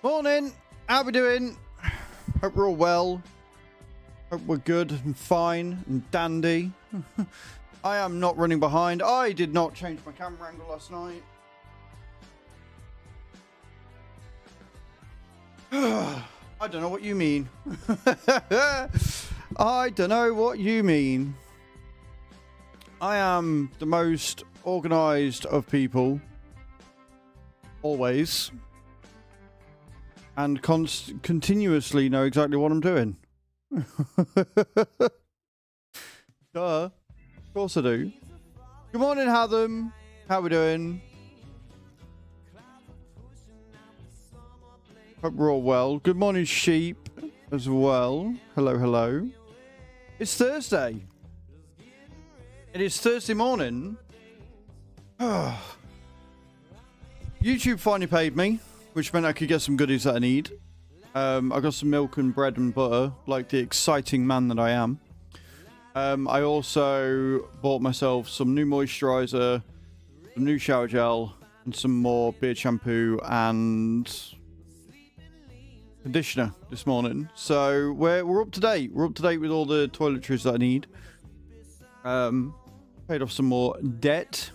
Morning. How we doing? Hope we're all well. Hope we're good and fine and dandy. I am not running behind. I did not change my camera angle last night. I don't know what you mean. I don't know what you mean. I am the most organized of people. Always. And continuously know exactly what I'm doing. Duh. Of course I do. Good morning, Hatham. How we doing? Hope we're all well. Good morning, Sheep, as well. Hello, hello. It's Thursday. It is Thursday morning. YouTube finally paid me, which meant I could get some goodies that I need. I got some milk and bread and butter, like the exciting man that I am. I also bought myself some new moisturizer, some new shower gel, and some more beard shampoo and conditioner this morning. So we're up to date. We're up to date with all the toiletries that I need. Paid off some more debt.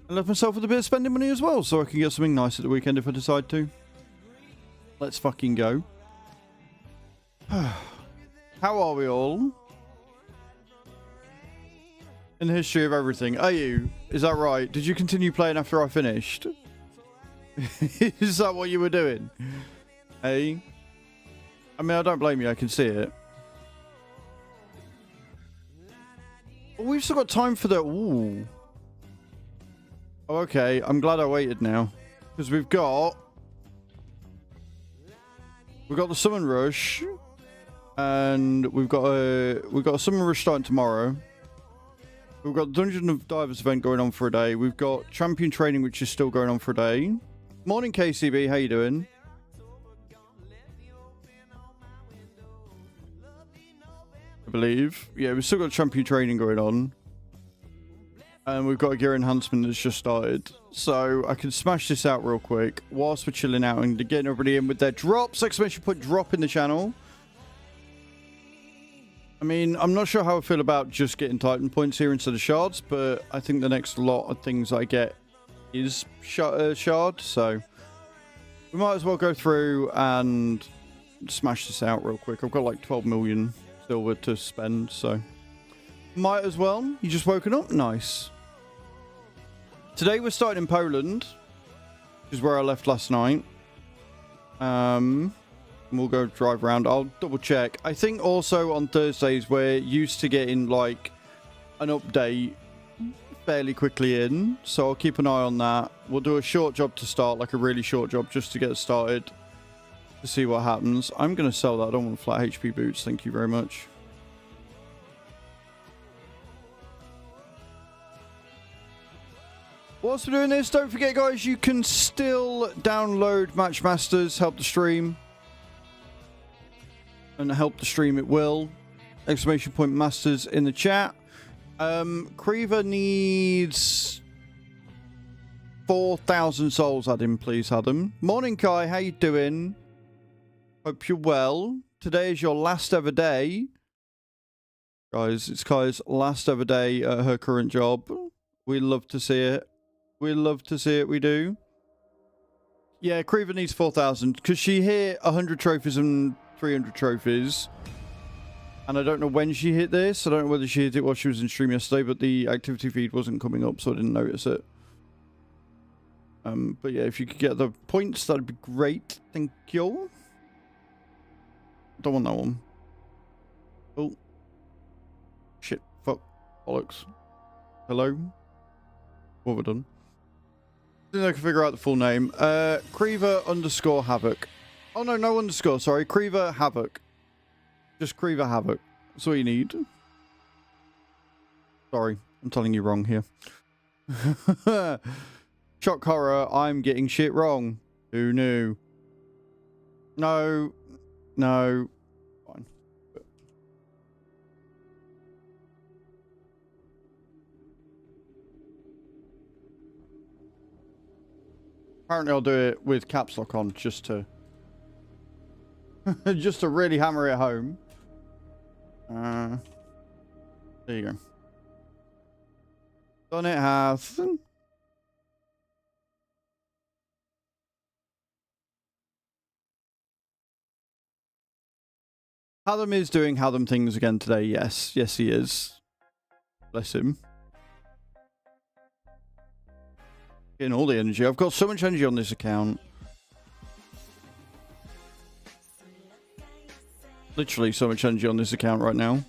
I left myself with a bit of spending money as well, so I can get something nice at the weekend if I decide to. Let's fucking go. How are we all? In the history of everything. Are you? Is that right? Did you continue playing after I finished? Is that what you were doing? Hey? I mean, I don't blame you. I can see it. Well, we've still got time for the... Ooh. Oh, okay. I'm glad I waited now. Because we've got the Summon Rush. And we've got a Summon Rush starting tomorrow. We've got the Dungeon of Divers event going on for a day. We've got Champion Training, which is still going on for a day. Morning, KCB. How you doing? I believe. Yeah, we've still got Champion Training going on. And we've got a gear enhancement that's just started. So I can smash this out real quick whilst we're chilling out and getting everybody in with their drops. Exclamation point drop in the channel. I mean, I'm not sure how I feel about just getting Titan points here instead of shards, but I think the next lot of things I get is shard. So we might as well go through and smash this out real quick. I've got like 12 million silver to spend, so might as well. You just woken up? Nice. Today we're starting in Poland, which is where I left last night. We'll go drive around. I'll double check. I think also on Thursdays we're used to getting like an update fairly quickly in, so I'll keep an eye on that. We'll do a short job to start, like a really short job just to get started to see what happens. I'm going to sell that. I don't want flat HP boots. Thank you very much. Whilst we're doing this, don't forget, guys, you can still download Matchmasters, help the stream. And help the stream it will. Exclamation point masters in the chat. Creever needs 4,000 souls. Add in, please, Adam. Morning, Kai. How you doing? Hope you're well. Today is your last ever day. Guys, it's Kai's last ever day at her current job. We love to see it. We love to see it. We do. Yeah, Creever needs 4,000 because she hit 100 trophies and 300 trophies. And I don't know when she hit this. I don't know whether she hit it while she was in stream yesterday, but the activity feed wasn't coming up, so I didn't notice it. But yeah, if you could get the points, that'd be great. Thank you. Don't want that one. Oh. Shit. Fuck. Bollocks. Hello? What have I done? I think I can figure out the full name. Creever _ Havoc. Oh, no, no underscore. Sorry. Creever Havoc. Just Creever Havoc. That's all you need. Sorry. I'm telling you wrong here. Shock horror. I'm getting shit wrong. Who knew? No. No. Fine. Apparently I'll do it with caps lock on just to just to really hammer it home. There you go. Done it has. Hadam is doing Hadam things again today. Yes. Yes, he is. Bless him. Getting all the energy. I've got so much energy on this account. Literally so much energy on this account right now.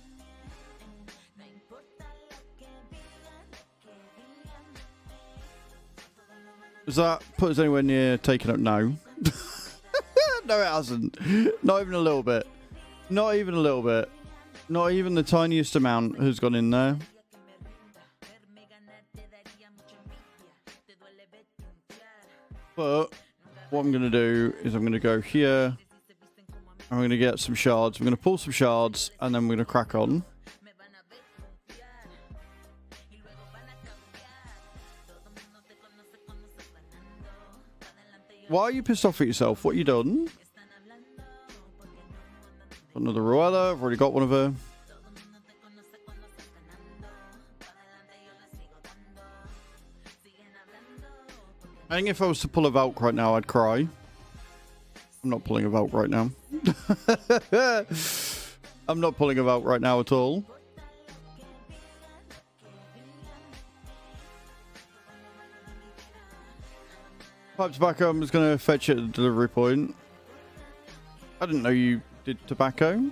Does that put us anywhere near taking up? No. No, it hasn't. Not even a little bit. Not even a little bit. Not even the tiniest amount has gone in there. But what I'm going to do is I'm going to go here. I'm going to get some shards. I'm going to pull some shards and then we're going to crack on. Why are you pissed off at yourself? What you done? Another Ruella. I've already got one of her. I think if I was to pull a Valk right now, I'd cry. I'm not pulling a Valk right now. I'm not pulling a Valk right now at all. Pipe tobacco, I'm just going to fetch it at the delivery point. I didn't know you did tobacco.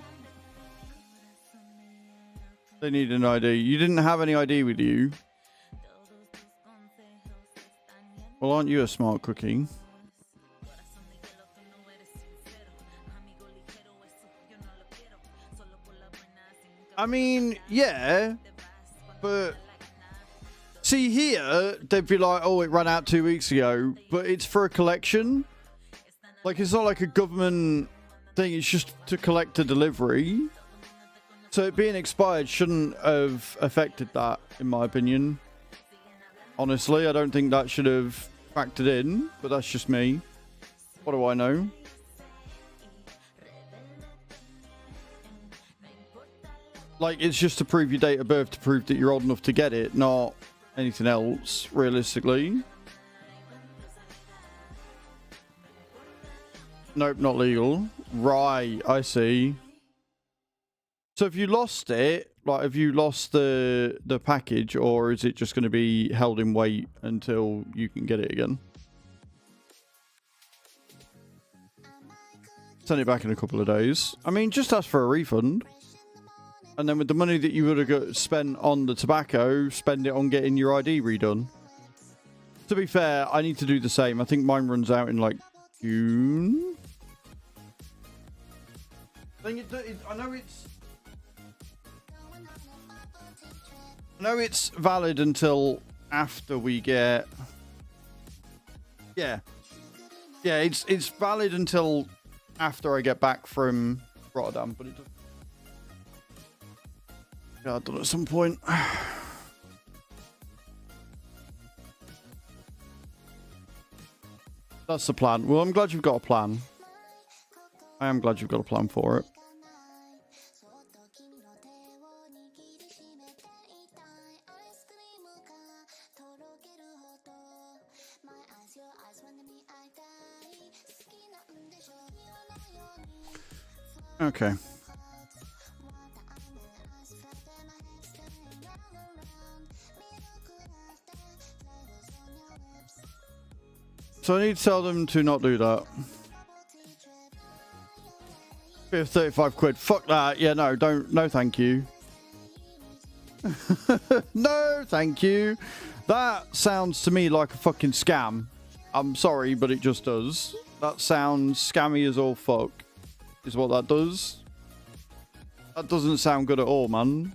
They need an ID. You didn't have any ID with you. Well, aren't you a smart cookie? I mean, yeah, but see here, they'd be like, oh, it ran out 2 weeks ago, but it's for a collection. Like, it's not like a government thing, it's just to collect a delivery. So it being expired shouldn't have affected that, in my opinion. Honestly, I don't think that should have factored in, but that's just me. What do I know? Like, it's just to prove your date of birth, to prove that you're old enough to get it, not anything else, realistically. Nope, not legal. Right, I see. So if you lost it, like, have you lost the package, or is it just going to be held in wait until you can get it again? Send it back in a couple of days. I mean, just ask for a refund. And then with the money that you would have spent on the tobacco, spend it on getting your ID redone. To be fair, I need to do the same. I think mine runs out in, like, June. I know it's valid until after we get... Yeah. Yeah, it's valid until after I get back from Rotterdam, but it doesn't... Yeah, I'll do it at some point. That's the plan. Well, I'm glad you've got a plan. I am glad you've got a plan for it. Okay. So I need to tell them to not do that. 35 quid. Fuck that. Yeah, no, don't. No, thank you. No, thank you. That sounds to me like a fucking scam. I'm sorry, but it just does. That sounds scammy as all fuck. Is what that does. That doesn't sound good at all, man.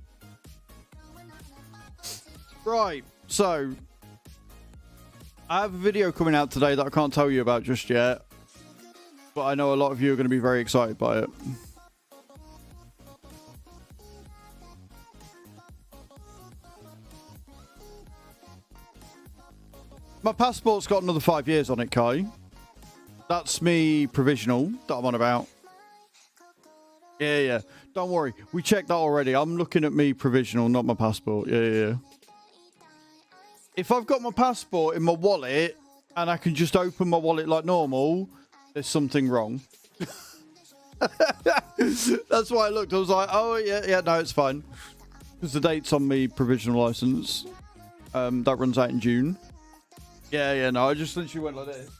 Right, so I have a video coming out today that I can't tell you about just yet, but I know a lot of you are going to be very excited by it. My passport's got another 5 years on it, Kai. That's me provisional that I'm on about. Yeah. Don't worry. We checked that already. I'm looking at me provisional, not my passport. Yeah. If I've got my passport in my wallet and I can just open my wallet like normal, there's something wrong. That's why I looked. I was like, oh, yeah, no, it's fine. Because the date's on me provisional license. That runs out in June. Yeah, no, I just literally went like this.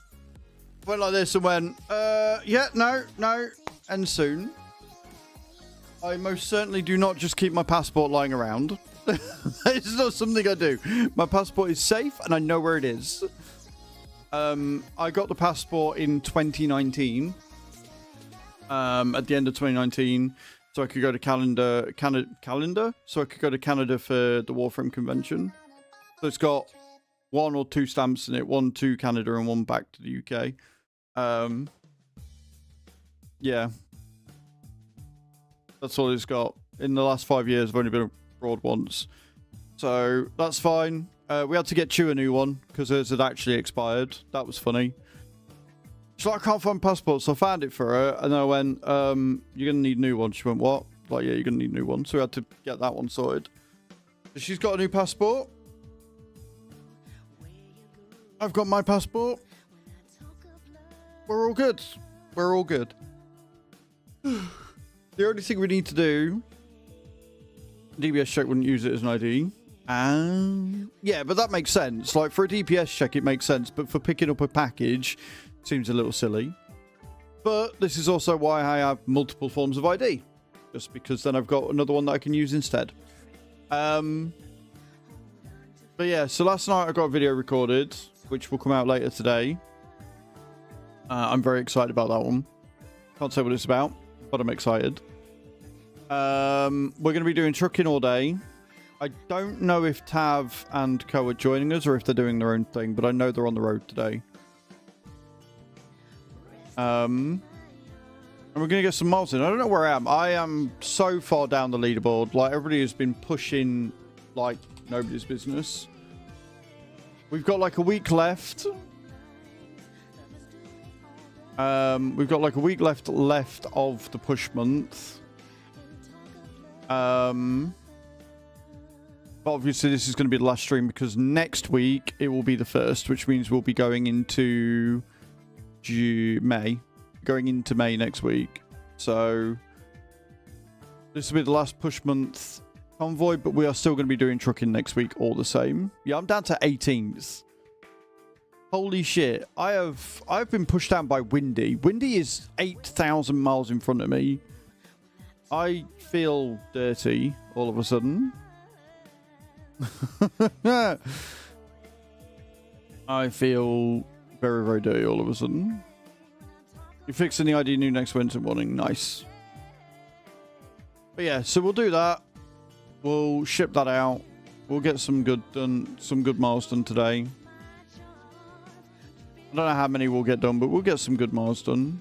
Went like this and went, yeah, no, and soon. I most certainly do not just keep my passport lying around. It's not something I do. My passport is safe and I know where it is. I got the passport in 2019. At the end of 2019, so I could go to Canada. So I could go to Canada for the Warframe convention. So it's got 1 or 2 stamps in it, 1 to Canada and 1 back to the UK. Yeah. That's all it's got. In the last 5 years, I've only been abroad once. So that's fine. We had to get Chew a new one because hers had actually expired. That was funny. She's like, I can't find passports. So I found it for her. And I went, you're going to need a new one. She went, what? Like, yeah, you're going to need a new one. So we had to get that one sorted. So she's got a new passport. I've got my passport. We're all good. We're all good. The only thing we need to do, DBS check wouldn't use it as an ID. Yeah, but that makes sense. Like, for a DPS check, it makes sense. But for picking up a package, seems a little silly. But this is also why I have multiple forms of ID. Just because then I've got another one that I can use instead. But yeah, so last night I got a video recorded, which will come out later today. I'm very excited about that one. Can't say what it's about, but I'm excited. We're going to be doing trucking all day. I don't know if Tav and Co are joining us or if they're doing their own thing, but I know they're on the road today. And we're going to get some miles in. I don't know where I am. I am so far down the leaderboard. Like, everybody has been pushing like nobody's business. We've got like a week left. We've got like a week left of the push month. But obviously this is going to be the last stream because next week it will be the first, which means we'll be going into May. Going into May next week. So this will be the last push month convoy, but we are still going to be doing trucking next week all the same. Yeah, I'm down to 18th. Holy shit. I've been pushed down by Windy. Windy is 8,000 miles in front of me. I feel dirty all of a sudden. I feel very, very dirty all of a sudden. You're fixing the ID new next Wednesday morning. Nice. But yeah, so we'll do that. We'll ship that out. We'll get some good miles done today. I don't know how many we'll get done, but we'll get some good miles done.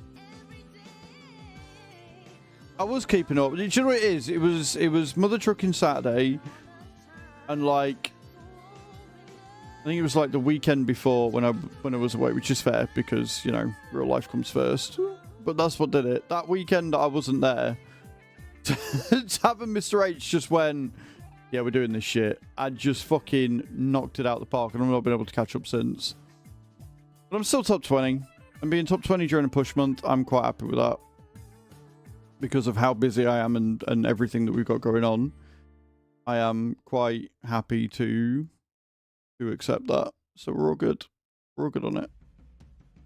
I was keeping up. Do you know what it is? It was Mother Trucking Saturday, and like I think it was like the weekend before when I was away, which is fair because, you know, real life comes first. But that's what did it. That weekend I wasn't there. Tab and Mr. H just went, yeah, we're doing this shit. I just fucking knocked it out the park, and I've not been able to catch up since. But I'm still top 20. And being top 20 during a push month, I'm quite happy with that. Because of how busy I am and everything that we've got going on. I am quite happy to accept that. So we're all good. We're all good on it.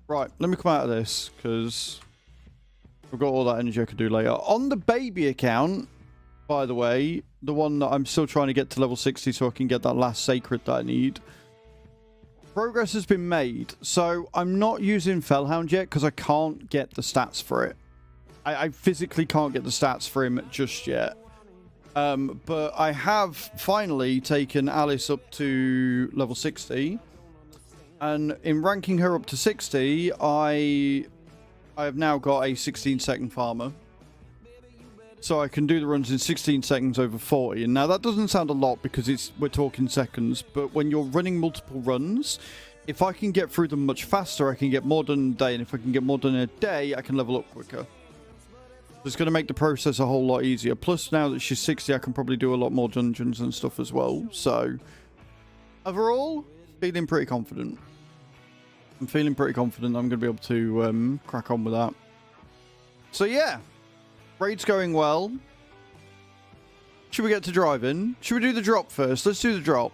Right, let me come out of this, because I've got all that energy I could do later. On the baby account, by the way, the one that I'm still trying to get to level 60 so I can get that last sacred that I need. Progress has been made. So I'm not using Fellhound yet because I can't get the stats for it. I physically can't get the stats for him just yet. But I have finally taken Alice up to level 60. And in ranking her up to 60, I have now got a 16-second farmer. So I can do the runs in 16 seconds over 40. And now that doesn't sound a lot because we're talking seconds. But when you're running multiple runs, if I can get through them much faster, I can get more done in a day. And if I can get more done in a day, I can level up quicker. It's going to make the process a whole lot easier. Plus, now that she's 60, I can probably do a lot more dungeons and stuff as well. So, overall, feeling pretty confident. I'm feeling pretty confident I'm going to be able to crack on with that. So, yeah. Raid's going well. Should we get to driving? Should we do the drop first? Let's do the drop.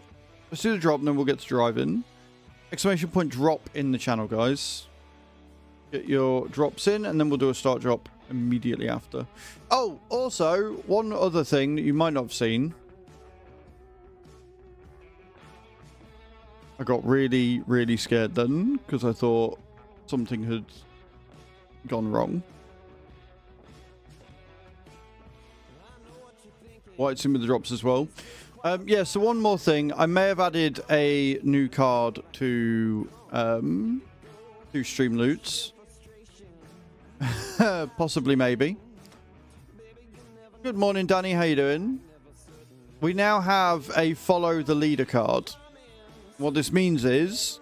Let's do the drop and then we'll get to driving. Exclamation point drop in the channel, guys. Get your drops in and then we'll do a start drop immediately after. Oh, also, one other thing that you might not have seen. I got really, really scared then because I thought something had gone wrong. White's in with the drops as well. Yeah, so one more thing. I may have added a new card to Stream Loots. Possibly, maybe. Good morning, Danny. How you doing? We now have a follow the leader card. What this means is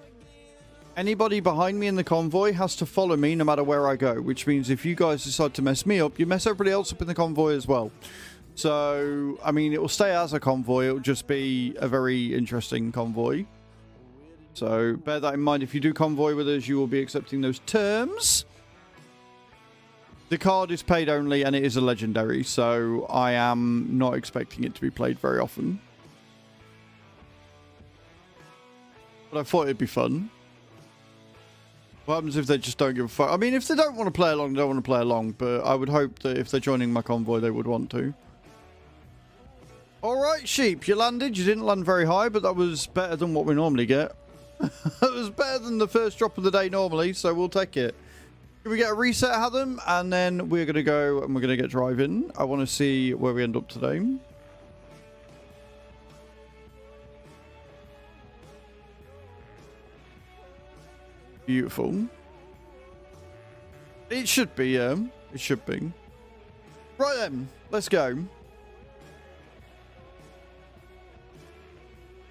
anybody behind me in the convoy has to follow me no matter where I go, which means if you guys decide to mess me up, you mess everybody else up in the convoy as well. So, I mean, it will stay as a convoy. It will just be a very interesting convoy. So, bear that in mind. If you do convoy with us, you will be accepting those terms. The card is paid only, and it is a legendary, so I am not expecting it to be played very often. But I thought it'd be fun. What happens if they just don't give a fuck? I mean, if they don't want to play along, they don't want to play along, but I would hope that if they're joining my convoy, they would want to. Alright, sheep, you landed. You didn't land very high, but that was better than what we normally get. That was better than the first drop of the day normally, so we'll take it. Can we get a reset, Hatham? And then we're going to go and we're going to get driving. I want to see where we end up today. Beautiful. It should be, yeah. It should be. Right then, let's go.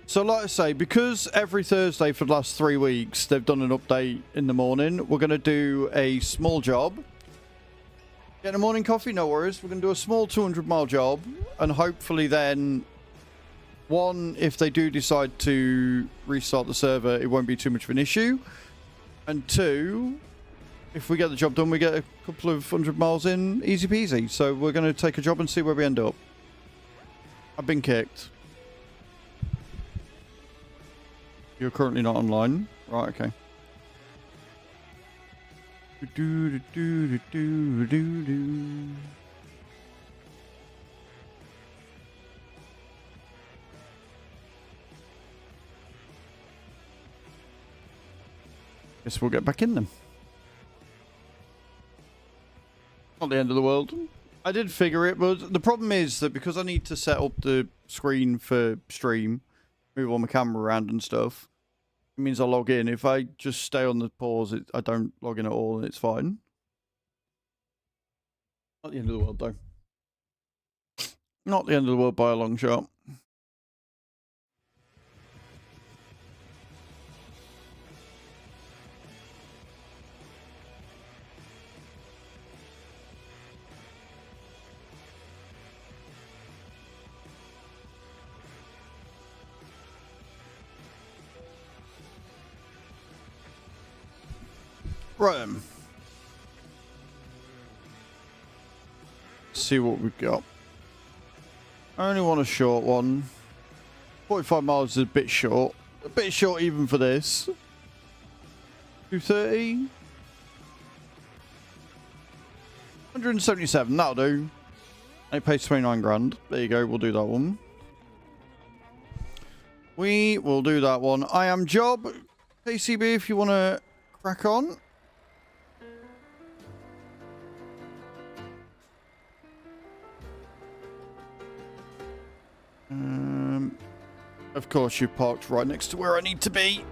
So like I say, because every Thursday for the last 3 weeks, they've done an update in the morning, we're going to do a small job. Get a morning coffee? No worries. We're going to do a small 200-mile job. And hopefully then, one, if they do decide to restart the server, it won't be too much of an issue. And two, if we get the job done, we get a couple of 100 miles in, easy peasy. So we're going to take a job and see where we end up. I've been kicked. You're currently not online. Right, okay. Guess we'll get back in them. Not the end of the world. I did figure it, but the problem is that because I need to set up the screen for stream, move all my camera around and stuff, it means I log in. If I just stay on the pause, I don't log in at all and it's fine. Not the end of the world, though. Not the end of the world by a long shot. Right. See what we've got. I only want a short one. 45 miles is a bit short. A bit short even for this. 230. 177, that'll do. It pays 29 grand. There you go, we'll do that one. We will do that one. I am Job. KCB, if you want to crack on. Of course, you parked right next to where I need to be.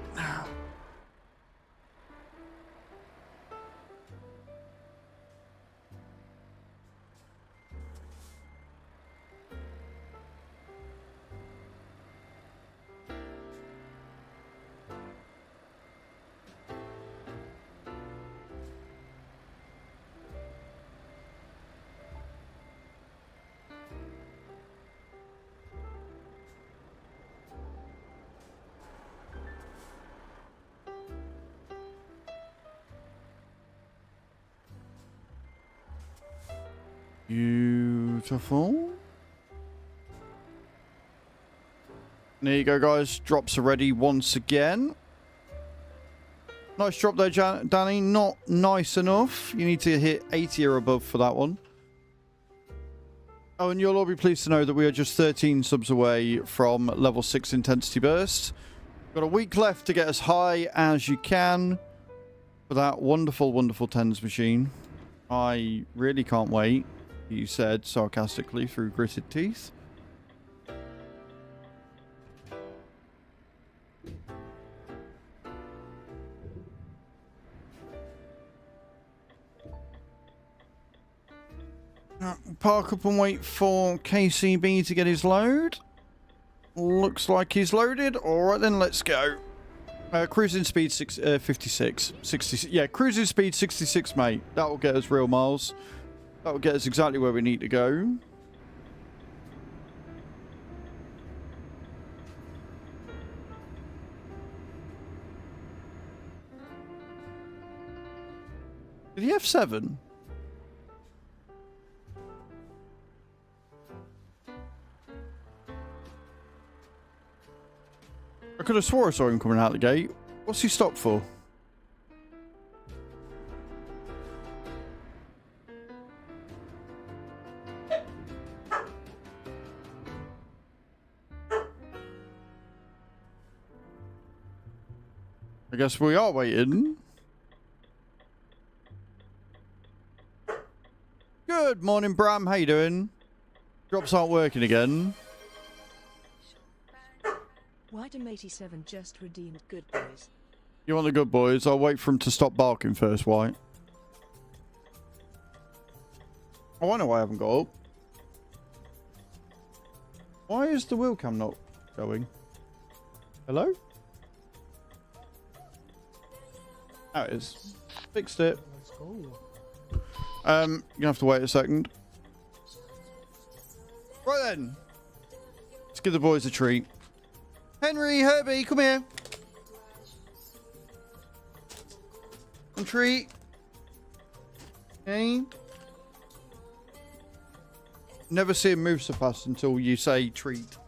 Beautiful. There you go, guys. Drops are ready once again. Nice drop there, Danny. Not nice enough. You need to hit 80 or above for that one. Oh, and you'll all be pleased to know that we are just 13 subs away from level 6 intensity burst. Got a week left to get as high as you can for that wonderful, wonderful tens machine. I really can't wait, you said sarcastically through gritted teeth. Park up and wait for KCB to get his load. Looks like he's loaded. Alright then, let's go. Cruising speed 56. 60, yeah, cruising speed 66, mate. That will get us real miles. That will get us exactly where we need to go. Did he have 7? I could have swore I saw him coming out the gate. What's he stopped for? I guess we are waiting. Good morning, Bram. How you doing? Drops aren't working again. Whitem 87 just redeemed good boys. You want the good boys? I'll wait for him to stop barking first, White. Oh, I know why I haven't got up. Why is the wheel cam not going? Hello? Oh, it is. Fixed it. Let's go. You're gonna have to wait a second. Right then. Let's give the boys a treat. Henry, Herbie, come here. One treat. Okay. Never see him move so fast until you say treat.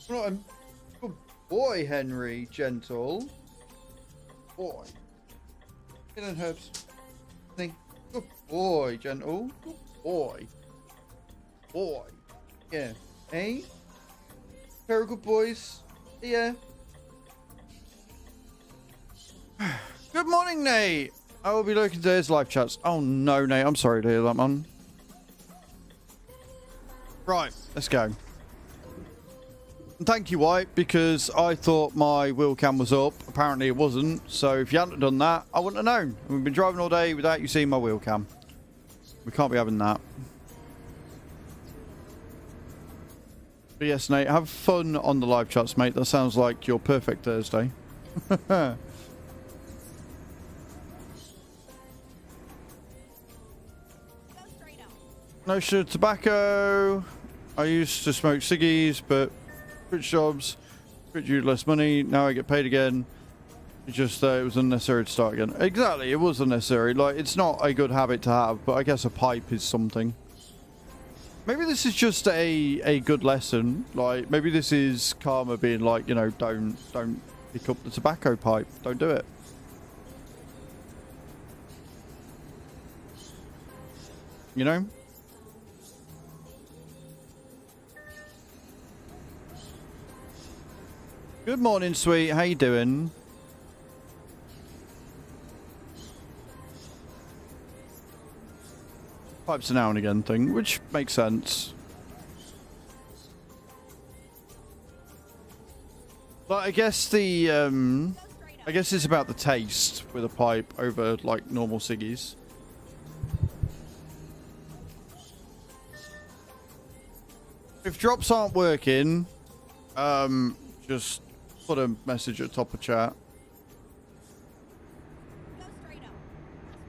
Right, good boy, Henry. Gentle. Boy. Get in, Herbs. Good boy, gentle. Good boy. Boy. Yeah. Hey? Very good boys. Yeah. Good morning, Nate. I will be looking at today's live chats. Oh no, Nate. I'm sorry to hear that, man. Right, let's go. And thank you, White, because I thought my wheel cam was up. Apparently it wasn't. So if you hadn't done that, I wouldn't have known. We've been driving all day without you seeing my wheel cam. We can't be having that. But yes, Nate, have fun on the live chats, mate. That sounds like your perfect Thursday. No sugar tobacco. I used to smoke ciggies, but switch jobs, switch you less money. Now I get paid again. It just it was unnecessary to start again. Exactly, it was unnecessary. Like, it's not a good habit to have, but I guess a pipe is something. Maybe this is just a good lesson. Like, maybe this is karma being like, you know, don't pick up the tobacco pipe. Don't do it. You know? Good morning, sweet. How you doing? Pipes a now and again thing, which makes sense. But I guess the I guess it's about the taste with a pipe over like normal ciggies. If drops aren't working, just put a message at the top of chat.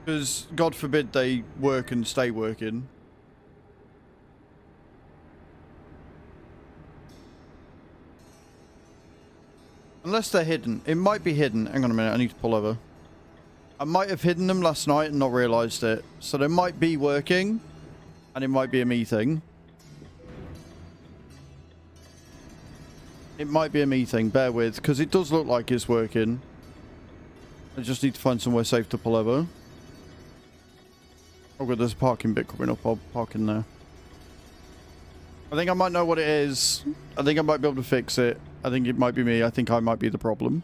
Because God forbid they work and stay working. Unless they're hidden. It might be hidden. Hang on a minute, I need to pull over. I might have hidden them last night and not realised it. So they might be working. And it might be a me thing. It might be a me thing, bear with, because it does look like it's working. I just need to find somewhere safe to pull over. Oh good, there's a parking bit coming up. I'll park in there. I think I might know what it is. I think I might be able to fix it. I think it might be me. I think I might be the problem.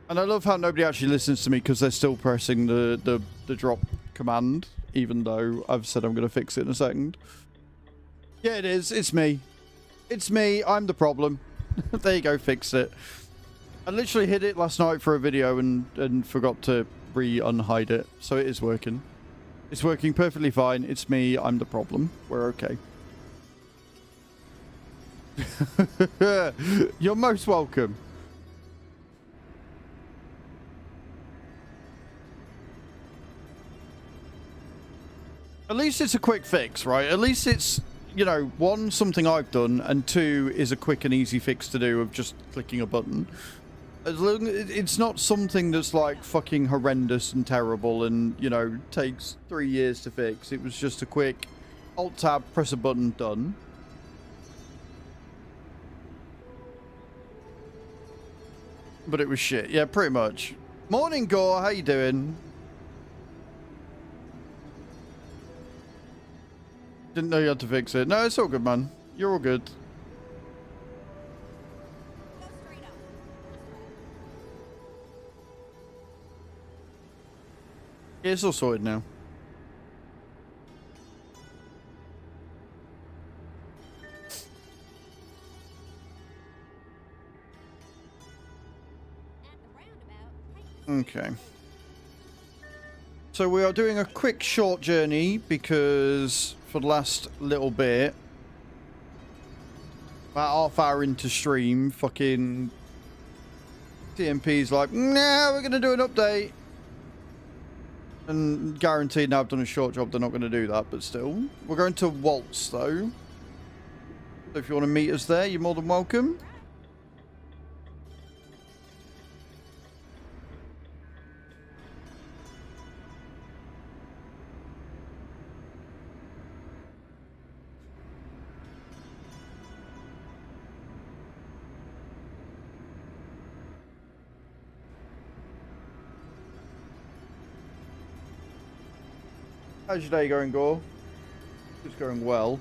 And I love how nobody actually listens to me because they're still pressing the drop command, even though I've said I'm going to fix it in a second. Yeah, it is. It's me. It's me. I'm the problem. There you go. Fixed it. I literally hit it last night for a video and forgot to unhide it. So it is working. It's working perfectly fine. It's me. I'm the problem. We're okay. You're most welcome. At least it's a quick fix, right? At least it's, you know, one, something I've done, and two, is a quick and easy fix to do of just clicking a button. As long as it's not something that's like fucking horrendous and terrible and, you know, takes 3 years to fix. It was just a quick Alt-Tab, press a button, done. But it was shit. Yeah, pretty much. Morning, Gore. How you doing? Didn't know you had to fix it. No, it's all good, man. You're all good. Yeah, it's all sorted now. Okay. So we are doing a quick short journey because for the last little bit, about half hour into stream, fucking TMP's like, nah, we're going to do an update. And guaranteed now I've done a short job, they're not going to do that, but still. We're going to Waltz, though. So if you want to meet us there, you're more than welcome. How's your day going, Gore? It's going well.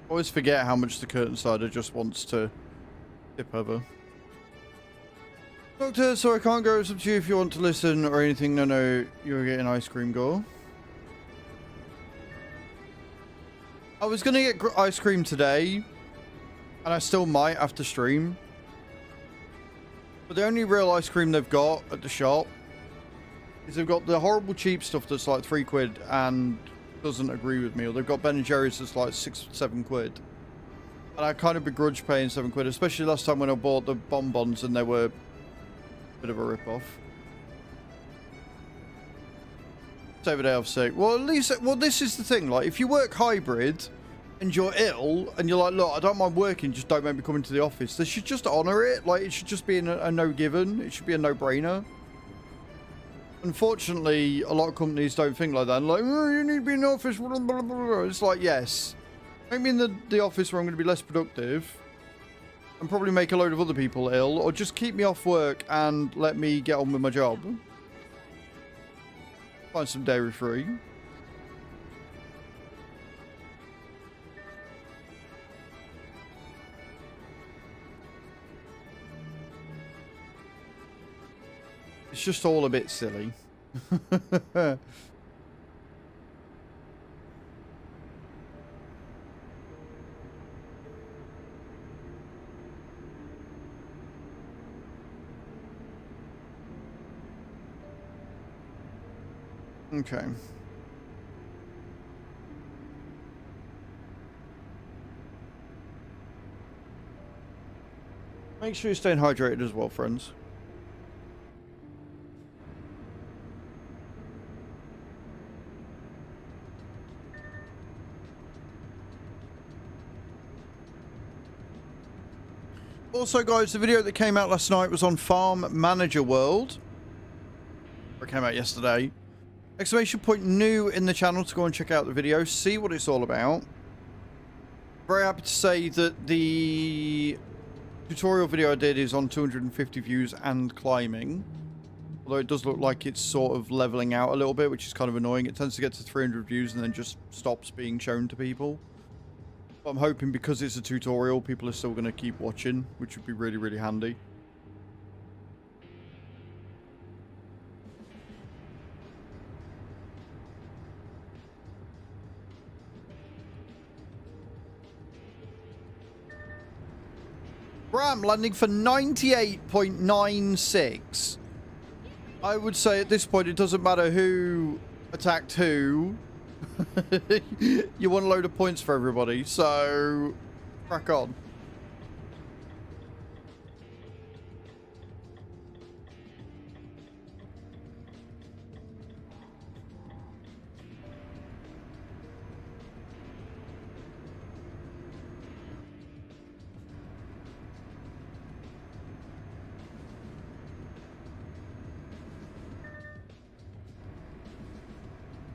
Always forget how much the curtain sider just wants to tip over. Doctor, sorry I can't go. It's up to you if you want to listen or anything. No, you're getting ice cream, Gore. I was going to get ice cream today, and I still might after stream. But the only real ice cream they've got at the shop is they've got the horrible cheap stuff that's like £3 and doesn't agree with me, or they've got Ben & Jerry's that's like £6-7, and I kind of begrudge paying £7, especially last time when I bought the bonbons and they were a bit of a rip-off. Save a day off sick. Well, at least, well, this is the thing, like, if you work hybrid and you're ill and you're like, look, I don't mind working, just don't make me come into the office, they should just honour it. Like, it should just be a no-given. It should be a no-brainer. Unfortunately, a lot of companies don't think like that. And like, oh, you need to be in the office. Blah, blah, blah. It's like, yes. Make me in the office where I'm going to be less productive and probably make a load of other people ill, or just keep me off work and let me get on with my job. Find some dairy free. It's just all a bit silly. Okay. Make sure you're staying hydrated as well, friends. Also, guys, the video that came out last night was on Farm Manager World. It came out yesterday. Exclamation point new in the channel to go and check out the video, see what it's all about. Very happy to say that the tutorial video I did is on 250 views and climbing. Although it does look like it's sort of leveling out a little bit, which is kind of annoying. It tends to get to 300 views and then just stops being shown to people. But I'm hoping because it's a tutorial, people are still going to keep watching, which would be really, really handy. Ram landing for 98.96. I would say at this point, it doesn't matter who attacked who. You want a load of points for everybody, so crack on.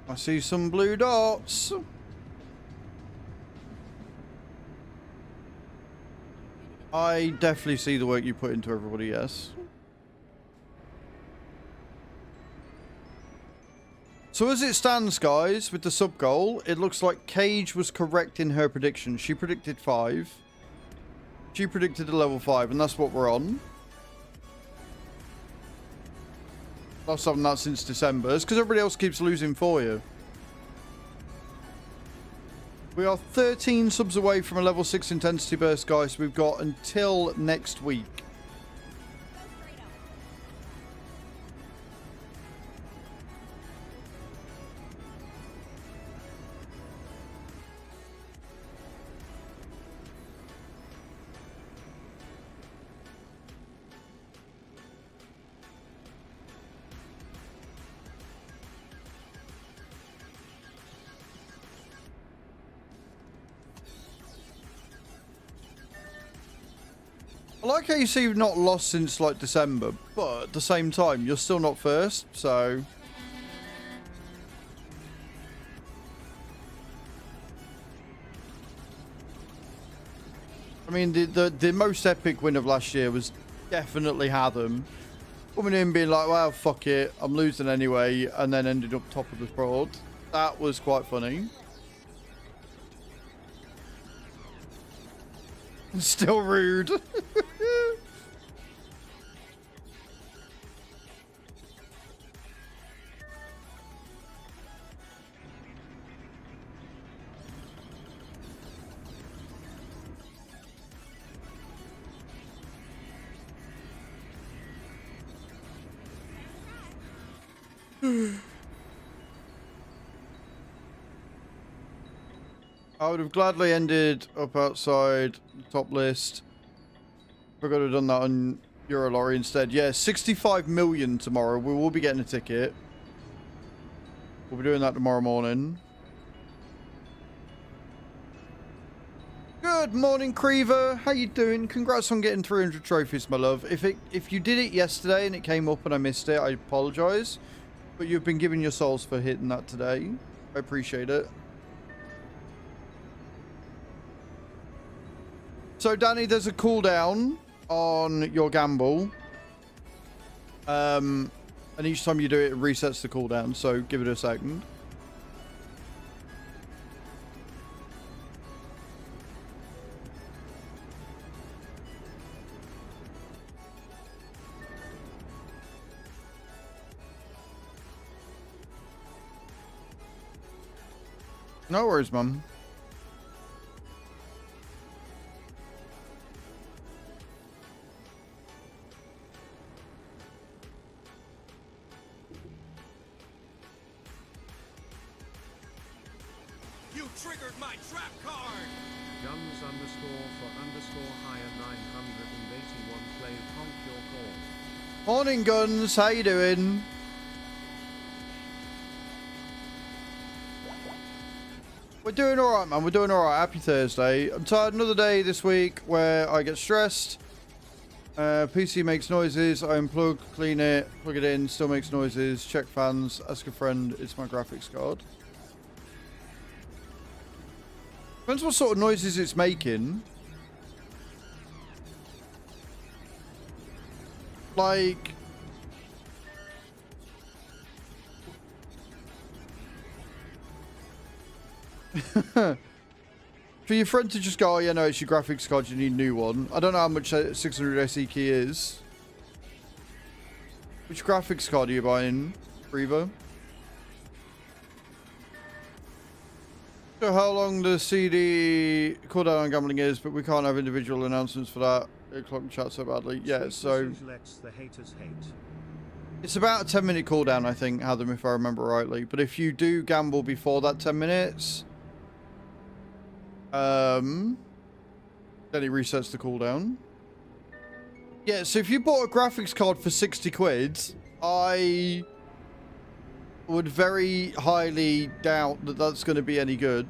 I see some blue dots. I definitely see the work you put into everybody, yes. So as it stands, guys, with the sub goal, it looks like Cage was correct in her prediction. She predicted 5. She predicted a level 5, and that's what we're on. I've done that since December. It's because everybody else keeps losing for you. We are 13 subs away from a level 6 intensity burst, guys. We've got until next week. I like how you say you've not lost since, like, December, but at the same time, you're still not first, so... I mean, the most epic win of last year was definitely Hatham. Coming in being like, well, fuck it, I'm losing anyway, and then ended up top of the prod. That was quite funny. Still rude. I would have gladly ended up outside the top list. We're going to have done that on Eurolorry instead. Yeah, 65 million tomorrow. We will be getting a ticket. We'll be doing that tomorrow morning. Good morning, Creever. How you doing? Congrats on getting 300 trophies, my love. If you did it yesterday and it came up and I missed it, I apologize. But you've been given your souls for hitting that today. I appreciate it. So, Danny, there's a cooldown on your gamble. And each time you do it, it resets the cooldown. So, give it a second. No worries, Mum. You triggered my trap card! Guns underscore for underscore higher 981 played honk your call. Morning, Guns. How you doing? We're doing alright, man. We're doing alright. Happy Thursday. I'm tired. Another day this week where I get stressed. PC makes noises. I unplug, clean it, plug it in, still makes noises. Check fans. Ask a friend. It's my graphics card. Depends what sort of noises it's making. Like... For your friend to just go, oh yeah, no, it's your graphics card, you need a new one. I don't know how much that 600 SE key is. Which graphics card are you buying, Reaver? So how long the CD cooldown on gambling is, but we can't have individual announcements for that. It clock chat so badly. Yeah, so... Lets the haters hate. It's about a 10-minute cooldown, I think, Adam, if I remember rightly. But if you do gamble before that 10 minutes... then it resets the cooldown. Yeah, so if you bought a graphics card for 60 quid, I would very highly doubt that that's going to be any good.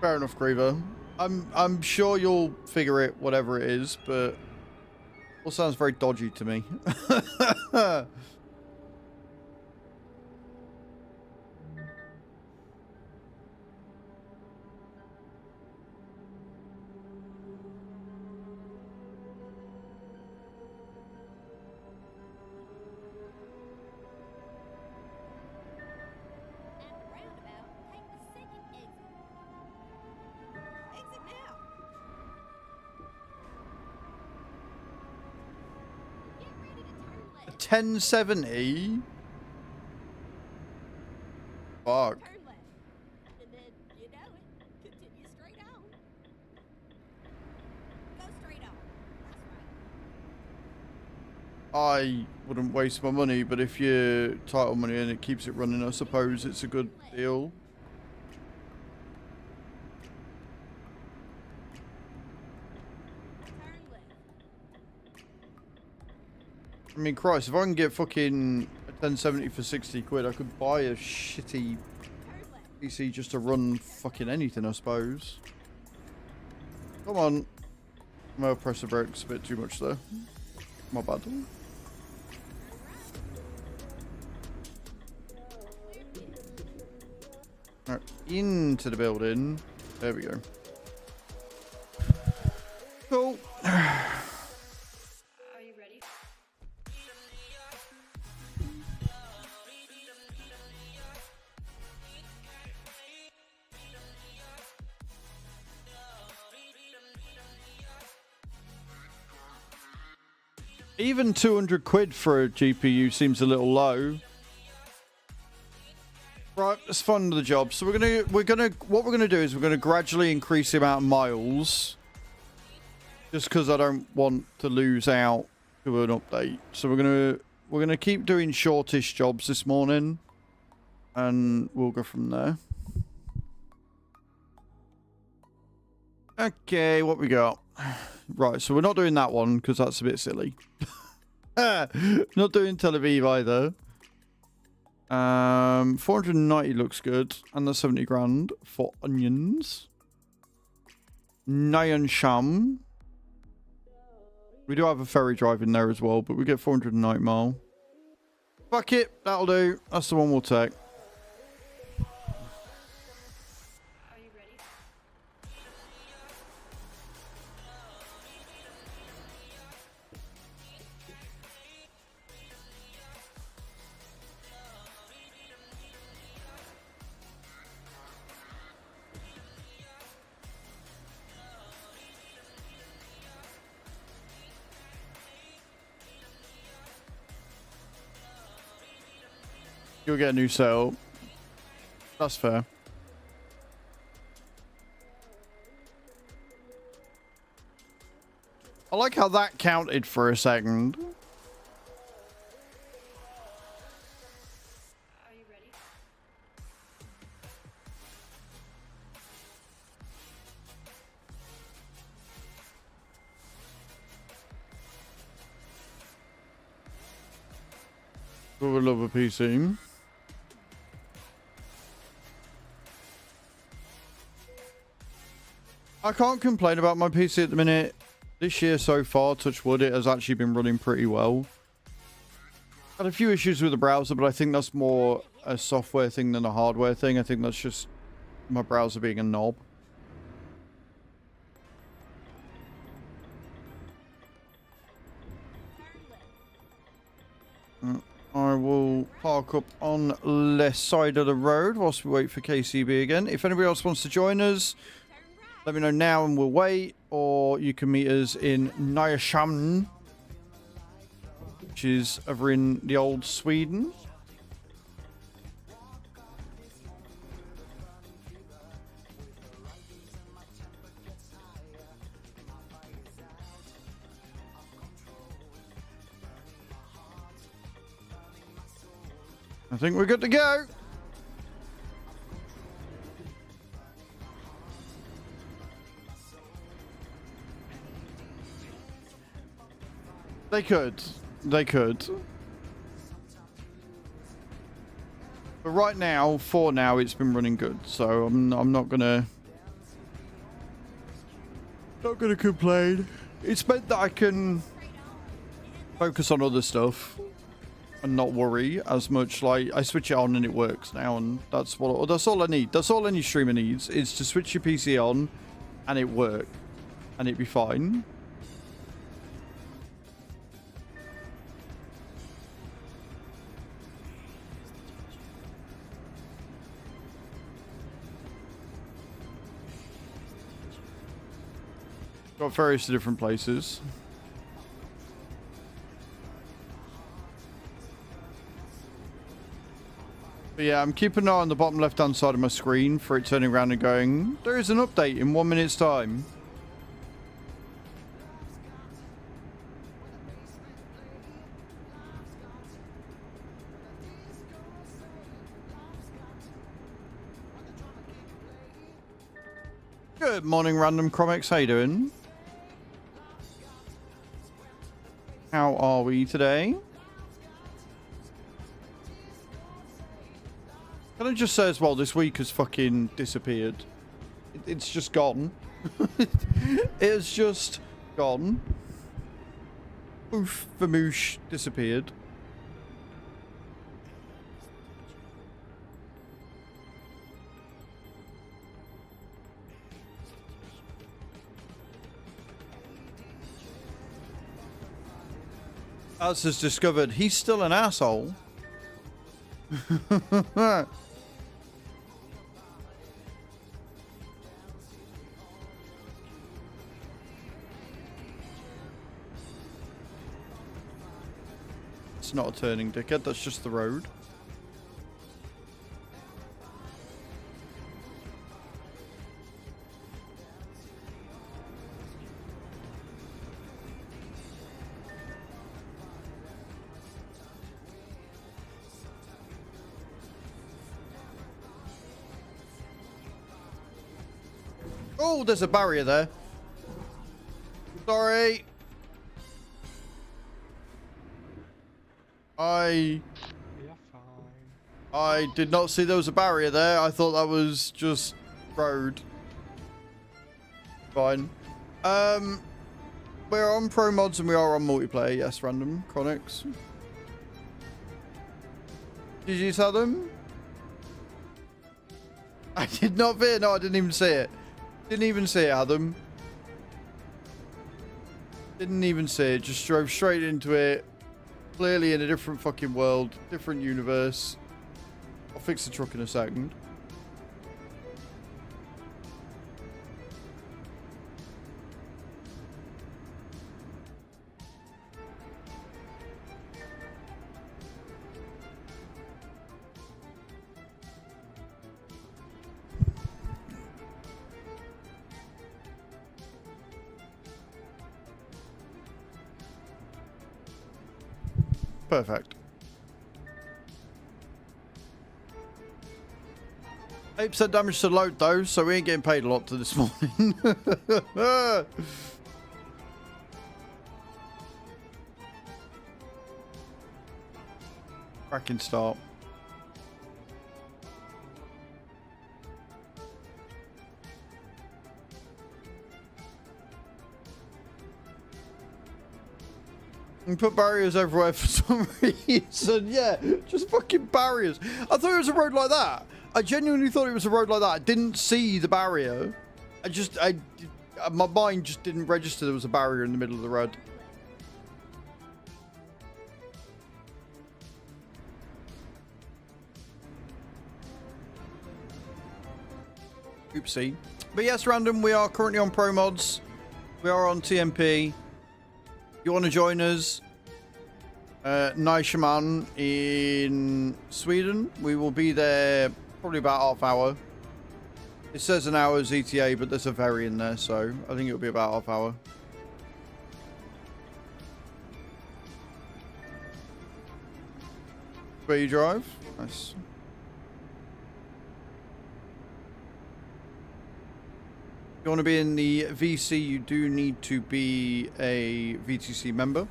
Fair enough, Griever. I'm sure you'll figure it, whatever it is, but all sounds very dodgy to me. A 1070? Fuck. Turn left, and then you know it. Continue straight on. Go straight on. That's right. I wouldn't waste my money, but if you title money and it keeps it running, I suppose it's a good deal. Turn left. I mean, Christ, if I can get fucking a 1070 for 60 quid, I could buy a shitty Turn left. PC just to run fucking anything, I suppose. Come on. I'm gonna press the brakes a bit too much there. My bad. Alright, into the building. There we go. Cool. Are you ready? Even 200 quid for a GPU seems a little low. Right, let's find the job. So what we're gonna do is we're gonna gradually increase the amount of miles, just because I don't want to lose out to an update. So we're gonna keep doing shortish jobs this morning, and we'll go from there. Okay, what we got? Right, so we're not doing that one because that's a bit silly. Not doing Tel Aviv either. 490 looks good, and that's 70 grand for onions. Nyan Sham. We do have a ferry drive in there as well, but we get 490 mile. Fuck it, that'll do. That's the one we'll take. Are you ready? You'll get a new setup. That's fair. I like how that counted for a second. Are you ready? We would love a PC. I can't complain about my PC at the minute. This year so far, touch wood, it has actually been running pretty well. Had a few issues with the browser, but I think that's more a software thing than a hardware thing. I think that's just my browser being a knob. I will park up on left side of the road whilst we wait for KCB again. If anybody else wants to join us, let me know now and we'll wait. Or you can meet us in Nyköping, which is over in the old Sweden. I think we're good to go. They could. They could. But right now, for now, it's been running good. So I'm not gonna complain. It's meant that I can focus on other stuff and not worry as much. Like, I switch it on and it works now, and that's all I need. That's all any streamer needs, is to switch your PC on and it work and it'd be fine. Got various different places. But yeah, I'm keeping an eye on the bottom left-hand side of my screen for it turning around and going, there is an update in 1 minute's time. Good morning, Random Comics. How you doing? How are we today? Can I just say as well, this week has fucking disappeared. It's just gone. It's just gone. Oof, Famoosh disappeared. As has discovered, he's still an asshole. It's not a turning, dickhead. That's just the road. Oh, there's a barrier there. Sorry. I did not see there was a barrier there. I thought that was just road. Fine. We're on pro mods and we are on multiplayer. Yes, Random Chronics. Did you tell them? I did not fear. No, I didn't even see it. Didn't even see it, Adam. Didn't even see it. Just drove straight into it. Clearly in a different fucking world. Different universe. I'll fix the truck in a second. Perfect. 8% damage to load though, so we ain't getting paid a lot to this morning. Cracking start. And put barriers everywhere for some reason. Yeah, just fucking barriers. I thought it was a road like that. I genuinely thought it was a road like that. I didn't see the barrier. My mind just didn't register there was a barrier in the middle of the road. Oopsie. But yes, Random, we are currently on Pro Mods. We are on TMP. You want to join us? Nishaman in Sweden. We will be there probably about half hour. It says an hour's ETA, but there's a ferry in there, so I think it'll be about half hour. Where you drive? Nice. If you want to be in the VC, you do need to be a VTC member.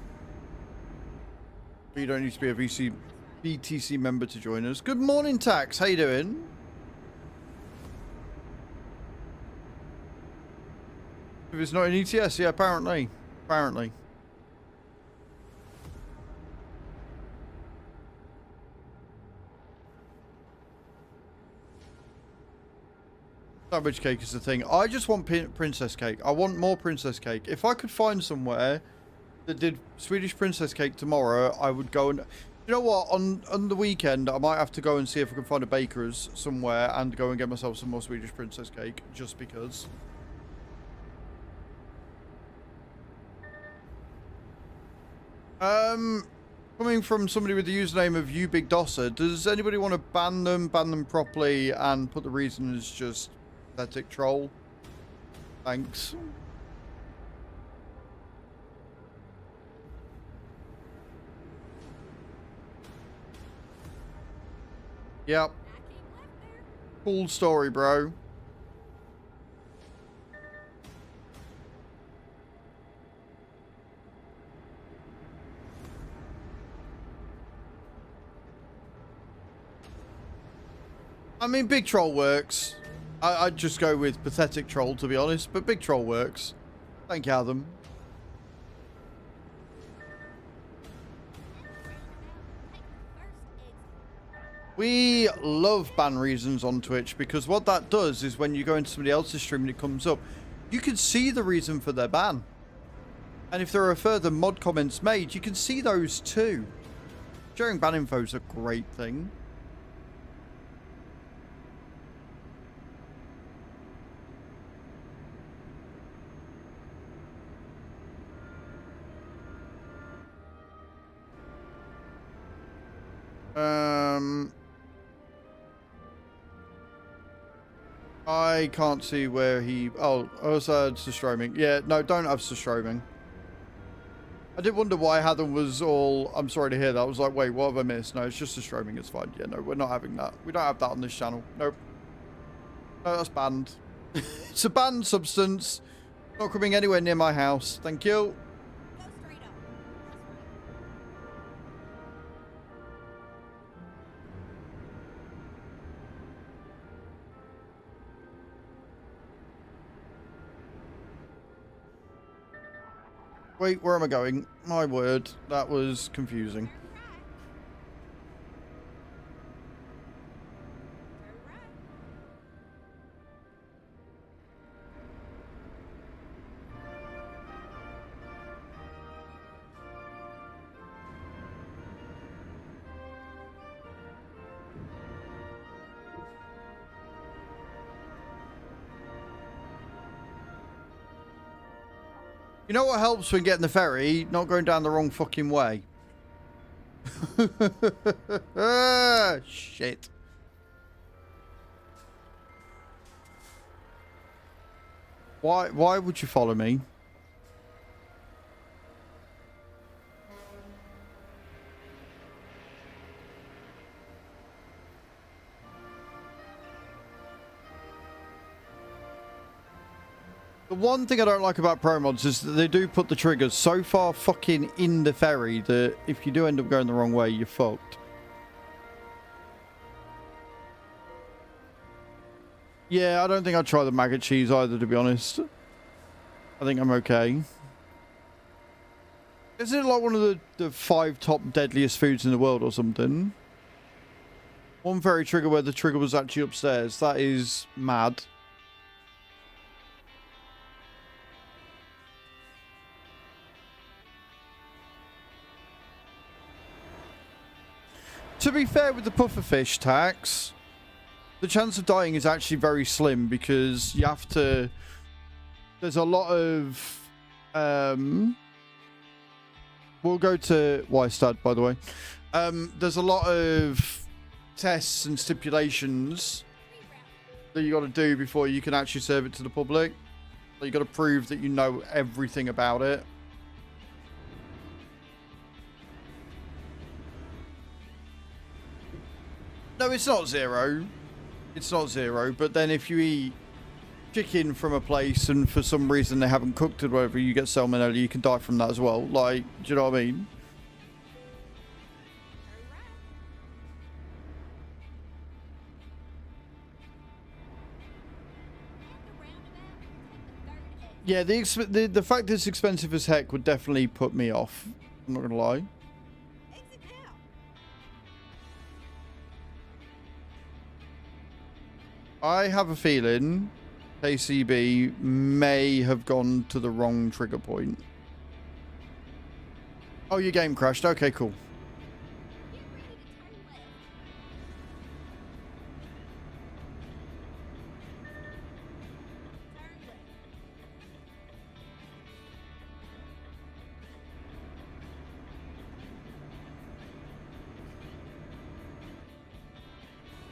You don't need to be a VTC member to join us. Good morning, Tax. How you doing? If it's not an ETS, yeah, apparently. Apparently. Sandwich cake is the thing. I just want princess cake. I want more princess cake. If I could find somewhere that did Swedish princess cake tomorrow, I would go and... You know what? On the weekend, I might have to go and see if I can find a baker's somewhere and go and get myself some more Swedish princess cake, just because. Coming from somebody with the username of YouBigDosser, does anybody want to ban them properly, and put the reason as just pathetic troll? Thanks. Yep. Cool story, bro. I mean, Big Troll works. I'd just go with Pathetic Troll, to be honest, but Big Troll works. Thank you, Adam. We love ban reasons on Twitch, because what that does is when you go into somebody else's stream and it comes up, you can see the reason for their ban. And if there are further mod comments made, you can see those too. Sharing ban info is a great thing. I can't see where he... Oh, also had Sustroming. Yeah, no, don't have Sustroming. I did wonder why Hatham was all... I'm sorry to hear that. I was like, wait, what have I missed? No, it's just Sustroming. It's fine. Yeah, no, we're not having that. We don't have that on this channel. Nope. No, that's banned. It's a banned substance. Not coming anywhere near my house. Thank you. Wait, where am I going? My word, that was confusing. You know what helps when getting the ferry? Not going down the wrong fucking way. Shit. Why would you follow me? The one thing I don't like about pro mods is that they do put the triggers so far fucking in the ferry that if you do end up going the wrong way, you're fucked. Yeah, I don't think I'd try the maggot cheese either, to be honest. I think I'm okay. Isn't it like one of the 5 top deadliest foods in the world or something? One ferry trigger where the trigger was actually upstairs. That is mad. To be fair with the pufferfish tax, the chance of dying is actually very slim because you have to... There's a lot of... we'll go to Wystad, by the way. There's a lot of tests and stipulations that you got to do before you can actually serve it to the public. So you got to prove that you know everything about it. No, it's not zero. It's not zero. But then if you eat chicken from a place and for some reason they haven't cooked it or whatever, you get salmonella, you can die from that as well. Like, do you know what I mean? Yeah, the fact that it's expensive as heck would definitely put me off. I'm not gonna lie. I have a feeling KCB may have gone to the wrong trigger point. Oh, your game crashed. Okay, cool.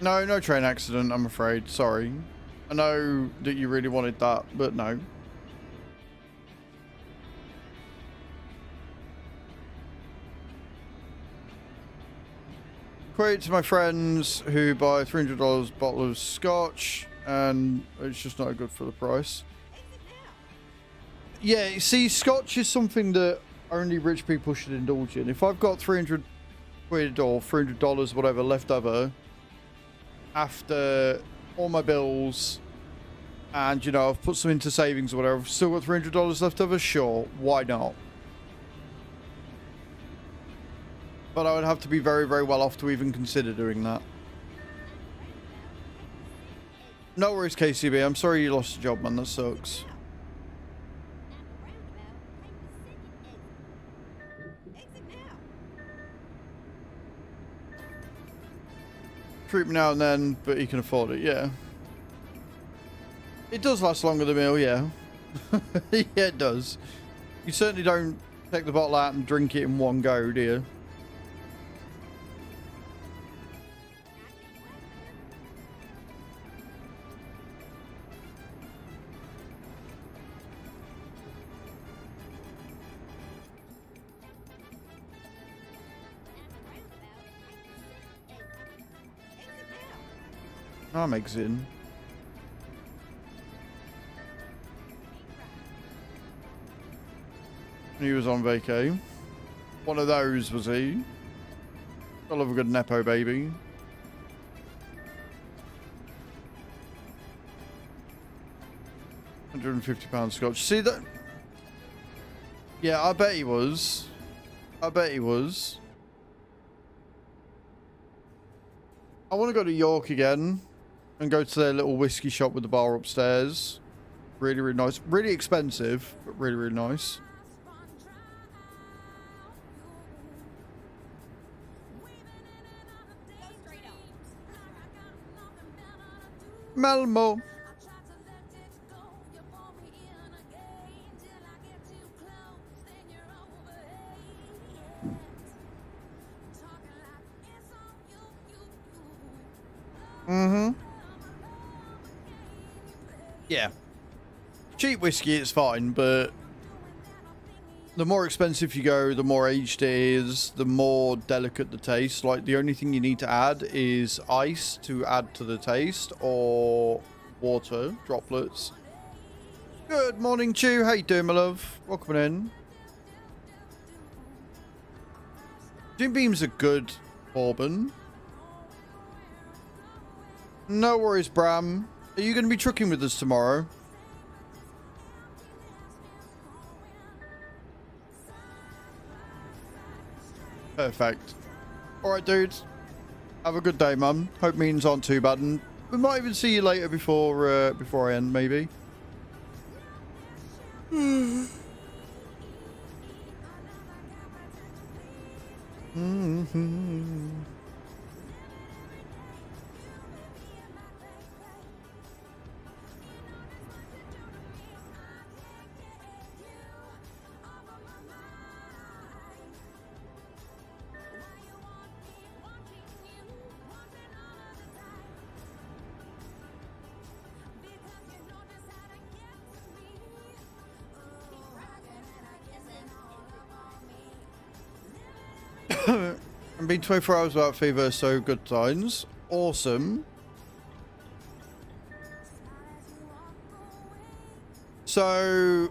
No, no train accident, I'm afraid. Sorry. I know that you really wanted that, but no. Credit to my friends who buy $300 bottle of scotch, and it's just not good for the price. Yeah, you see, scotch is something that only rich people should indulge in. If I've got 300 quid or $300, whatever, left over, after all my bills, and, you know, I've put some into savings or whatever, I've still got $300 left over, sure, why not? But I would have to be very, very well off to even consider doing that. No worries, KCB. I'm sorry you lost your job, man. That sucks. Treatment now and then, but he can afford it, yeah. It does last longer than the meal, yeah. Yeah, it does. You certainly don't take the bottle out and drink it in one go, do you? I'm exiting. He was on vacay. One of those, was he? I love a good Nepo baby. £150 scotch. See that? Yeah, I bet he was. I bet he was. I want to go to York again and go to their little whiskey shop with the bar upstairs. Really, really nice. Really expensive, but really, really nice. Malmo. Mm-hmm. Yeah. Cheap whiskey, it's fine, but the more expensive you go, the more aged it is, the more delicate the taste. Like, the only thing you need to add is ice to add to the taste, or water, droplets. Good morning, Chew. How you doing, my love? Welcome in. Jim Beam's a good Bourbon. No worries, Bram. Are you going to be trucking with us tomorrow? Perfect. Alright, dudes. Have a good day, Mum. Hope meetings aren't too bad. And we might even see you later before I end, maybe. I've been 24 hours without fever, so good signs. Awesome. So,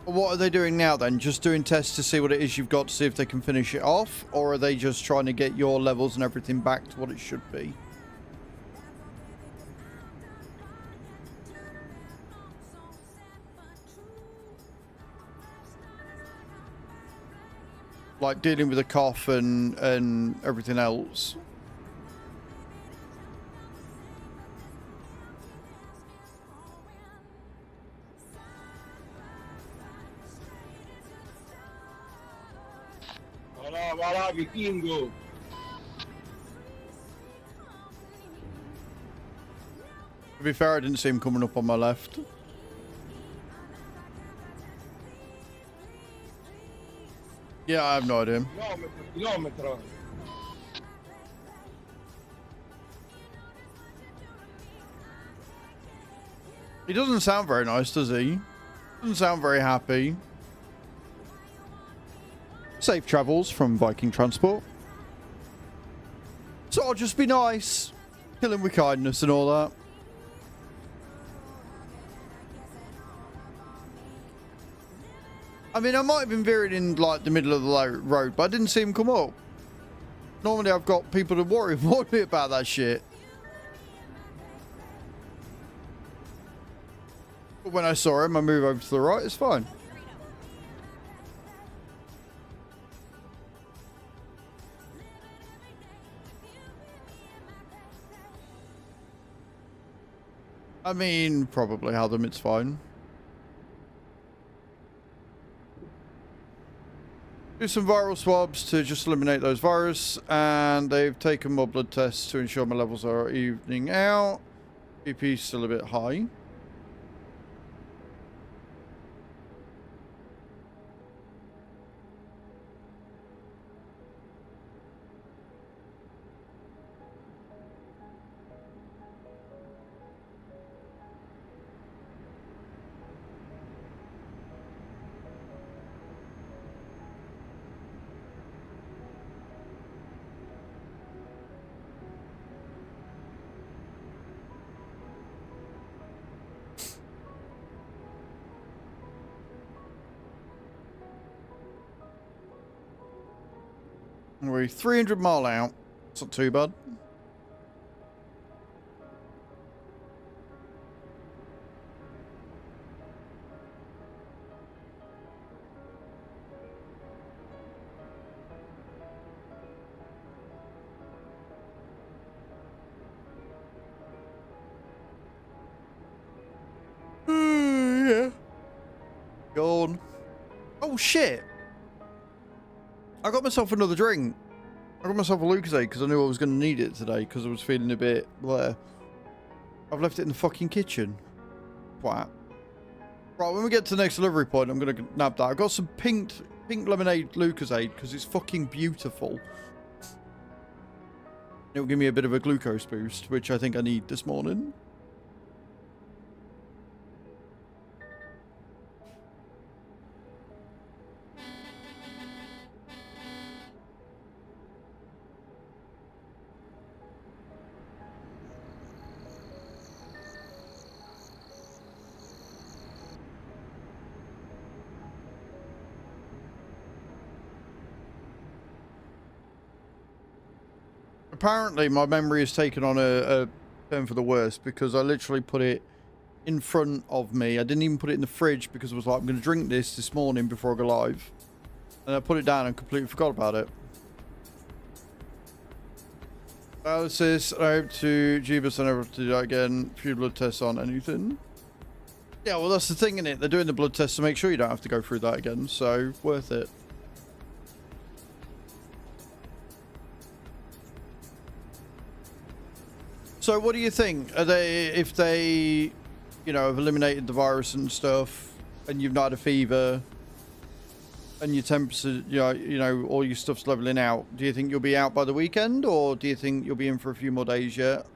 what are they doing now then? Just doing tests to see what it is you've got to see if they can finish it off? Or are they just trying to get your levels and everything back to what it should be? Like dealing with a cough and everything else. Voilà, Vikingo. To be fair, I didn't see him coming up on my left. Yeah, I have no idea. Kilometro. He doesn't sound very nice, does he? Doesn't sound very happy. Safe travels from Viking Transport. So I'll just be nice. Kill him with kindness and all that. I mean, I might have been veering in like the middle of the road, but I didn't see him come up. Normally I've got people to worry me about that shit. But when I saw him, I move over to the right, it's fine. I mean, probably have them, it's fine. Do some viral swabs to just eliminate those virus, and they've taken more blood tests to ensure my levels are evening out. BP still a bit high. We're 300 mile out. It's not too bad. Yeah. Gone. Oh shit. I got myself another drink. I got myself a Lucozade because I knew I was going to need it today because I was feeling a bit bleh. I've left it in the fucking kitchen. Wow. Right, when we get to the next delivery point, I'm going to nab that. I got some pink lemonade Lucozade because it's fucking beautiful. It'll give me a bit of a glucose boost, which I think I need this morning. apparently my memory has taken on a turn for the worse because I literally put it in front of me. I didn't even put it in the fridge because I was like, I'm going to drink this morning before I go live. And I put it down and completely forgot about it. Analysis, I hope to Jeebus and never to do that again. Few blood tests on anything. Yeah, well, that's the thing, innit? They're doing the blood tests to make sure you don't have to go through that again. So, worth it. So, what do you think? Are they, if they, you know, have eliminated the virus and stuff, and you've not had a fever, and your temperature, you know, all your stuff's leveling out, do you think you'll be out by the weekend, or do you think you'll be in for a few more days yet?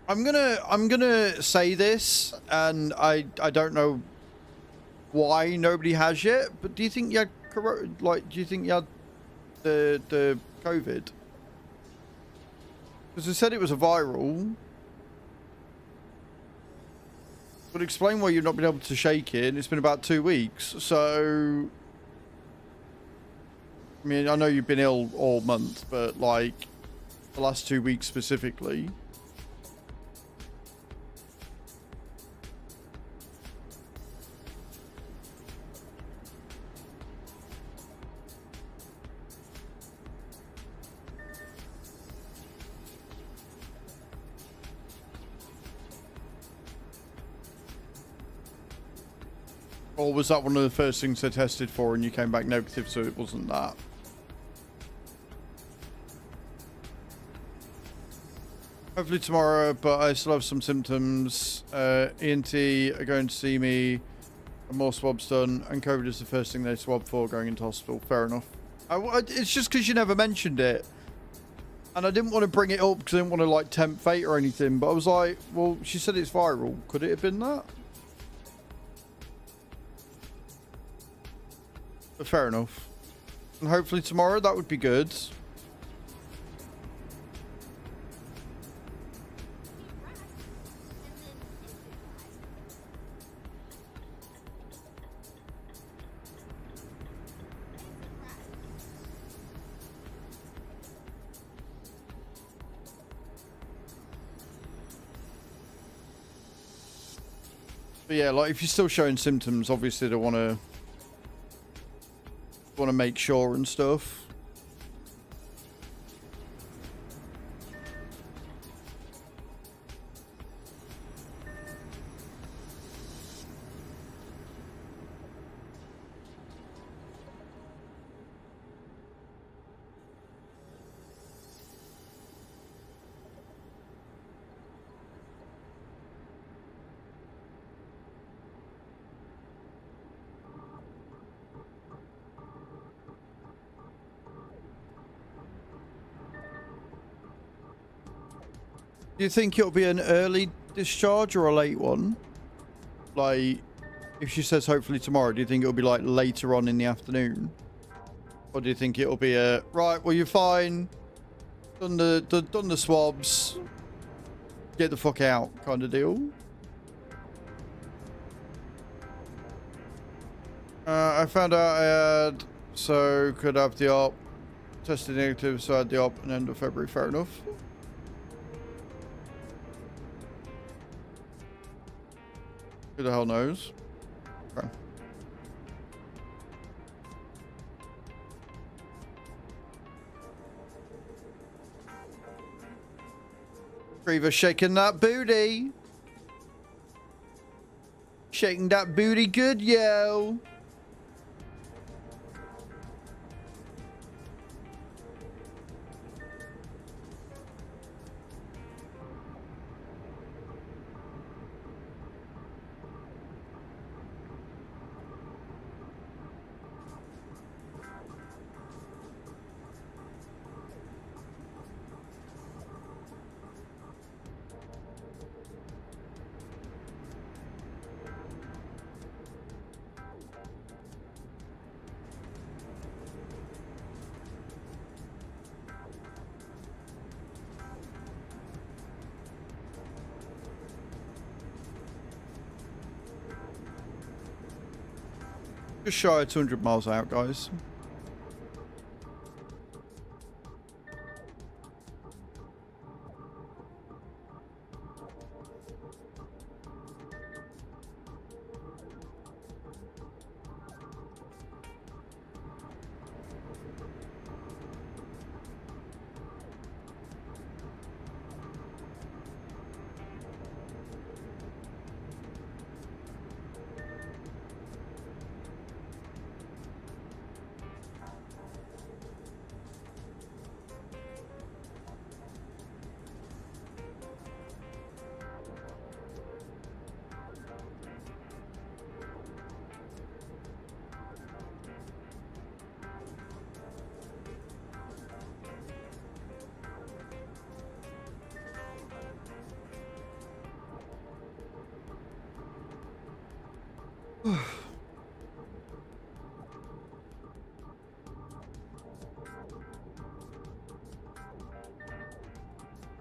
I'm gonna say this, and I don't know why nobody has yet, but do you think you had do you think you had the COVID? Because they said it was a viral. Would explain why you've not been able to shake it, and it's been about 2 weeks. So, I mean, I know you've been ill all month, but like the last 2 weeks specifically. Or was that one of the first things they tested for and you came back negative, so it wasn't that? Hopefully tomorrow, but I still have some symptoms. ENT are going to see me, and more swabs done, and COVID is the first thing they swab for going into hospital. Fair enough. It's just because you never mentioned it. And I didn't want to bring it up because I didn't want to like tempt fate or anything, but I was like, well, she said it's viral. Could it have been that? But fair enough. And hopefully tomorrow that would be good. But yeah, like if you're still showing symptoms, obviously they want to make sure and stuff. Do you think it'll be an early discharge or a late one? Like, if she says hopefully tomorrow, do you think it'll be like later on in the afternoon? Or do you think it'll be a, right, well, you're fine. Done the swabs. Get the fuck out kind of deal? I found out I had, so could have the op. Tested negative, so I had the op and end of February. Fair enough. Who the hell knows? Okay. Reaver shaking that booty. Shaking that booty good, yo. Just shy of 200 miles out, guys.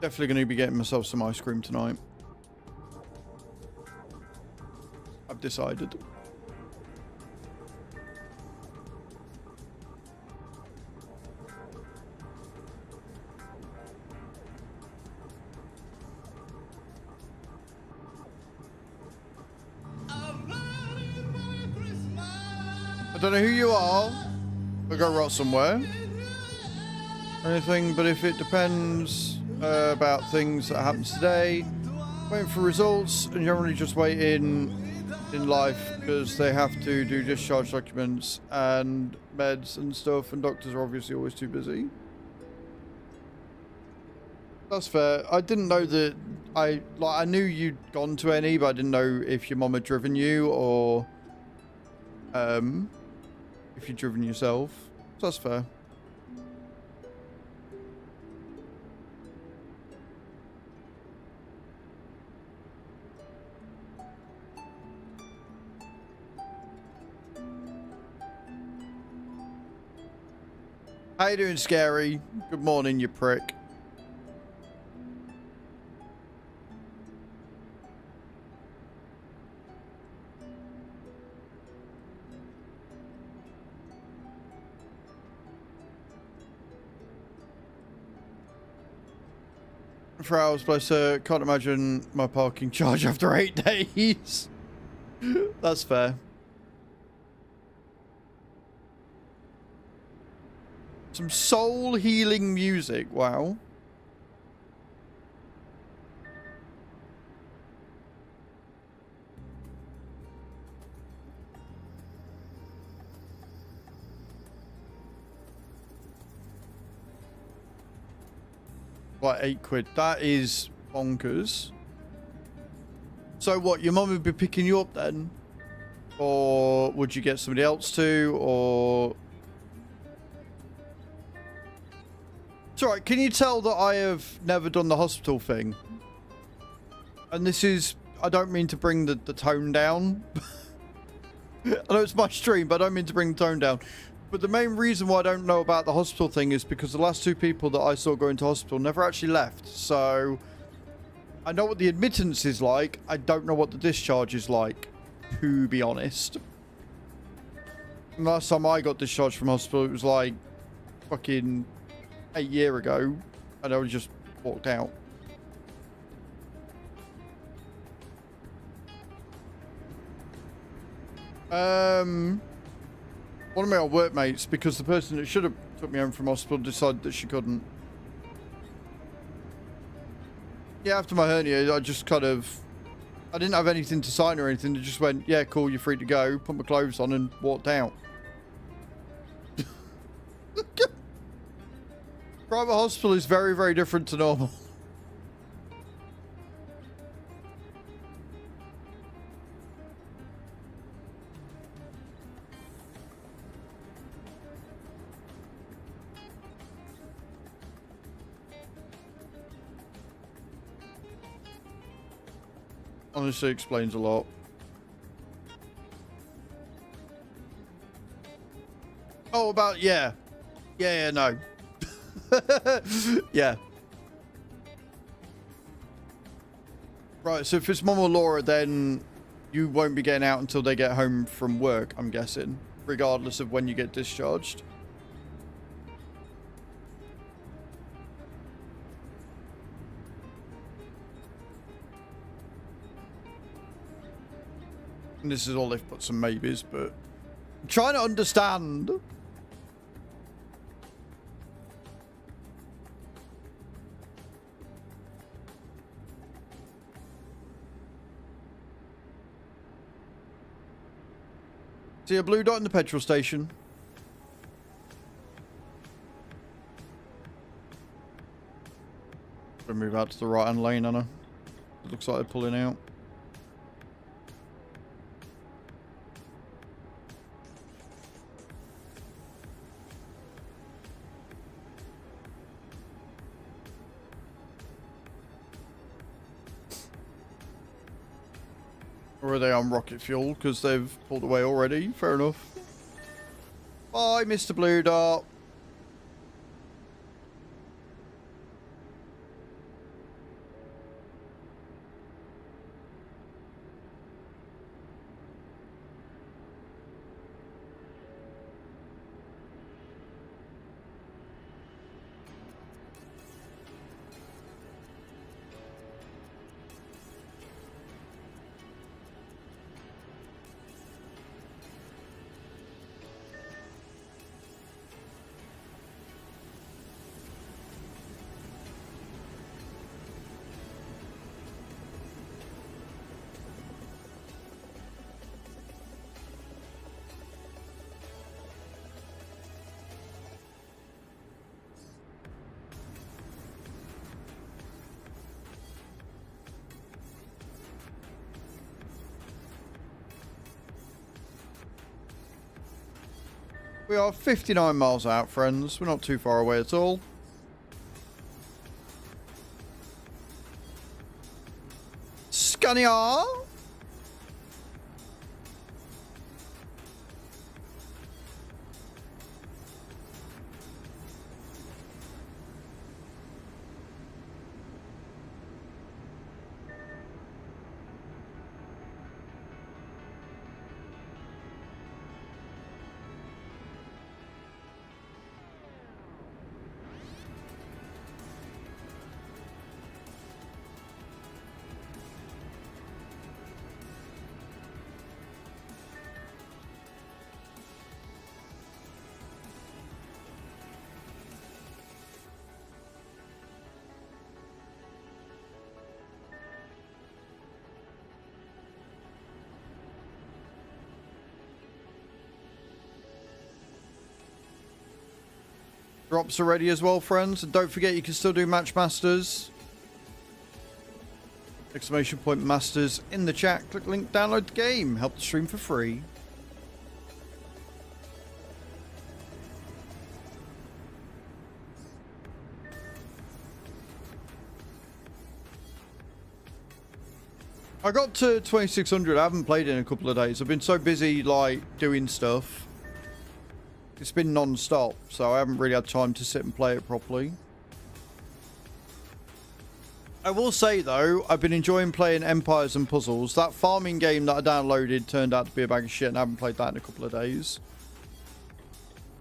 Definitely going to be getting myself some ice cream tonight. I've decided. I don't know who you are, but go rot somewhere. Anything, but if it depends about things that happen today, waiting for results, and generally just waiting in life because they have to do discharge documents and meds and stuff, and doctors are obviously always too busy. That's fair. I didn't know that I knew you'd gone to any, but I didn't know if your mum had driven you or if you'd driven yourself. So that's fair. How you doing, Scary? Good morning, you prick. For hours, bless her. Can't imagine my parking charge after 8 days. That's fair. Some soul healing music. Wow. Like 8 quid. That is bonkers. So what, your mum would be picking you up then? Or would you get somebody else to? Or... It's alright, can you tell that I have never done the hospital thing? And this is... I don't mean to bring the tone down. I know it's my stream, but I don't mean to bring the tone down. But the main reason why I don't know about the hospital thing is because the last 2 people that I saw going to hospital never actually left. So, I know what the admittance is like. I don't know what the discharge is like, to be honest. And last time I got discharged from hospital, it was like fucking 8 years ago. And I just walked out. One of my old workmates, because the person that should have took me home from hospital decided that she couldn't. Yeah, after my hernia, I just kind of... I didn't have anything to sign or anything. They just went, yeah, cool, you're free to go. Put my clothes on and walked out. Private hospital is very, very different to normal. Honestly, explains a lot. Oh, about, yeah. Yeah, no. Yeah. Right, so if it's Mom or Laura, then you won't be getting out until they get home from work, I'm guessing. regardless of when you get discharged. And this is all they've put some maybes, but I'm trying to understand. See a blue dot in the petrol station. Gonna move out to the right hand lane, Anna. It looks like they're pulling out. Or are they on rocket fuel because they've pulled away already? Fair enough. Bye, Mr. Blue Dot. We are 59 miles out, friends. We're not too far away at all. Scania! Drops are ready as well, friends. And don't forget, you can still do Match Masters. Exclamation point Masters in the chat. Click link, download the game. Help the stream for free. I got to 2600. I haven't played in a couple of days. I've been so busy, like, doing stuff. It's been non-stop, so I haven't really had time to sit and play it properly. I will say, though, I've been enjoying playing Empires and Puzzles. That farming game that I downloaded turned out to be a bag of shit, and I haven't played that in a couple of days.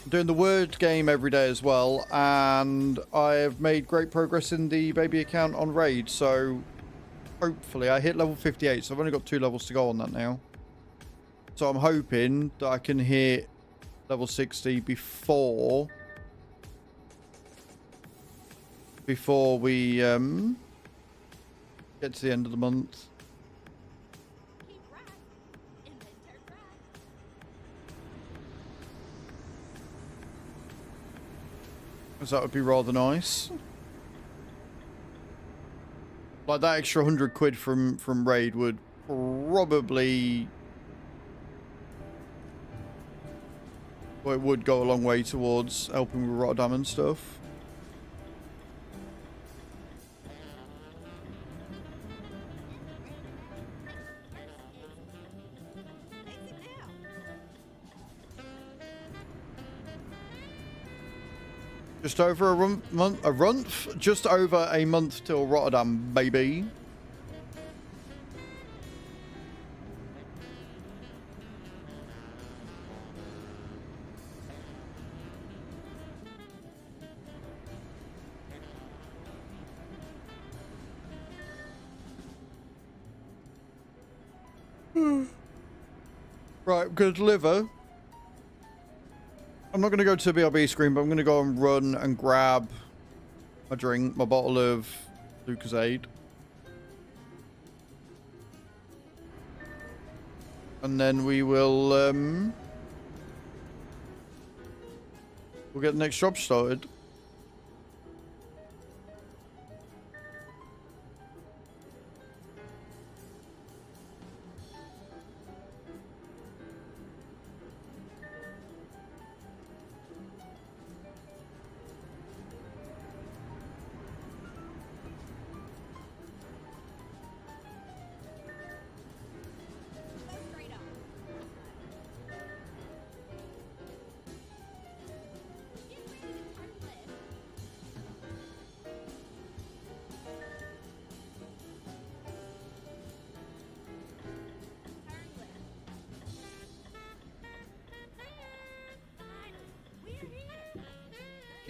I'm doing the Word game every day as well, and I have made great progress in the baby account on Raid, so hopefully I hit level 58, so I've only got 2 levels to go on that now. So I'm hoping that I can hit level 60 before we get to the end of the month. Keep right, and then turn right. Because that would be rather nice. Like that extra 100 quid from Raid would probably, well, it would go a long way towards helping with Rotterdam and stuff. Just over just over a month till Rotterdam, baby. Right, I'm going to deliver. I'm not going to go to the BRB screen, but I'm going to go and run and grab my drink, my bottle of Lucozade. And then we will, we'll get the next job started.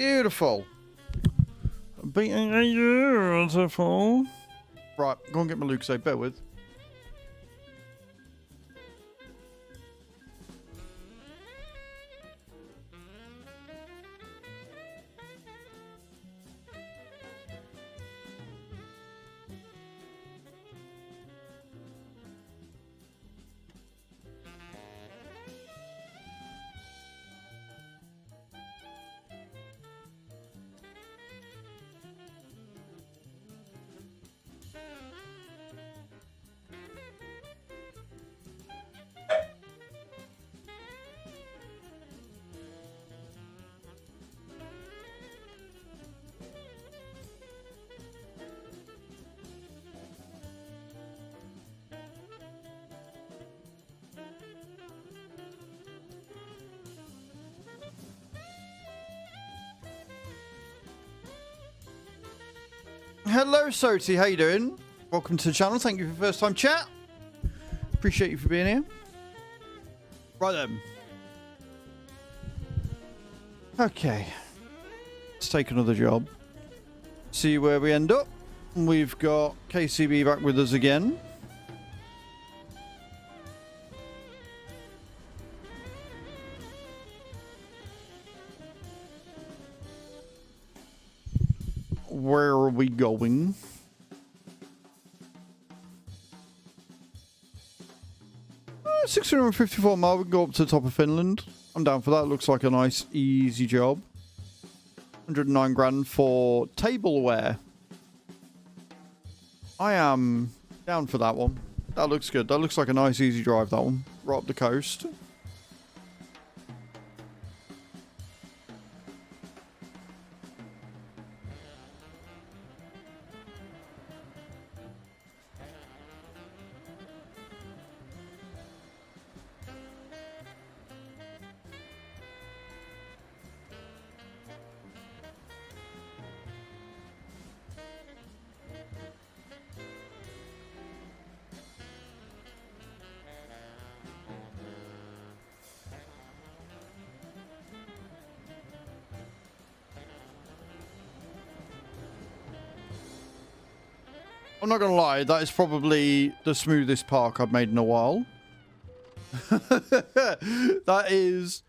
Beautiful. Beautiful. Right, go and get my Lucozade, bear with. Hello, Soti. How you doing? Welcome to the channel. Thank you for the first time chat. Appreciate you for being here. Right then. Okay. Let's take another job. See where we end up. We've got KCB back with us again. Where are we going? Uh, 654 miles. We can go up to the top of Finland. I'm down for that. Looks like a nice, easy job. 109 grand for tableware. I am down for that one. That looks good. That looks like a nice, easy drive, that one. Right up the coast. I'm not going to lie, that is probably the smoothest park I've made in a while. That is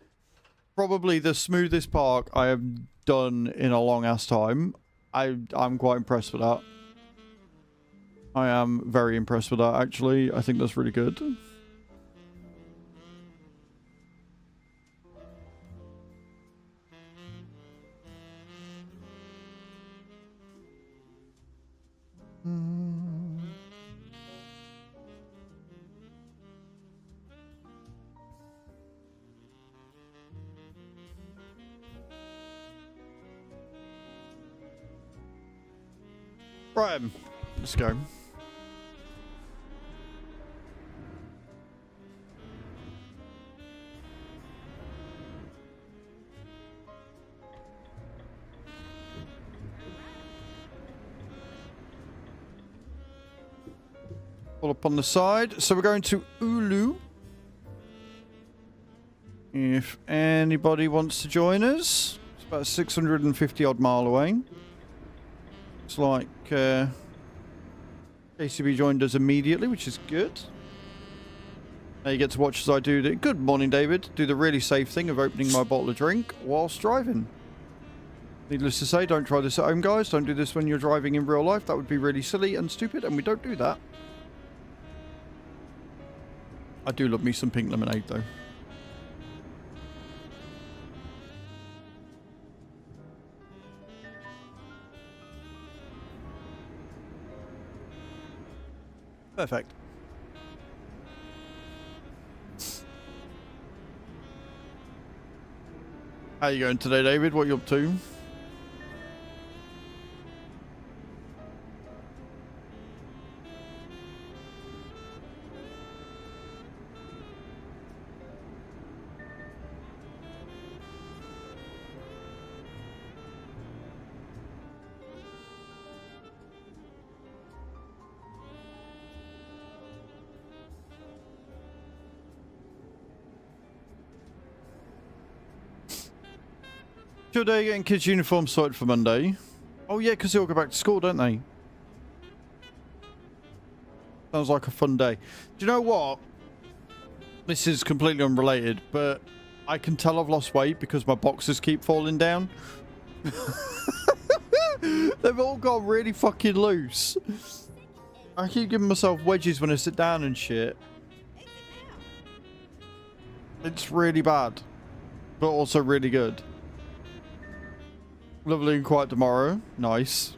probably the smoothest park I have done in a long ass time. I'm quite impressed with that. I am very impressed with that, actually. I think that's really good. Right, let's go. Pull up on the side. So we're going to Oulu. If anybody wants to join us, it's about 650 odd mile away. It's like KCB joined us immediately, which is good. Now you get to watch as I do the... Good morning, David. Do the really safe thing of opening my bottle of drink whilst driving. Needless to say, don't try this at home, guys. Don't do this when you're driving in real life. That would be really silly and stupid, and we don't do that. I do love me some pink lemonade, though. Perfect. How you going today, David? What you up to? Your day getting kids' uniforms sorted for Monday. Oh yeah, because they all go back to school, don't they? Sounds like a fun day. Do you know what? This is completely unrelated, but I can tell I've lost weight because my boxers keep falling down. They've all got really fucking loose. I keep giving myself wedges when I sit down and shit. It's really bad, but also really good. Lovely and quiet tomorrow. Nice.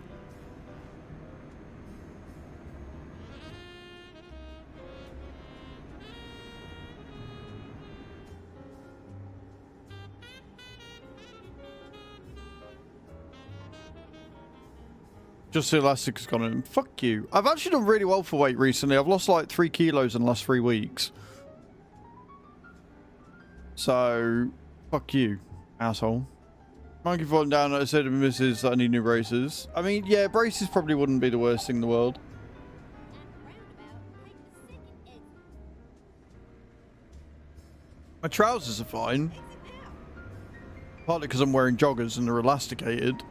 Just the elastic has gone in. Fuck you. I've actually done really well for weight recently. I've lost like 3 kilos in the last 3 weeks. So, fuck you, asshole. Monkey falling down. I said to Mrs. that I need new braces. I mean, yeah, braces probably wouldn't be the worst thing in the world. My trousers are fine. Partly because I'm wearing joggers and they're elasticated.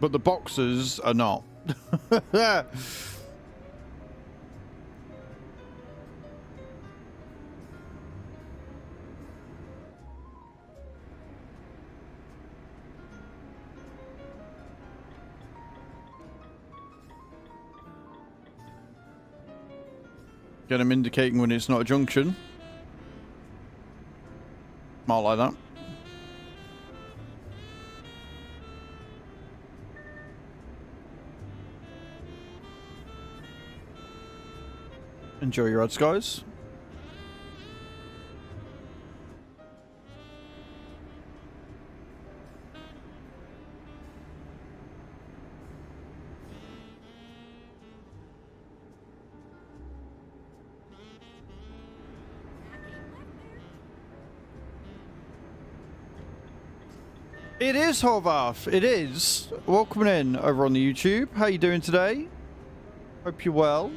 But the boxers are not. Get them indicating when it's not a junction. Might like that. Enjoy your ads, guys. It is Horvath. It is. Welcome in over on the YouTube. How you doing today? Hope you're well.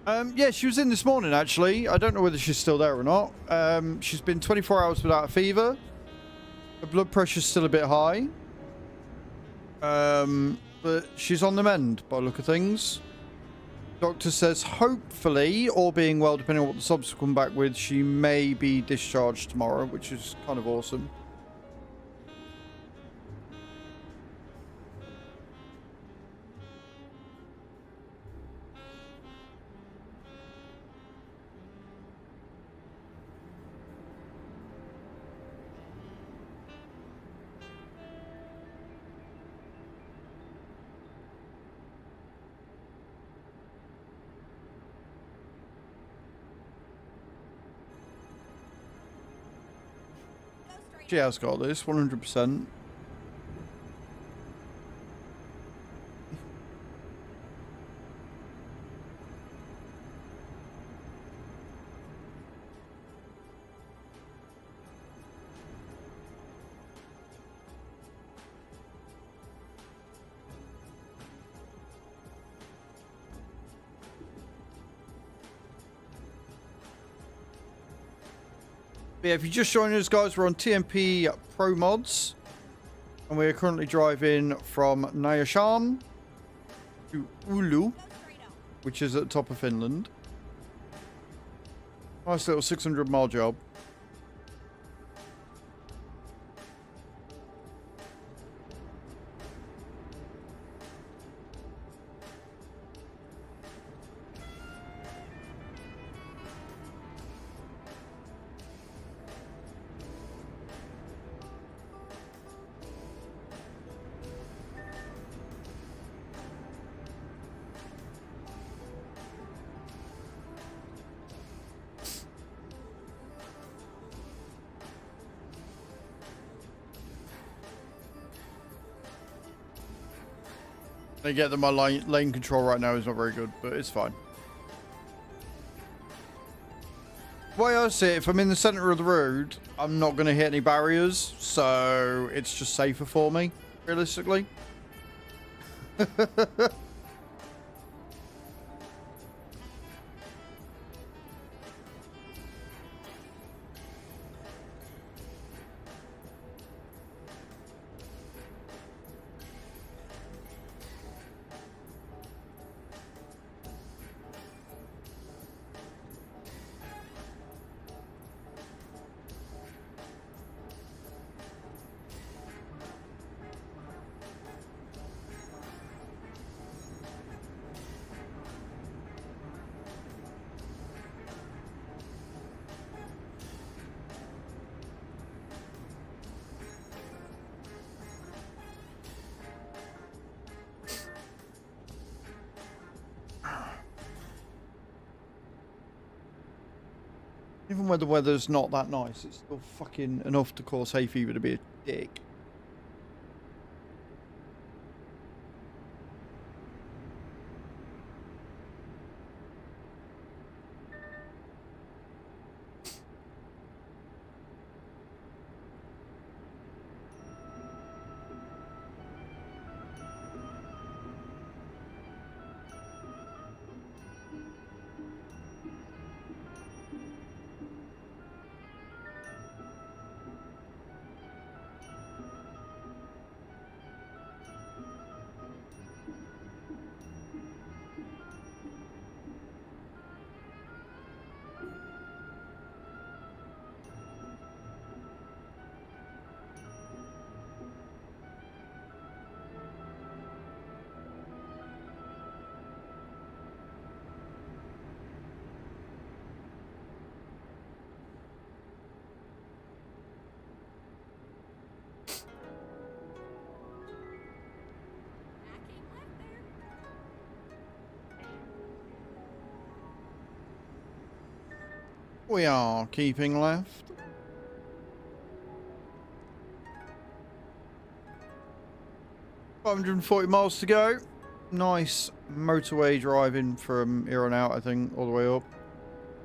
Yeah, she was in this morning, actually. I don't know whether she's still there or not. She's been 24 hours without a fever. Her blood pressure's still a bit high. But she's on the mend, by the look of things. Doctor says, hopefully, all being well, depending on what the subs come back with, she may be discharged tomorrow, which is kind of awesome. She has got this, 100%. But yeah, if you just joined us, guys, we're on TMP Pro Mods, and we're currently driving from Nyasham to Ulu. which is at the top of Finland. Nice little 600-mile job. I get that my lane control right now is not very good, but it's fine. The way I see it, if I'm in the center of the road, I'm not going to hit any barriers, so it's just safer for me, realistically. Even when the weather's not that nice, it's still fucking enough to cause hay fever to be a dick. We are keeping left. $540 to go. Nice motorway driving from here on out, I think, all the way up.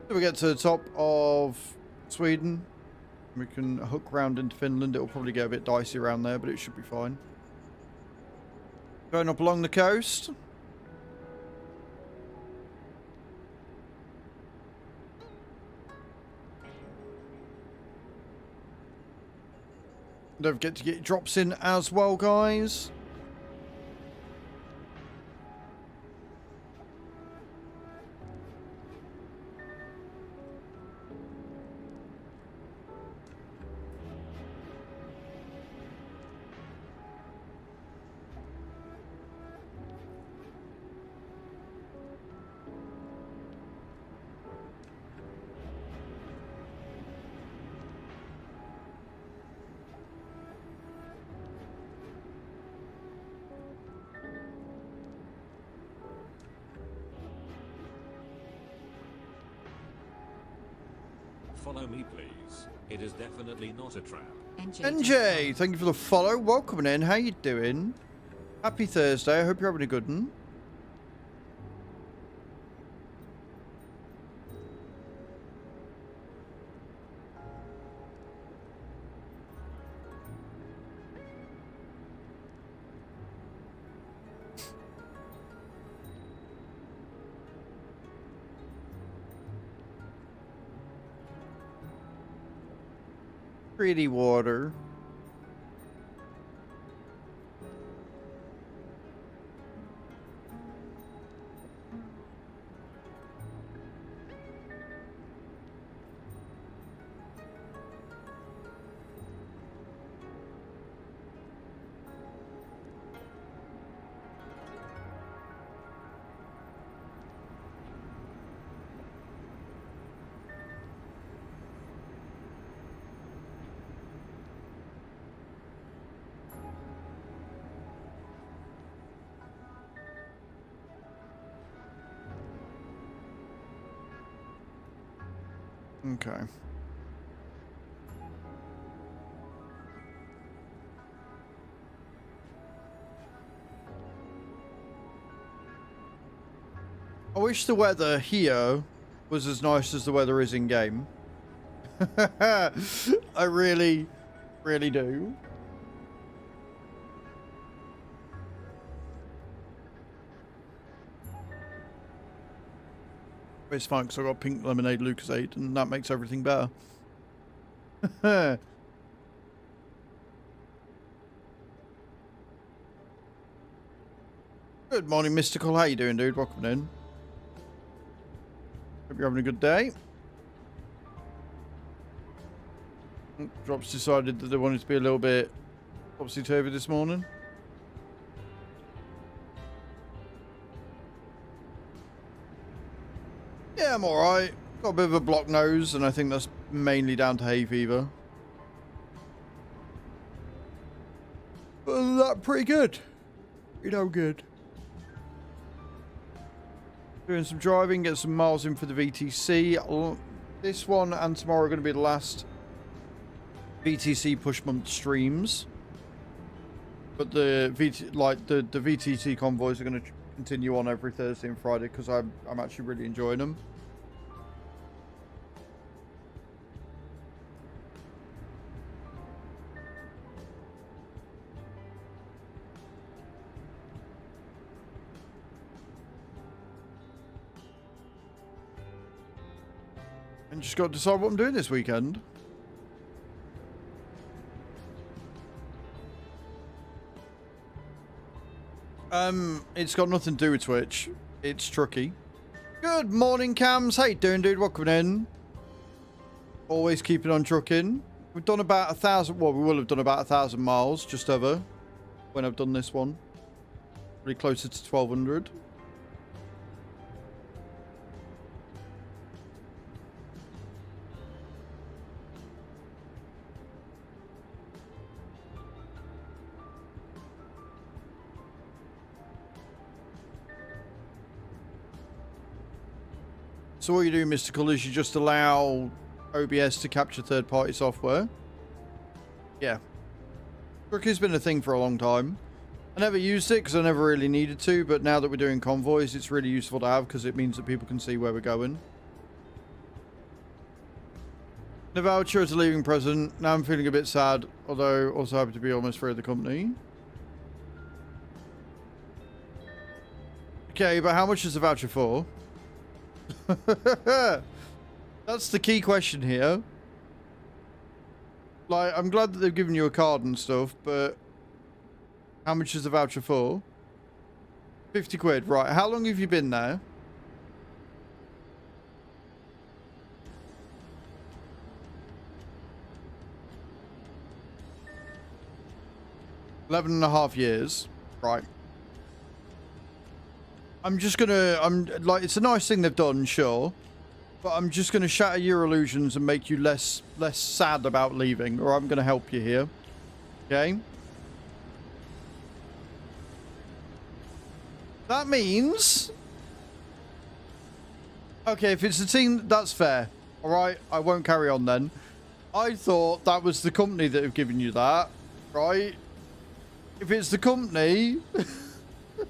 If we get to the top of Sweden, we can hook round into Finland. It'll probably get a bit dicey around there, but it should be fine. Going up along the coast. Don't forget to get drops in as well, guys. Follow me, please. It is definitely not a trap. NJ, thank you for the follow. Welcome in. How you doing? Happy Thursday. I hope you're having a good one. Pretty water. Okay. I wish the weather here was as nice as the weather is in game. I really, really do. It's fine because I got pink lemonade Lucasade and that makes everything better. Good morning, Mystical. How you doing, dude? Welcome in. Hope you're having a good day. Drops decided that they wanted to be a little bit topsy-turvy this morning. Yeah, I'm alright. Got a bit of a blocked nose, and I think that's mainly down to hay fever. But other than that, pretty good. You know, good. Doing some driving, get some miles in for the VTC. This one and tomorrow are going to be the last VTC push month streams. But the VTC convoys are going to continue on every Thursday and Friday because I'm actually really enjoying them. And just got to decide what I'm doing this weekend. It's got nothing to do with Twitch. It's Trucky. Good morning, Cams. How you doing, dude? Welcome in. Always keeping on trucking. We've done about 1,000. Well, we will have done about 1,000 miles, just over, when I've done this one. Pretty closer to 1,200. So what you do, Mystical, is you just allow OBS to capture third-party software. Yeah. Trucky's been a thing for a long time. I never used it because I never really needed to, but now that we're doing convoys, it's really useful to have because it means that people can see where we're going. The voucher is a leaving present. Now I'm feeling a bit sad, although also happy to be almost free of the company. Okay, but how much is the voucher for? That's the key question here. Like, I'm glad that they've given you a card and stuff, but how much is the voucher for? 50 quid, right. How long have you been there? Eleven and a half years, right. It's a nice thing they've done, sure. But I'm just gonna shatter your illusions and make you less sad about leaving, or I'm gonna help you here. Okay? That means... Okay, if it's a team, that's fair. Alright, I won't carry on then. I thought that was the company that have given you that, right? If it's the company...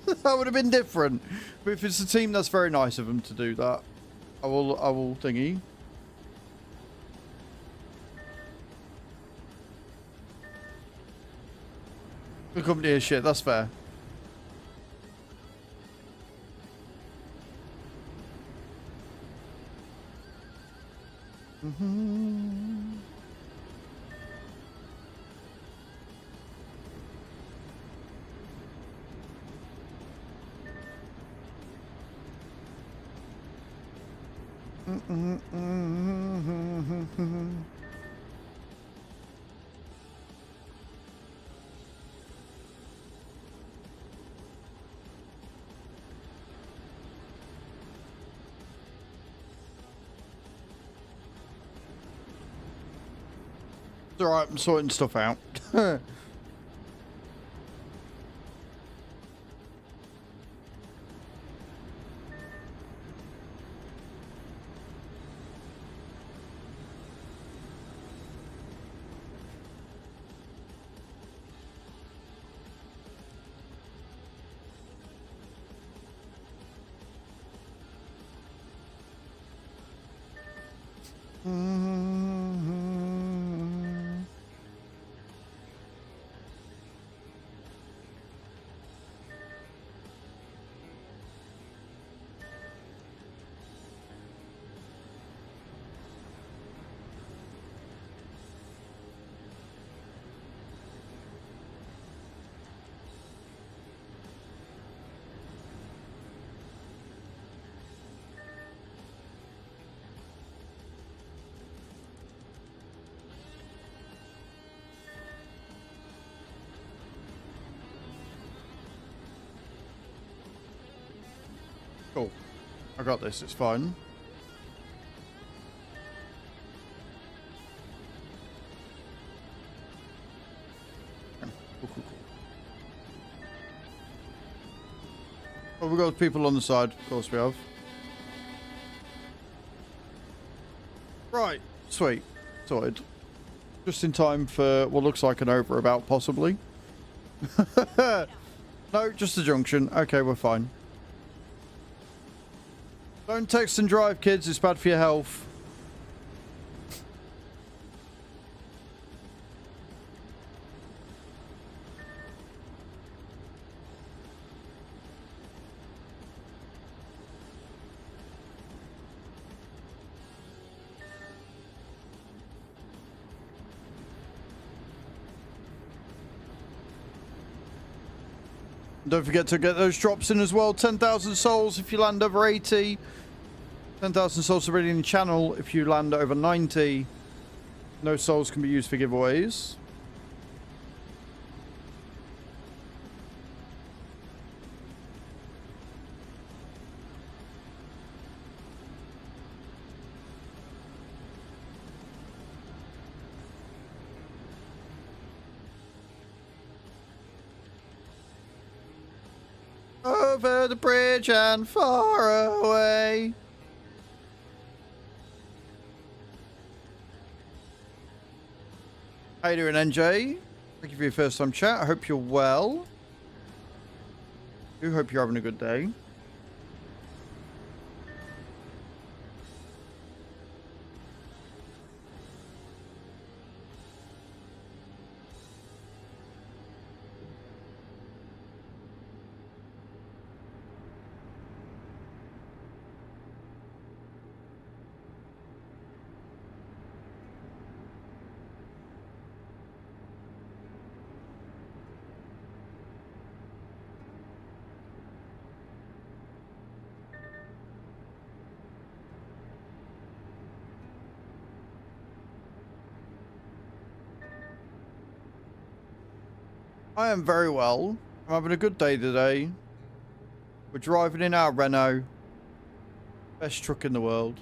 that would have been different. But if it's a team, that's very nice of them to do that. I will thingy. The company is shit, that's fair. It's alright, I'm sorting stuff out. Cool. I got this. It's fine. Cool. Oh, we've got people on the side. Of course we have. Right. Sweet. Sorted. Just in time for what looks like an overabout, possibly. No, just a junction. Okay, we're fine. Don't text and drive, kids. It's bad for your health. Don't forget to get those drops in as well. 10,000 souls if you land over 80. 10,000 souls already in the channel if you land over 90. No souls can be used for giveaways. Over the bridge and far away. How you doing, NJ? Thank you for your first time chat. I hope you're well. I do hope you're having a good day. I am very well. I'm having a good day today. We're driving in our Renault. Best truck in the world.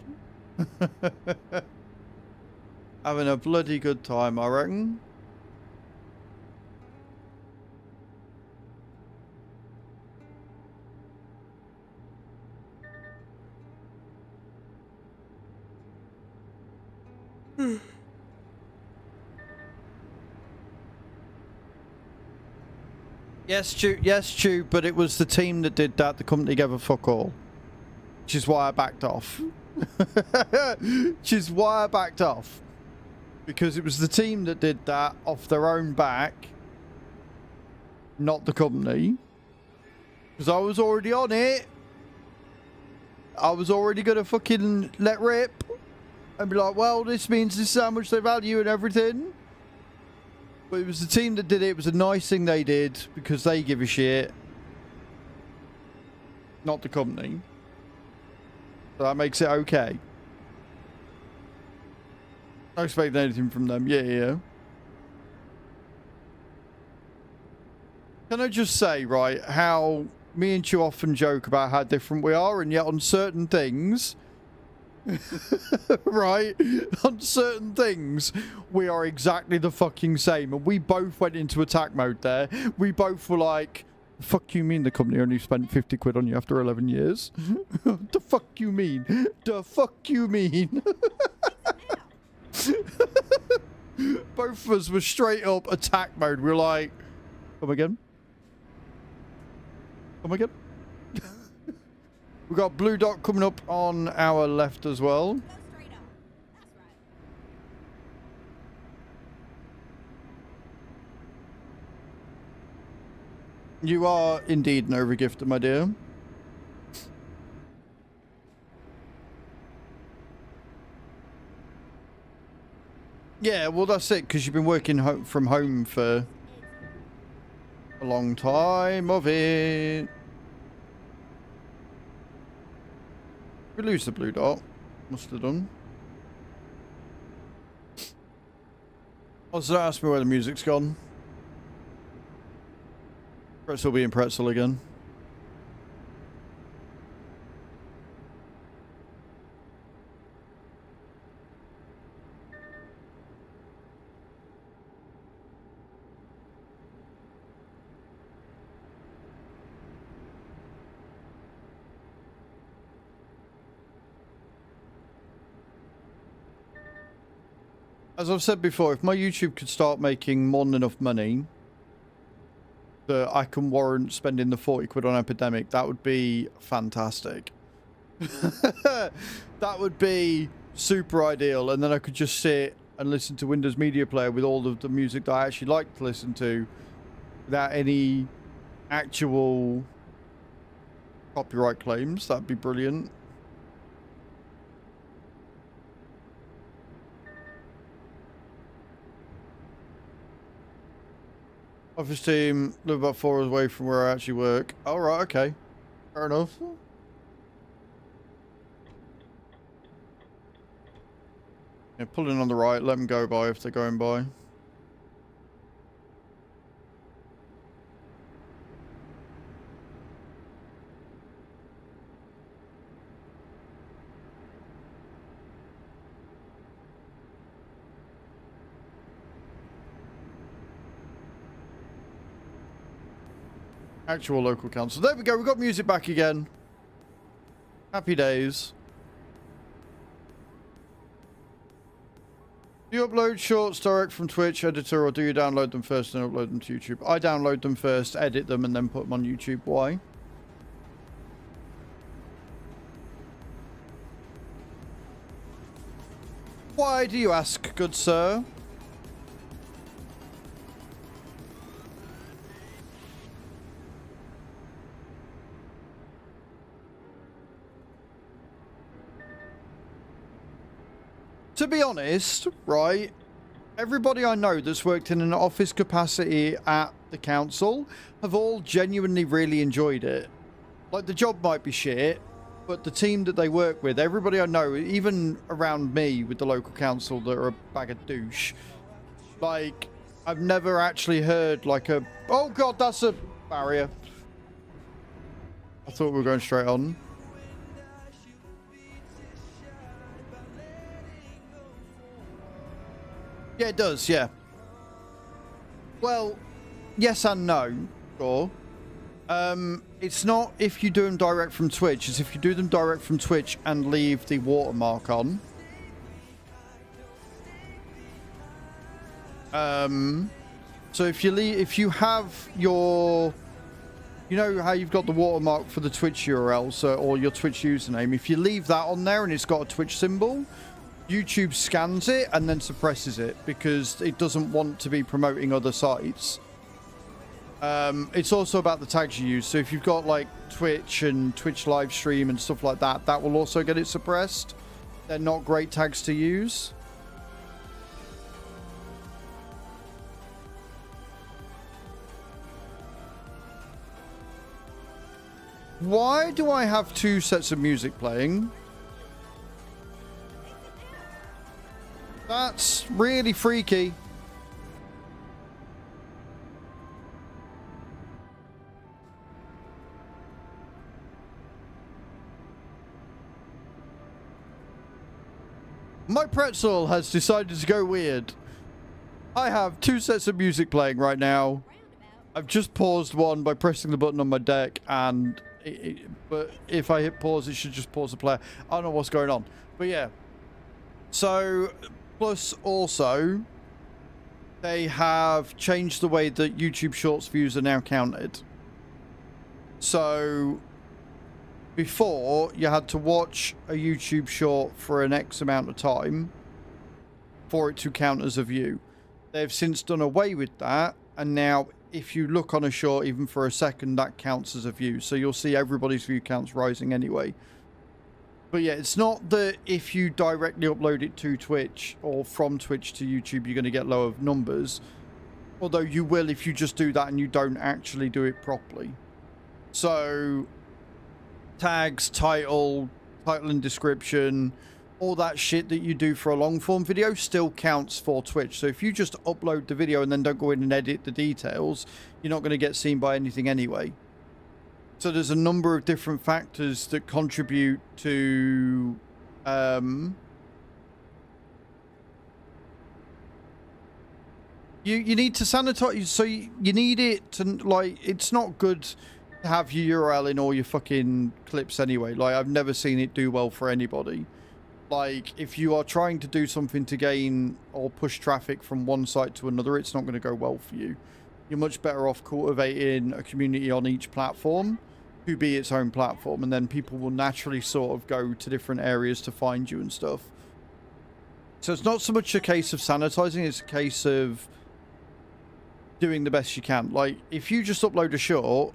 Having a bloody good time, I reckon. Yes, Stu, but it was the team that did that. The company gave a fuck all. Which is why I backed off. Which is why I backed off. Because it was the team that did that off their own back. Not the company. Because I was already on it. I was already going to fucking let rip. And be like, well, this means this is how much they value and everything. But it was the team that did it. It was a nice thing they did because they give a shit. Not the company. So that makes it okay. Not expecting anything from them. Yeah. Can I just say, right, how me and you often joke about how different we are, and yet on certain things... right, on certain things we are exactly the fucking same, and we both went into attack mode there. We both were like, fuck you mean the company only spent 50 quid on you after 11 years? The fuck you mean? The fuck you mean? Both of us were straight up attack mode. We were like, come again? We got blue dot coming up on our left as well. Go straight up. That's right. You are indeed an overgifter, my dear. Yeah, well, that's it, because you've been working from home for a long time of it. We lose the blue dot. Must have done. Also, ask me where the music's gone. Pretzel being pretzel again. As I've said before, if my YouTube could start making more than enough money that I can warrant spending the 40 quid on Epidemic, that would be fantastic. That would be super ideal. And then I could just sit and listen to Windows Media Player with all of the music that I actually like to listen to without any actual copyright claims. That'd be brilliant. Office team live about 4 hours away from where I actually work. All right, okay. Fair enough. Yeah, pull in on the right. Let them go by if they're going by. Actual local council. There we go. We've got music back again. Happy days. Do you upload shorts direct from Twitch editor, or do you download them first and upload them to YouTube? I download them first, edit them, and then put them on YouTube. Why? Why do you ask, good sir? To be honest, right, everybody I know that's worked in an office capacity at the council have all genuinely really enjoyed it. Like, the job might be shit, but the team that they work with, everybody I know, even around me with the local council that are a bag of douche, like, I've never actually heard like a, oh god, that's a barrier. I thought we were going straight on. Yeah, it does, yeah. Well, yes and no, sure. It's not if you do them direct from Twitch, it's if you do them direct from Twitch and leave the watermark on. So if you have your, you know how you've got the watermark for the Twitch URL, so, or your Twitch username, if you leave that on there and it's got a Twitch symbol, YouTube scans it and then suppresses it because it doesn't want to be promoting other sites. It's also about the tags you use. So if you've got like Twitch and Twitch Livestream and stuff like that, that will also get it suppressed. They're not great tags to use. Why do I have two sets of music playing? That's really freaky. My pretzel has decided to go weird. I have two sets of music playing right now. I've just paused one by pressing the button on my deck, and but if I hit pause, it should just pause the player. I don't know what's going on, but yeah. So, plus also, they have changed the way that YouTube Shorts views are now counted. So, before, you had to watch a YouTube short for an X amount of time for it to count as a view. They've since done away with that, and now if you look on a short even for a second, that counts as a view. So you'll see everybody's view counts rising anyway. But yeah, it's not that if you directly upload it to Twitch or from Twitch to YouTube, you're going to get lower numbers. Although you will if you just do that and you don't actually do it properly. So tags, title and description, all that shit that you do for a long form video still counts for Twitch. So if you just upload the video and then don't go in and edit the details, you're not going to get seen by anything anyway. So there's a number of different factors that contribute to you need to sanitize. So you need it to, like, it's not good to have your URL in all your fucking clips anyway. Like, I've never seen it do well for anybody. Like, if you are trying to do something to gain or push traffic from one site to another, it's not going to go well for you. You're much better off cultivating a community on each platform to be its own platform, and then people will naturally sort of go to different areas to find you and stuff. So it's not so much a case of sanitizing, it's a case of doing the best you can. Like, if you just upload a short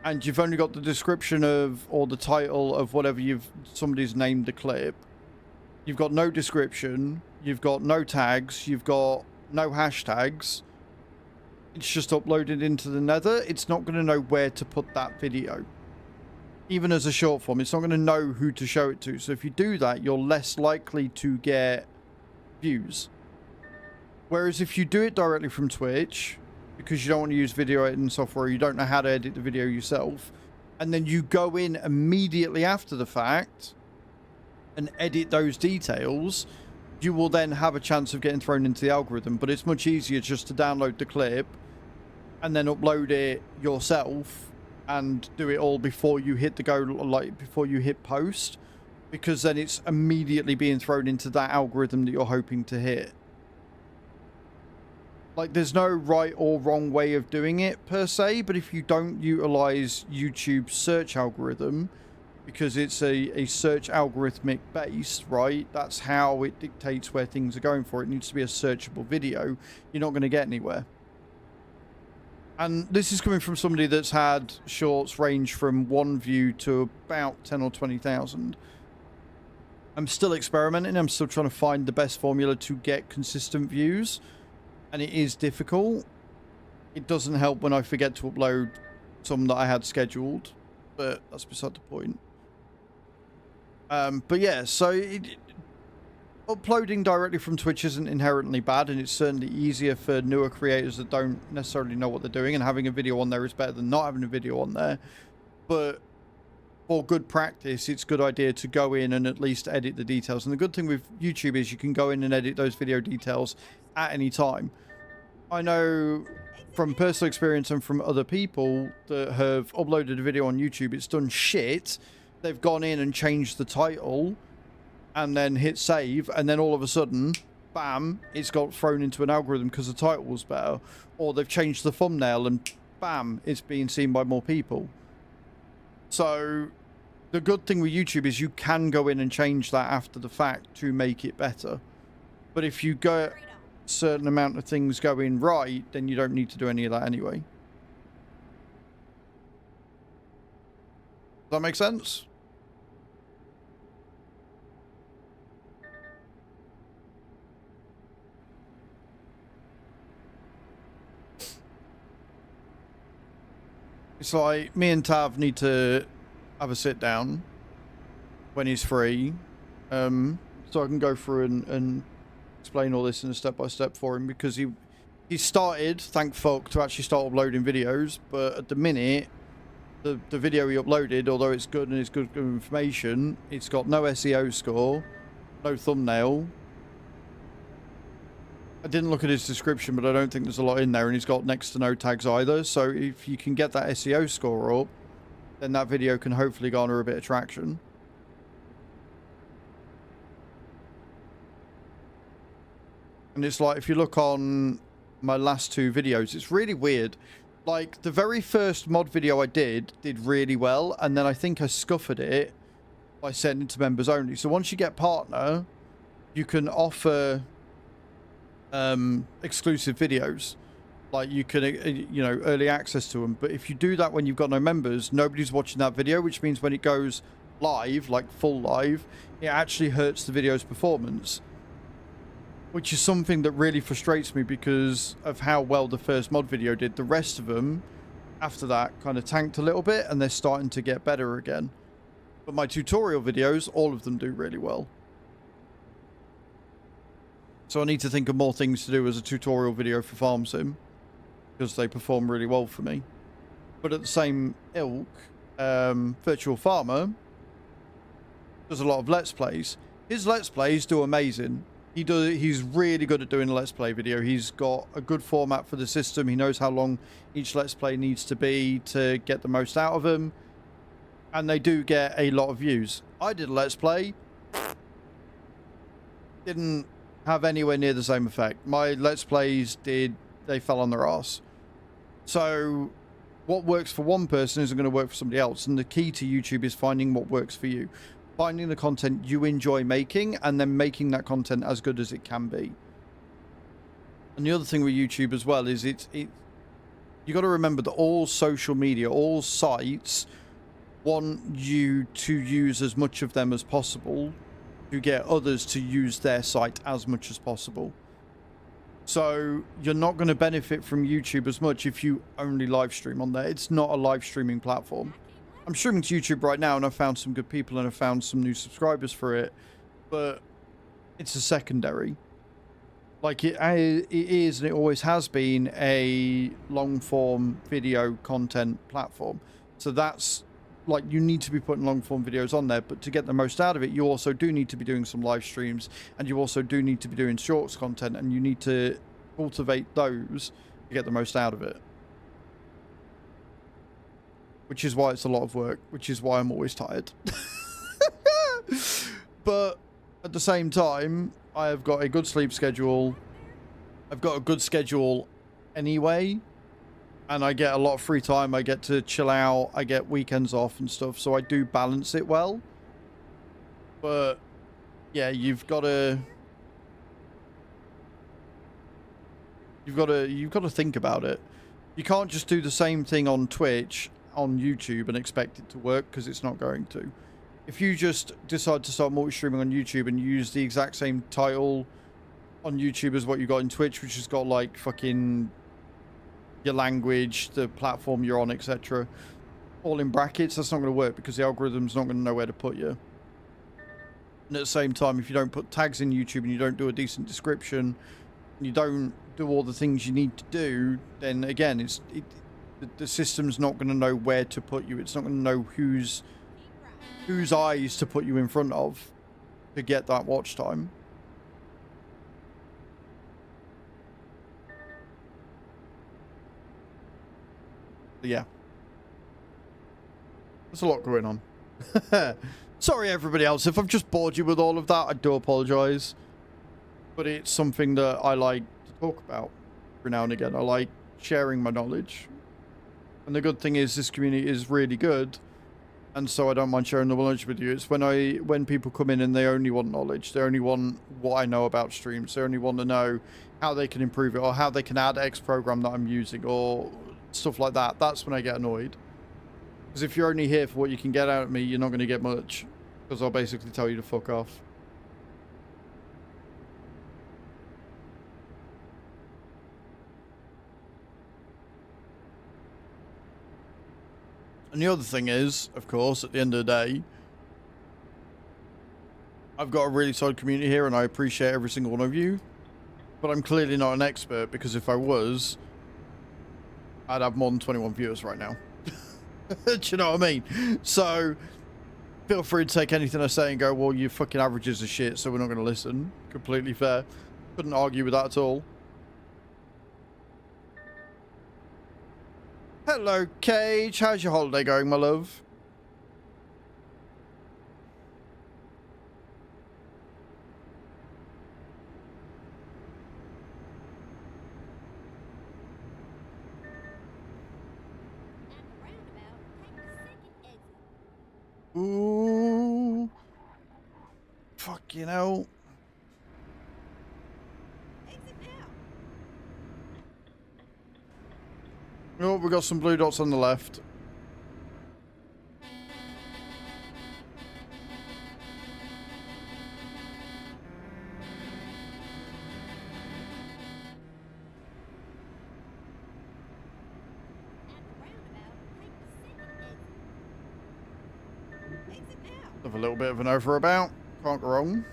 and you've only got the description of, or the title of whatever somebody's named the clip, you've got no description, you've got no tags, you've got no hashtags, it's just uploaded into the nether, it's not going to know where to put that video. Even as a short form, it's not going to know who to show it to. So if you do that, you're less likely to get views. Whereas if you do it directly from Twitch, because you don't want to use video editing software, you don't know how to edit the video yourself, and then you go in immediately after the fact and edit those details, you will then have a chance of getting thrown into the algorithm. But it's much easier just to download the clip and then upload it yourself and do it all before you hit the go, like before you hit post, because then it's immediately being thrown into that algorithm that you're hoping to hit. Like, there's no right or wrong way of doing it per se, but if you don't utilize YouTube's search algorithm, because it's a search algorithmic based, right? That's how it dictates where things are going for. It needs to be a searchable video. You're not going to get anywhere. And this is coming from somebody that's had shorts range from 1 view to about 10 or 20,000. I'm still experimenting. I'm still trying to find the best formula to get consistent views. And it is difficult. It doesn't help when I forget to upload some that I had scheduled, but that's beside the point. But yeah, so uploading directly from Twitch isn't inherently bad, and it's certainly easier for newer creators that don't necessarily know what they're doing, and having a video on there is better than not having a video on there. But for good practice, it's a good idea to go in and at least edit the details. And the good thing with YouTube is you can go in and edit those video details at any time. I know from personal experience and from other people that have uploaded a video on YouTube, it's done shit. They've gone in and changed the title and then hit save, and then all of a sudden, bam, it's got thrown into an algorithm because the title was better. Or they've changed the thumbnail and bam, it's being seen by more people. So the good thing with YouTube is you can go in and change that after the fact to make it better. But if you get a certain amount of things going right, then you don't need to do any of that anyway. Does that make sense? It's like me and Tav need to have a sit down when he's free, so I can go through and explain all this in a step-by-step for him, because he started, thank fuck, to actually start uploading videos, but at the minute, the video he uploaded, although it's good and it's good information, it's got no SEO score, no thumbnail. I didn't look at his description, but I don't think there's a lot in there, and he's got next to no tags either. So if you can get that SEO score up, then that video can hopefully garner a bit of traction. And it's like, if you look on my last 2 videos, it's really weird. Like, the very first mod video I did really well, and then I think I scuppered it by sending to members only. So once you get partner, you can offer exclusive videos. Like you can, you know, early access to them. But if you do that when you've got no members, nobody's watching that video, which means when it goes live, like full live, it actually hurts the video's performance. Which is something that really frustrates me because of how well the first mod video did. The rest of them, after that, kind of tanked a little bit and they're starting to get better again. But my tutorial videos, all of them do really well. So I need to think of more things to do as a tutorial video for Farm Sim, because they perform really well for me. But at the same ilk, Virtual Farmer does a lot of Let's Plays. His Let's Plays do amazing. He's really good at doing a Let's Play video. He's got a good format for the system. He knows how long each Let's Play needs to be to get the most out of them. And they do get a lot of views. I did a Let's Play. Didn't have anywhere near the same effect. My Let's Plays they fell on their ass. So what works for one person isn't going to work for somebody else. And the key to YouTube is finding what works for you. Finding the content you enjoy making and then making that content as good as it can be. And the other thing with YouTube as well is you got to remember that all social media, all sites want you to use as much of them as possible to get others to use their site as much as possible. So you're not going to benefit from YouTube as much if you only live stream on there. It's not a live streaming platform. I'm streaming to YouTube right now and I've found some good people and I've found some new subscribers for it, but it's a secondary. Like it is and it always has been a long form video content platform. So that's like, you need to be putting long form videos on there, but to get the most out of it, you also do need to be doing some live streams and you also do need to be doing shorts content, and you need to cultivate those to get the most out of it. Which is why it's a lot of work, which is why I'm always tired. But at the same time, I have got a good sleep schedule. I've got a good schedule anyway. And I get a lot of free time. I get to chill out. I get weekends off and stuff. So I do balance it well. But yeah, you've got to think about it. You can't just do the same thing on Twitch, on YouTube, and expect it to work, because it's not going to. If you just decide to start multi-streaming on YouTube and use the exact same title on YouTube as what you got in Twitch, which has got like fucking your language, the platform you're on, etc., all in brackets, that's not going to work because the algorithm's not going to know where to put you. And at the same time, if you don't put tags in YouTube and you don't do a decent description, and you don't do all the things you need to do, then again, the system's not going to know where to put you. It's not going to know whose eyes to put you in front of to get that watch time. But yeah, there's a lot going on. Sorry everybody else if I've just bored you with all of that. I do apologize, but it's something that I like to talk about every now and again. I like sharing my knowledge, and the good thing is this community is really good, and so I don't mind sharing the knowledge with you. It's when people come in and they only want knowledge, they only want what I know about streams, they only want to know how they can improve it or how they can add X program that I'm using or stuff like that. That's when I get annoyed. Because if you're only here for what you can get out of me, you're not going to get much. Because I'll basically tell you to fuck off. And the other thing is, of course, at the end of the day, I've got a really solid community here and I appreciate every single one of you. But I'm clearly not an expert, because if I was, I'd have more than 21 viewers right now. Do you know what I mean? So feel free to take anything I say and go, well, your fucking averages are shit, so we're not going to listen. Completely fair. Couldn't argue with that at all. Hello, Cage. How's your holiday going, my love? Ooh. Fucking hell. Oh, we got some blue dots on the left. Have a little bit of an over about. Can't go wrong.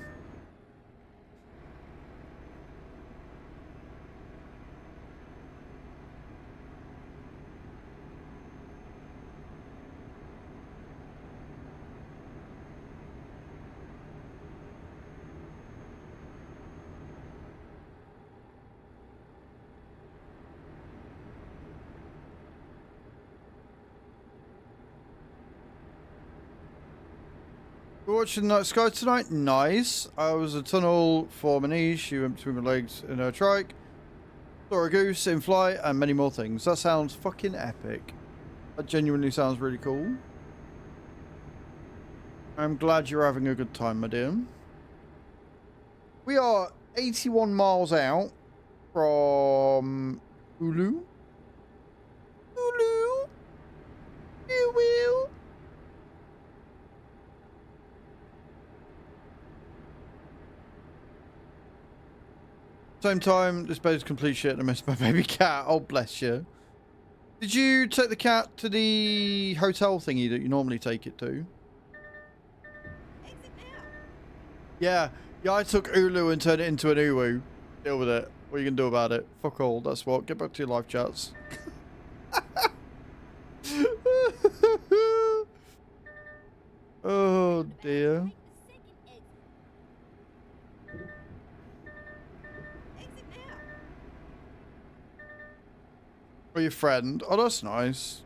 We're watching Night Sky tonight. Nice. I was a tunnel for Manish. She went between my legs in her trike. Saw a goose in flight and many more things. That sounds fucking epic. That genuinely sounds really cool. I'm glad you're having a good time, my dear. We are 81 miles out from Ulu. Ulu. You will. Same time, this bed's complete shit and I missed my baby cat. Oh, bless you. Did you take the cat to the hotel thingy that you normally take it to? Yeah. Yeah, I took Ulu and turned it into an Uwu. Deal with it. What are you going to do about it? Fuck all. That's what. Get back to your live chats. Oh, dear. Or your friend. Oh, that's nice.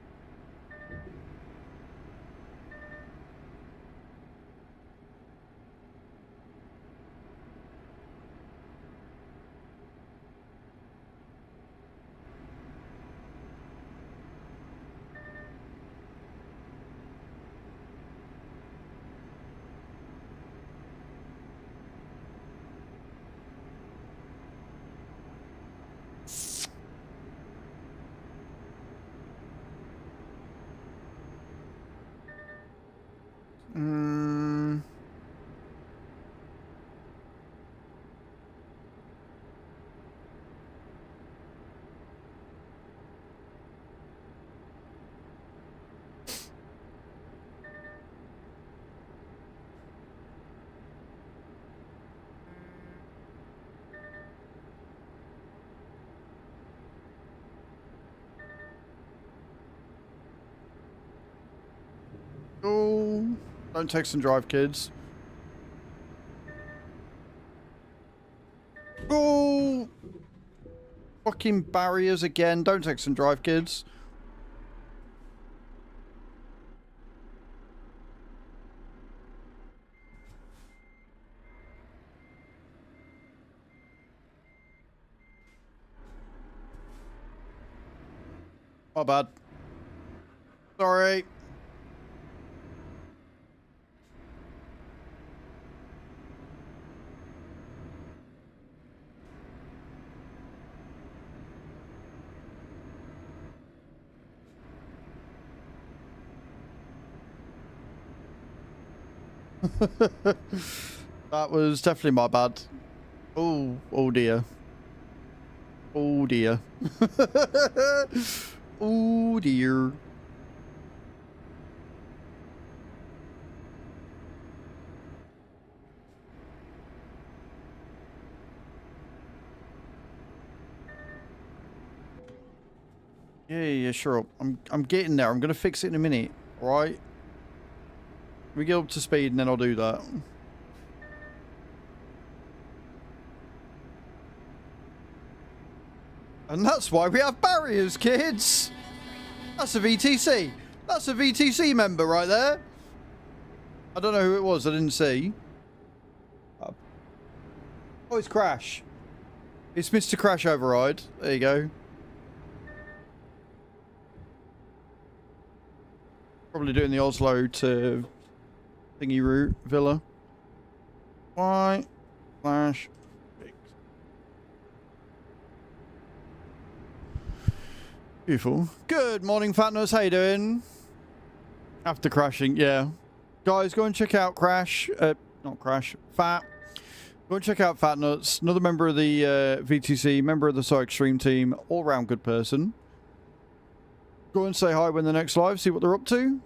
Oh, don't text and drive, kids. Oh, fucking barriers again. Don't text and drive, kids. My bad. Sorry. That was definitely my bad. Oh, oh dear. Oh dear. Oh dear. Yeah, sure. I'm getting there. I'm gonna fix it in a minute. All right. We get up to speed and then I'll do that. And that's why we have barriers, kids. That's a VTC. That's a VTC member right there. I don't know who it was. I didn't see. Oh, it's Crash. It's Mr. Crash Override. There you go. Probably doing the Oslo to thingy route villa. Y slash fix. Beautiful. Good morning, Fatness. How you doing? After crashing, yeah. Guys, go and check out not Crash, Fat. Go and check out Fat Nuts, another member of the VTC, member of the So Extreme team, all-round good person. Go and say hi when the next live, see what they're up to.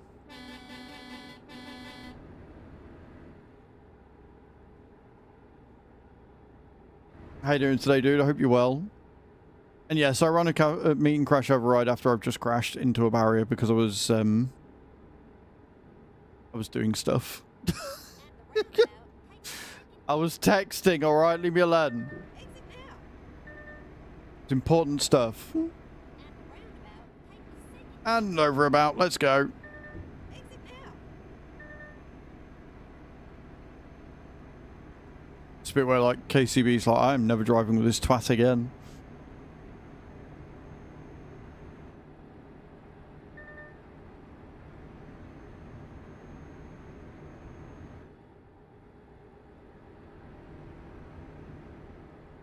How you doing today, dude? I hope you're well. And yes, I ran a meeting crash override after I've just crashed into a barrier because I was doing stuff. I was texting, alright? Leave me alone. It's important stuff. And over about. Let's go. It's a bit where, like, KCB's like, I'm never driving with this twat again.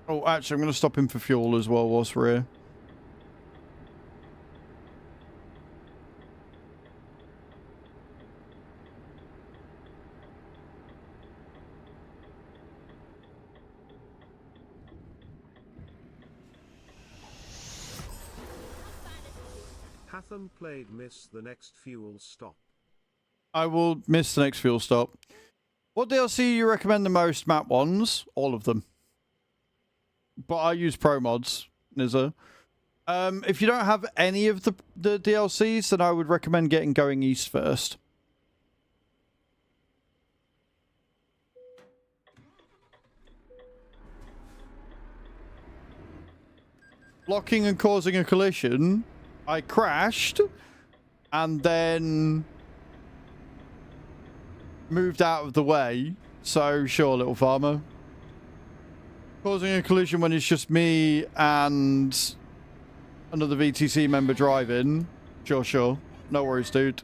Oh, actually, I'm going to stop him for fuel as well whilst we're here. Hatham played miss the next fuel stop. I will miss the next fuel stop. What DLC you recommend the most, map ones? All of them. But I use pro mods, Nizza. If you don't have any of the DLCs, then I would recommend getting Going East first. Blocking and causing a collision. I crashed and then moved out of the way. So, sure, little farmer. Causing a collision when it's just me and another VTC member driving. Sure, sure. No worries, dude.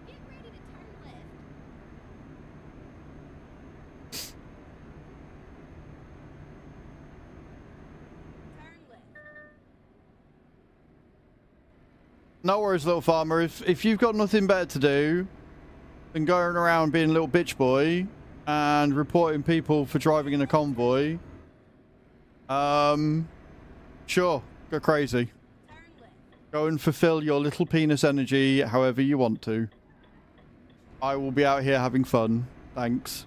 Get ready to turn left. Turn left. No worries, little farmer. If you've got nothing better to do than going around being a little bitch boy and reporting people for driving in a convoy, sure, go crazy. Turn left. Go and fulfill your little penis energy however you want to. I will be out here having fun. Thanks.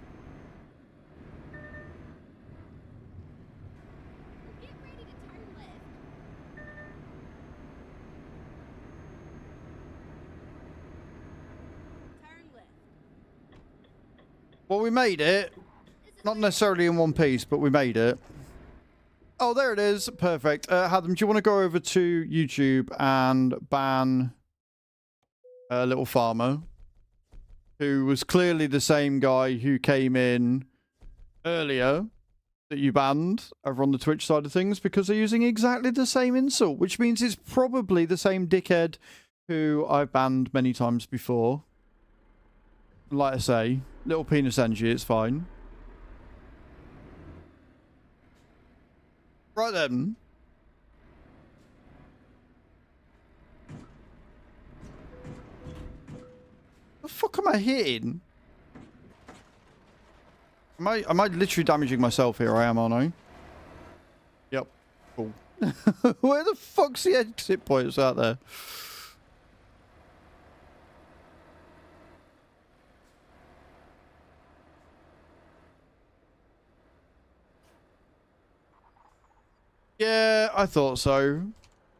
Get ready to turn left. Turn left. Well, we made it. Not necessarily in one piece, but we made it. Oh, there it is. Perfect. Hatham, do you want to go over to YouTube and ban Little Farmer, who was clearly the same guy who came in earlier that you banned over on the Twitch side of things, because they're using exactly the same insult, which means it's probably the same dickhead who I've banned many times before. Like I say, little penis energy, it's fine. Right then. The fuck am I hitting? Am I literally damaging myself here? I am, aren't I? Yep. Cool. Where the fuck's the exit points out there? Yeah, I thought so.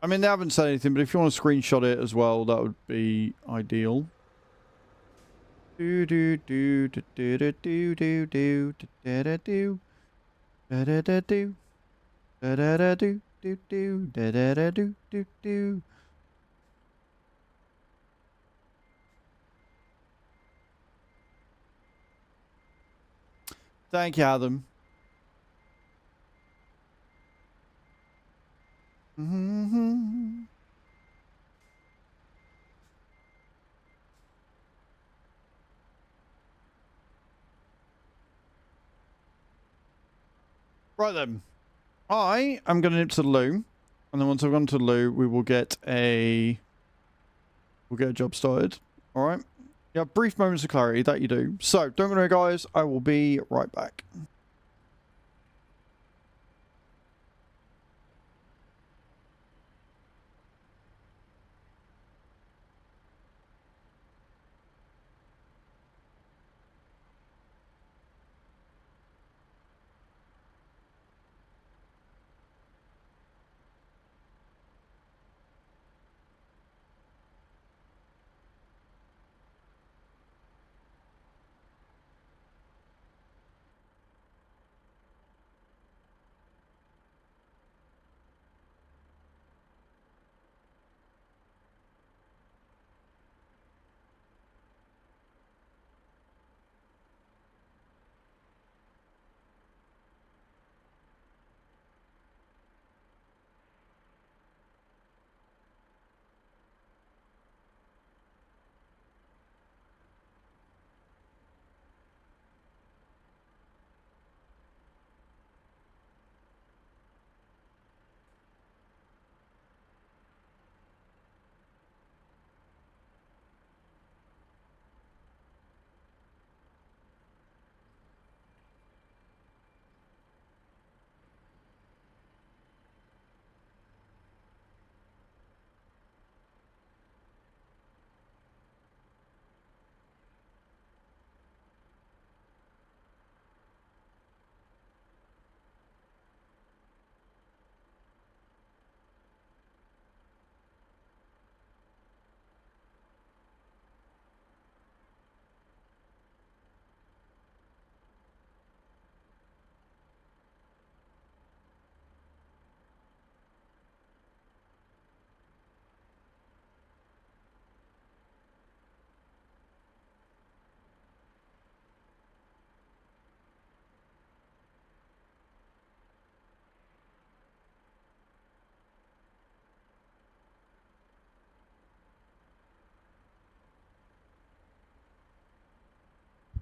I mean, they haven't said anything, but if you want to screenshot it as well, that would be ideal. Do do do do do do do do do da da do da da da do da da da do do do da da da do do do. Thank you, Adam. Mm-hmm. Right then. I am going to nip to the loo. And then once I've gone to the loo, we will get a... We'll get a job started. Alright? Yeah, brief moments of clarity. That you do. So, don't go away, guys. I will be right back.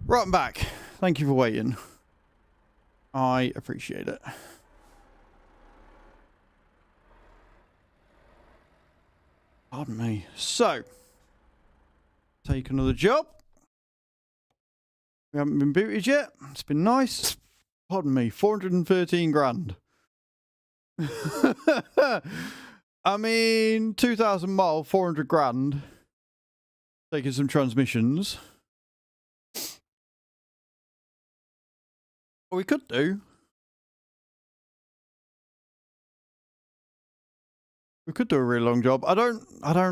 Right, I'm back. Thank you for waiting. I appreciate it. Pardon me. So, take another job. We haven't been booted yet. It's been nice. Pardon me. 413 grand. I mean, 2,000 mile, 400 grand. Taking some transmissions. What we could do. We could do a really long job. I don't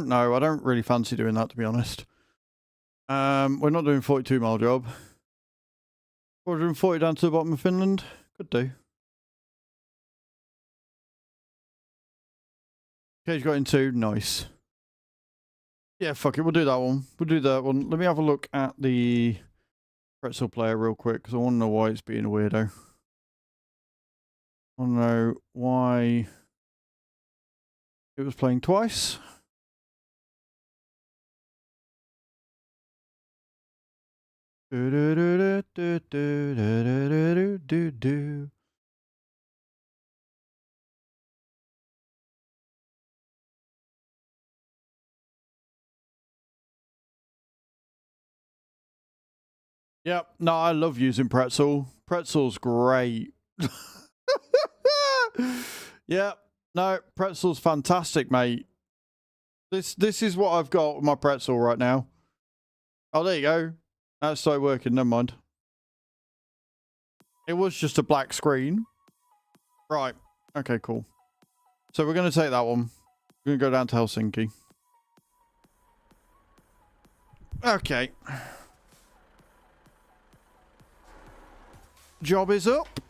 know. I don't really fancy doing that, to be honest. We're not doing 42 mile job. 440 down to the bottom of Finland. Could do. Cage got in 2. Nice. Yeah, fuck it. We'll do that one. We'll do that one. Let me have a look at the pretzel player real quick, because I want to know why it's being a weirdo. I want to know why it was playing twice. Yep. No, I love using pretzel. Pretzel's great. Yep. No, pretzel's fantastic, mate. This is what I've got with my pretzel right now. Oh, there you go. That's started working. Never mind. It was just a black screen. Right. Okay, cool. So we're going to take that one. We're going to go down to Helsinki. Okay. Job is up.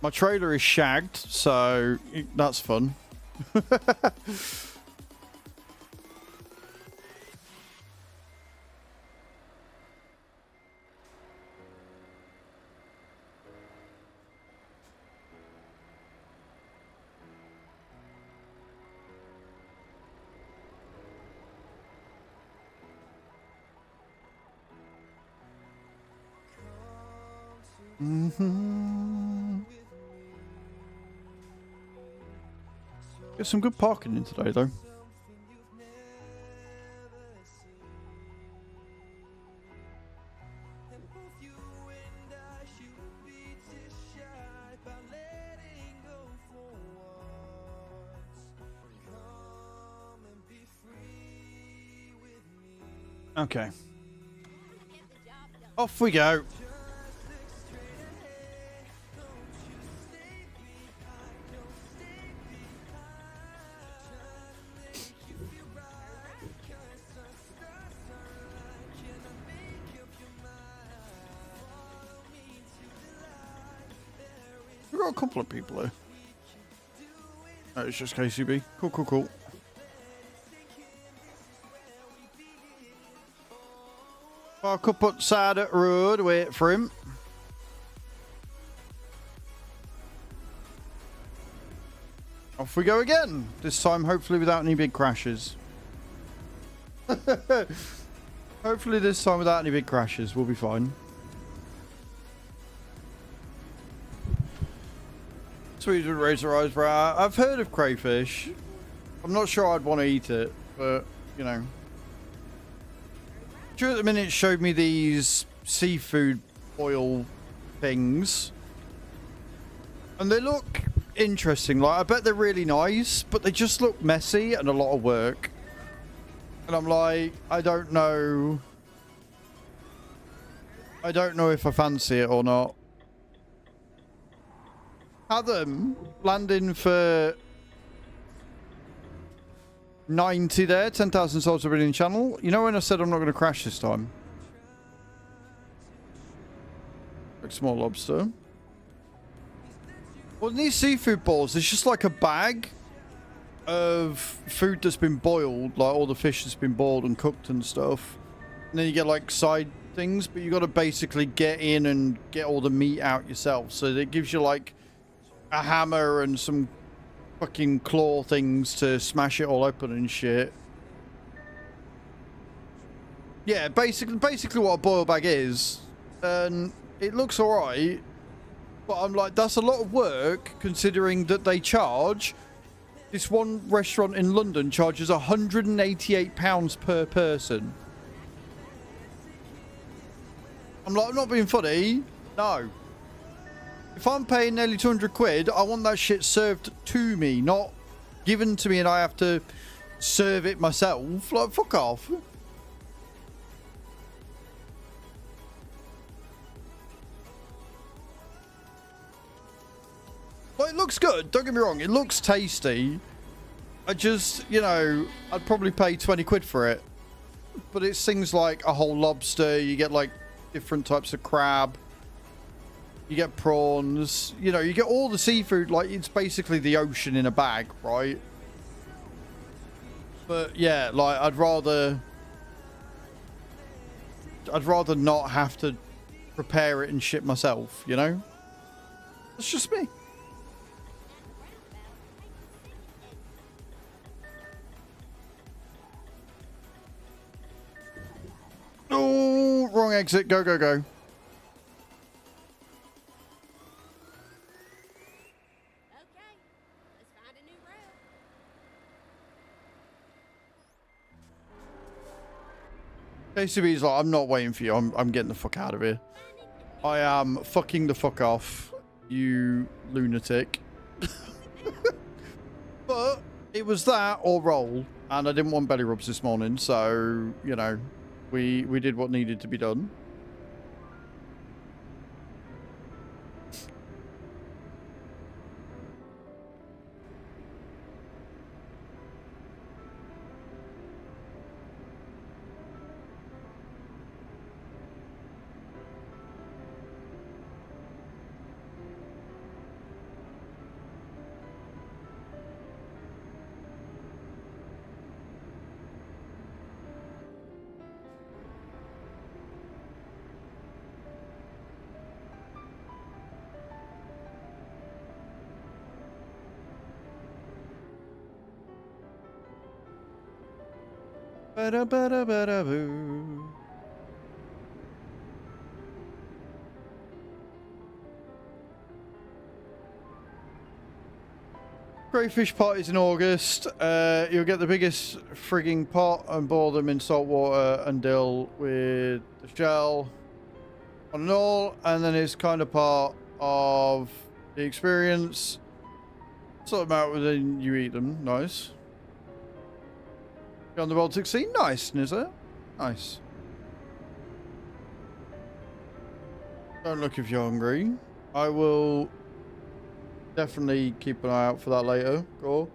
My trailer is shagged, so that's fun. Get some good parking in today, though. Okay. Off we go. We've got a couple of people here. Oh, it's just KCB. Cool, cool, cool. Park up outside at road, wait for him. Off we go again. This time, hopefully, without any big crashes. Hopefully, this time without any big crashes, we'll be fine. Sweet with razor eyes, bro. I've heard of crayfish. I'm not sure I'd want to eat it, but you know. At the minute showed me these seafood oil things, and they look interesting. Like, I bet they're really nice, but they just look messy and a lot of work. And I'm like, I don't know if I fancy it or not. Adam landing for 90 there, 10,000 souls already in channel. You know when I said I'm not going to crash this time? Like small lobster. Well, these seafood balls, it's just like a bag of food that's been boiled, like all the fish that's been boiled and cooked and stuff. And then you get like side things, but you got to basically get in and get all the meat out yourself. So it gives you like a hammer and some fucking claw things to smash it all open and shit. Yeah, basically what a boil bag is. And it looks alright, but I'm like, that's a lot of work considering that they charge. This one restaurant in London charges £188 per person. I'm like, I'm not being funny. No. If I'm paying nearly 200 quid, I want that shit served to me, not given to me and I have to serve it myself. Like, fuck off. Well, it looks good, don't get me wrong, it looks tasty. I just, you know, I'd probably pay 20 quid for it. But it's things like a whole lobster, you get like different types of crab. You get prawns, you know, you get all the seafood, like it's basically the ocean in a bag, right? But yeah, like I'd rather not have to prepare it and shit myself, you know? That's just me. Oh, wrong exit. Go, go, go. KCB's like, I'm not waiting for you. I'm getting the fuck out of here. I am fucking the fuck off, you lunatic. But it was that or roll, and I didn't want belly rubs this morning, so you know, we did what needed to be done. Ba-da-ba-da-ba-da-boo. Crayfish parties in August. You'll get the biggest frigging pot and boil them in salt water and deal with the shell on and all. And then it's kind of part of the experience. Sort them out and then you eat them. Nice. On the Baltic Sea. Nice, Nizza. Nice. Don't look if you're hungry. I will definitely keep an eye out for that later. Cool.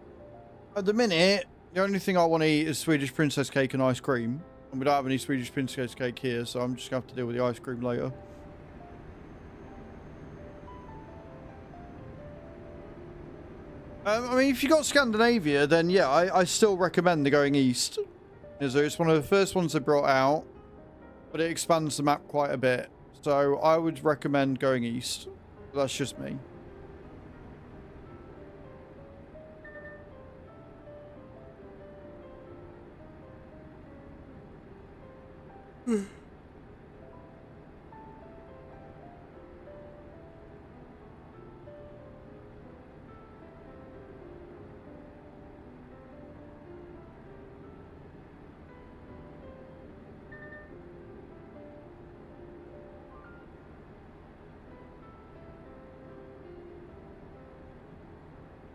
At the minute, the only thing I want to eat is Swedish princess cake and ice cream. And we don't have any Swedish princess cake here, so I'm just going to have to deal with the ice cream later. I mean, if you got Scandinavia, then yeah, I still recommend the going east. It's one of the first ones they brought out, but it expands the map quite a bit. So I would recommend going east. That's just me.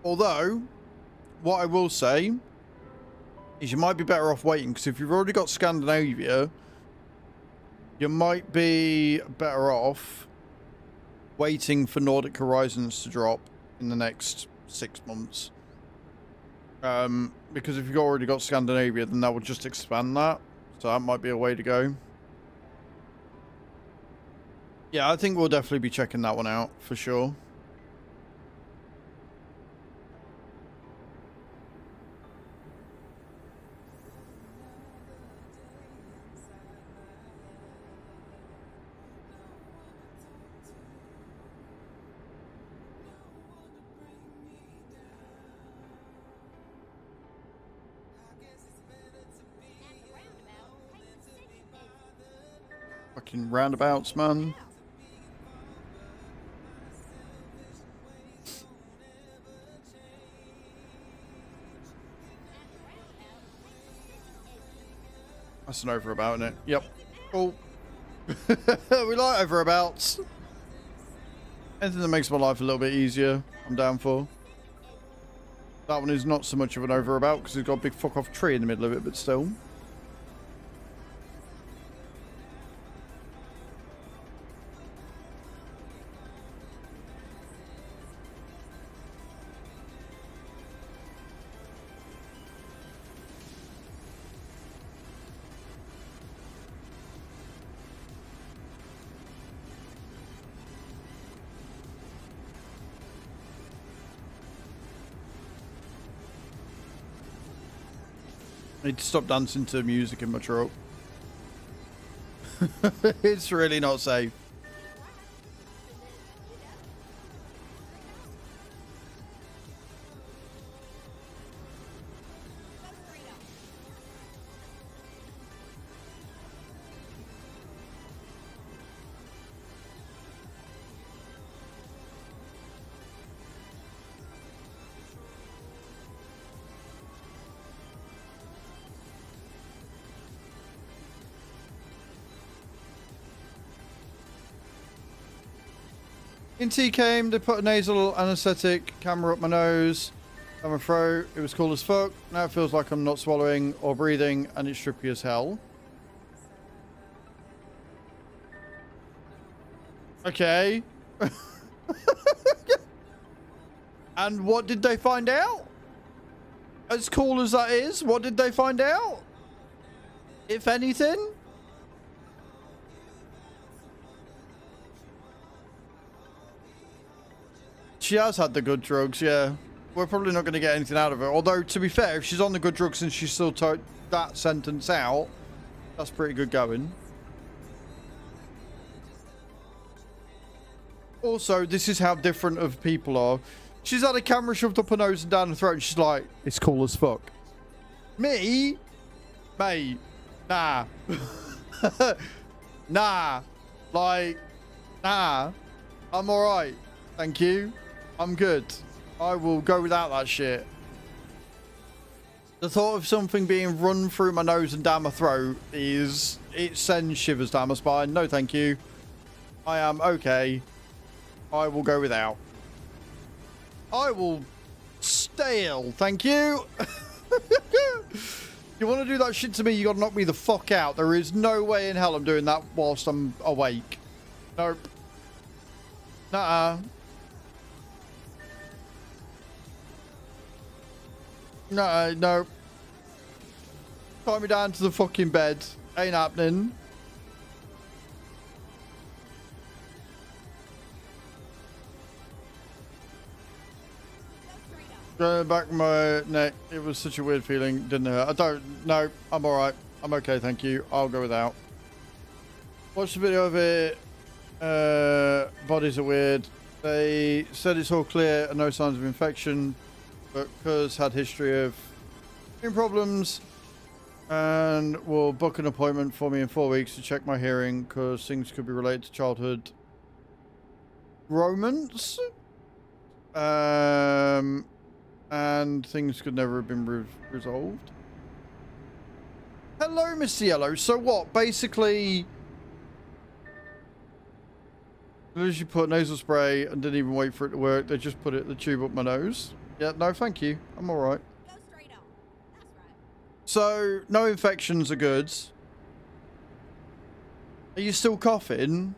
Although, what I will say is you might be better off waiting, because if you've already got Scandinavia, you might be better off waiting for Nordic Horizons to drop in the next 6 months. Because if you've already got Scandinavia, then that would just expand that. So that might be a way to go. Yeah, I think we'll definitely be checking that one out for sure. Fucking roundabouts, man. That's an overabout, isn't it? Yep. Cool. We like overabouts. Anything that makes my life a little bit easier, I'm down for. That one is not so much of an overabout because it's got a big fuck off tree in the middle of it, but still. I need to stop dancing to music in my truck. It's really not safe. Inti came, they put a nasal anesthetic camera up my nose and my throat. It was cool as fuck. Now it feels like I'm not swallowing or breathing and it's trippy as hell. Okay. And what did they find out? As cool as that is, what did they find out? If anything? She has had the good drugs, yeah. We're probably not going to get anything out of her. Although, to be fair, if she's on the good drugs and she still took that sentence out, that's pretty good going. Also, this is how different of people are. She's had a camera shoved up her nose and down her throat and she's like, it's cool as fuck. Me? Mate. Nah. Nah. Like, nah. I'm alright. Thank you. I'm good. I will go without that shit. The thought of something being run through my nose and down my throat it sends shivers down my spine. No, thank you. I am okay. I will go without. I will stay ill. Thank you. You want to do that shit to me, you got to knock me the fuck out. There is no way in hell I'm doing that whilst I'm awake. Nope. Nuh-uh. No, no. Tie me down to the fucking bed. Ain't happening. Going back of my neck. It was such a weird feeling. Didn't hurt. I don't. No, I'm alright. I'm okay, thank you. I'll go without. Watch the video of it. Bodies are weird. They said it's all clear and no signs of infection, but Cuz had history of hearing problems and will book an appointment for me in 4 weeks to check my hearing because things could be related to childhood romance. And things could never have been resolved. Hello, Mr. Yellow. So what? Basically, as you put nasal spray and didn't even wait for it to work, they just put the tube up my nose. Yeah, no, thank you. I'm all right. Go straight on. That's right. So, no infections are good. Are you still coughing?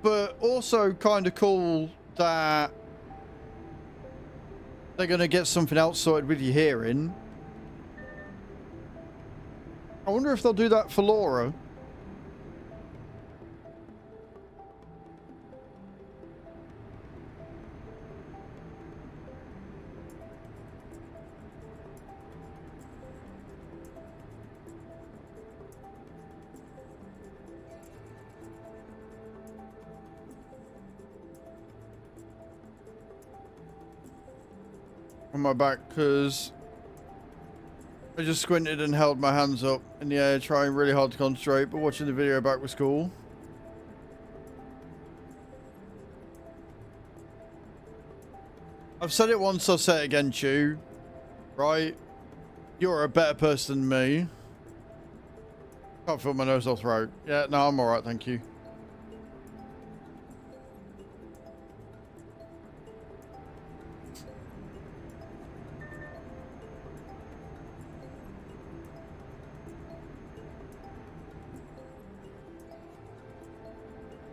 But also kind of cool that they're going to get something else sorted with your hearing. I wonder if they'll do that for Laura. On my back because I just squinted and held my hands up in the air, trying really hard to concentrate, but watching the video back was cool. I've said it once, I'll say it again, Chew. Right? You're a better person than me. Can't feel my nose or throat. Yeah, no, I'm alright, thank you.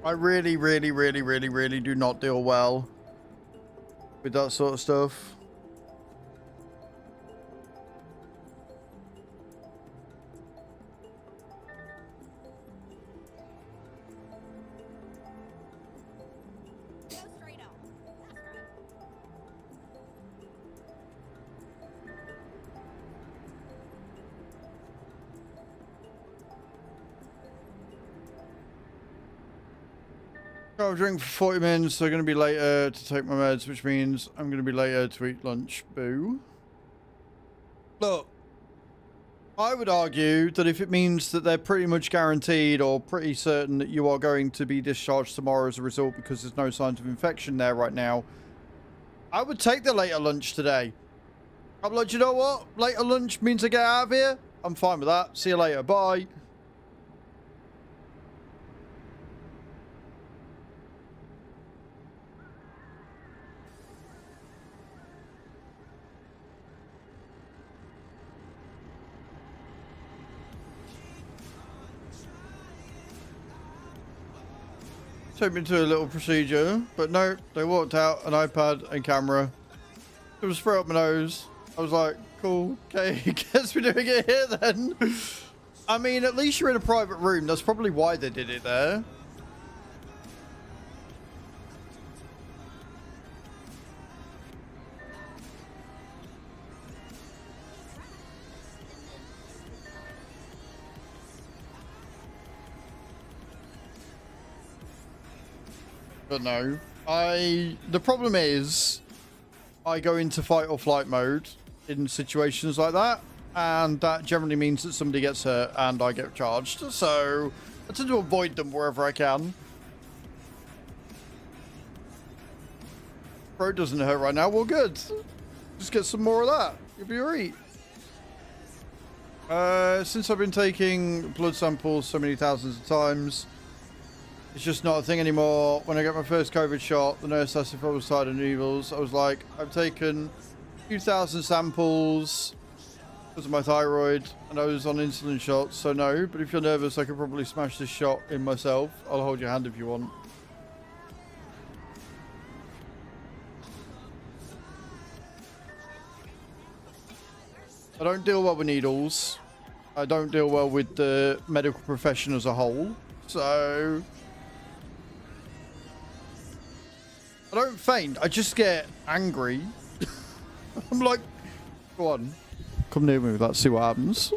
I really, really, really, really, really do not deal well with that sort of stuff. Go straight on. That's right. I'll drink for 40 minutes, so I'm going to be later to take my meds, which means I'm going to be later to eat lunch. Boo. Look, I would argue that if it means that they're pretty much guaranteed or pretty certain that you are going to be discharged tomorrow as a result because there's no signs of infection there right now, I would take the later lunch today. I'm like, you know what? Later lunch means I get out of here. I'm fine with that. See you later. Bye. Took me to a little procedure, but no, they walked out an iPad and camera. It was spray up my nose. I was like, cool, okay, guess we're doing it here then. I mean, at least you're in a private room. That's probably why they did it there. But no, the problem is I go into fight or flight mode in situations like that, and that generally means that somebody gets hurt and I get charged, so I tend to avoid them wherever I can. Throat doesn't hurt right now. Well, good. Just get some more of that. You'll be alright. Since I've been taking blood samples so many thousands of times, it's just not a thing anymore. When I got my first COVID shot, the nurse asked if I was tired of needles. I was like, I've taken a few thousand samples because of my thyroid, and I was on insulin shots, so no. But if you're nervous, I could probably smash this shot in myself. I'll hold your hand if you want. I don't deal well with needles. I don't deal well with the medical profession as a whole. So I don't faint. I just get angry. I'm like, go on. Come near me with that. See what happens.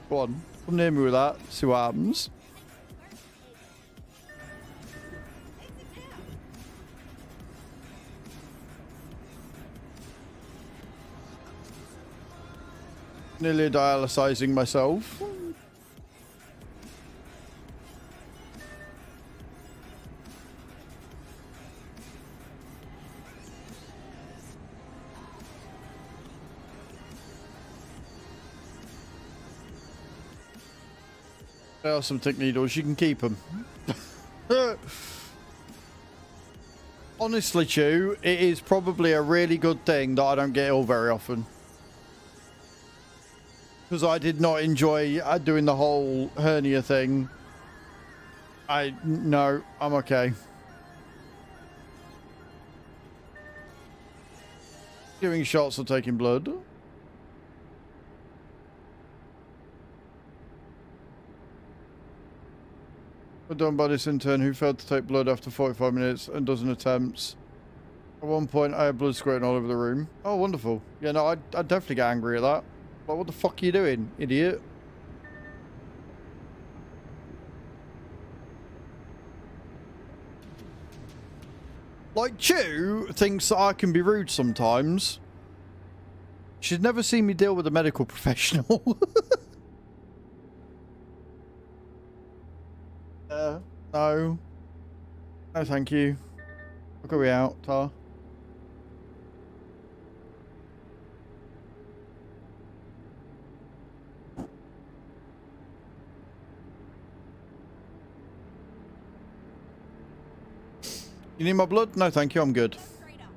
Go on. Come near me with that. See what happens. Nearly dialysizing myself. There are some thick needles. You can keep them. Honestly, Chew, it is probably a really good thing that I don't get ill very often. Because I did not enjoy doing the whole hernia thing. No, I'm okay. Giving shots or taking blood. We're done by this intern who failed to take blood after 45 minutes and dozen attempts. At one point, I had blood squirting all over the room. Oh, wonderful. Yeah, no, I'd definitely get angry at that. Like, what the fuck are you doing, idiot? Like, Chew thinks that I can be rude sometimes. She's never seen me deal with a medical professional. No. No, thank you. I'll go out, Tar. You need my blood? No, thank you. I'm good. Straight up.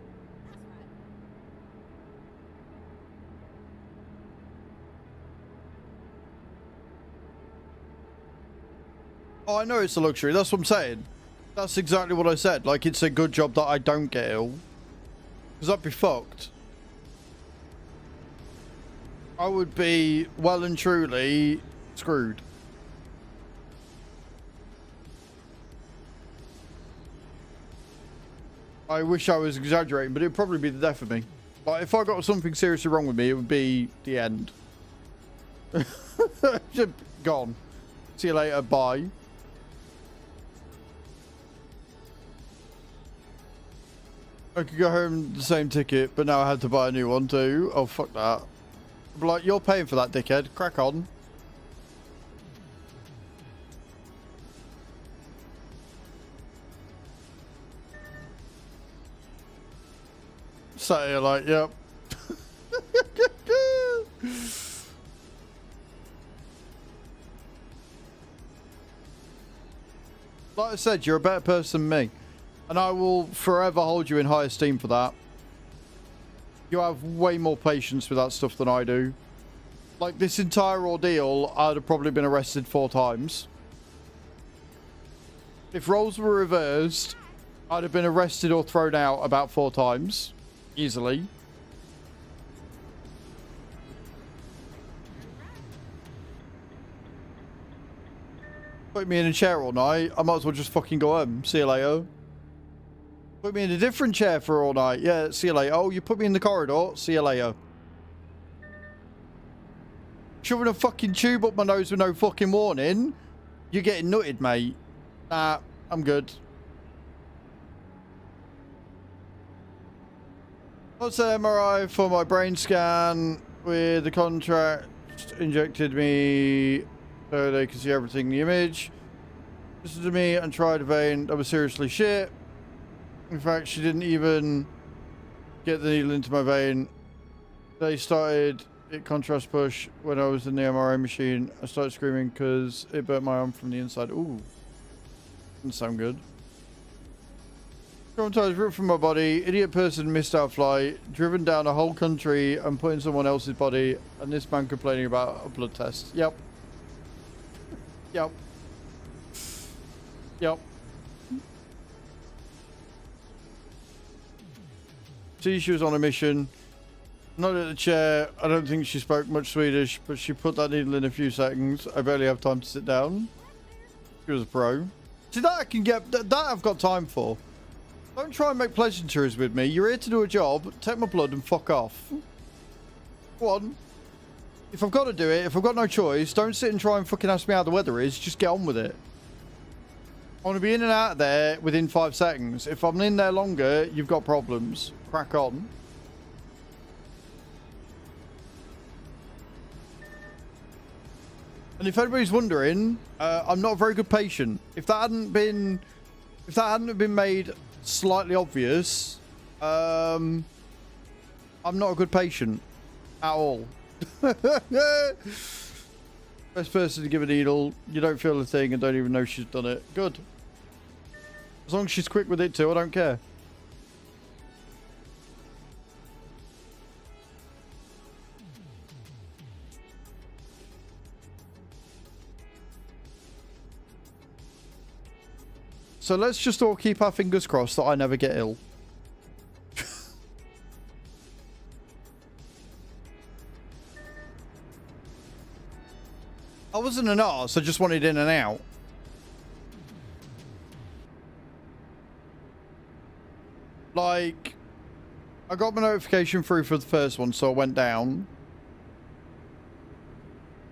That's right. Oh, I know it's a luxury. That's what I'm saying. That's exactly what I said. Like, it's a good job that I don't get ill. Because I'd be fucked. I would be well and truly screwed. I wish I was exaggerating, but it'd probably be the death of me. Like, if I got something seriously wrong with me, it would be the end. Just gone. See you later. Bye. I could go home the same ticket, but now I had to buy a new one too. Oh, fuck that. I'd be like, you're paying for that, dickhead. Crack on. Sat here like, yep. Like I said, you're a better person than me. And I will forever hold you in high esteem for that. You have way more patience with that stuff than I do. Like, this entire ordeal, I'd have probably been arrested 4 times. If roles were reversed, I'd have been arrested or thrown out about 4 times. Easily. Put me in a chair all night. I might as well just fucking go home. See you later. Put me in a different chair for all night. Yeah, see you later. Oh, you put me in the corridor. See you later. Shoving a fucking tube up my nose with no fucking warning. You're getting nutted, mate. Nah, I'm good. What's the MRI for my brain scan with the contract injected me so they can see everything in the image. Listen to me and try to vein. That was seriously shit. In fact, she didn't even get the needle into my vein. They started it contrast push when I was in the MRI machine. I started screaming because it burnt my arm from the inside. Ooh. Doesn't sound good. Traumatized, ripped from my body. Idiot person missed our flight. Driven down a whole country and put in someone else's body. And this man complaining about a blood test. Yep. Yep. Yep. See, she was on a mission. Not at the chair. I don't think she spoke much Swedish, but she put that needle in a few seconds. I barely have time to sit down. She was a pro. See, that I can get. That I've got time for. Don't try and make pleasantries with me. You're here to do a job. Take my blood and fuck off. Go on. If I've got to do it, if I've got no choice, don't sit and try and fucking ask me how the weather is. Just get on with it. I want to be in and out of there within 5 seconds. If I'm in there longer, you've got problems. Crack on. And if anybody's wondering, I'm not a very good patient. If that hadn't been made slightly obvious, I'm not a good patient at all. Best person to give a needle. You don't feel a thing and don't even know she's done it. Good. As long as she's quick with it too, I don't care. So let's just all keep our fingers crossed that I never get ill. I wasn't an arse, I just wanted in and out. Like, I got my notification through for the first one, so I went down.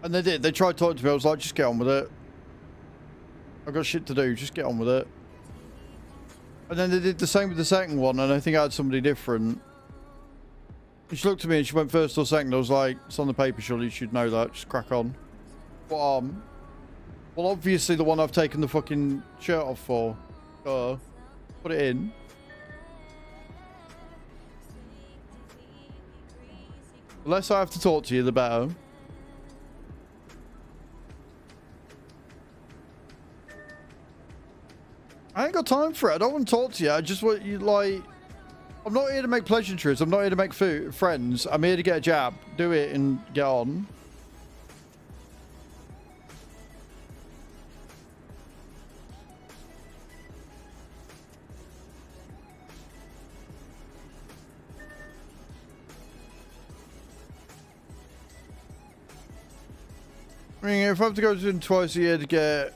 And they did. They tried talking to me. I was like, just get on with it. I've got shit to do. Just get on with it. And then they did the same with the second one, and I think I had somebody different. And she looked at me and she went first or second. I was like, it's on the paper, surely you should know that. Just crack on. What arm? Well, obviously the one I've taken the fucking shirt off for. Put it in. The less I have to talk to you, the better. I ain't got time for it. I don't want to talk to you. I just want you, like... I'm not here to make pleasantries. I'm not here to make friends. I'm here to get a jab. Do it and get on. I mean, if I have to go to them twice a year to get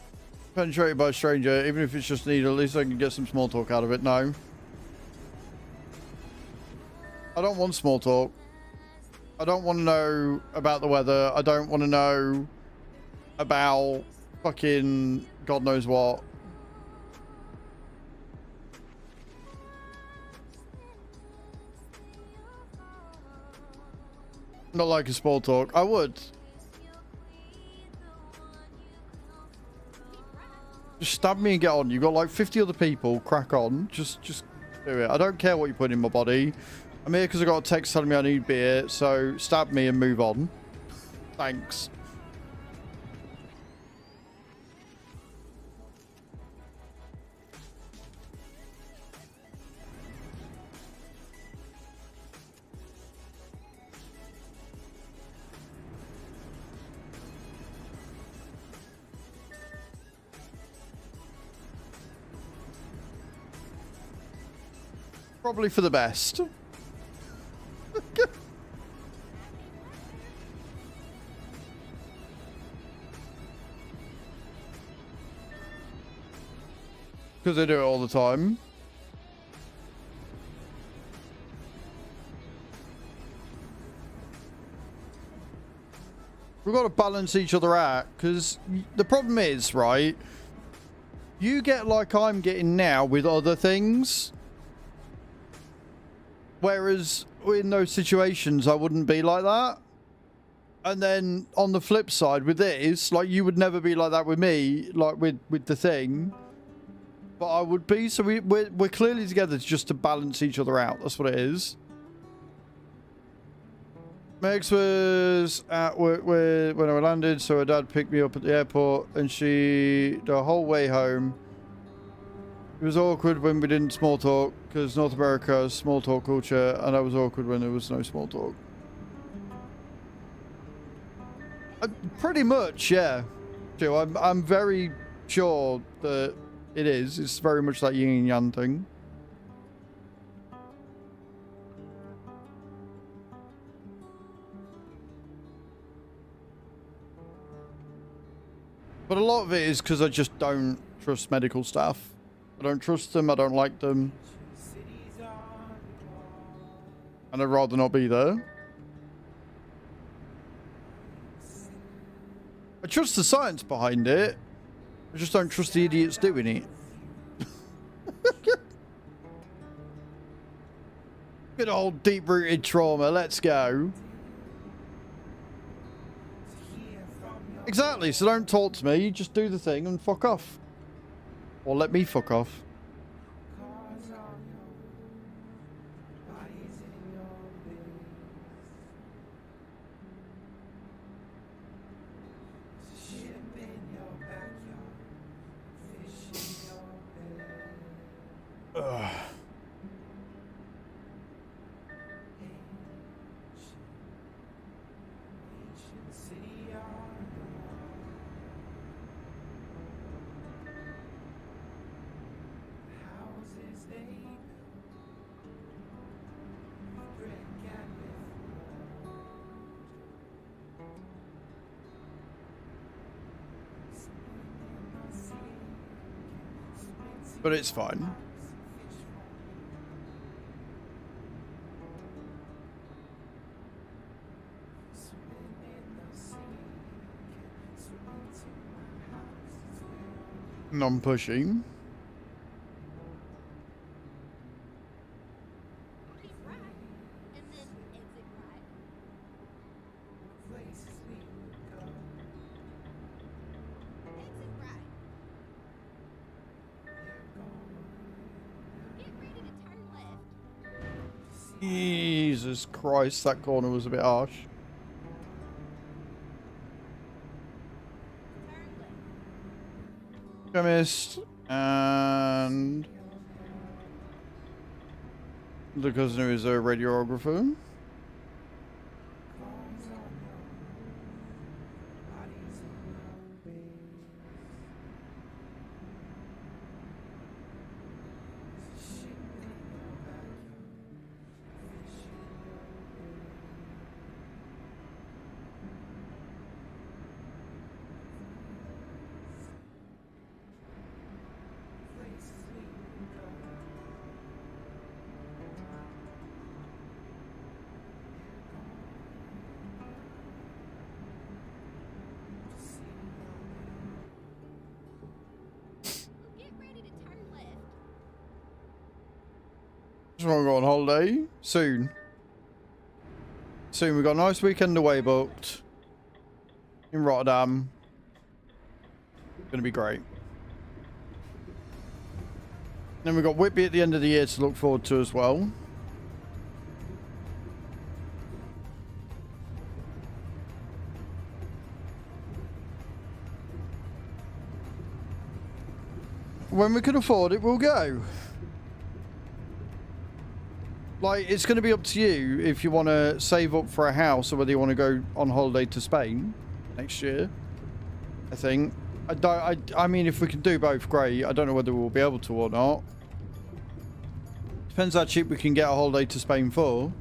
penetrated by a stranger, even if it's just a needle, at least I can get some small talk out of it. No. I don't want small talk. I don't want to know about the weather. I don't want to know about fucking God knows what. Not like a small talk. I would. Just stab me and get on. You've got like 50 other people. Crack on. Just do it. I don't care what you put in my body. I'm here because I got a text telling me I need beer. So stab me and move on. Thanks. Probably for the best. Because they do it all the time. We've got to balance each other out. Because the problem is, right? You get like I'm getting now with other things. Whereas in those situations, I wouldn't be like that. And then on the flip side with this, like you would never be like that with me, like with the thing. but I would be. So we're clearly together just to balance each other out. That's what it is. Megs was at work when I landed, so her dad picked me up at the airport, and the whole way home. It was awkward when we didn't small talk, because North America has small talk culture, and I was awkward when there was no small talk. Pretty much, yeah. Too. I'm very sure that it is. It's very much that yin and yang thing. But a lot of it is because I just don't trust medical staff. I don't trust them. I don't like them. And I'd rather not be there. I trust the science behind it. I just don't trust the idiots doing it. Good old deep-rooted trauma. Let's go. Exactly. So don't talk to me. Just do the thing and fuck off. Or let me fuck off. Ugh. But it's fine. Non-pushing. Keep right, and then exit right. Exit right. Get ready to turn left. Jesus Christ, that corner was a bit harsh. Turn left. Chemist and the cousin who is a radiographer. Get ready to turn left. Just want to go on holiday soon. Soon. We've got a nice weekend away booked in Rotterdam. Gonna be great. Then we've got Whitby at the end of the year to look forward to as well. When we can afford it, we'll go. Like, it's going to be up to you if you want to save up for a house or whether you want to go on holiday to Spain next year. I think. I mean, if we can do both, great. I don't know whether we'll be able to or not. Depends how cheap we can get a holiday to Spain for.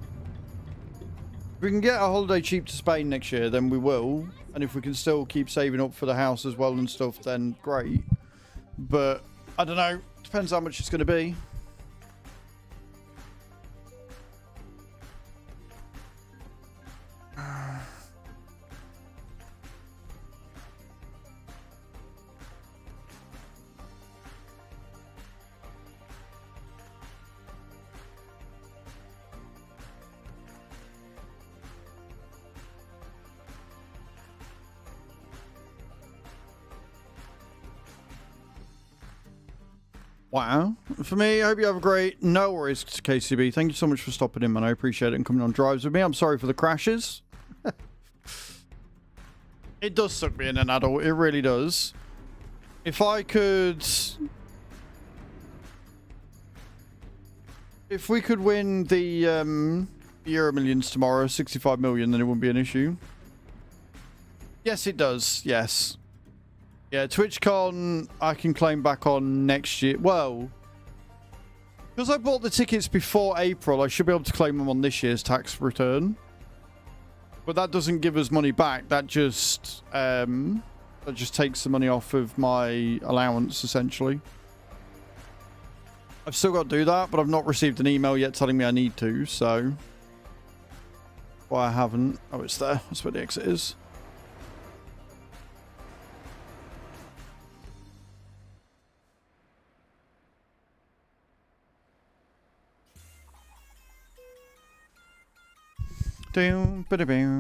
If we can get a holiday cheap to Spain next year, then we will. And if we can still keep saving up for the house as well and stuff, then great. But I don't know. Depends how much it's going to be. Wow. For me, I hope you have a great... No worries, KCB. Thank you so much for stopping in, man. I appreciate it and coming on drives with me. I'm sorry for the crashes. It does suck being an adult. It really does. If I could... If we could win the Euro Millions tomorrow, 65 million, then it wouldn't be an issue. Yes, it does. Yes. Yeah, TwitchCon I can claim back on next year. Well, because I bought the tickets before April, I should be able to claim them on this year's tax return. But that doesn't give us money back. That just takes the money off of my allowance, essentially. I've still got to do that, but I've not received an email yet telling me I need to, so... Well, I haven't. Oh, it's there. That's where the exit is. No.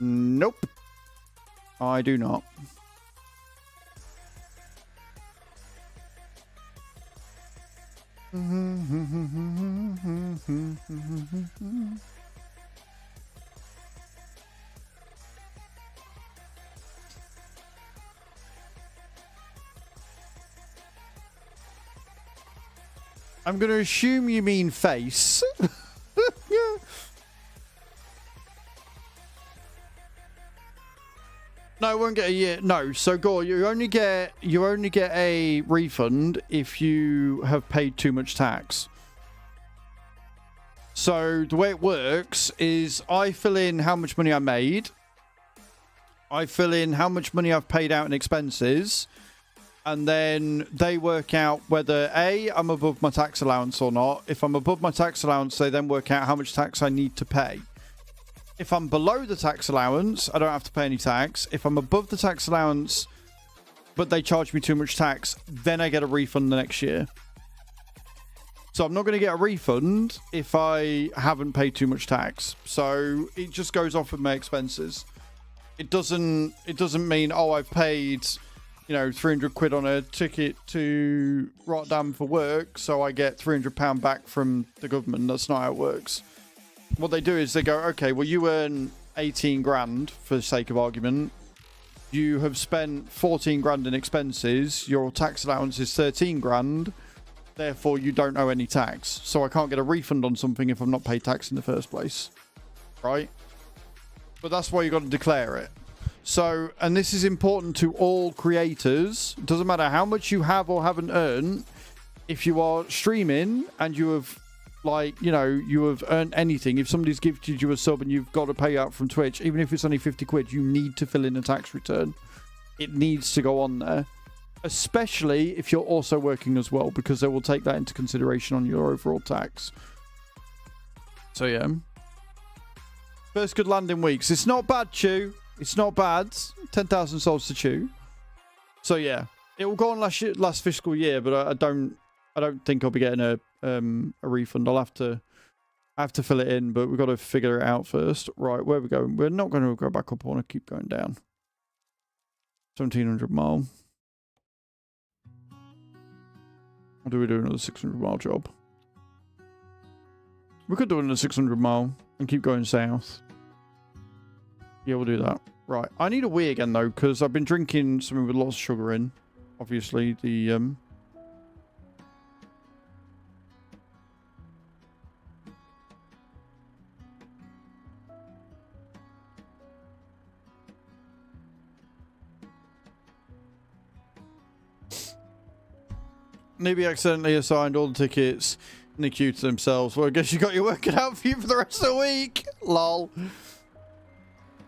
Nope. I do not. I'm going to assume you mean face. No, I won't get a year. No, so Gore, you only get a refund if you have paid too much tax. So the way it works is I fill in how much money I made. I fill in how much money I've paid out in expenses. And then they work out whether A, I'm above my tax allowance or not. If I'm above my tax allowance, they then work out how much tax I need to pay. If I'm below the tax allowance, I don't have to pay any tax. If I'm above the tax allowance, but they charge me too much tax, then I get a refund the next year. So I'm not going to get a refund if I haven't paid too much tax. So it just goes off with my expenses. It doesn't mean, oh, I've paid, 300 quid on a ticket to Rotterdam for work, so I get £300 back from the government. That's not how it works. What they do is they go, okay, well, you earn 18 grand for the sake of argument. You have spent 14 grand in expenses. Your tax allowance is 13 grand. Therefore, you don't owe any tax. So I can't get a refund on something if I've not paid tax in the first place. Right? But that's why you got to declare it. So, and this is important to all creators. It doesn't matter how much you have or haven't earned. If you are streaming and you have, you have earned anything. If somebody's gifted you a sub and you've got to pay out from Twitch, even if it's only 50 quid, you need to fill in a tax return. It needs to go on there. Especially if you're also working as well, because they will take that into consideration on your overall tax. So, yeah. First good landing weeks. It's not bad, Chew. It's not bad. 10,000 souls to Chew. So, yeah. It will go on last fiscal year, but I don't think I'll be getting a refund. I have to fill it in, but we've got to figure it out first. Right, where are we going? We're not going to go back up. I want to keep going down. 1,700 mile. Or do we do another 600 mile job? We could do another 600 mile and keep going south. Yeah, we'll do that. Right, I need a wee again though, because I've been drinking something with lots of sugar in. Obviously, the maybe accidentally assigned all the tickets in the queue to themselves. Well, I guess you got your working out for you for the rest of the week. Lol.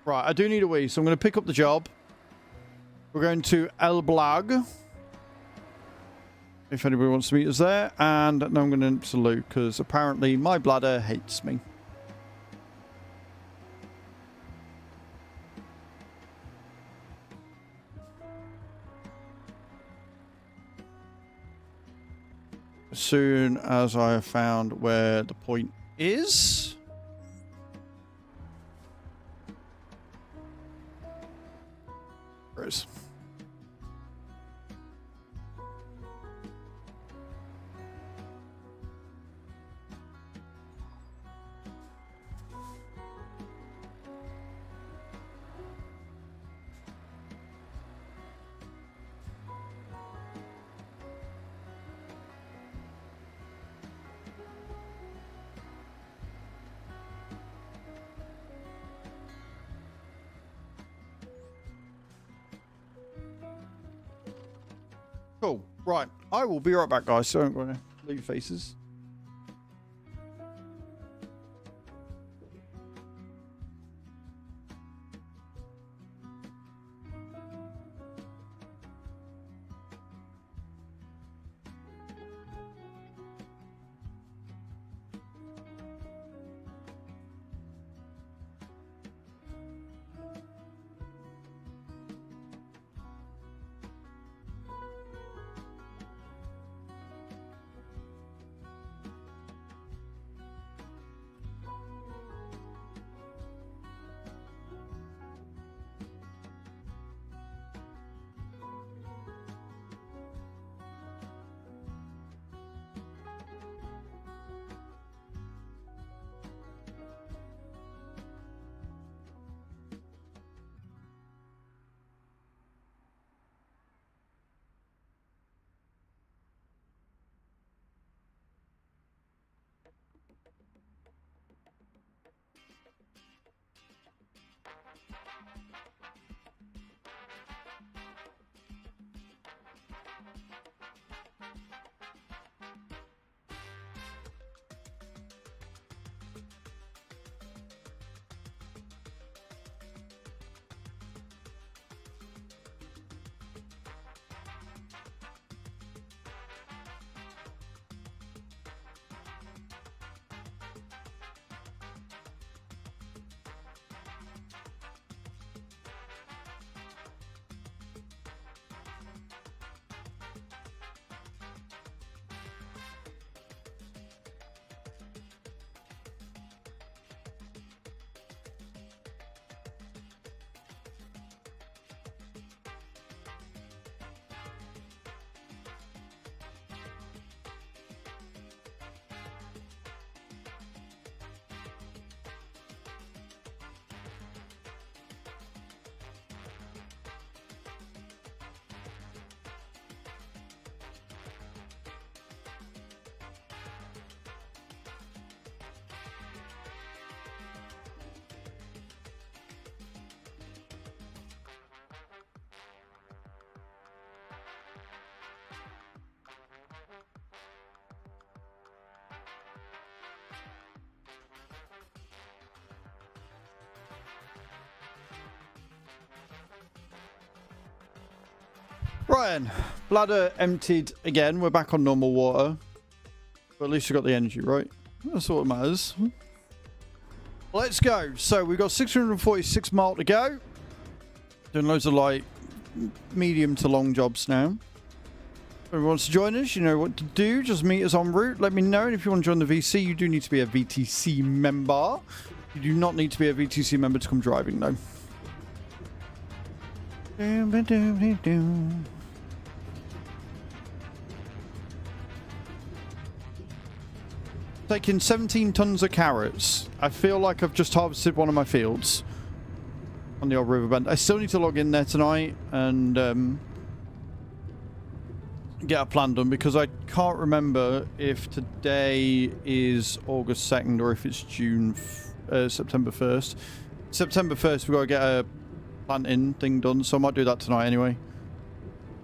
Right, I do need a wee, so I'm going to pick up the job. We're going to El Blag. If anybody wants to meet us there. And now I'm going to salute, because apparently my bladder hates me. as soon as I have found where the point is. There it is. Cool. Right. I will be right back, guys. So I'm going to leave faces. Ryan, bladder emptied again. We're back on normal water. But at least we got the energy, right? That's what matters. Let's go. So we've got 646 miles to go. Doing loads of like medium to long jobs now. If anyone wants to join us, you know what to do. Just meet us en route. Let me know. And if you want to join the VC, you do need to be a VTC member. You do not need to be a VTC member to come driving, though. Taking 17 tons of carrots. I feel like I've just harvested one of my fields on the old riverbend. I still need to log in there tonight and get a plan done because I can't remember if today is August 2nd or if it's September 1st. September 1st, we've got to get a planting thing done, so I might do that tonight anyway.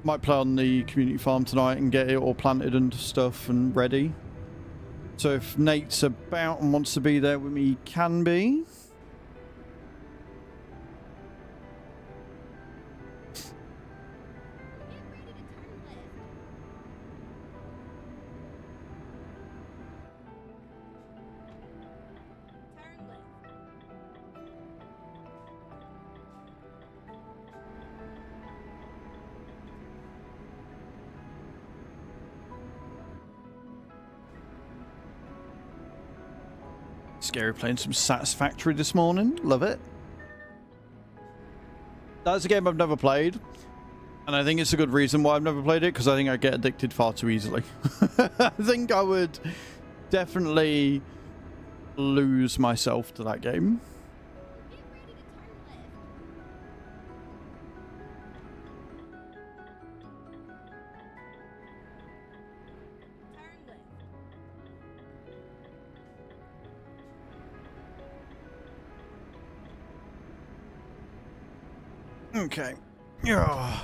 Might play on the community farm tonight and get it all planted and stuff and ready. So if Nate's about and wants to be there with me, he can be. Scary playing some Satisfactory this morning. Love it. That's a game I've never played. And I think it's a good reason why I've never played it, because I think I get addicted far too easily. I think I would definitely lose myself to that game. Get ready to turn left. Turn left. Okay. Yeah.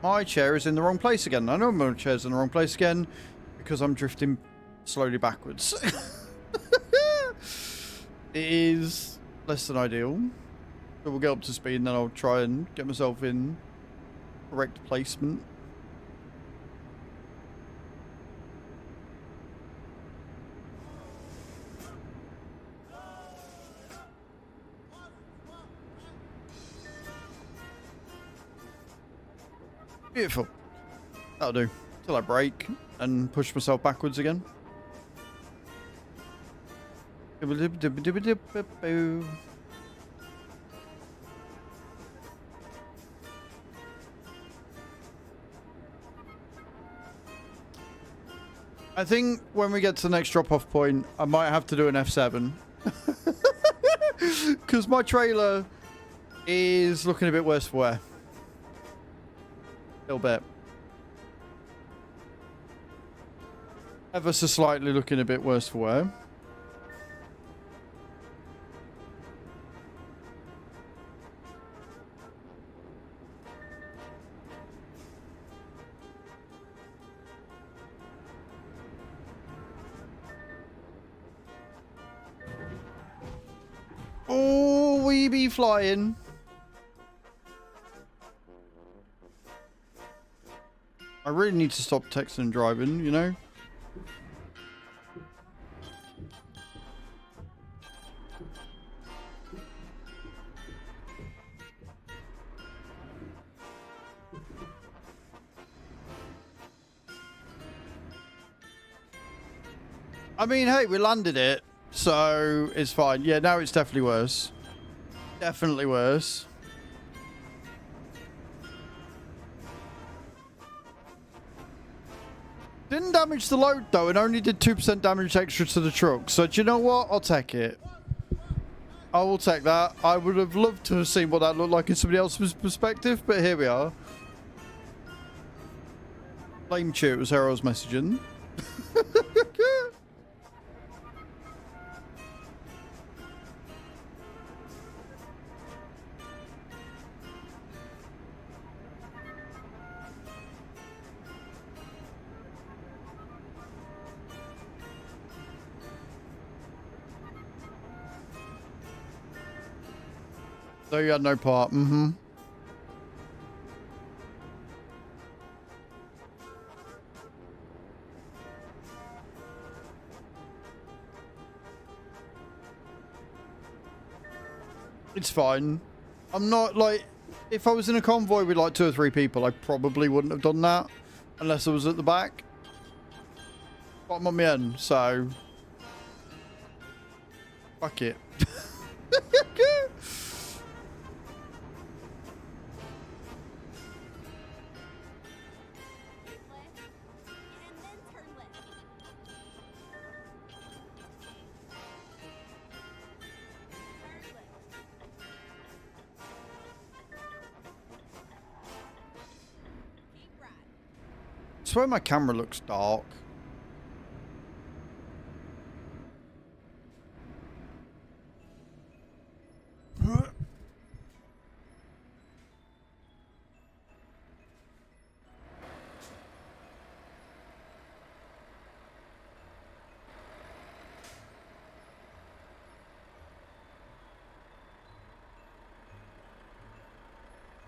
My chair is in the wrong place again. I know my chair's in the wrong place again because I'm drifting slowly backwards. It is less than ideal. So we'll get up to speed and then I'll try and get myself in correct placement. Beautiful. That'll do. Till I break and push myself backwards again. I think when we get to the next drop-off point, I might have to do an F7. Because my trailer is looking a bit worse for wear. A little bit. Ever so slightly looking a bit worse for wear. Oh, we be flying. I really need to stop texting and driving, you know? I mean, hey, we landed it, so it's fine. Yeah, now it's definitely worse. Definitely worse. Didn't damage the load, though, and only did 2% damage extra to the truck. So, do you know what? I'll take it. I will take that. I would have loved to have seen what that looked like in somebody else's perspective, but here we are. Blame cheer, it was Azraels messaging. So you had no part. Mm-hmm. It's fine. I'm not like, if I was in a convoy with like 2 or 3 people, I probably wouldn't have done that unless I was at the back. But I'm on my end, so fuck it. I swear my camera looks dark.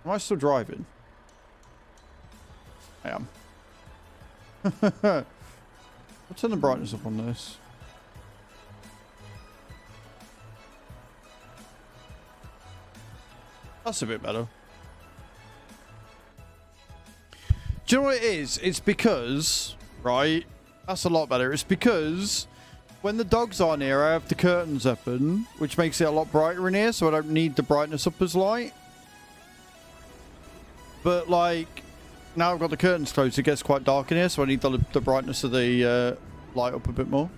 Am I still driving? I am. I'll turn the brightness up on this. That's a bit better. Do you know what it is? It's because, right? That's a lot better. It's because when the dogs aren't here, I have the curtains open, which makes it a lot brighter in here, so I don't need the brightness up as light. But, like, now I've got the curtains closed, it gets quite dark in here, so I need the brightness of the light up a bit more.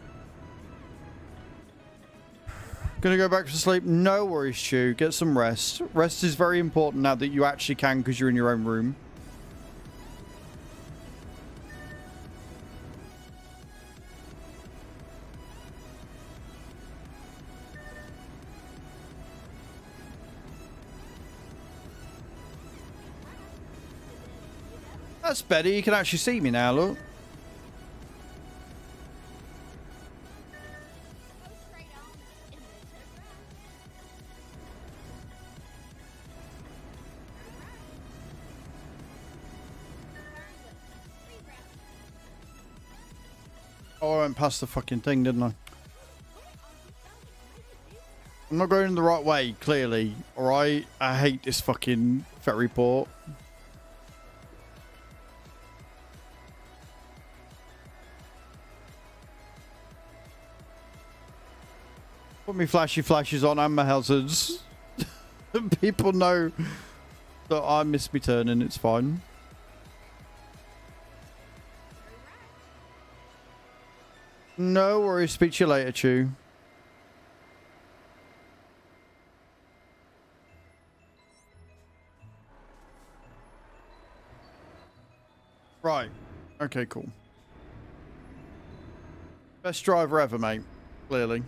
Gonna go back to sleep. No worries, Stu. Get some rest. Rest is very important now that you actually can because you're in your own room. That's better. You can actually see me now, look. Oh, I went past the fucking thing, didn't I? I'm not going the right way, clearly. Alright? I hate this fucking ferry port. Put me flashy flashes on and my hazards. People know that I miss me turning, it's fine. No worries, speak to you later, Chew. Right. Okay, cool. Best driver ever, mate. Clearly.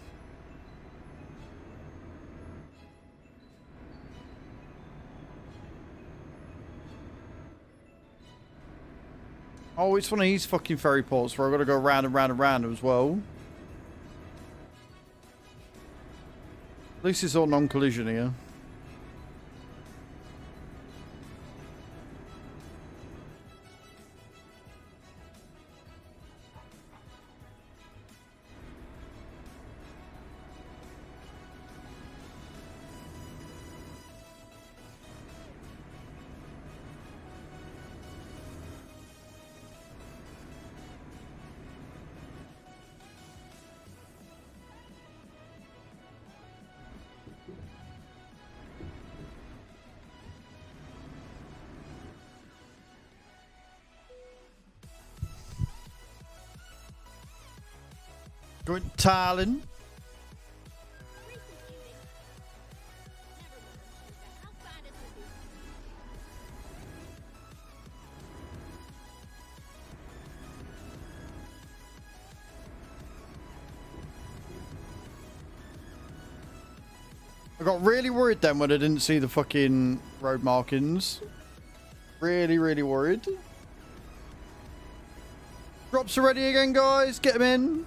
Oh, it's one of these fucking ferry ports where I've got to go round and round and round as well. At least it's all non-collision here. Going to Thailand. I got really worried then when I didn't see the fucking road markings. Really, really worried. Drops are ready again, guys. Get them in.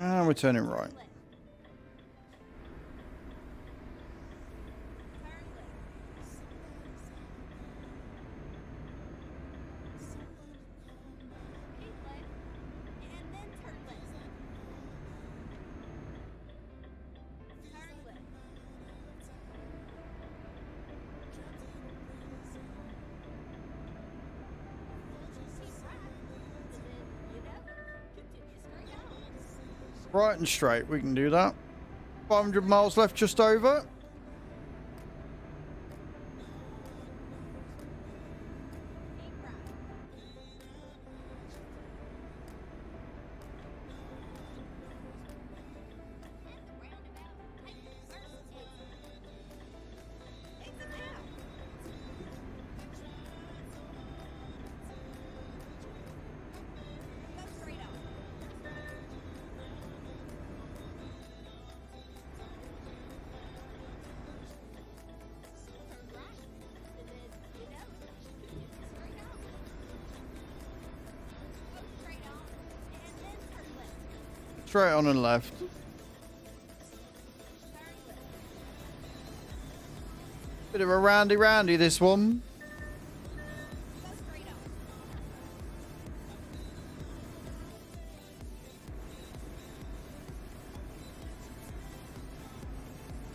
And we're turning right. Right and straight, we can do that. 500 miles left, just over. Straight on and left. Bit of a roundy this one.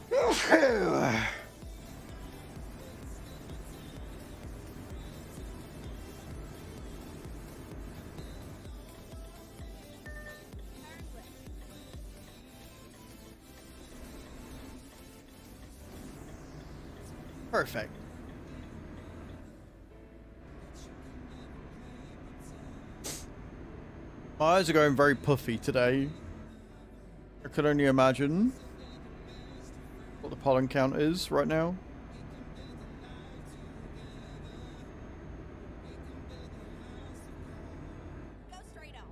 Go straight up. Perfect. My eyes are going very puffy today. I can only imagine what the pollen count is right now. Go straight up.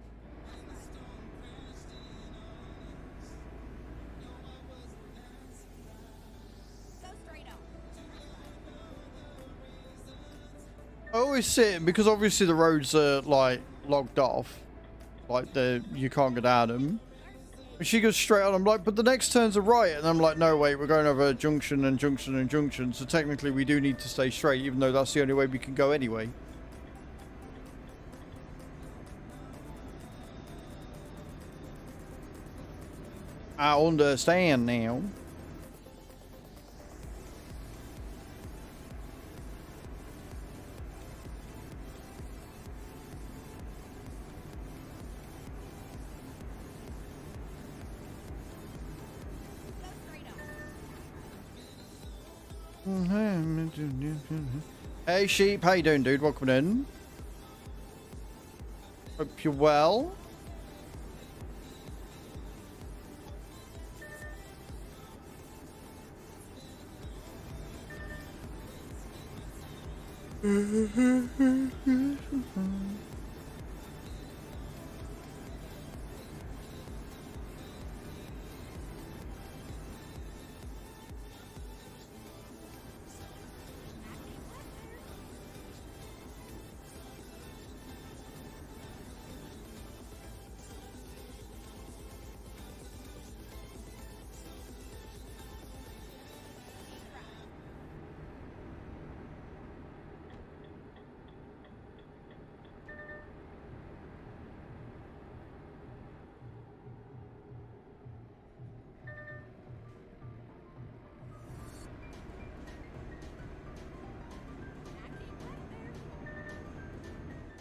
Go straight up. I always sit because obviously the roads are like logged off, like you can't go down them. And she goes straight on. I'm like, but the next turn's a right, and I'm like, no wait, we're going over junction and junction and junction. So technically, we do need to stay straight, even though that's the only way we can go anyway. I understand now. Go straight up. Hey sheep, how you doing, dude? Welcome in. Hope you're well.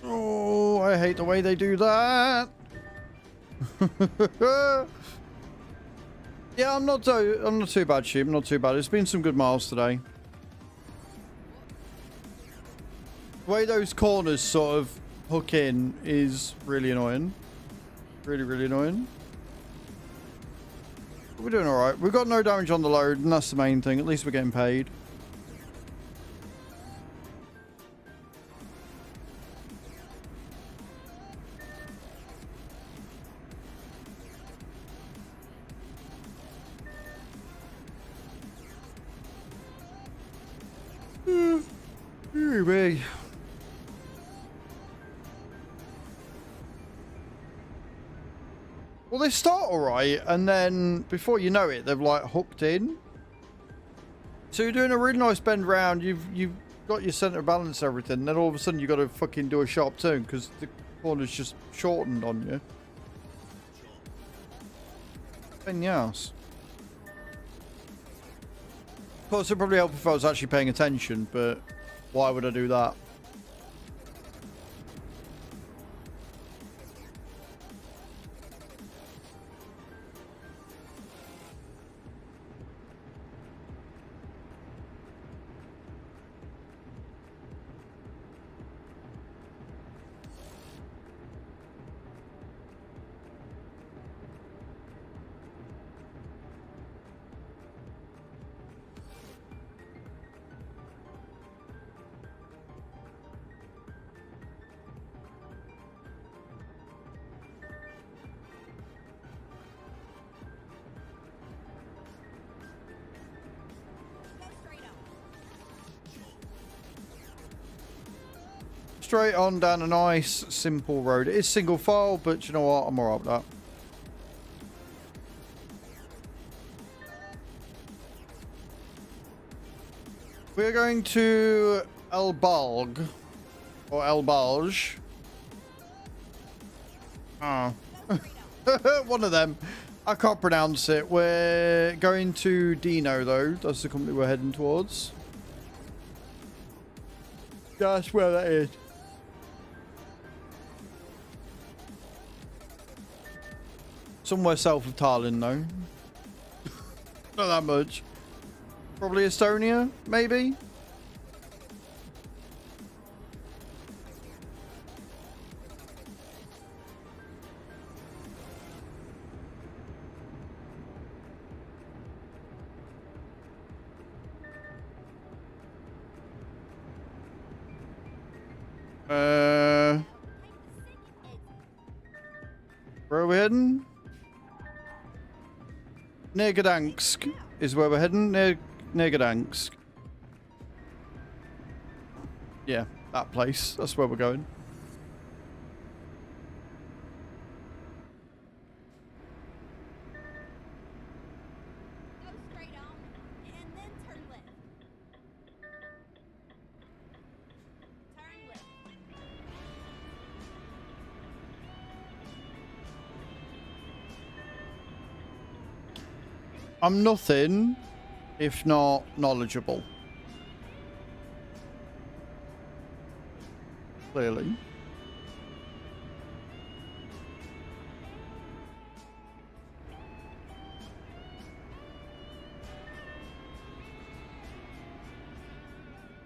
Oh, I hate the way they do that. Yeah, I'm not too bad, sheep. Not too bad. It's been some good miles today. The way those corners sort of hook in is really annoying. Really annoying. But we're doing all right. We've got no damage on the load, and that's the main thing. At least we're getting paid. Maybe. Well, they start all right, and then before you know it, they've like hooked in. So you're doing a really nice bend round. You've got your center balance, everything. And then all of a sudden you got to fucking do a sharp turn because the corner's just shortened on you. And yes. Of course, it'd probably help if I was actually paying attention, but why would I do that? Straight on down a nice, simple road. It is single file, but you know what? I'm alright with that. We're going to El Balg. Or El Balj. Oh. One of them. I can't pronounce it. We're going to Dino, though. That's the company we're heading towards. That's where that is. Somewhere south of Tallinn, though. Not that much. Probably Estonia, maybe? Where are we heading? Near Gdansk is where we're heading. Near Gdansk. Yeah, that place. That's where we're going. Go straight on and then turn left. Turn left. I'm nothing if not knowledgeable. Clearly.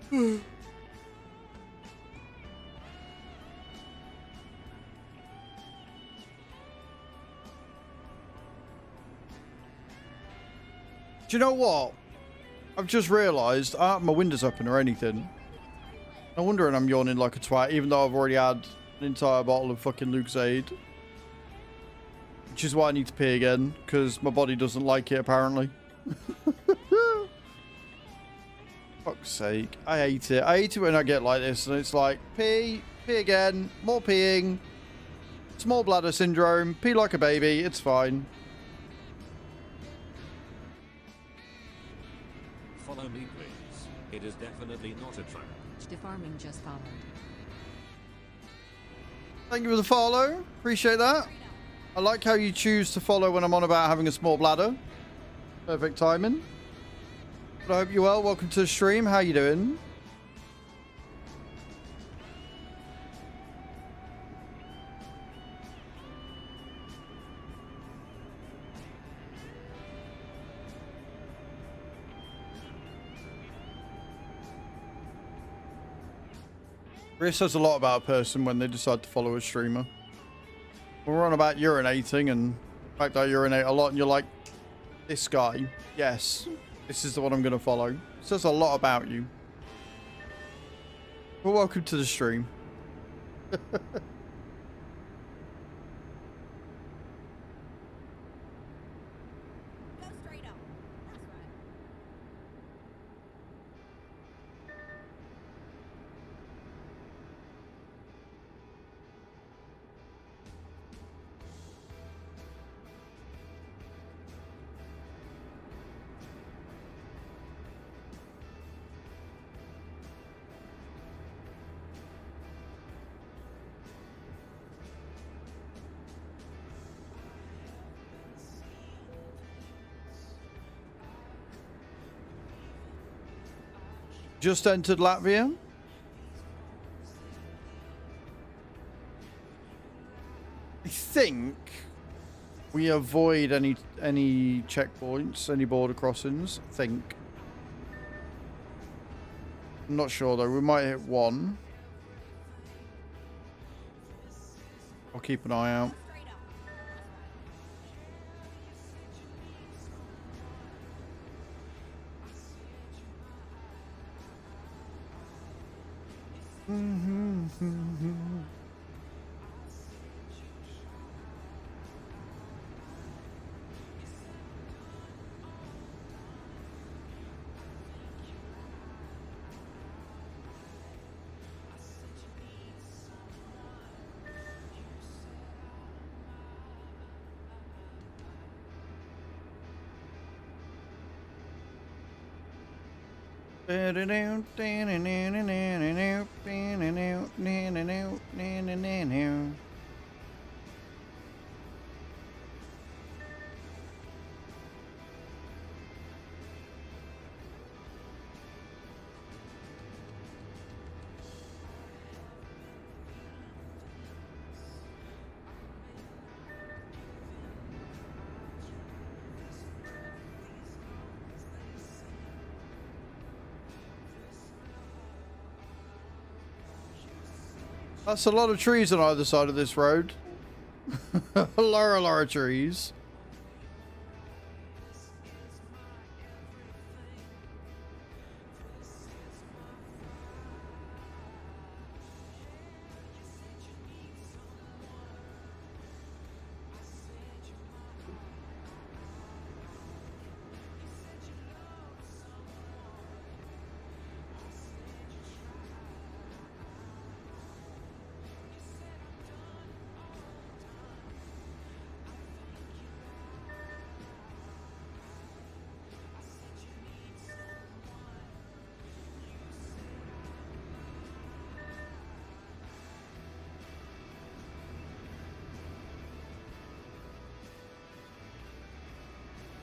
Do you know what? I've just realised I don't have my windows open or anything. No wonder I'm yawning like a twat, even though I've already had an entire bottle of fucking Lucozade. Which is why I need to pee again, because my body doesn't like it, apparently. Fuck's sake. I hate it. I hate it when I get like this, and it's like, pee again, more peeing. Small bladder syndrome, pee like a baby, it's fine. Follow me, please. It is definitely not a trap. The farming just followed. Thank you for the follow. Appreciate that. I like how you choose to follow when I'm on about having a small bladder. Perfect timing. But I hope you're well. Welcome to the stream. How you doing? This says a lot about a person when they decide to follow a streamer. We're on about urinating and the fact that I urinate a lot, and you're like, this guy, yes, this is the one I'm going to follow. It says a lot about you. Well, welcome to the stream. Go straight on. That's right. Just entered Latvia. I think we avoid any checkpoints, any border crossings. I think. I'm not sure though. We might hit one. I'll keep an eye out. That's a lot of trees on either side of this road. a lot of trees.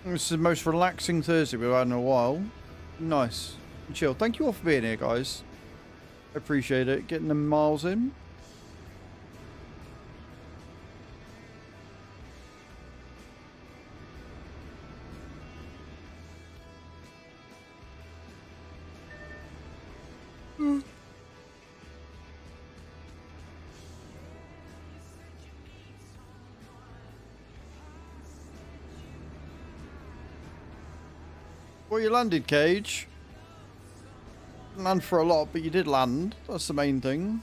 This is the most relaxing Thursday we've had in a while. Nice and chill. Thank you all for being here, guys. I appreciate it. Getting the miles in. Well, you landed, Cage. Didn't land for a lot, but you did land. That's the main thing.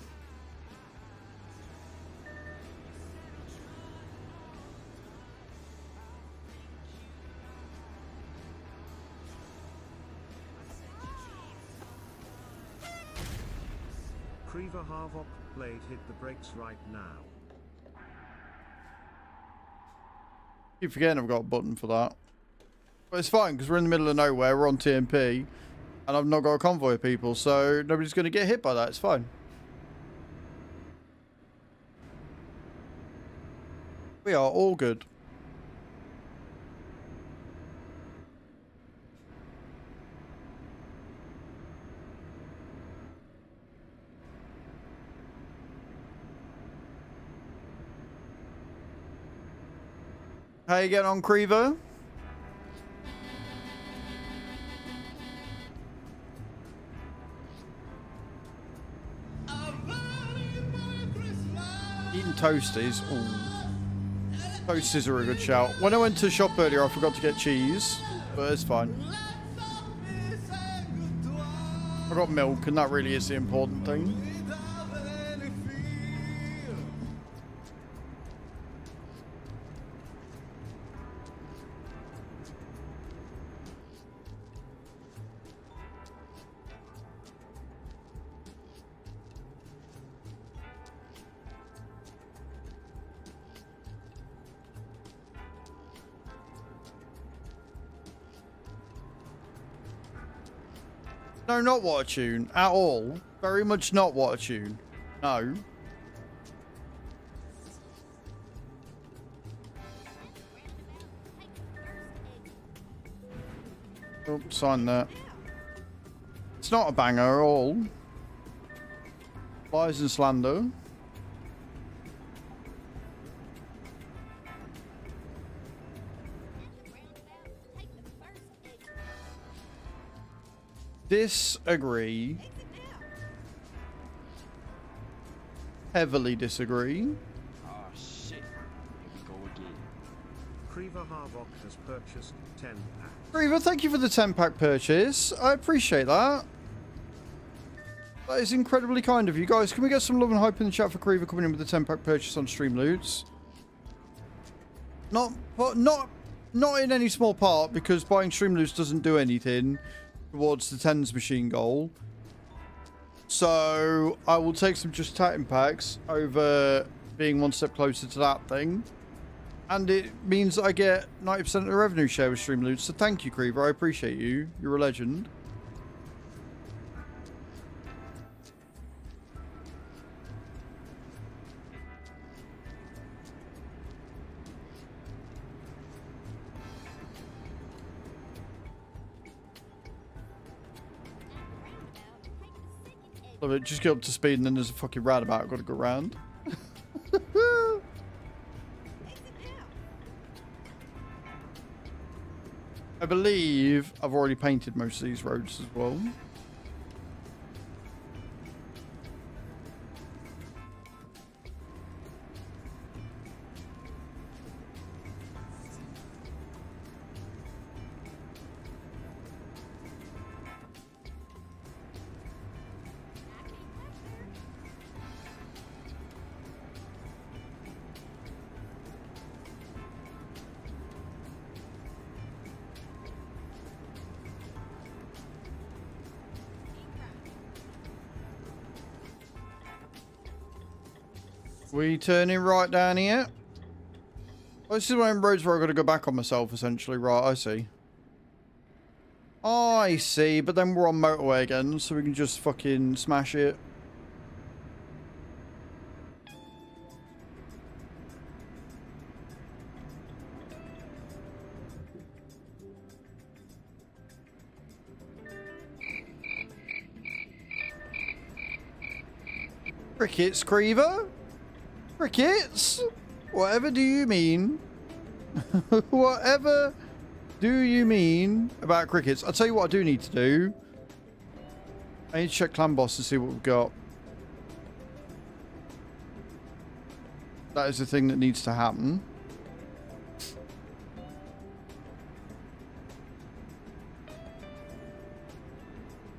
Creever Harvok blade hit the brakes right now. Keep forgetting I've got a button for that. But it's fine, because we're in the middle of nowhere, we're on TMP, and I've not got a convoy of people, so nobody's going to get hit by that, it's fine. We are all good. How you getting on, Creever? Eating toasties. Ooh. Toasties are a good shout. When I went to the shop earlier, I forgot to get cheese, but it's fine. I got milk, and that really is the important thing. No, not water tune at all. Very much not water tune. No. Oh, sign that. It's not a banger at all. Lies and slander. Disagree. Heavily disagree. Oh shit. Here we go again. Creever Harvok has purchased 10 packs. Creever, thank you for the 10-pack purchase. I appreciate that. That is incredibly kind of you guys. Can we get some love and hype in the chat for Creever coming in with the 10-pack purchase on Stream Loots? Not in any small part, because buying Stream Loots doesn't do anything towards the tens machine goal. So I will take some just tatting packs over being one step closer to that thing. And it means that I get 90% of the revenue share with Stream Loots. So thank you, Creever. I appreciate you. You're a legend. Love it. Just get up to speed and then there's a fucking roundabout I've got to go round. I believe I've already painted most of these roads as well. We turning right down here. Oh, this is one of the roads where I've got to go back on myself, essentially. Right, I see. I see, but then we're on motorway again, so we can just fucking smash it. Crickets, Creever? Crickets? Whatever do you mean? Whatever do you mean about crickets? I'll tell you what I do need to do. I need to check Clan Boss to see what we've got. That is the thing that needs to happen.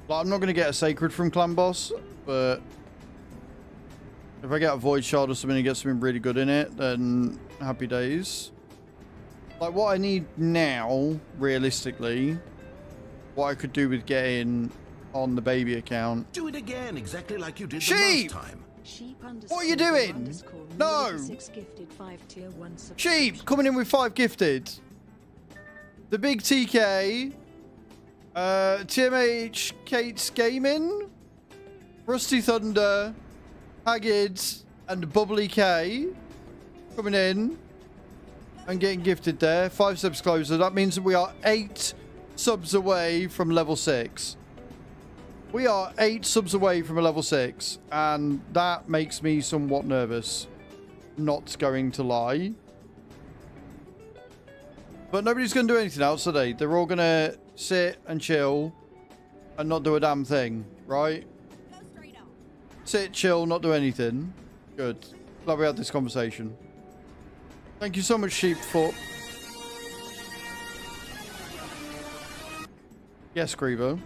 Like, I'm not going to get a Sacred from Clan Boss, but if I get a Void Shard or something and get something really good in it, then happy days. Like, what I need now, realistically, what I could do with getting on the baby account. Do it again, exactly like you did Sheep! the last time. Sheep What are you doing? No! Gifted 5 tier 1 Sheep coming in with 5 gifted. The big TK. TMH Kate's Gaming. Rusty Thunder. Haggard and Bubbly K coming in and getting gifted there. 5 subs closer. That means that we are 8 subs away from level 6. We are 8 subs away from a level 6, and that makes me somewhat nervous. Not going to lie. But nobody's going to do anything else today. They're all going to sit and chill and not do a damn thing, right? Sit, chill, not do anything. Good. Glad we had this conversation. Thank you so much, Sheep, for... Yes, Griever.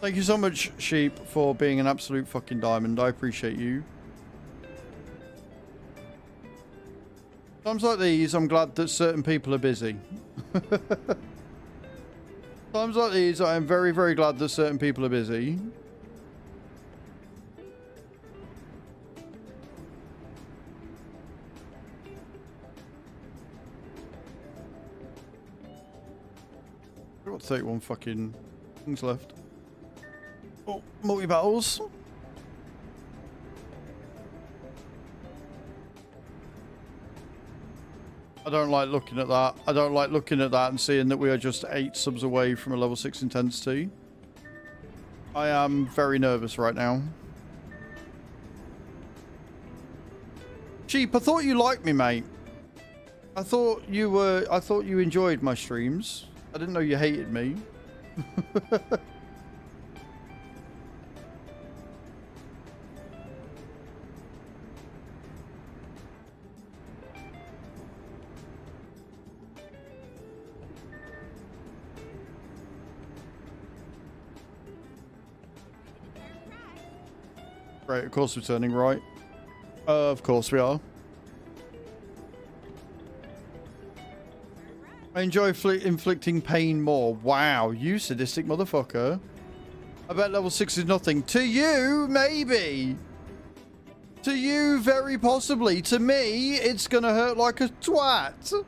Thank you so much, Sheep, for being an absolute fucking diamond. I appreciate you. Times like these, I'm glad that certain people are busy. Times like these, I am very, very glad that certain people are busy. I've got 31 fucking things left. Oh, multi-battles. I don't like looking at that. I don't like looking at that and seeing that we are just 8 subs away from a level 6 intensity. I am very nervous right now. Sheep, I thought you liked me, mate. I thought you enjoyed my streams. I didn't know you hated me. Right, of course we're turning right. Of course we are. I enjoy inflicting pain more. Wow, you sadistic motherfucker. I bet level 6 is nothing. To you, maybe. To you, very possibly. To me, it's gonna hurt like a twat.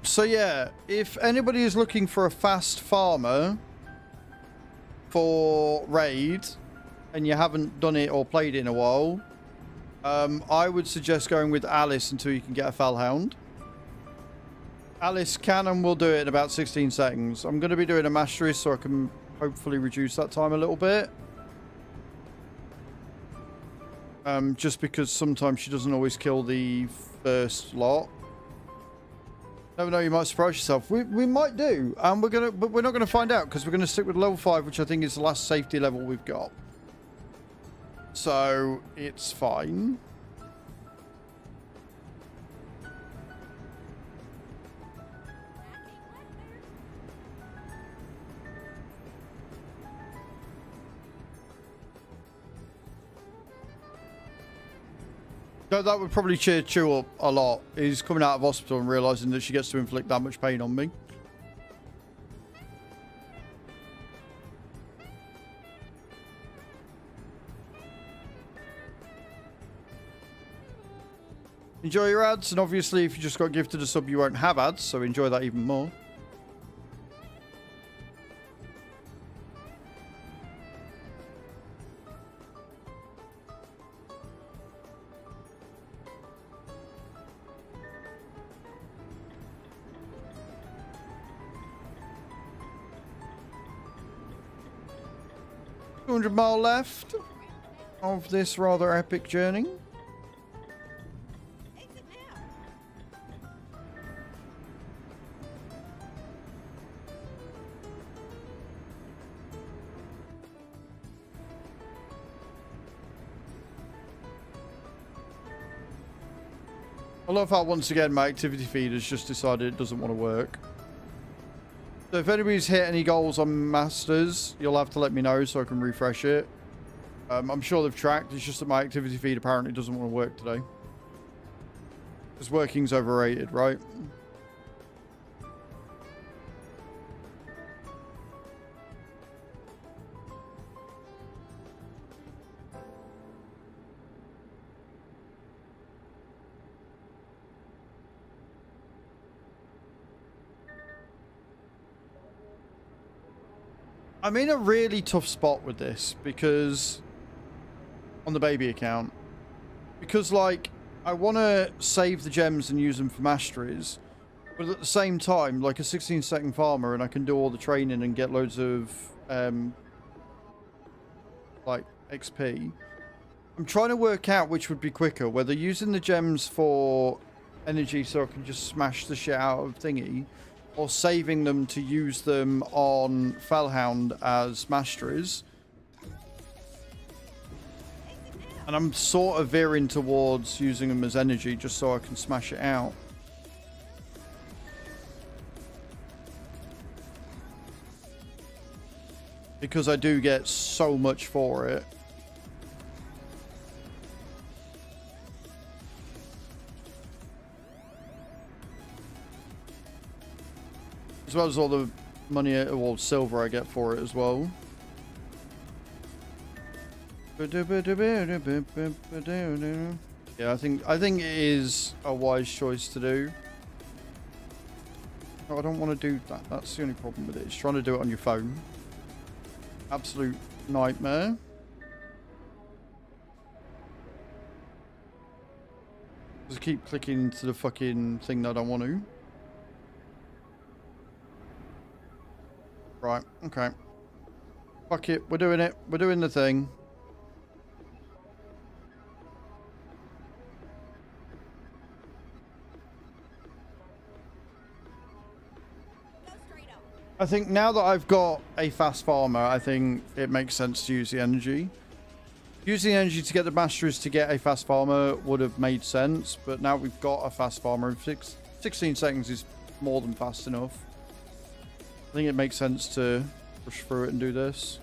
So yeah, if anybody is looking for a fast farmer for raid and you haven't done it or played it in a while, I would suggest going with Alice until you can get a Fellhound. Alice can and will do it in about 16 seconds. I'm going to be doing a mastery so I can hopefully reduce that time a little bit. Just because sometimes she doesn't always kill the first lot. Never know, you might surprise yourself. We might do, and but we're not gonna find out because we're gonna stick with level 5, which I think is the last safety level we've got. So it's fine. No, that would probably cheer Chew up a lot. He's coming out of hospital and realizing that she gets to inflict that much pain on me. Enjoy your ads, and obviously if you just got gifted a sub you won't have ads, so enjoy that even more. $200 left of this rather epic journey. Exit now. I love how once again my activity feed has just decided it doesn't want to work. So if anybody's hit any goals on Masters, you'll have to let me know so I can refresh it. I'm sure they've tracked, it's just that my activity feed apparently doesn't want to work today. Because working's overrated, right? I'm in a really tough spot with this because on the baby account, because like I want to save the gems and use them for masteries, but at the same time, like a 16-second farmer, and I can do all the training and get loads of like XP. I'm trying to work out which would be quicker, whether using the gems for energy so I can just smash the shit out of thingy, or saving them to use them on Fellhound as masteries. And I'm sort of veering towards using them as energy just so I can smash it out. Because I do get so much for it. As well as all the money or silver I get for it as well. Yeah, I think it is a wise choice to do. Oh, I don't want to do that. That's the only problem with it. It's trying to do it on your phone. Absolute nightmare. Just keep clicking into the fucking thing that I don't want to. Right, okay. Fuck it, we're doing it. We're doing the thing. Go straight up. I think now that I've got a fast farmer, I think it makes sense to use the energy. Using the energy to get the masteries to get a fast farmer would have made sense, but now we've got a fast farmer. 16 seconds is more than fast enough. I think it makes sense to push through it and do this.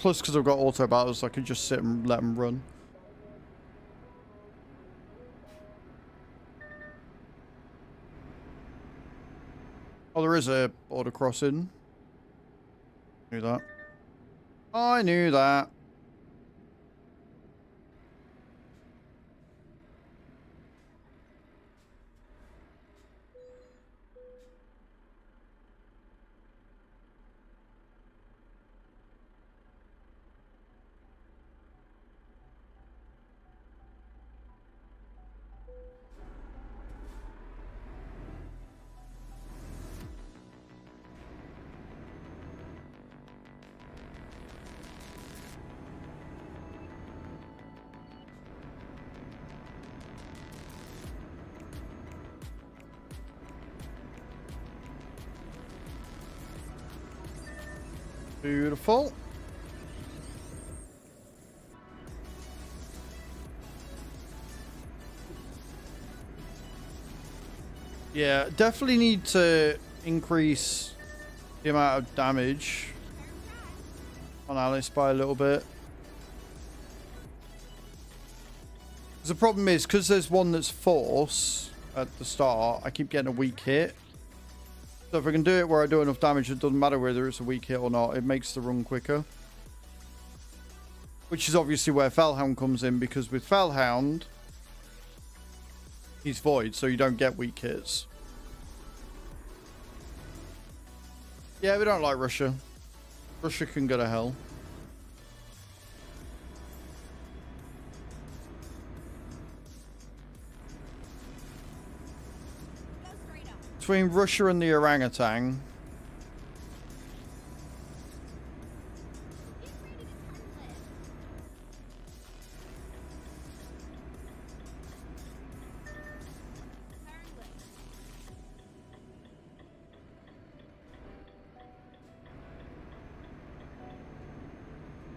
plus because I've got auto battles, I can just sit and let them run. Oh, there is a border crossing. Knew that. I knew that. Beautiful. Yeah, definitely need to increase the amount of damage on Alice by a little bit. The problem is, because there's one that's force at the start, I keep getting a weak hit. So if I can do it where I do enough damage, it doesn't matter whether it's a weak hit or not. It makes the run quicker. Which is obviously where Fellhound comes in, because with Fellhound, he's void, so you don't get weak hits. Yeah, we don't like Russia. Russia can go to hell. Between Russia and the orangutan.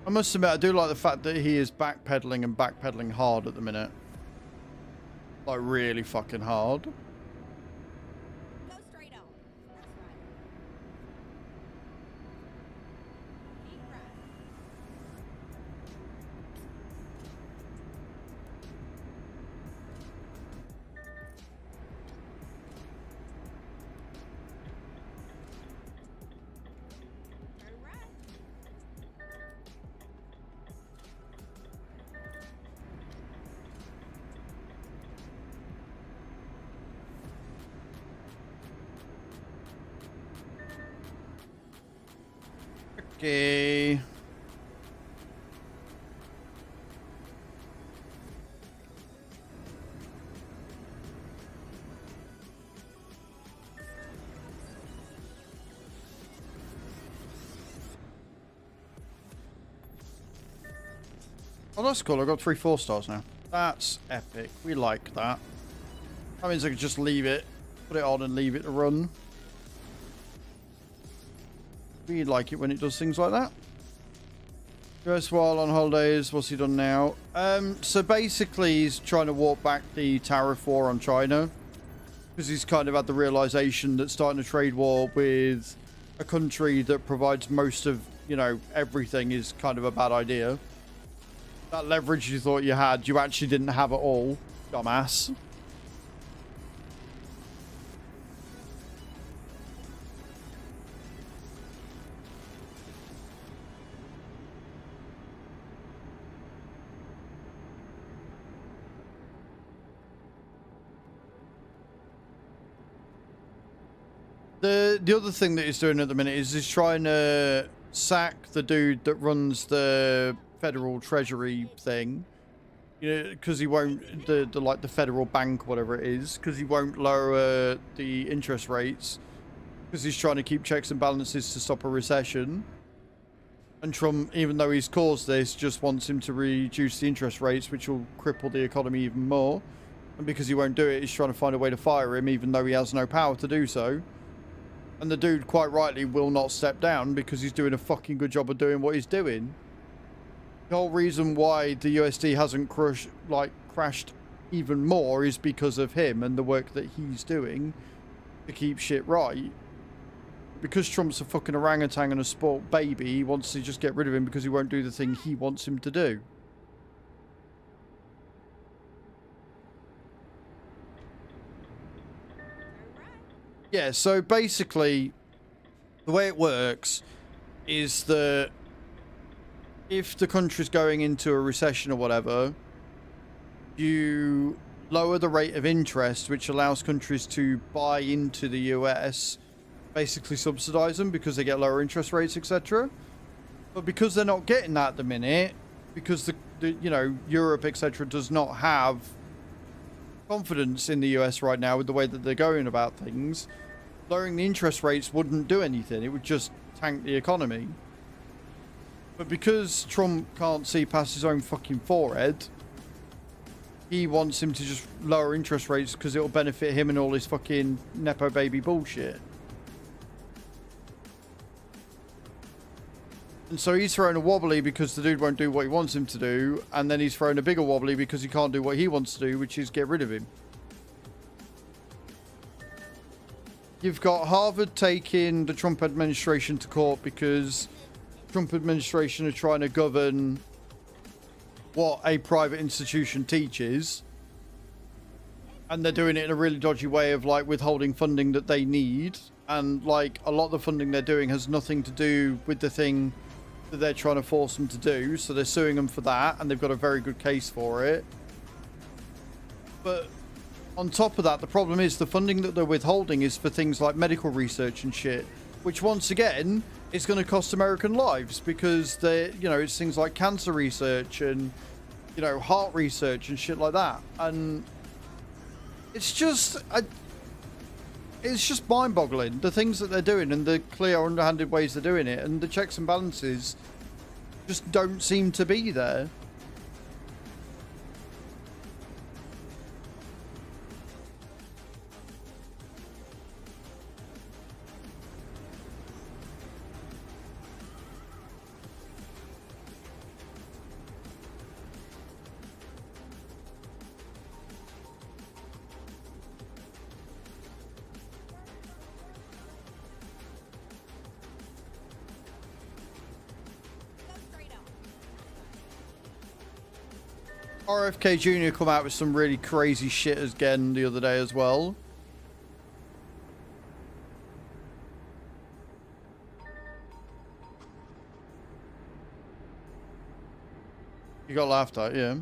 I must admit, I do like the fact that he is backpedaling and backpedaling hard at the minute. Like, really fucking hard. Okay. Oh, that's cool. I've got 3 4-stars now. That's epic. We like that. That means I can just leave it, put it on and leave it to run. We like it when it does things like that. US while on holidays, what's he done now? So basically he's trying to walk back the tariff war on China. Because he's kind of had the realization that starting a trade war with a country that provides most of, you know, everything is kind of a bad idea. That leverage you thought you had, you actually didn't have at all, dumbass. The other thing that he's doing at the minute is he's trying to sack the dude that runs the federal treasury thing, you know, because he won't the federal bank, whatever it is, because he won't lower the interest rates, because he's trying to keep checks and balances to stop a recession. And Trump, even though he's caused this, just wants him to reduce the interest rates, which will cripple the economy even more. And because he won't do it, he's trying to find a way to fire him, even though he has no power to do so. And the dude, quite rightly, will not step down because he's doing a fucking good job of doing what he's doing. The whole reason why the USD hasn't crashed even more is because of him and the work that he's doing to keep shit right. because Trump's a fucking orangutan and a sport baby, he wants to just get rid of him because he won't do the thing he wants him to do. Yeah, so basically, the way it works is that if the country's going into a recession or whatever, you lower the rate of interest, which allows countries to buy into the US, basically subsidize them because they get lower interest rates, etc. But because they're not getting that at the minute, because the you know, Europe, etc., does not have confidence in the US right now with the way that they're going about things, lowering the interest rates wouldn't do anything. It would just tank the economy. But because Trump can't see past his own fucking forehead, he wants him to just lower interest rates because it'll benefit him and all his fucking Nepo baby bullshit. And so he's throwing a wobbly because the dude won't do what he wants him to do, and then he's throwing a bigger wobbly because he can't do what he wants to do, which is get rid of him. You've got Harvard taking the Trump administration to court because Trump administration are trying to govern what a private institution teaches, and they're doing it in a really dodgy way of like withholding funding that they need, and like a lot of the funding they're doing has nothing to do with the thing that they're trying to force them to do, so they're suing them for that, and they've got a very good case for it. But on top of that, the problem is the funding that they're withholding is for things like medical research and shit, which once again is going to cost American lives because they, you know, it's things like cancer research and, you know, heart research and shit like that. And it's just mind-boggling, the things that they're doing and the clear underhanded ways they're doing it, and the checks and balances just don't seem to be there. RFK Jr. come out with some really crazy shit again the other day as well. You got laughed at, yeah.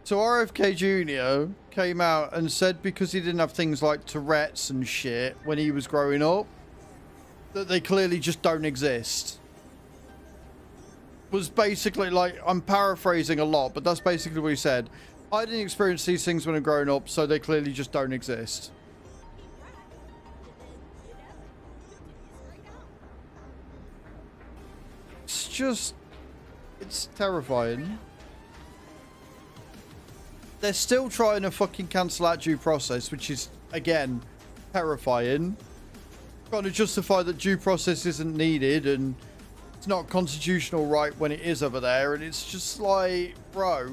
So RFK Jr. came out and said because he didn't have things like Tourette's and shit when he was growing up, that they clearly just don't exist. Was basically like, I'm paraphrasing a lot, but that's basically what he said. I didn't experience these things when I'm growing up, so they clearly just don't exist. It's just, it's terrifying. They're still trying to fucking cancel out due process, which is, again, terrifying. Trying to justify that due process isn't needed and it's not constitutional right when it is over there, and it's just like, bro.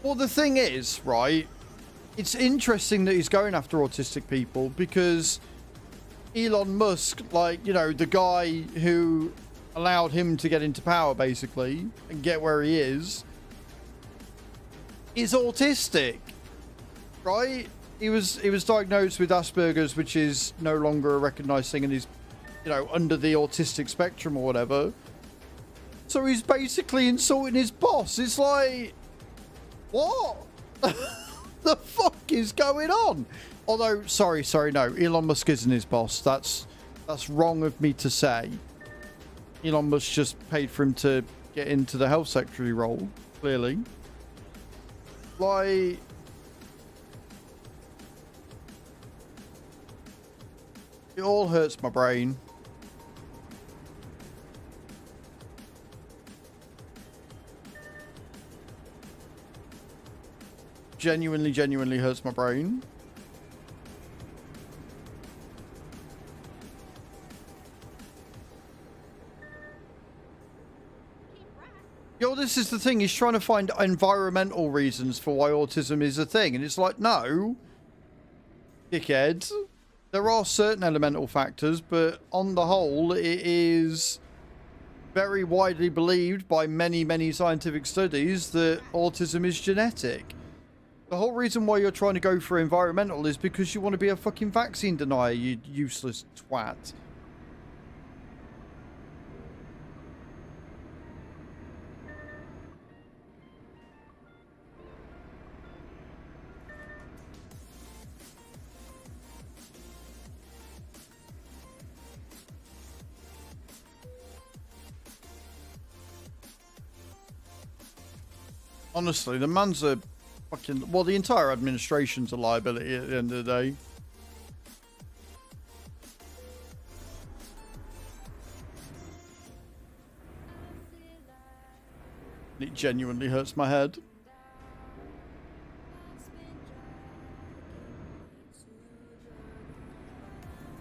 Well, the thing is, right, it's interesting that he's going after autistic people because Elon Musk, like, you know, the guy who allowed him to get into power, basically, and get where he is autistic, right? He was diagnosed with Asperger's, which is no longer a recognized thing, and he's, you know, under the autistic spectrum or whatever. So he's basically insulting his boss. It's like, what? The fuck is going on? Although, sorry, no, Elon Musk isn't his boss. That's wrong of me to say. Elon Musk just paid for him to get into the health secretary role, clearly. Like, it all hurts my brain. Genuinely hurts my brain. Yo, this is the thing. He's trying to find environmental reasons for why autism is a thing. And it's like, no, dickhead. There are certain elemental factors, but on the whole, it is very widely believed by many, many scientific studies that autism is genetic. The whole reason why you're trying to go for environmental is because you want to be a fucking vaccine denier, you useless twat. Honestly, the man's a fucking... Well, the entire administration's a liability at the end of the day. It genuinely hurts my head.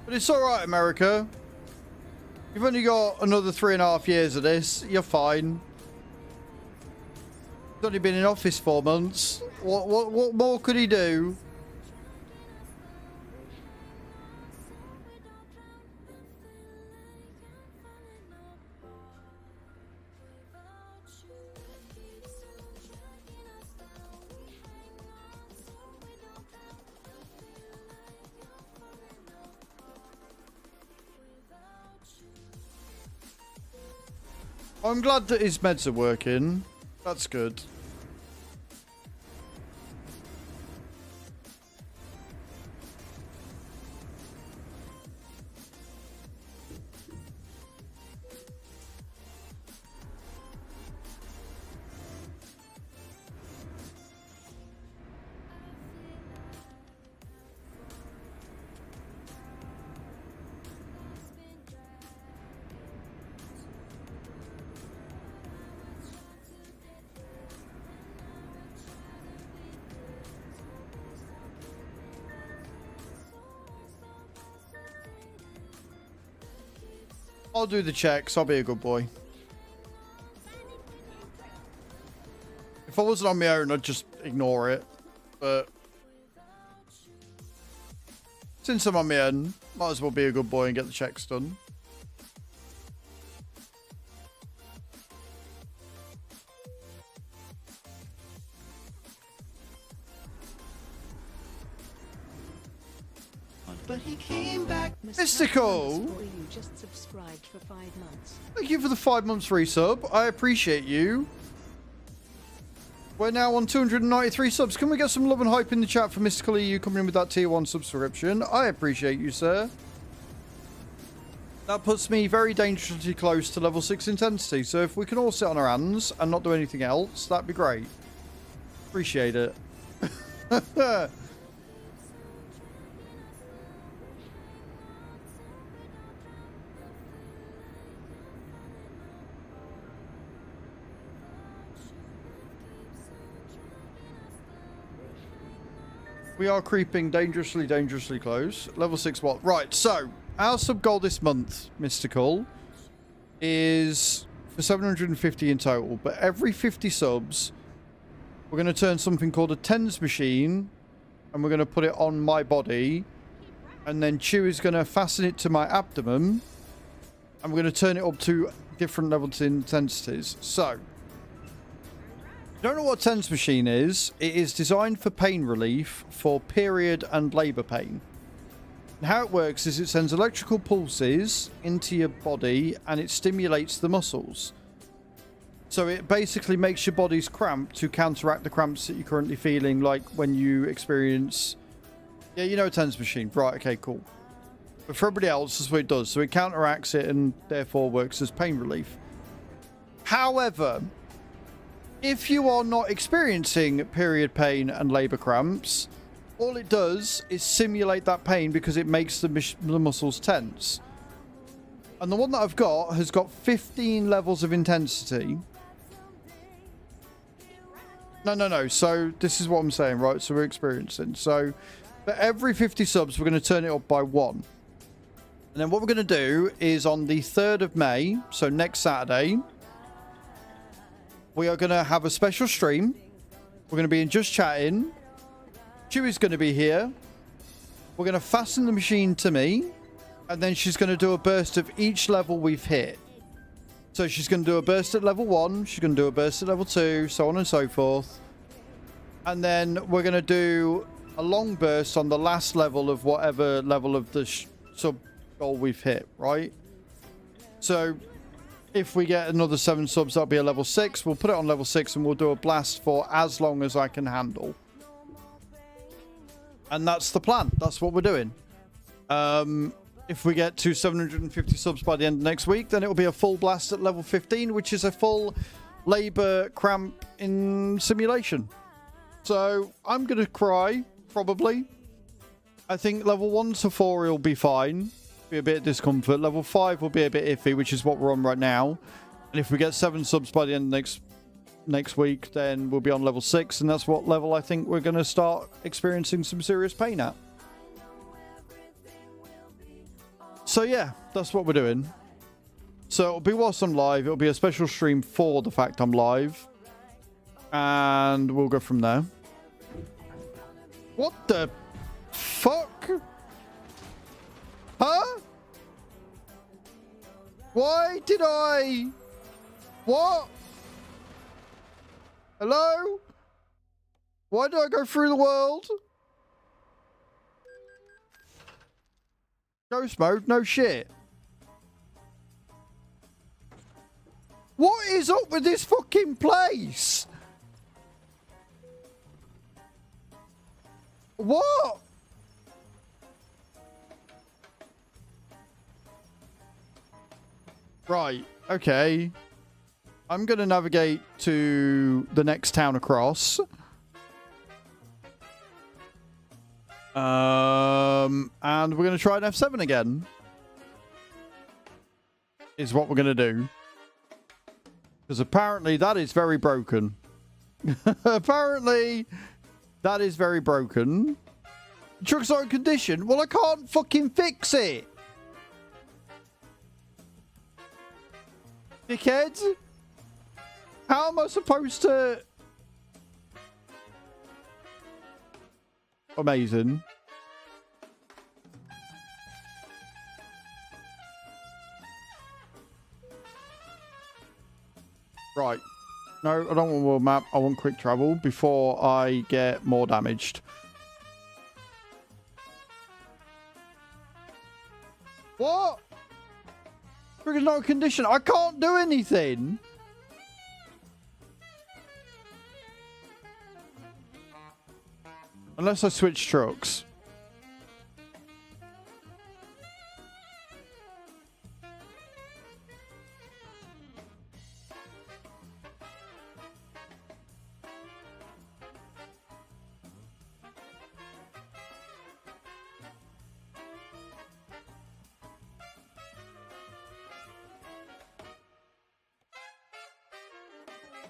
But it's alright, America. You've only got another 3.5 years of this. You're fine. He's only been in office 4 months. What more could he do? I'm glad that his meds are working. That's good. I'll do the checks. I'll be a good boy. If I wasn't on my own, I'd just ignore it. But since I'm on my own, might as well be a good boy and get the checks done. But he came back. Mystical! You just subscribed for 5 months. Thank you for the 5 months resub. I appreciate you. We're now on 293 subs. Can we get some love and hype in the chat for Mystical EU coming in with that tier 1 subscription? I appreciate you, sir. That puts me very dangerously close to level 6 intensity. So if we can all sit on our hands and not do anything else, that'd be great. Appreciate it. We are creeping dangerously, dangerously close. Level 6 what? Right, so our sub goal this month, Mystical, is for 750 in total. But every 50 subs, we're going to turn something called a TENS machine, and we're going to put it on my body. And then Chew is going to fasten it to my abdomen, and we're going to turn it up to different levels of intensities. So, if you don't know what a TENS machine is, it is designed for pain relief for period and labour pain. And how it works is it sends electrical pulses into your body and it stimulates the muscles. So it basically makes your body's cramp to counteract the cramps that you're currently feeling, like when you experience... Yeah, you know a TENS machine. Right, okay, cool. But for everybody else, that's what it does. So it counteracts it and therefore works as pain relief. However, if you are not experiencing period pain and labour cramps, all it does is simulate that pain because it makes the muscles tense. And the one that I've got has got 15 levels of intensity. No. So this is what I'm saying, right? So we're experiencing. So for every 50 subs, we're going to turn it up by 1. And then what we're going to do is on the 3rd of May, so next Saturday, we are going to have a special stream. We're going to be in just chatting. Chewy's going to be here. We're going to fasten the machine to me. And then she's going to do a burst of each level we've hit. So she's going to do a burst at level 1. She's going to do a burst at level 2. So on and so forth. And then we're going to do a long burst on the last level of whatever level of the sub goal we've hit, right? So if we get another 7 subs, that'll be a level 6. We'll put it on level 6 and we'll do a blast for as long as I can handle. And that's the plan. That's what we're doing. If we get to 750 subs by the end of next week, then it will be a full blast at level 15, which is a full labor cramp in simulation. So I'm going to cry, probably. I think level 1 to 4 will be fine. Be a bit of discomfort. Level 5 will be a bit iffy, which is what we're on right now. And if we get 7 subs by the end of next week, then we'll be on level 6. And that's what level I think we're going to start experiencing some serious pain at. So yeah, that's what we're doing. So it'll be whilst I'm live. It'll be a special stream for the fact I'm live. And we'll go from there. What the fuck? Huh? Why did I... What? Hello? Why did I go through the world? Ghost mode? No shit. What is up with this fucking place? What? Right, okay. I'm going to navigate to the next town across. And we're going to try an F7 again. Is what we're going to do. Because apparently that is very broken. Apparently that is very broken. The truck's not in condition. Well, I can't fucking fix it. Dickhead. How am I supposed to... Amazing. Right. No, I don't want world map. I want quick travel before I get more damaged. What? Trigger's not in condition. I can't do anything. Unless I switch trucks.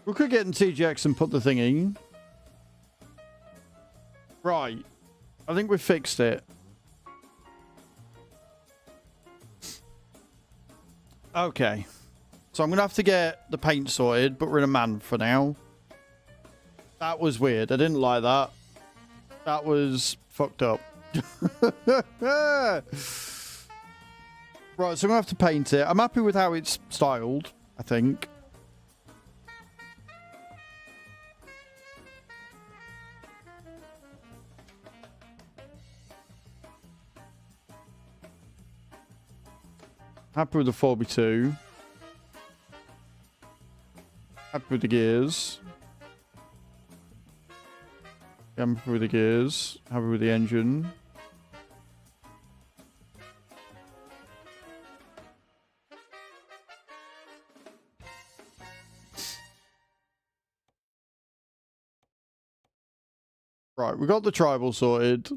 We could get in TGX and put the thing in. Right. I think we've fixed it. Okay. So I'm going to have to get the paint sorted, but we're in a man for now. That was weird. I didn't like that. That was fucked up. Right, so I'm going to have to paint it. I'm happy with how it's styled, I think. Happy with the 4x2. Happy with the gears. I'm happy with the gears. Happy with the engine. Right, we got the tribal sorted.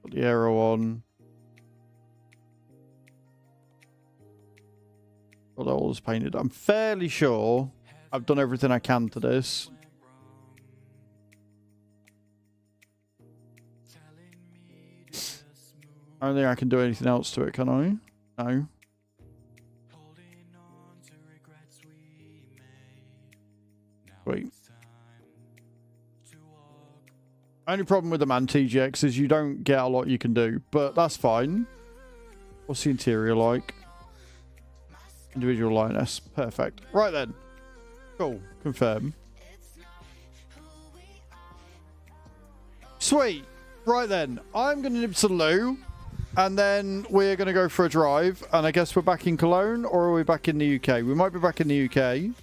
Put the arrow on. Got all this painted. I'm fairly sure I've done everything I can to this. I don't think I can do anything else to it, can I? No. Sweet. Only problem with the Man TGX is you don't get a lot you can do, but that's fine. What's the interior like? Individual lioness. Perfect. Right then. Cool. Confirm. Sweet. Right then. I'm going to nip to the loo, and then we're going to go for a drive, and I guess we're back in Cologne, or are we back in the UK? We might be back in the UK.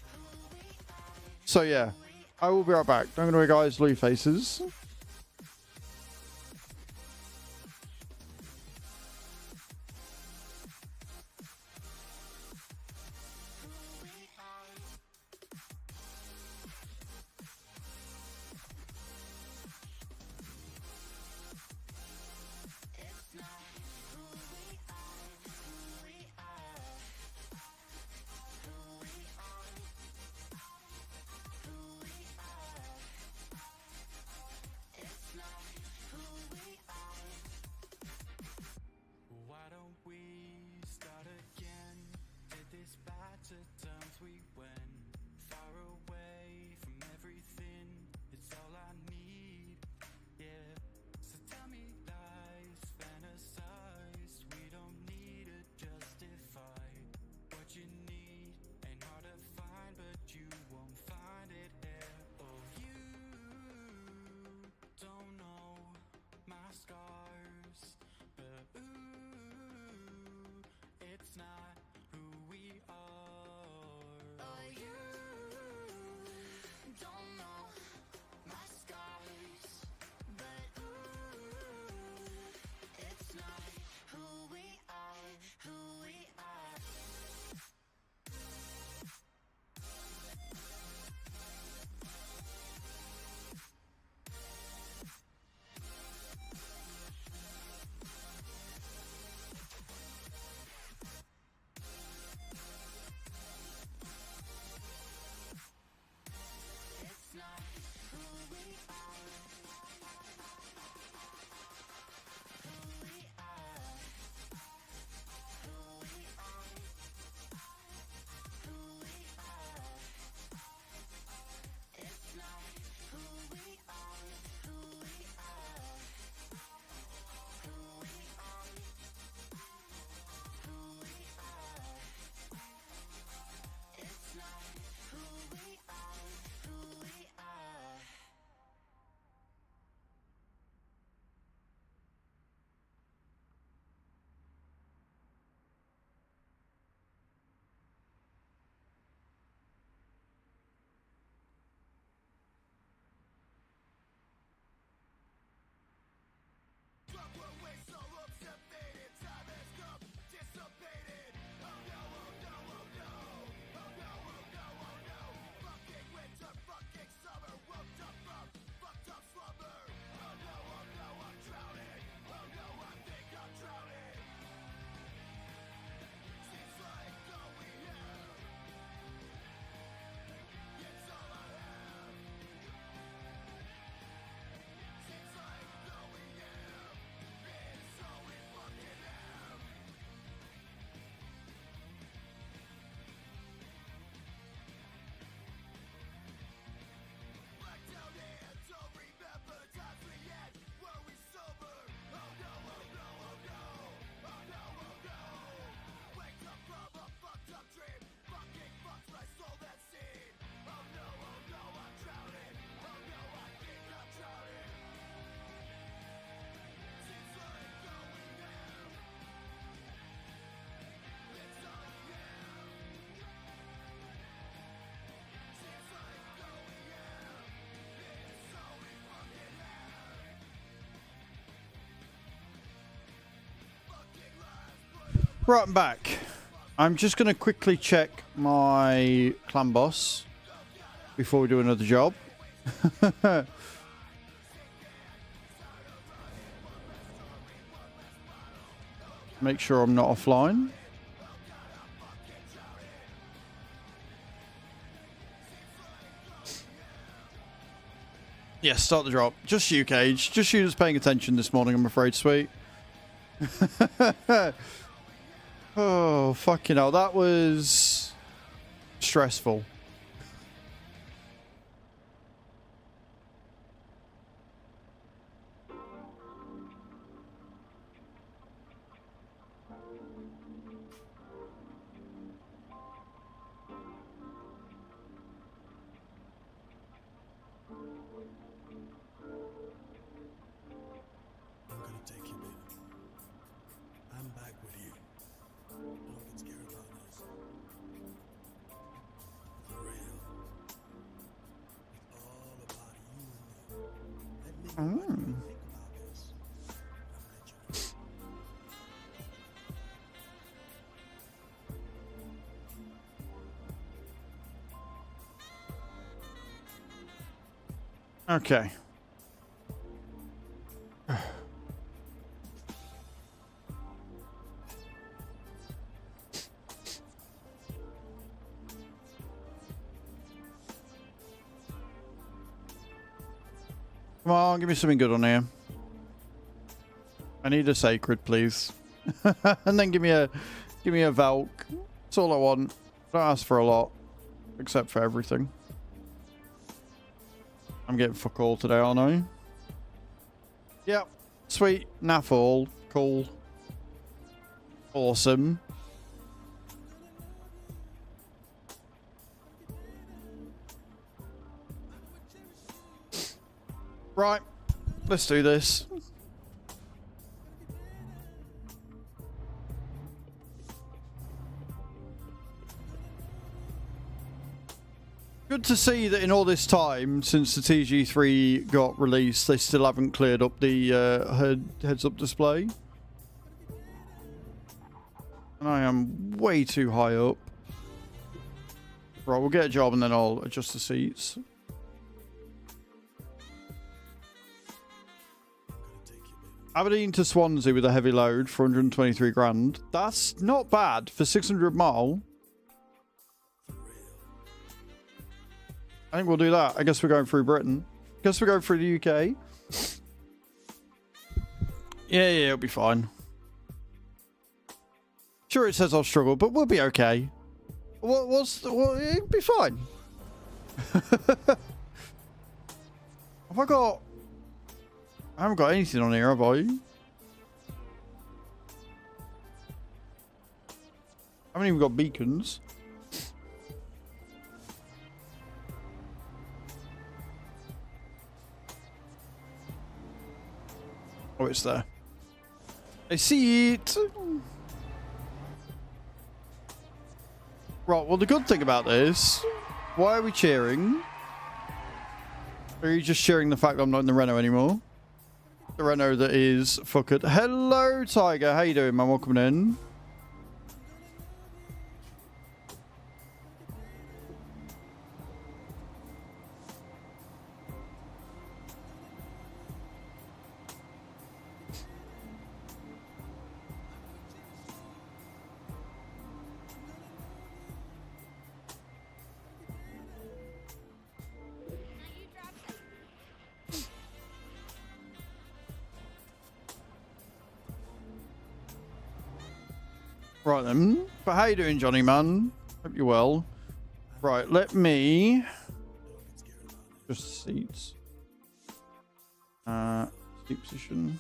So yeah. I will be right back. Don't go away, guys. Blue faces. Right, I'm back. I'm just going to quickly check my clan boss before we do another job. Make sure I'm not offline. Yes, start the drop. Just you, Cage. Just you that's paying attention this morning, I'm afraid, sweet. Oh, fucking hell. That was stressful. Mm. Okay. Come on, give me something good on here. I need a sacred, please. And then give me a Valk. That's all I want. Don't ask for a lot. Except for everything. I'm getting fuck all today, aren't I? Yep. Sweet. Naff all. Cool. Awesome. Right. Let's do this. Good to see that in all this time since the TG3 got released, they still haven't cleared up the heads-up display. And I am way too high up. Right, we'll get a job and then I'll adjust the seats. Aberdeen to Swansea with a heavy load for 123 grand. That's not bad for 600 mile. I think we'll do that. I guess we're going through Britain. Guess we're going through the UK. Yeah, it'll be fine. Sure, it says I'll struggle, but we'll be okay. It'll be fine. Have I got... I haven't got anything on here, have I? I haven't even got beacons. Oh, it's there. I see it. Right, well, the good thing about this... Why are we cheering? Or are you just cheering the fact that I'm not in the Renault anymore? The Renault that is fucked. Hello, Tiger. How you doing, man? Welcome in. Right then. But how you doing, Johnny, man? Hope you're well. Right, let me... Just seats. Seat position.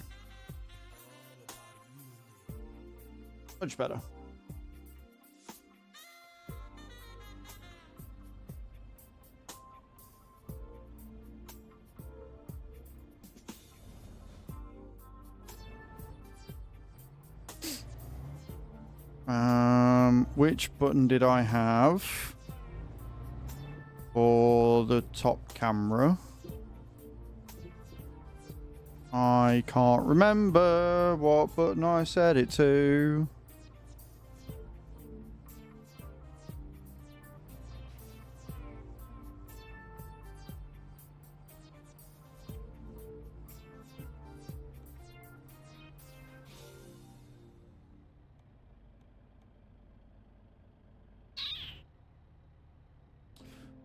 Much better. Which button did I have for the top camera? I can't remember what button I set it to.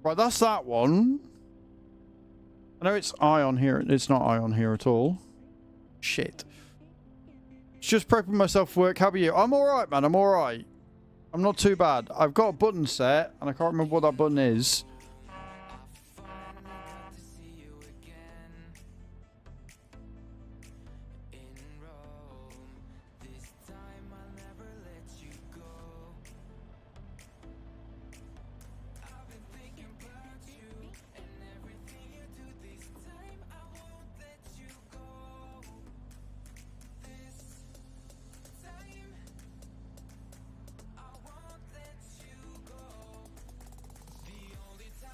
Right, that's that one. I know it's eye on here. It's not eye on here at all. Shit. It's just prepping myself for work. How about you? I'm alright, man. I'm alright. I'm not too bad. I've got a button set, and I can't remember what that button is.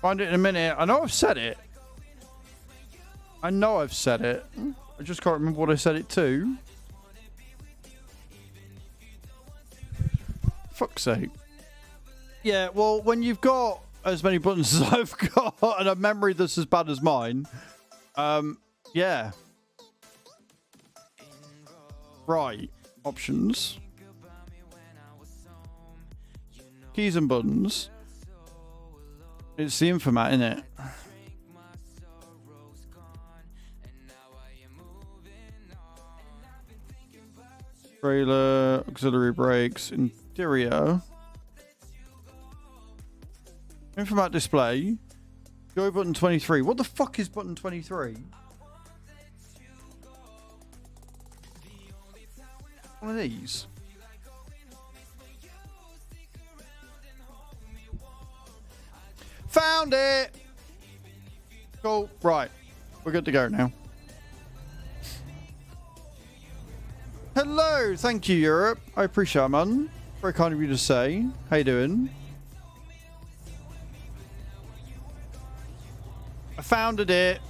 Find it in a minute. I know I've said it. I know I've said it. I just can't remember what I said it to. Fuck's sake. Yeah, well, when you've got as many buttons as I've got and a memory that's as bad as mine, yeah. Right. Options. Keys and buttons. It's the Infomat, isn't it? Trailer, auxiliary brakes, interior. Infomat display. Go button 23. What the fuck is button 23? One of these. Found it! Cool. Right. We're good to go now. Hello. Thank you, Europe. I appreciate it, man. Very kind of you to say. How you doing? I founded it.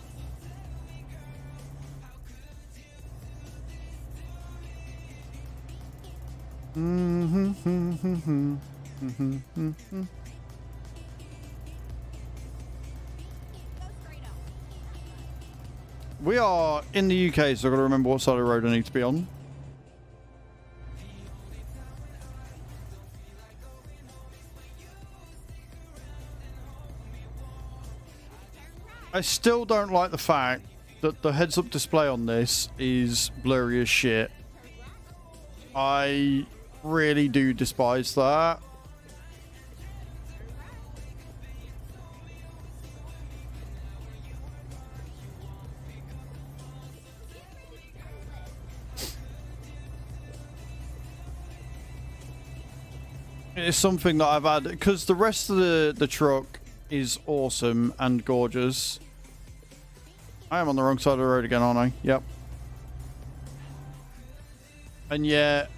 We are in the UK, so I've got to remember what side of the road I need to be on. I still don't like the fact that the heads-up display on this is blurry as shit. I really do despise that. It's something that I've had because the rest of the truck is awesome and gorgeous. I am on the wrong side of the road again, aren't I? Yep. And yet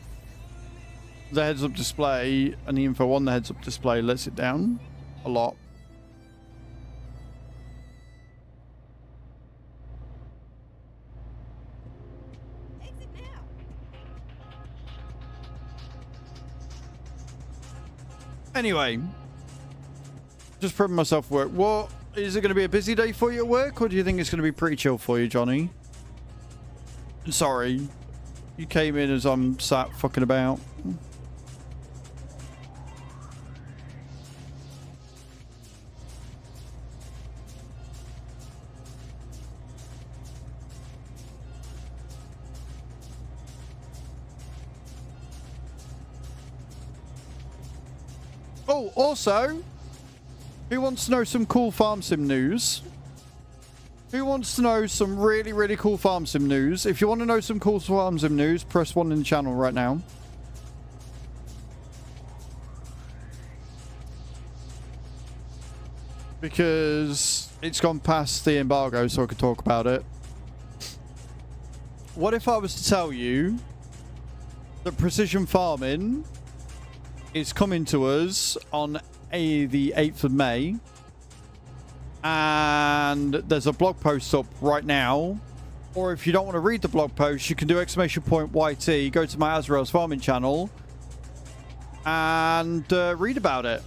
the heads-up display and the info on the heads-up display lets it down a lot. Exit now. Anyway, just proving myself work. What is it going to be a busy day for you at work, or do you think it's going to be pretty chill for you, Johnny? Sorry, you came in as I'm sat fucking about. Oh, also, who wants to know some cool farm sim news? Who wants to know some really, really cool farm sim news? If you want to know some cool farm sim news, press 1 in the channel right now. Because it's gone past the embargo, so I could talk about it. What if I was to tell you that precision farming is coming to us on the 8th of May, and there's a blog post up right now, or if you don't want to read the blog post, you can do !YT, go to my Azraels farming channel and read about it,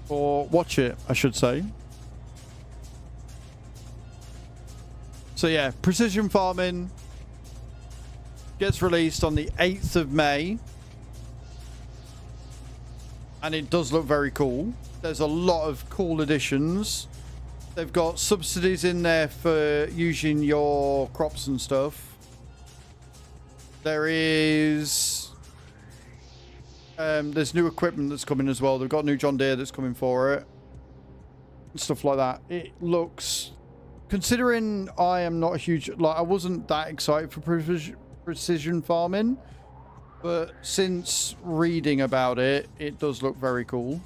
or watch it, I should say. So yeah, precision farming gets released on the 8th of May. And it does look very cool. There's a lot of cool additions. They've got subsidies in there for using your crops and stuff. There is... there's new equipment that's coming as well. They've got new John Deere that's coming for it. And stuff like that. It looks... Considering I am not a huge... Like, I wasn't that excited for precision farming. But since reading about it, it does look very cool.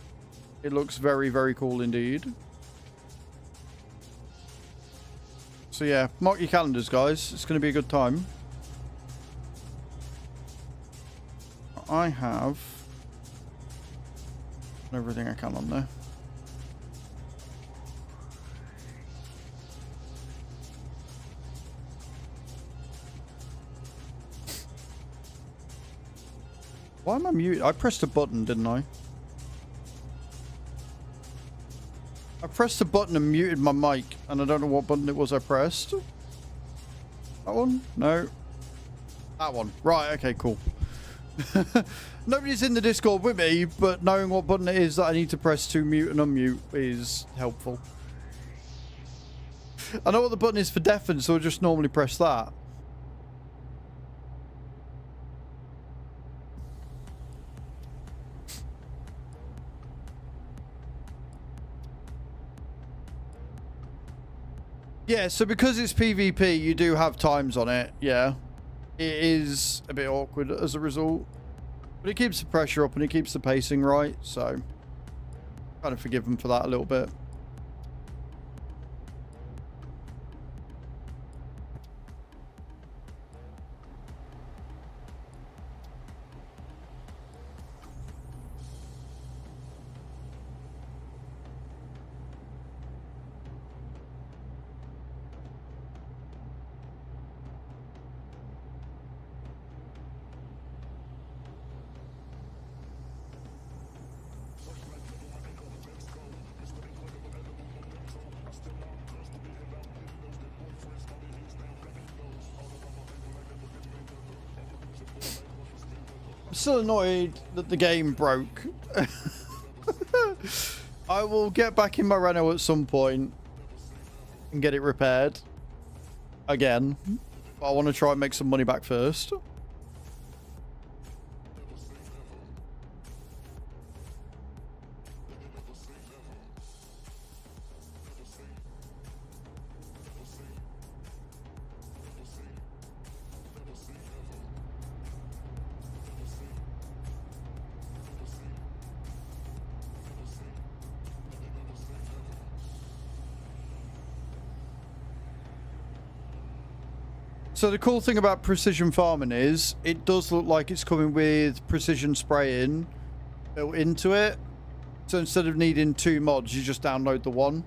It looks very, very cool indeed. So yeah, mark your calendars, guys. It's going to be a good time. I have everything I can on there. Why am I muted? I pressed a button, didn't I? I pressed a button and muted my mic, and I don't know what button it was I pressed. That one? No. That one. Right, okay, cool. Nobody's in the Discord with me, but knowing what button it is that I need to press to mute and unmute is helpful. I know what the button is for deafen, so I just normally press that. Yeah, so because it's PvP, you do have times on it, yeah. It is a bit awkward as a result. But it keeps the pressure up and it keeps the pacing right, so kind of forgive them for that a little bit. I'm still annoyed that the game broke. I will get back in my Renault at some point and get it repaired again. But I want to try and make some money back first. So the cool thing about precision farming is it does look like it's coming with precision spraying built into it. So instead of needing 2 mods, you just download the one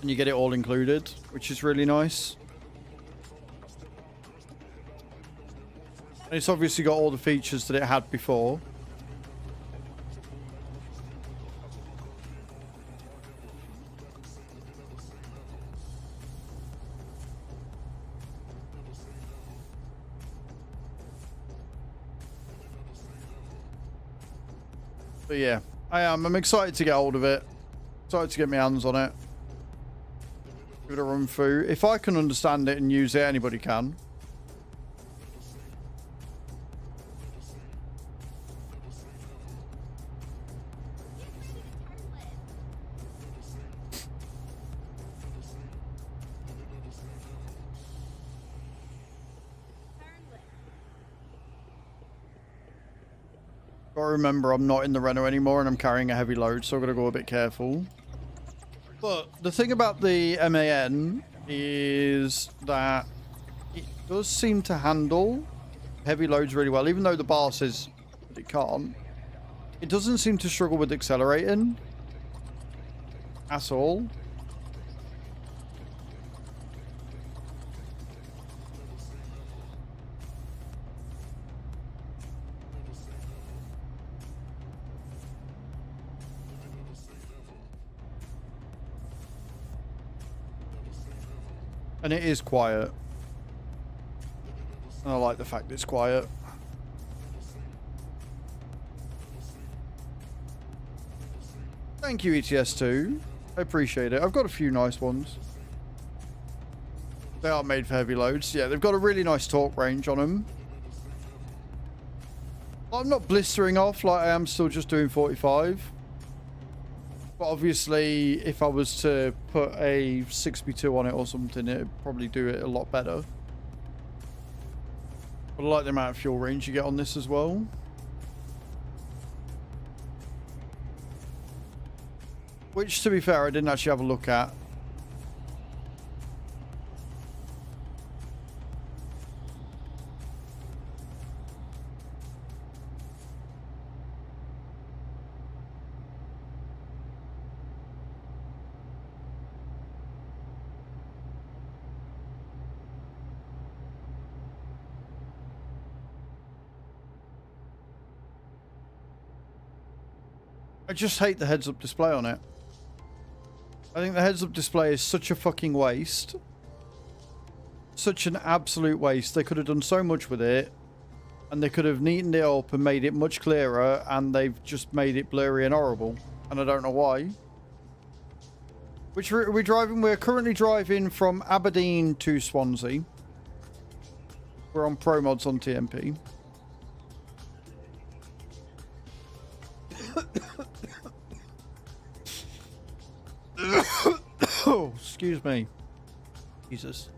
and you get it all included, which is really nice. And it's obviously got all the features that it had before. But yeah, I am. I'm excited to get hold of it. Excited to get my hands on it. Give it a run through. If I can understand it and use it, anybody can. Gotta remember I'm not in the Renault anymore and I'm carrying a heavy load, so I've got to go a bit careful. But the thing about the MAN is that it does seem to handle heavy loads really well, even though the bar says that it can't. It doesn't seem to struggle with accelerating at all. And it is quiet. And I like the fact that it's quiet. Thank you, ETS2. I appreciate it. I've got a few nice ones. They are made for heavy loads. Yeah, they've got a really nice torque range on them. I'm not blistering off, like I am still just doing 45. But obviously, if I was to put a 6B2 on it or something, it'd probably do it a lot better. But I like the amount of fuel range you get on this as well. Which, to be fair, I didn't actually have a look at. I just hate the heads-up display on it. I think the heads-up display is such a fucking waste. Such an absolute waste. They could have done so much with it. And they could have neatened it up and made it much clearer. And they've just made it blurry and horrible. And I don't know why. Which route are we driving? We're currently driving from Aberdeen to Swansea. We're on Pro Mods on TMP. Oh, excuse me. Jesus.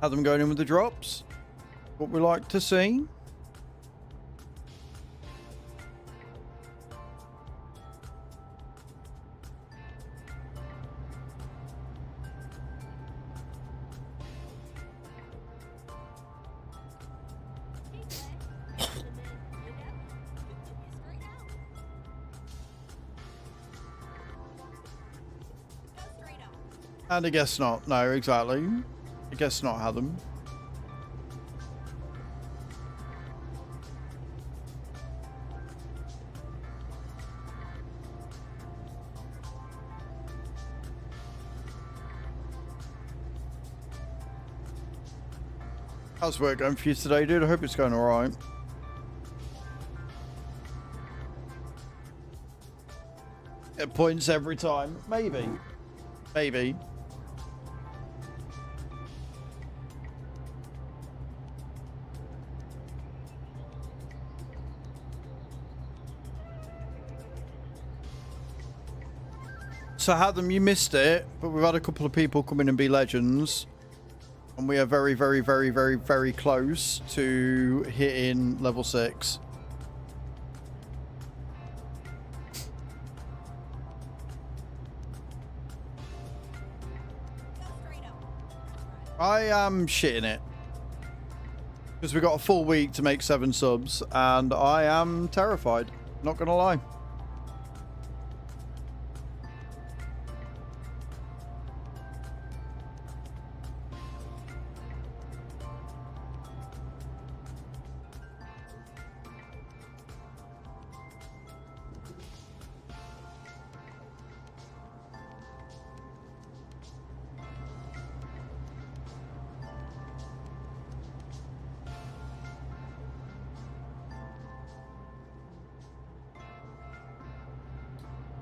Have them going in with the drops. What we like to see. And I guess not. No, exactly. I guess not have them. How's work going for you today, dude? I hope it's going alright. It points every time. Maybe. Maybe. So Hatham, you missed it, but we've had a couple of people come in and be legends. And we are very, very, very, very, very close to hitting level 6. I am shitting it. Because we've got a full week to make 7 subs, and I am terrified. Not gonna lie.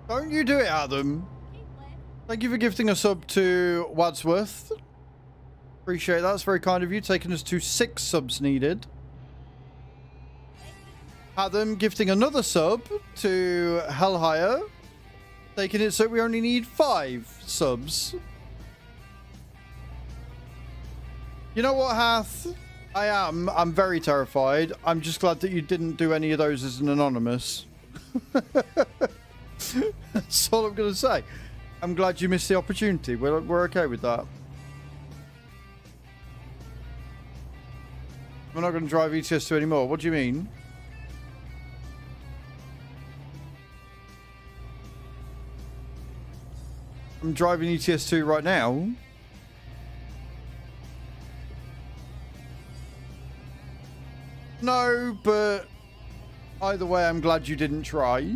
Don't you do it, Adam. Thank you for gifting a sub to Wadsworth. Appreciate that. That's very kind of you. Taking us to 6 subs needed. Adam gifting another sub to Hellhire. Taking it so we only need 5 subs. You know what, Hath? I'm very terrified. I'm just glad that you didn't do any of those as an anonymous. That's all I'm going to say. I'm glad you missed the opportunity. We're okay with that. We're not going to drive ETS2 anymore. What do you mean? I'm driving ETS2 right now. No, but either way, I'm glad you didn't try.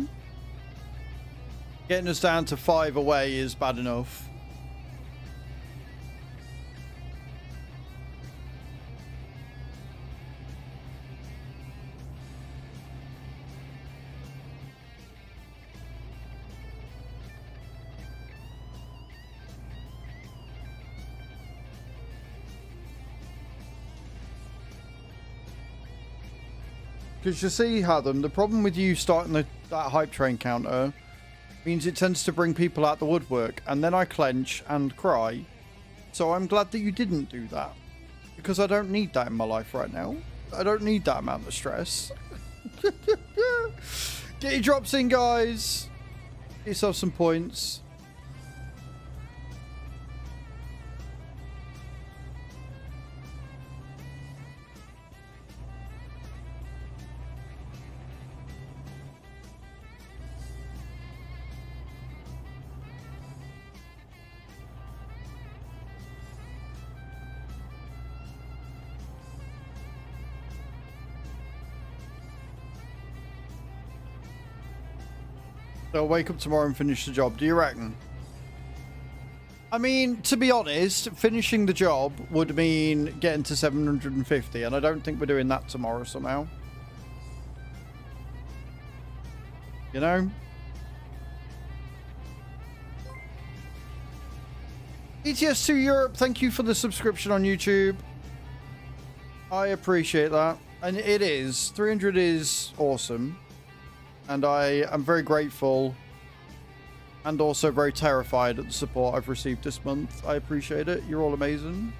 Getting us down to 5 away is bad enough. Because you see, Hatham, the problem with you starting that hype train counter means it tends to bring people out the woodwork, and then I clench and cry. So I'm glad that you didn't do that, because I don't need that in my life right now. I don't need that amount of stress. Get your drops in, guys. Get yourself some points. They'll wake up tomorrow and finish the job. Do you reckon? I mean, to be honest, finishing the job would mean getting to 750, and I don't think we're doing that tomorrow somehow. You know? ETS2 Europe, thank you for the subscription on YouTube. I appreciate that. And it is. 300 is awesome. And I am very grateful and also very terrified at the support I've received this month. I appreciate it. You're all amazing.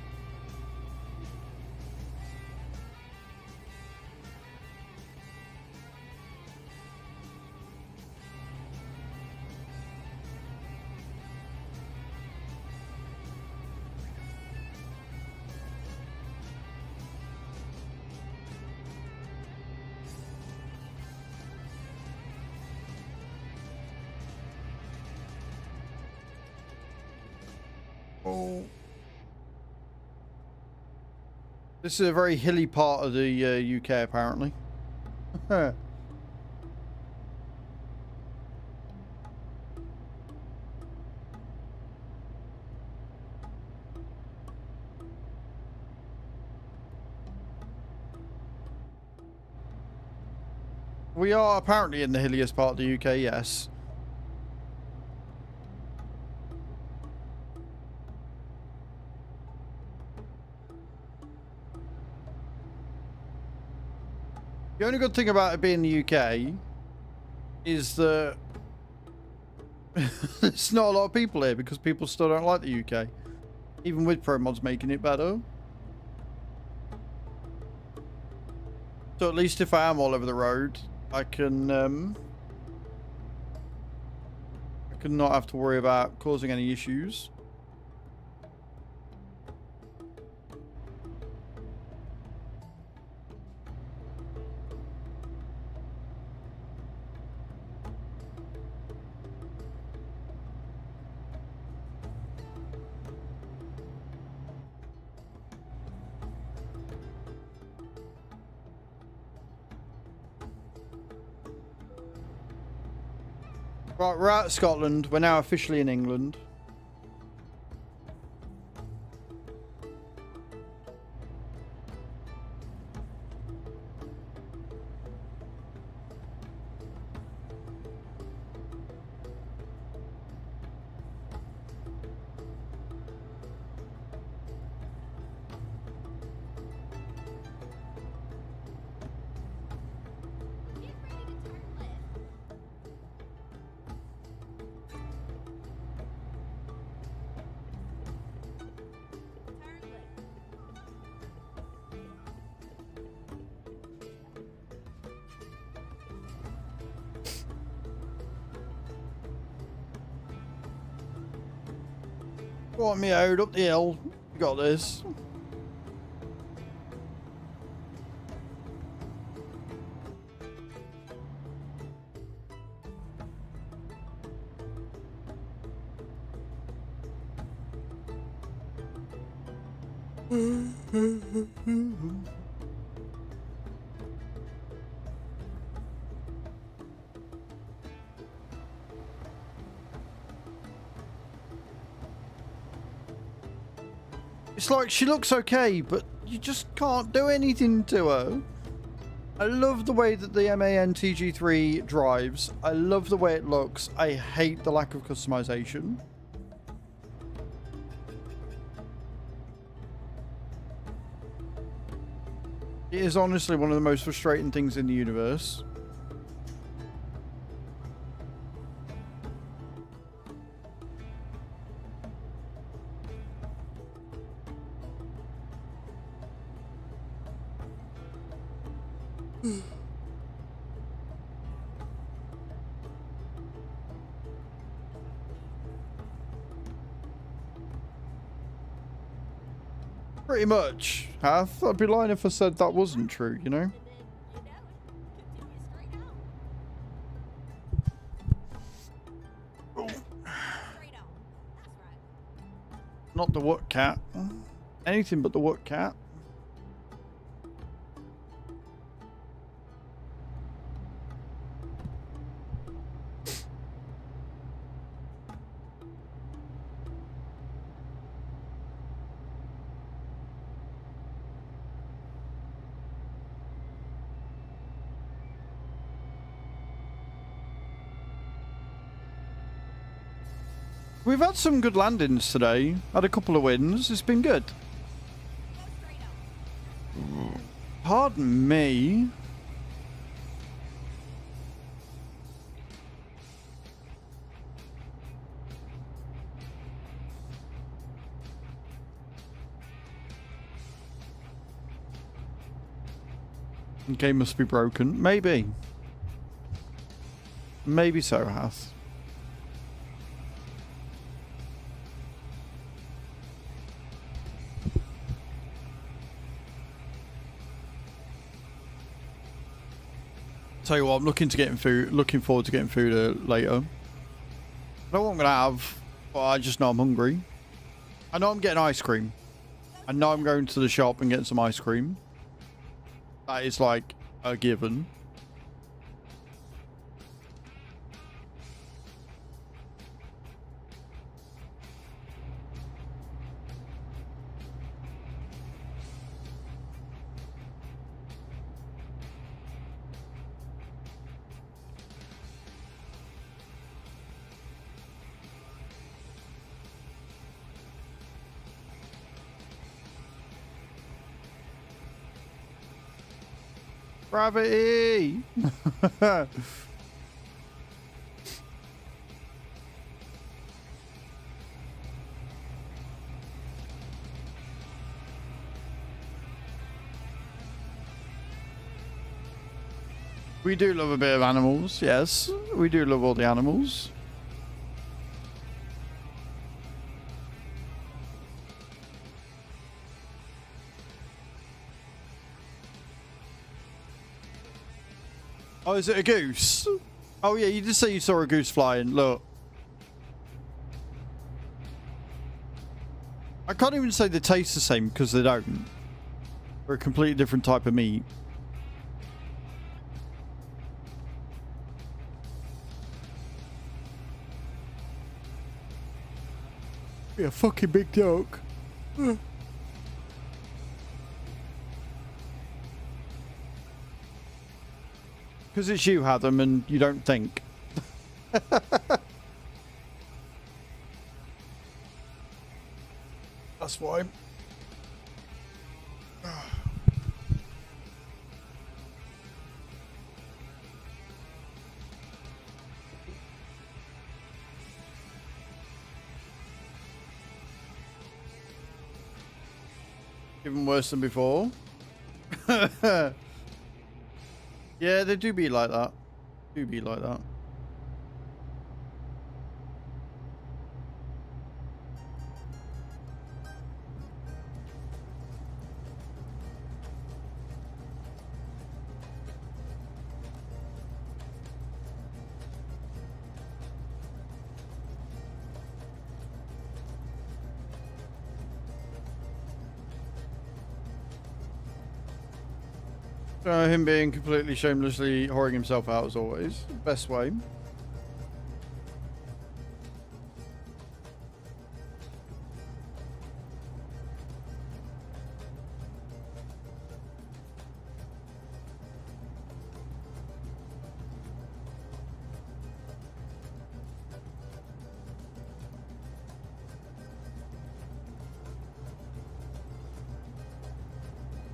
Oh. This is a very hilly part of the UK, apparently. We are apparently in the hilliest part of the UK, yes. The only good thing about it being the UK is that there's not a lot of people here because people still don't like the UK, even with pro mods making it better. So at least if I am all over the road, I can not have to worry about causing any issues. Right, we're out of Scotland. We're now officially in England. Go on, me out up the hill. You got this. It's like she looks okay, but you just can't do anything to her. I love the way that the MAN TG3 drives. I love the way it looks. I hate the lack of customization. It is honestly one of the most frustrating things in the universe. Pretty much, Hath. I'd be lying if I said that wasn't true, you know? Not the what cat. Anything but the what cat. We've had some good landings today. Had a couple of wins. It's been good. Go straight on. Pardon me. Game must be broken. Maybe. Maybe so, Hath. Tell you what, I'm looking forward to getting food later. I don't know what I'm gonna have, but I just know I'm hungry. I know I'm getting ice cream. I know I'm going to the shop and getting some ice cream. That is like a given. Gravity! We do love a bit of animals, yes. We do love all the animals. Oh, is it a goose? Oh yeah, you did say you saw a goose flying. Look. I can't even say they taste the same because they don't. They're a completely different type of meat. Be a fucking big joke. Because it's you, Hatham, and you don't think. That's why. Even worse than before. Yeah, they do be like that. Do be like that. Him being completely shamelessly whoring himself out as always. Best way.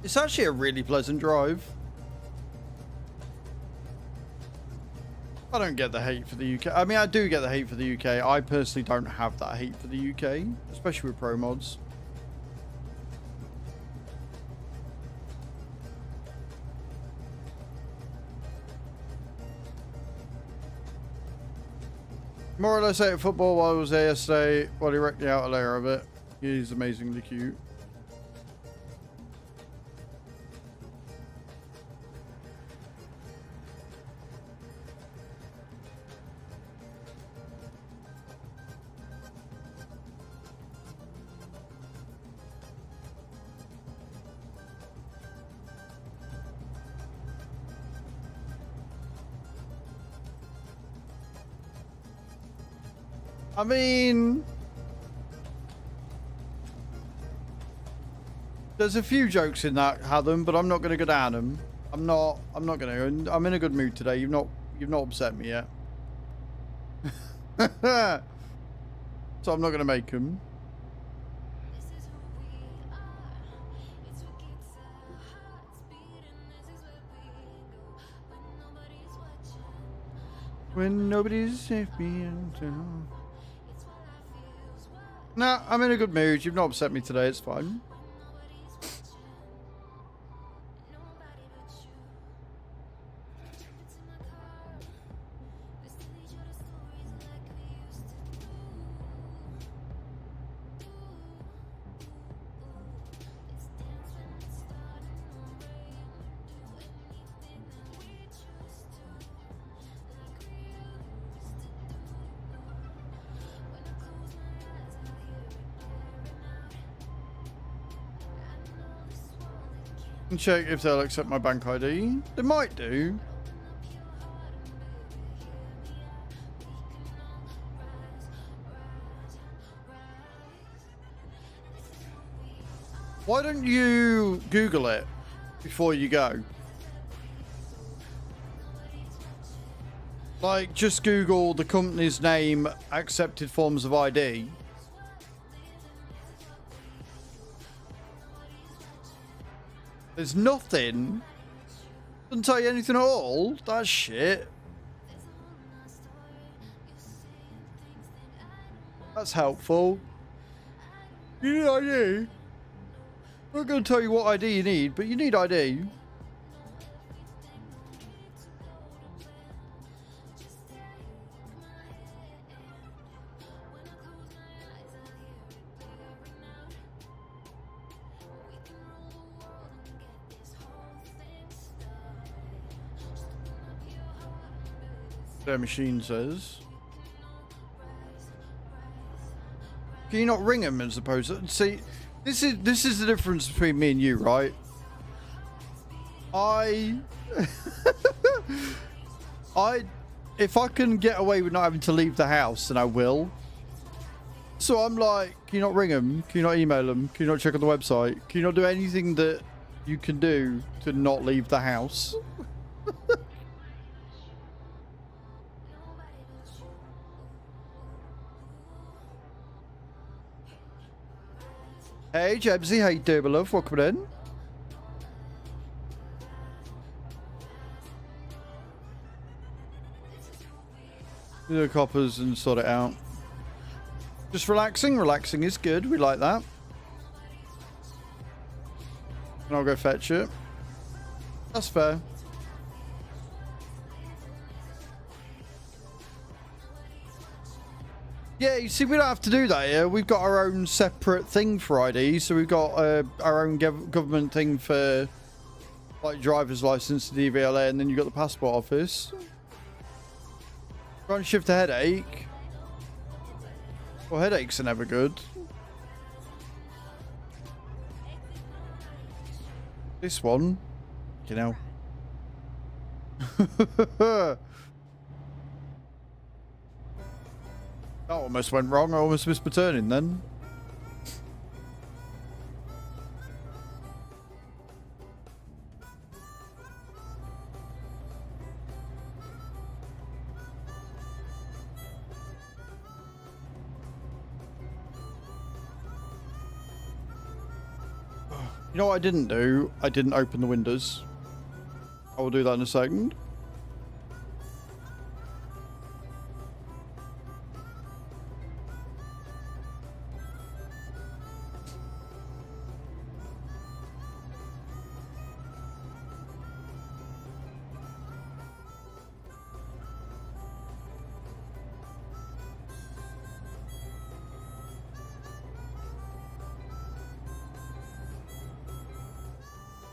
It's actually a really pleasant drive. I don't get the hate for the UK. I mean, I do get the hate for the UK. I personally don't have that hate for the UK, especially with pro mods. More or less ate football while I was there yesterday. Well, he wrecked the outer layer of it. He's amazingly cute. I mean, there's a few jokes in that, Hatham, but I'm not going to go down them. I'm not going to. I'm in a good mood today. You've not upset me yet. So I'm not going to make them. When nobody's being down. Nah, I'm in a good mood. You've not upset me today. It's fine. And check if they'll accept my bank ID. They might do. Why don't you Google it before you go? Like, just Google the company's name, accepted forms of ID. There's nothing. Doesn't tell you anything at all. That's shit. That's helpful. You need ID. I'm not going to tell you what ID you need, but you need ID. Their machine says. Can you not ring them as opposed to see? This is the difference between me and you, right? If I can get away with not having to leave the house, then I will. So I'm like, can you not ring them? Can you not email them? Can you not check on the website? Can you not do anything that you can do to not leave the house? Hey, Jebsy, how you doing, my love? Welcome in. Do the coppers and sort it out. Just relaxing. Relaxing is good. We like that. And I'll go fetch it. That's fair. Yeah, you see, we don't have to do that here. We've got our own separate thing for ID. So we've got our own government thing for, like, driver's license, DVLA, and then you've got the passport office. Try and shift a headache. Well, headaches are never good. This one, you know. That almost went wrong. I almost missed my turning then. You know what I didn't do? I didn't open the windows. I will do that in a second.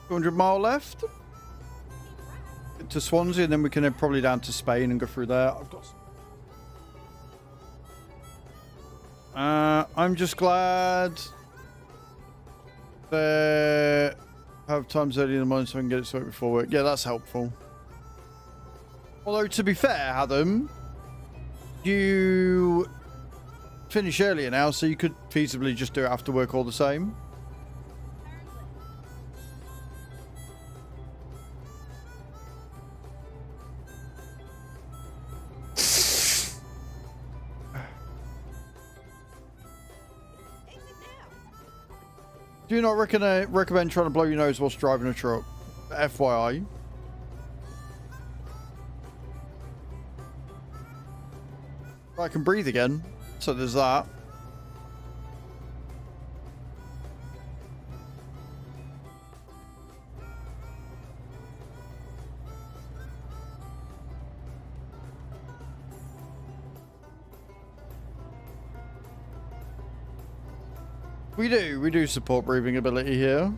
$200 left to Swansea, and then we can head probably down to Spain and go through there. I've got I'm just glad they have times early in the morning so I can get it sorted before work. Yeah, that's helpful. Although, to be fair, Adam, you finish earlier now, so you could feasibly just do it after work all the same. Do not recommend trying to blow your nose whilst driving a truck. FYI. I can breathe again, so there's that. We do support breathing ability here.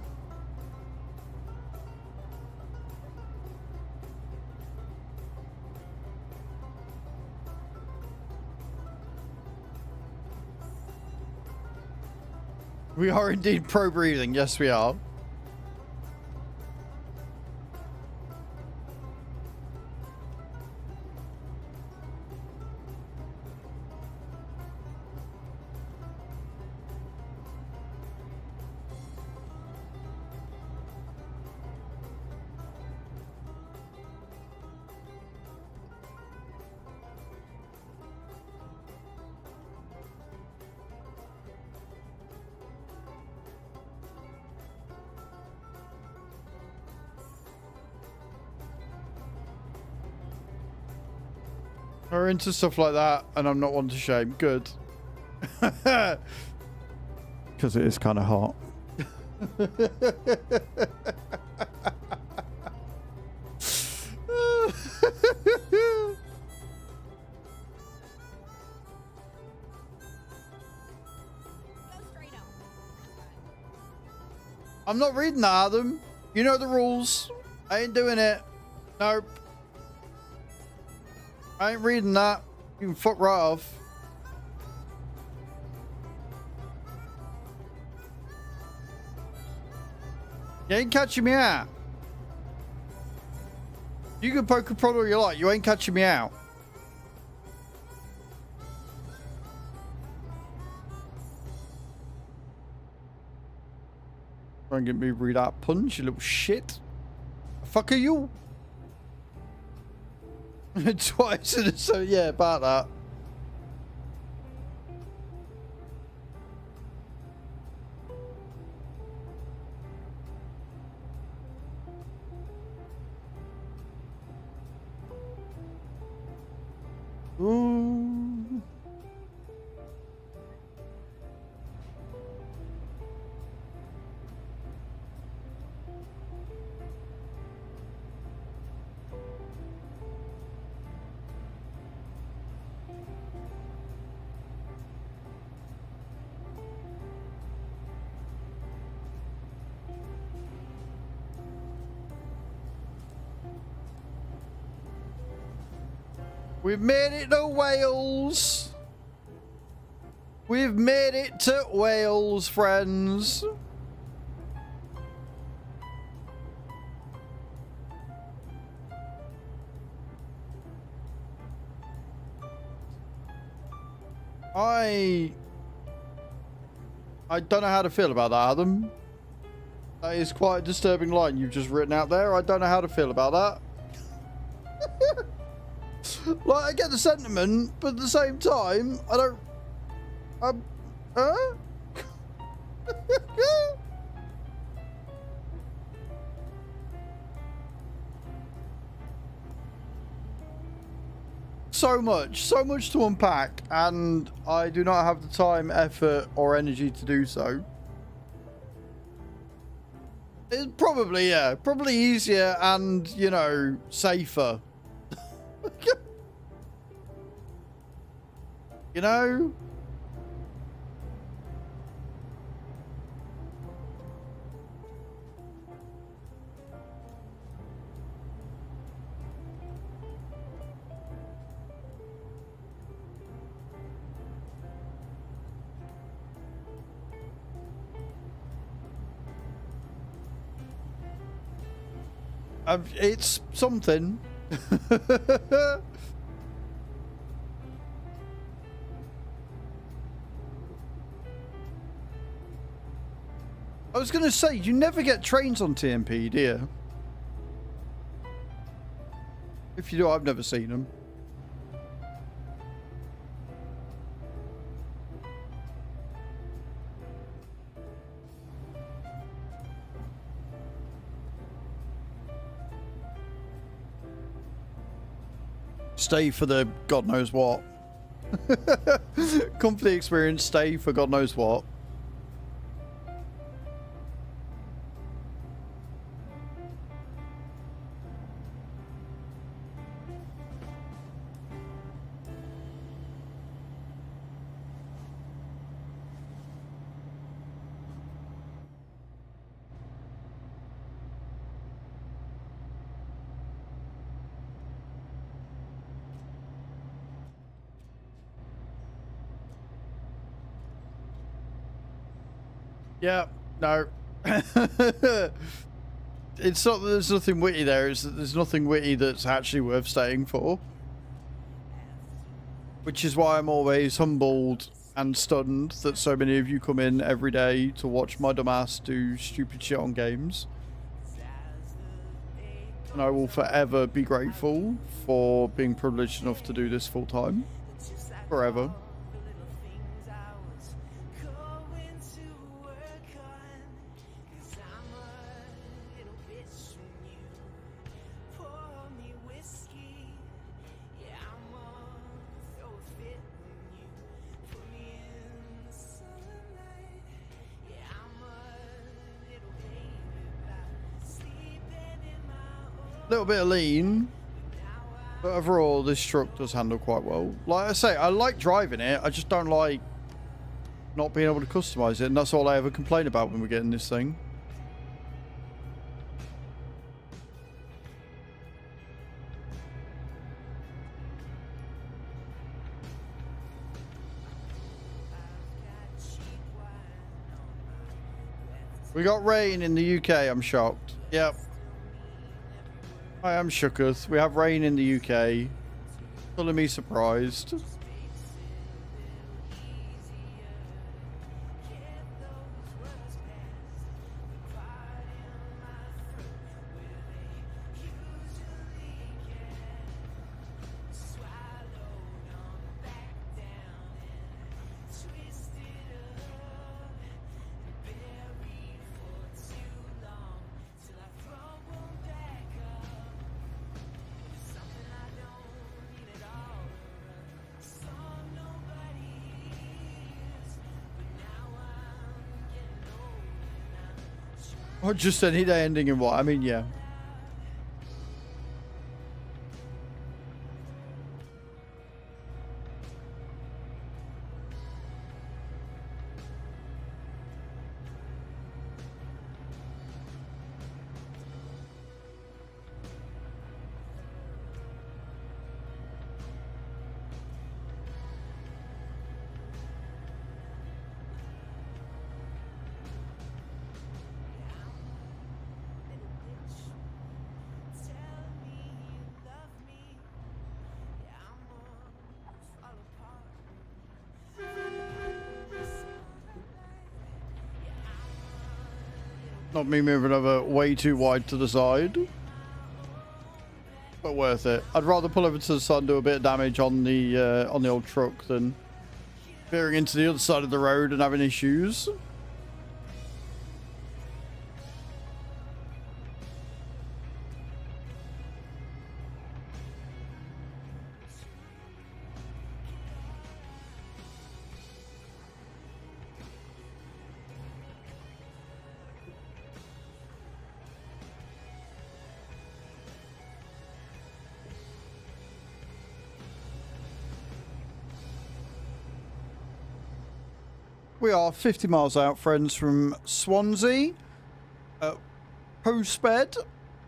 We are indeed pro breathing, yes we are. We're into stuff like that, and I'm not one to shame. Good. Because it is kind of hot. I'm not reading that, Adam. You know the rules. I ain't doing it. Nope. I ain't reading that. You can fuck right off. You ain't catching me out. You can poke a prod all you like. You ain't catching me out. Try and get me to read that punch, you little shit. The fuck are you? Twice in a so yeah, about that. Ooh. We've made it to Wales. We've made it to Wales, friends. I don't know how to feel about that, Adam. That is quite a disturbing line you've just written out there. I don't know how to feel about that. Like, I get the sentiment, but at the same time, I don't... So much to unpack, and I do not have the time, effort, or energy to do so. It's probably, yeah, probably easier and, you know, safer. You know? It's something. I was going to say, you never get trains on TMP, do you? If you do, I've never seen them. Stay for the God knows what. Company experience, stay for God knows what. Yeah, no. It's not that there's nothing witty there, it's that there's nothing witty that's actually worth staying for. Which is why I'm always humbled and stunned that so many of you come in every day to watch my dumbass do stupid shit on games. And I will forever be grateful for being privileged enough to do this full time. Forever. Little bit of lean, but overall this truck does handle quite well. Like I say, I like driving it, I just don't like not being able to customize it, and that's all I ever complain about when we're getting this thing. We got rain in the UK, I'm shocked. Yep. I am shooketh. We have rain in the UK. Pulling me surprised. Or just any day ending in what? I mean, yeah. Not me moving over way too wide to the side. But worth it. I'd rather pull over to the side and do a bit of damage on the old truck than veering into the other side of the road and having issues. We are 50 miles out, friends, from Swansea. Post-bed.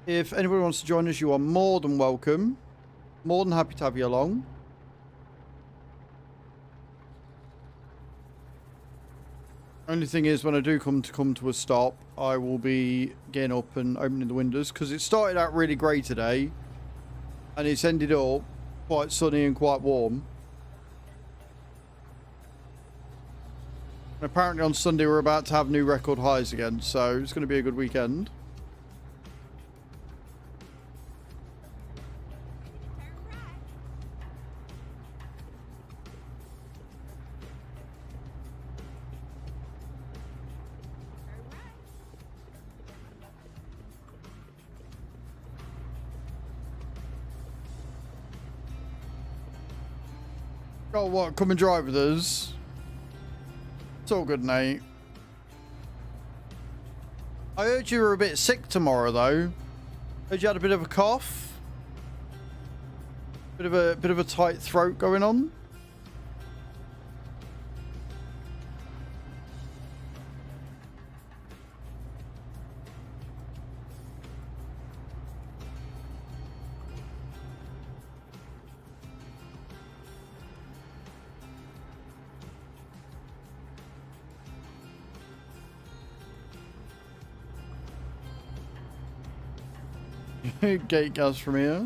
If anybody wants to join us, you are more than welcome. More than happy to have you along. Only thing is, when I do come to a stop, I will be getting up and opening the windows, because it started out really grey today, and it's ended up quite sunny and quite warm. And apparently on Sunday we're about to have new record highs again, so it's going to be a good weekend. Oh, what? Come and drive with us. It's all good, Nate. I heard you were a bit sick tomorrow, though. Heard you had a bit of a cough. Bit of a tight throat going on. Gate gas from here.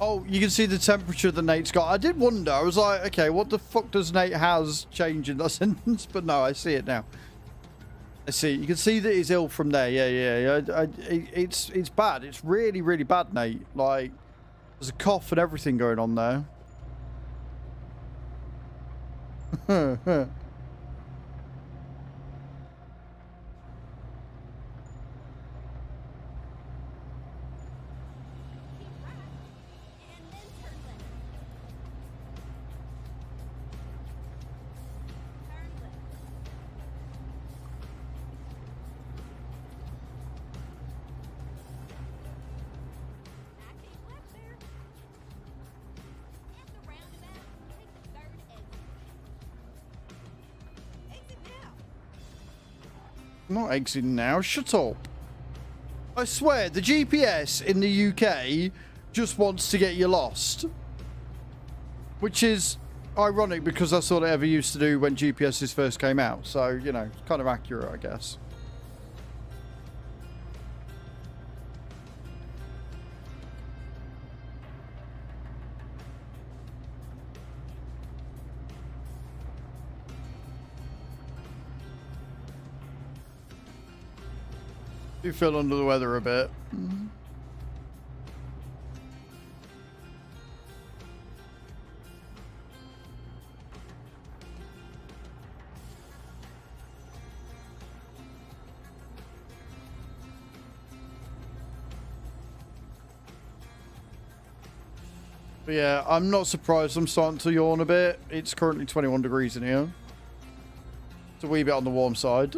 Oh, you can see the temperature that Nate's got. I did wonder. I was like, okay, what the fuck does Nate has change in that sentence? But no, I see it now. I see. You can see that he's ill from there. Yeah. It's bad. It's really, really bad, Nate. Like, there's a cough and everything going on there. Not exiting now. Shut up. I swear, the GPS in the UK just wants to get you lost. Which is ironic because that's all it ever used to do when GPSs first came out. So, you know, it's kind of accurate, I guess. You feel under the weather a bit. But yeah, I'm not surprised I'm starting to yawn a bit. It's currently 21 degrees in here. It's a wee bit on the warm side.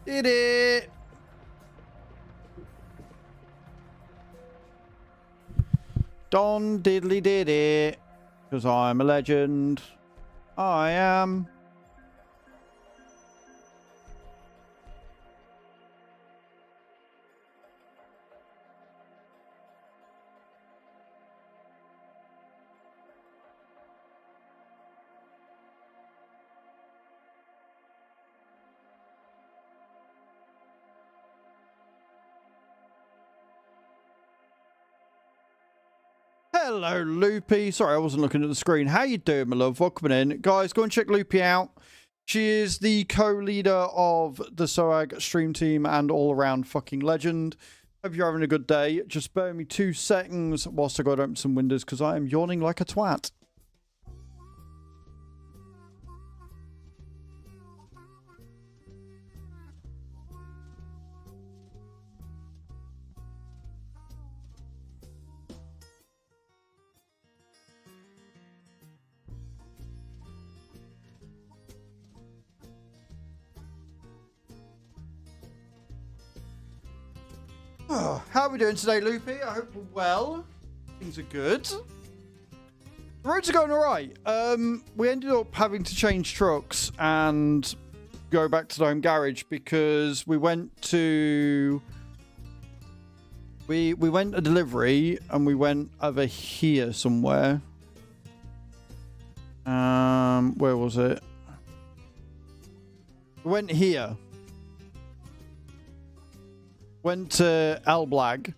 Did it! Don diddly did it. Because I'm a legend. I am. Hello, Loopy. Sorry, I wasn't looking at the screen. How you doing, my love? Welcome in. Guys, go and check Loopy out. She is the co-leader of the SOAG stream team and all-around fucking legend. Hope you're having a good day. Just bear with me 2 seconds whilst I go to open some windows because I am yawning like a twat. Oh, how are we doing today, Loopy? I hope we're well. Things are good. The roads are going alright. We ended up having to change trucks and go back to the home garage because we went to... We went a delivery and we went over here somewhere. Where was it? We went here. Went to Elblag,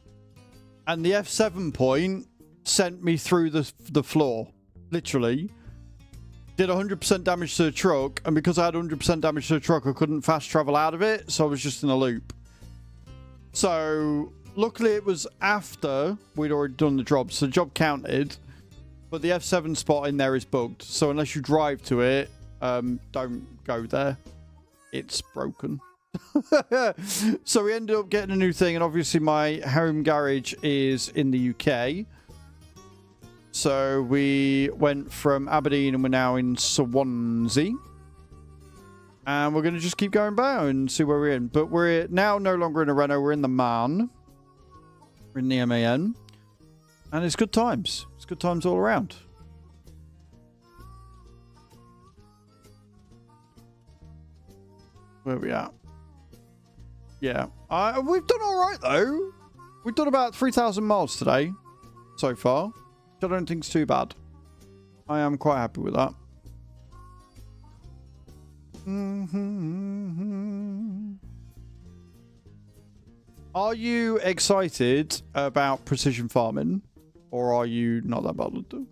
and the F7 point sent me through the floor, literally. did 100% damage to the truck, and because I had 100% damage to the truck, I couldn't fast travel out of it, so I was just in a loop. So, luckily it was after we'd already done the job, so the job counted, but the F7 spot in there is bugged, so unless you drive to it, don't go there. It's broken. So we ended up getting a new thing, and obviously my home garage is in the UK. So we went from Aberdeen and we're now in Swansea. And we're going to just keep going back and see where we're in. But we're now no longer in a Renault, we're in the MAN. We're in the MAN. And it's good times. It's good times all around. Where are we at? Yeah. We've done all right, though. We've done about 3,000 miles today so far. Which I don't think's too bad. I am quite happy with that. Are you excited about precision farming? Or are you not that bothered?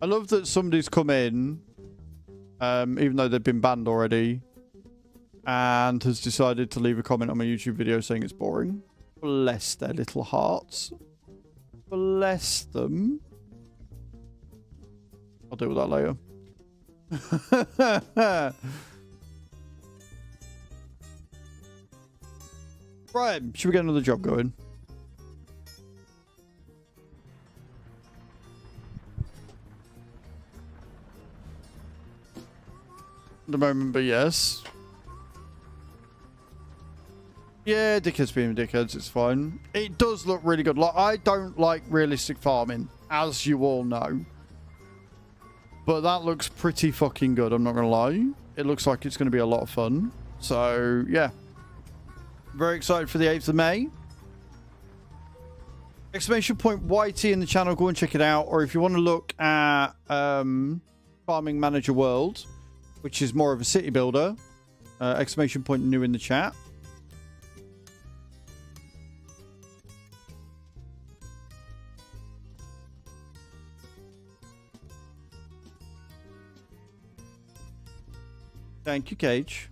I love that somebody's come in, even though they've been banned already, and has decided to leave a comment on my YouTube video saying it's boring. Bless their little hearts. Bless them. I'll deal with that later. Right, should we get another job going? At the moment, but yes. Yeah, dickheads being dickheads, it's fine. It does look really good. Like, I don't like realistic farming, as you all know. But that looks pretty fucking good, I'm not going to lie. It looks like it's going to be a lot of fun. So, yeah. Very excited for the 8th of May. Exclamation point YT in the channel, go and check it out. Or if you want to look at Farming Manager World, which is more of a city builder, exclamation point new in the chat. Thank you, Cage.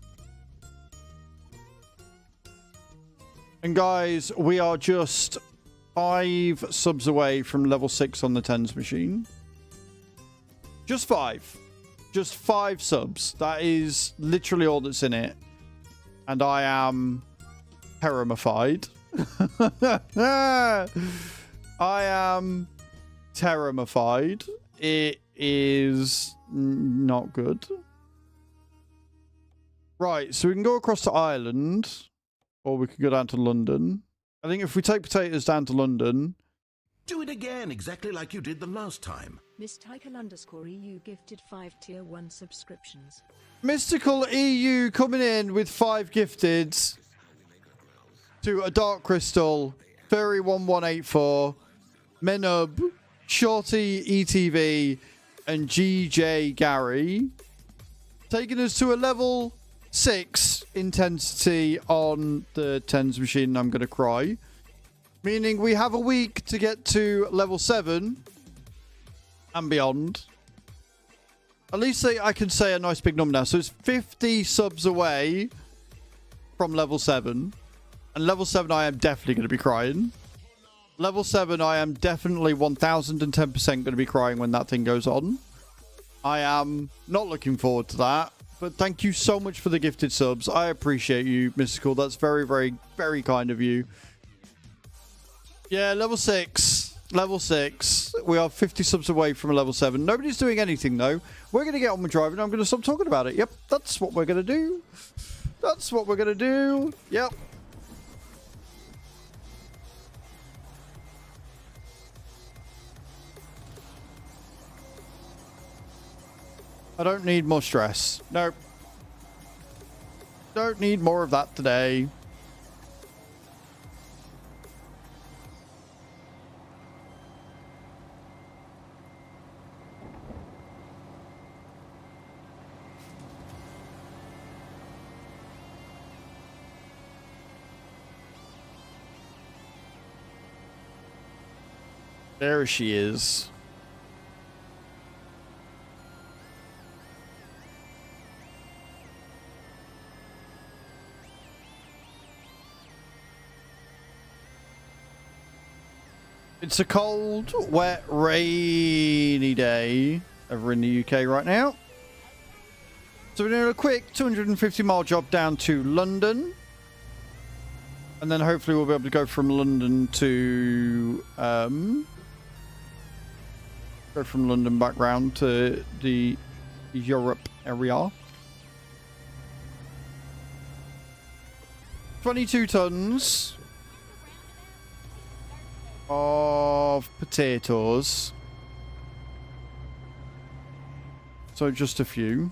And guys, we are just 5 subs away from level 6 on the tens machine. Just 5. Just 5 subs. That is literally all that's in it. And I am terrified. I am terrified. It is not good. Right, so we can go across to Ireland. Or we could go down to London. I think if we take potatoes down to London... Do it again, exactly like you did the last time. Mystical_EU gifted 5 tier 1 subscriptions. Mystical EU coming in with 5 gifted to a Dark Crystal, Fairy1184, Menub, Shorty ETV, and GJ Gary. Taking us to a level 6 intensity on the tens machine. I'm going to cry. Meaning we have a week to get to level 7 and beyond. At least I can say a nice big number now. So it's 50 subs away from level 7. And level 7 I am definitely going to be crying. Level 7 I am definitely 1010% going to be crying when that thing goes on. I am not looking forward to that. But thank you so much for the gifted subs. I appreciate you, Mystical. That's very, very, very kind of you. Yeah, level 6. Level 6. We are 50 subs away from a level 7. Nobody's doing anything, though. We're going to get on with driving. I'm going to stop talking about it. Yep, that's what we're going to do. That's what we're going to do. Yep. I don't need more stress. Nope. Don't need more of that today. There she is. It's a cold, wet, rainy day over in the UK right now. So we're doing a quick 250-mile job down to London. And then hopefully we'll be able to go from London to... go from London back round to the Europe area. 22 tons of potatoes. So just a few.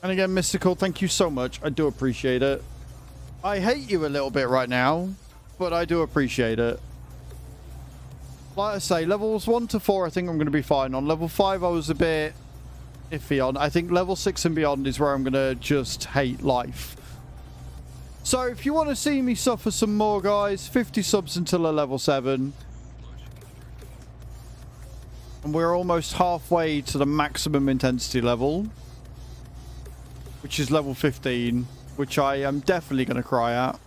And again, Mystical, thank you so much. I do appreciate it. I hate you a little bit right now, but I do appreciate it. Like I say, levels 1 to 4, I think I'm going to be fine on. Level 5, I was a bit iffy on. I think level 6 and beyond is where I'm going to just hate life. So if you want to see me suffer some more, guys, 50 subs until a level 7. And we're almost halfway to the maximum intensity level, which is level 15, which I am definitely going to cry at.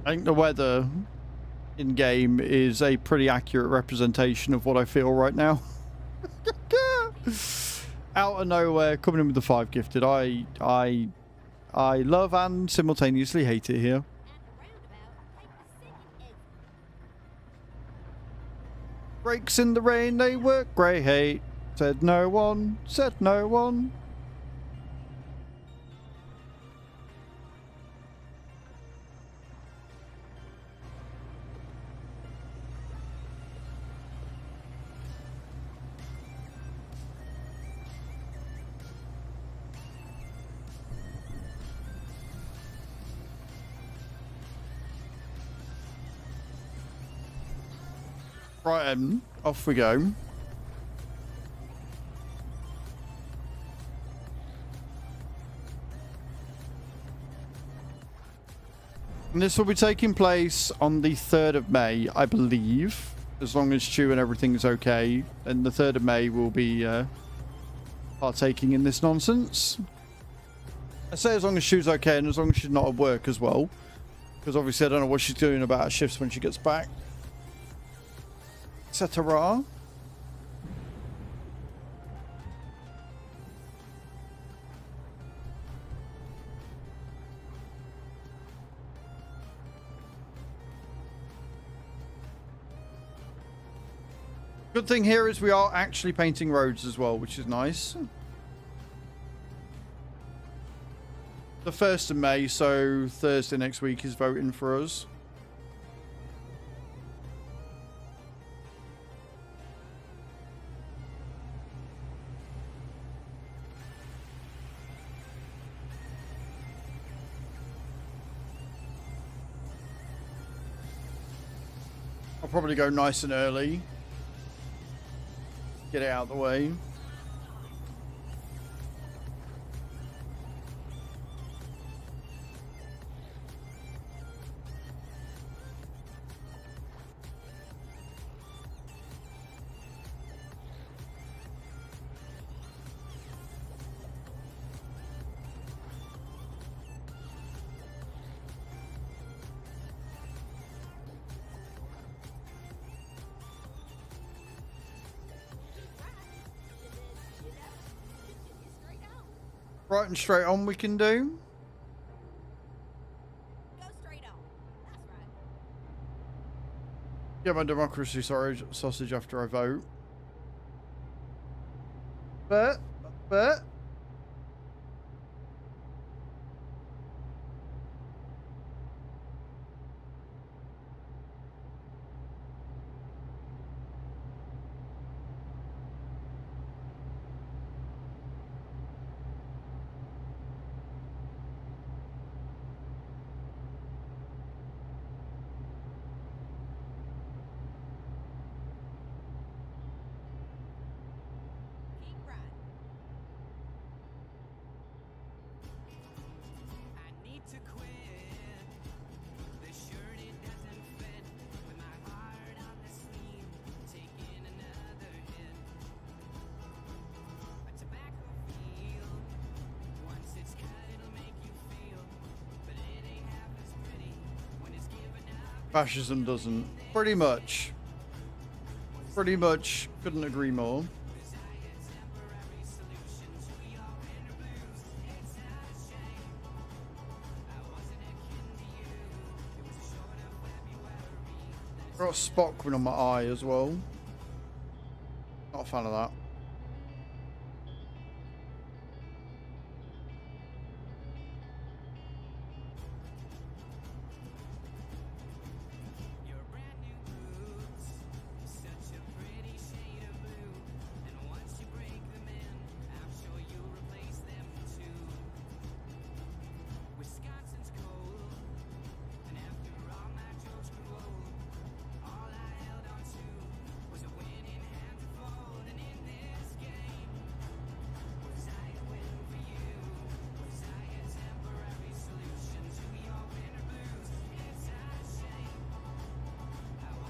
I think the weather in game is a pretty accurate representation of what I feel right now. Out of nowhere, coming in with the 5 gifted. I love and simultaneously hate it here. Brakes in the rain, they work great. Said no one, said no one. Right, off we go. And this will be taking place on the 3rd of May, I believe. As long as Stu and everything is okay. And the 3rd of May will be partaking in this nonsense. I say as long as Stu's okay and as long as she's not at work as well. Because obviously I don't know what she's doing about her shifts when she gets back. Etc. Good thing here is we are actually painting roads as well, which is nice. The 1st of May, so Thursday next week is voting for us. I'll probably go nice and early. Get it out of the way. Right and straight on we can do. Go straight on. That's right. Get my democracy sausage after I vote. But Fascism doesn't. Pretty much. Pretty much. Couldn't agree more. Got a spot coming on my eye as well. Not a fan of that.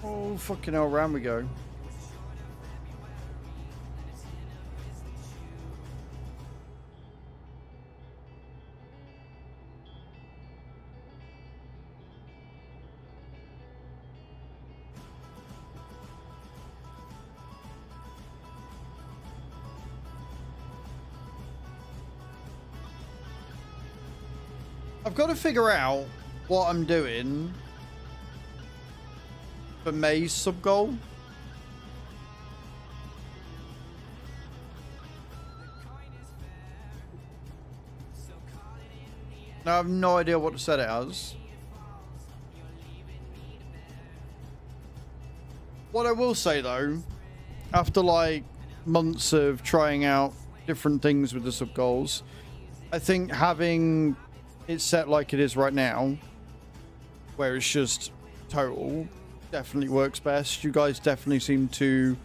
Oh, fucking hell, round we go. I've got to figure out what I'm doing for May's sub goal. Now I have no idea what to set it as. What I will say though, after like months of trying out different things with the sub goals, I think having it set like it is right now, where it's just total, definitely works best. You guys definitely seem to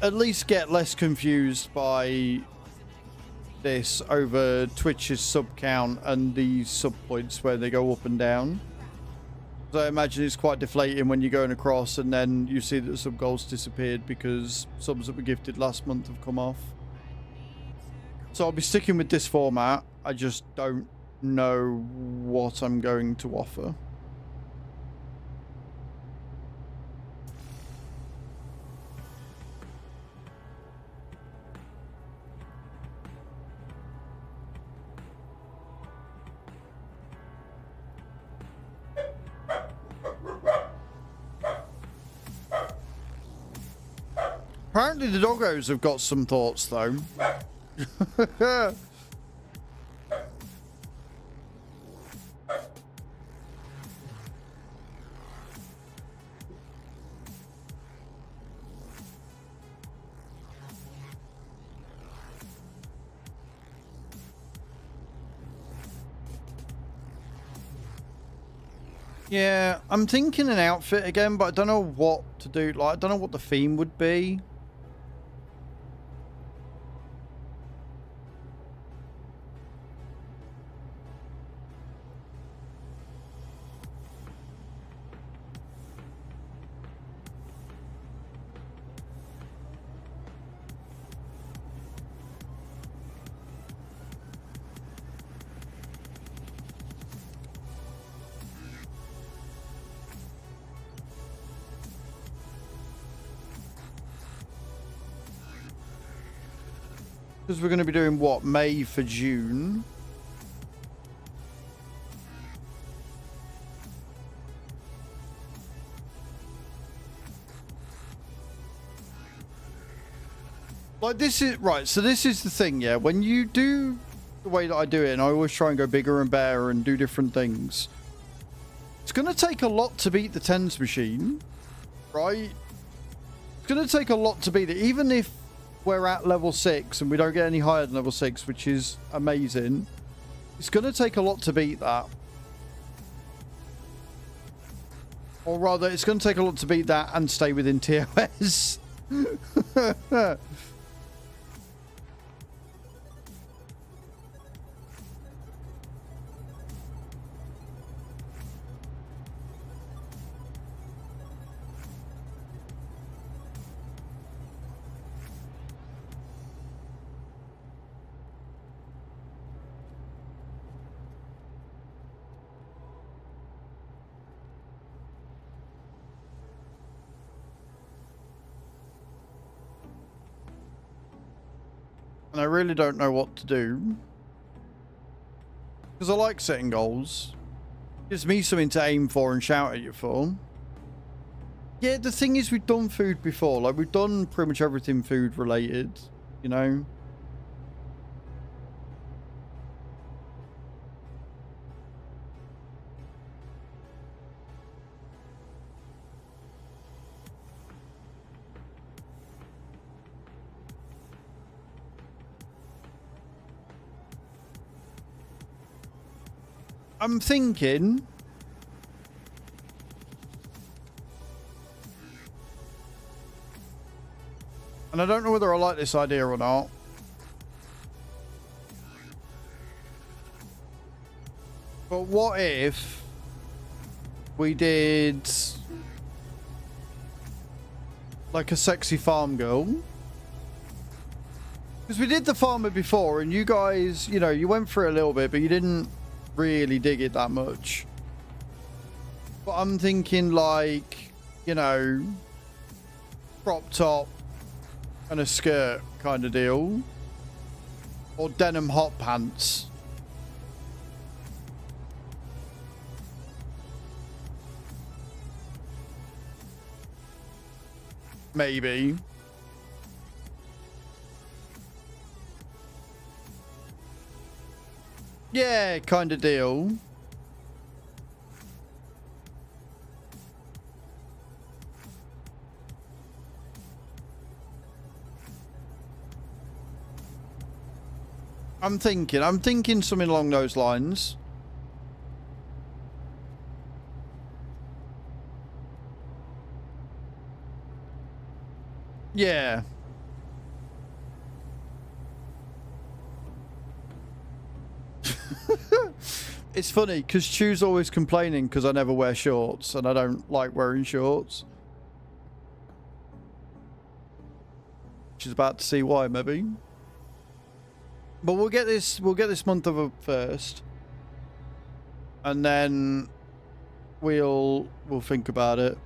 at least get less confused by this over Twitch's sub count and the sub points where they go up and down. So I imagine it's quite deflating when you're going across and then you see that the sub goals disappeared because subs that were gifted last month have come off. So I'll be sticking with this format. I just don't know what I'm going to offer. Apparently the doggos have got some thoughts though. Yeah, I'm thinking an outfit again, but I don't know what to do. Like, I don't know what the theme would be. Because we're going to be doing what? May for June. Like this is right. So this is the thing. Yeah. When you do the way that I do it, and I always try and go bigger and better and do different things. It's going to take a lot to beat the tens machine. Right. It's going to take a lot to beat it. Even if we're at level 6 and we don't get any higher than level 6, which is amazing. It's going to take a lot to beat that. Or rather, it's going to take a lot to beat that and stay within TOS. And I really don't know what to do. Because I like setting goals. Gives me something to aim for and shout at you for. Yeah, the thing is, we've done food before. Like, we've done pretty much everything food related, you know? I'm thinking... And I don't know whether I like this idea or not. But what if we did like a sexy farm girl? Because we did the farmer before and you guys, you know, you went through it a little bit, but you didn't really dig it that much. But I'm thinking like, you know, crop top and a skirt kind of deal. Or denim hot pants. Maybe. Yeah, kind of deal. I'm thinking something along those lines. Yeah. It's funny because Chu's always complaining because I never wear shorts and I don't like wearing shorts. She's about to see why, maybe. But we'll get this month of up first. And then we'll think about it.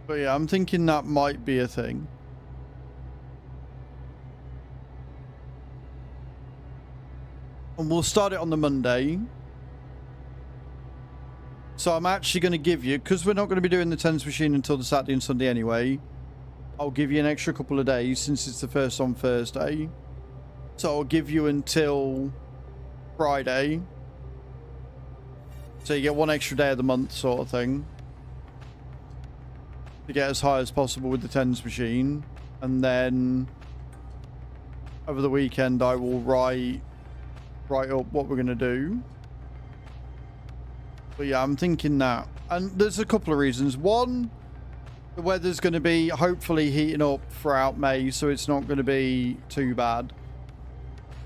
But yeah, I'm thinking that might be a thing. And we'll start it on the Monday. So I'm actually going to give you, because we're not going to be doing the tennis machine until the Saturday and Sunday anyway, I'll give you an extra couple of days since it's the first on Thursday. So I'll give you until Friday. So you get one extra day of the month sort of thing. To get as high as possible with the tennis machine. And then over the weekend I will write up what we're going to do. But yeah, I'm thinking that. And there's a couple of reasons. One, the weather's going to be hopefully heating up throughout May, so it's not going to be too bad.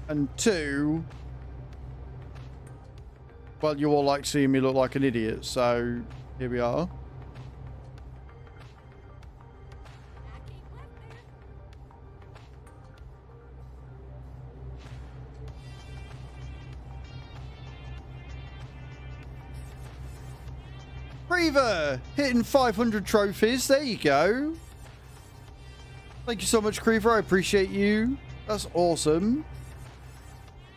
And two, well, you all like seeing me look like an idiot, so here we are. Creever hitting 500 trophies. There you go. Thank you so much, Creever. I appreciate you. That's awesome.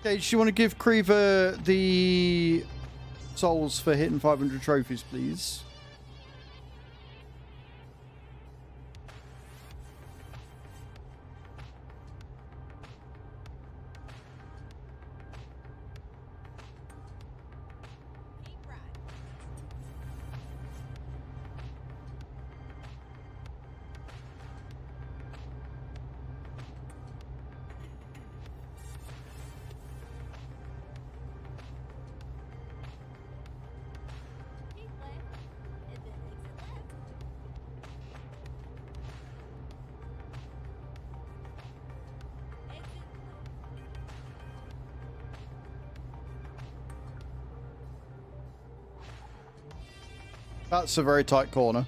Okay, do you want to give Creever the souls for hitting 500 trophies, please? That's a very tight corner.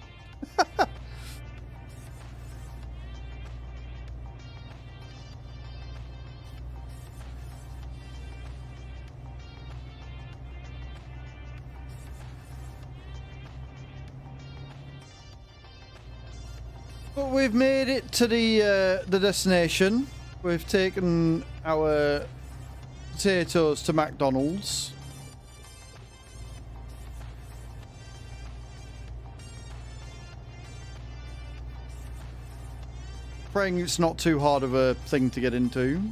Well, we've made it to the destination. We've taken our potatoes to McDonald's. Praying it's not too hard of a thing to get into.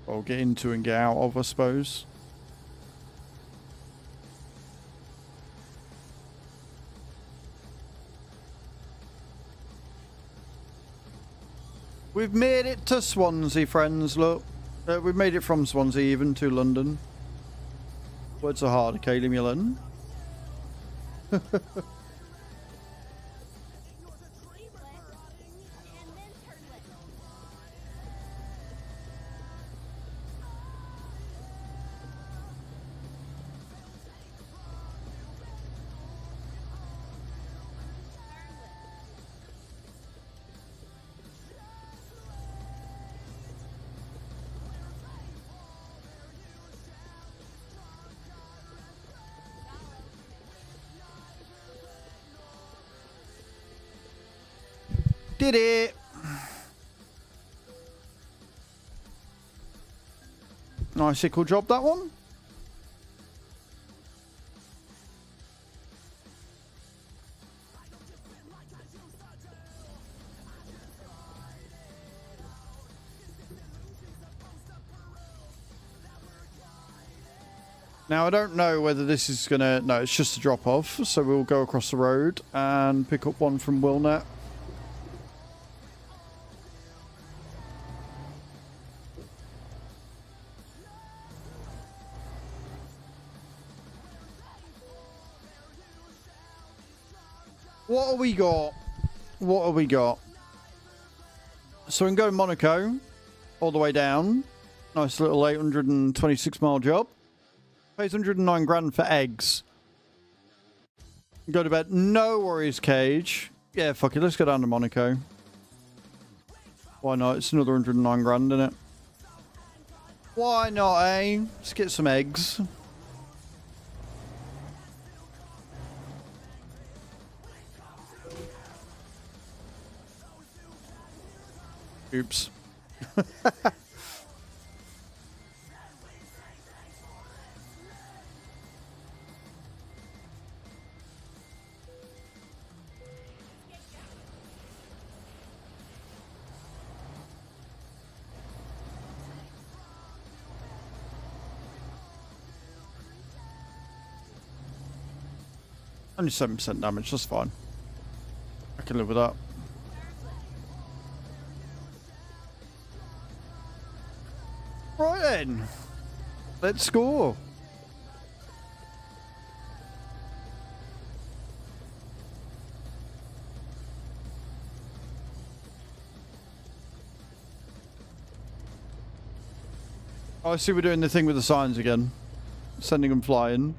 Or get into and get out of, I suppose. We've made it to Swansea, friends. Look, we've made it from Swansea even to London. Words are hard, Kaylee Mullen. Did it! Nice equal job, that one. Now, I don't know whether this is gonna... No, it's just a drop-off, so we'll go across the road and pick up one from Wilnet. What have we got? What have we got? So we can go Monaco all the way down. Nice little 826 mile job. Pays 109 grand for eggs. Go to bed. No worries, Cage. Yeah, fuck it. Let's go down to Monaco. Why not? It's another 109 grand, isn't it? Why not, eh? Let's get some eggs. Oops. Only 7% damage, that's fine. I can live with that. Right then, let's score. Oh, I see we're doing the thing with the signs again. Sending them flying.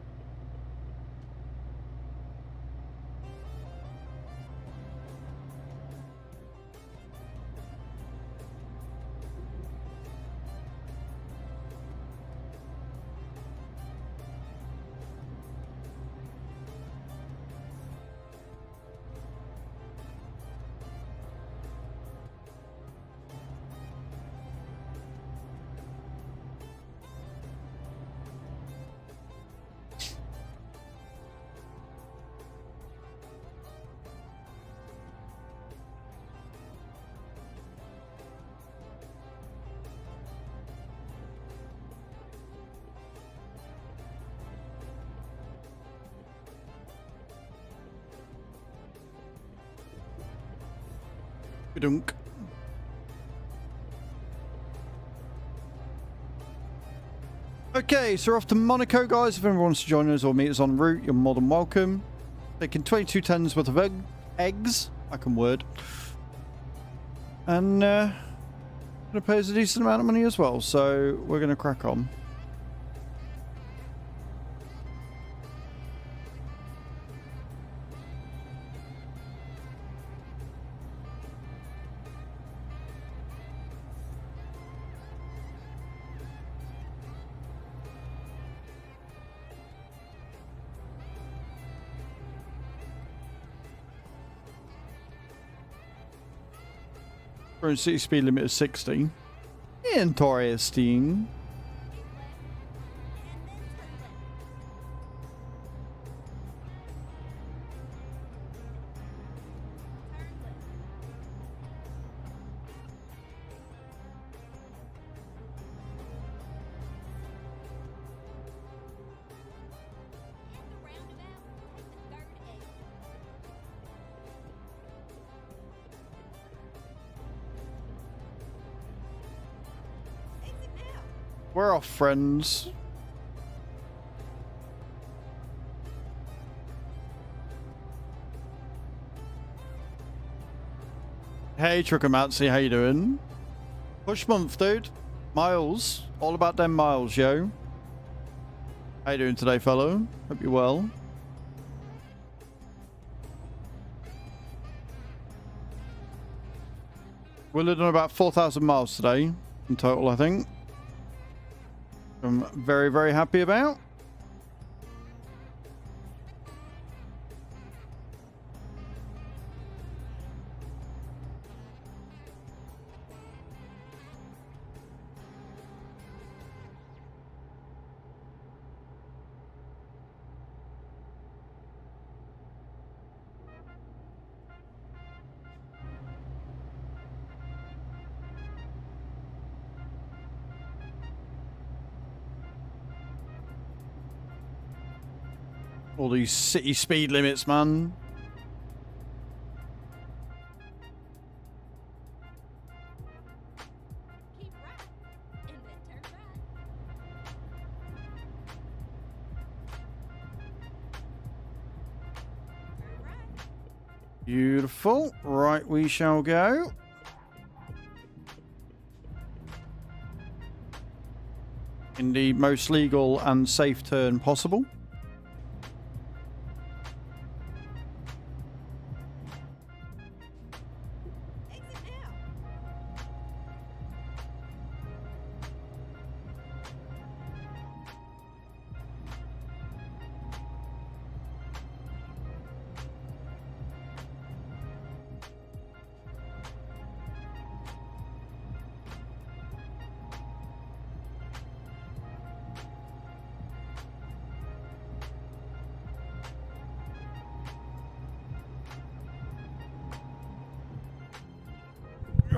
Dunk. Okay, so we're off to Monaco, guys. If anyone wants to join us or meet us en route, you're more than welcome. Taking 22 tons worth of eggs. I can word. And gonna pay us a decent amount of money as well, so we're gonna crack on. Current city speed limit is 60. Interesting. We're off, friends. Hey, Truckermancy, how you doing? Push month, dude. Miles. All about them miles, yo. How you doing today, fellow? Hope you're well. We're living on about 4,000 miles today in total, I think. I'm very, very happy about. All these city speed limits, man. Keep right, and then turn right. Turn right. Beautiful. Right, we shall go. In the most legal and safe turn possible. Exit now.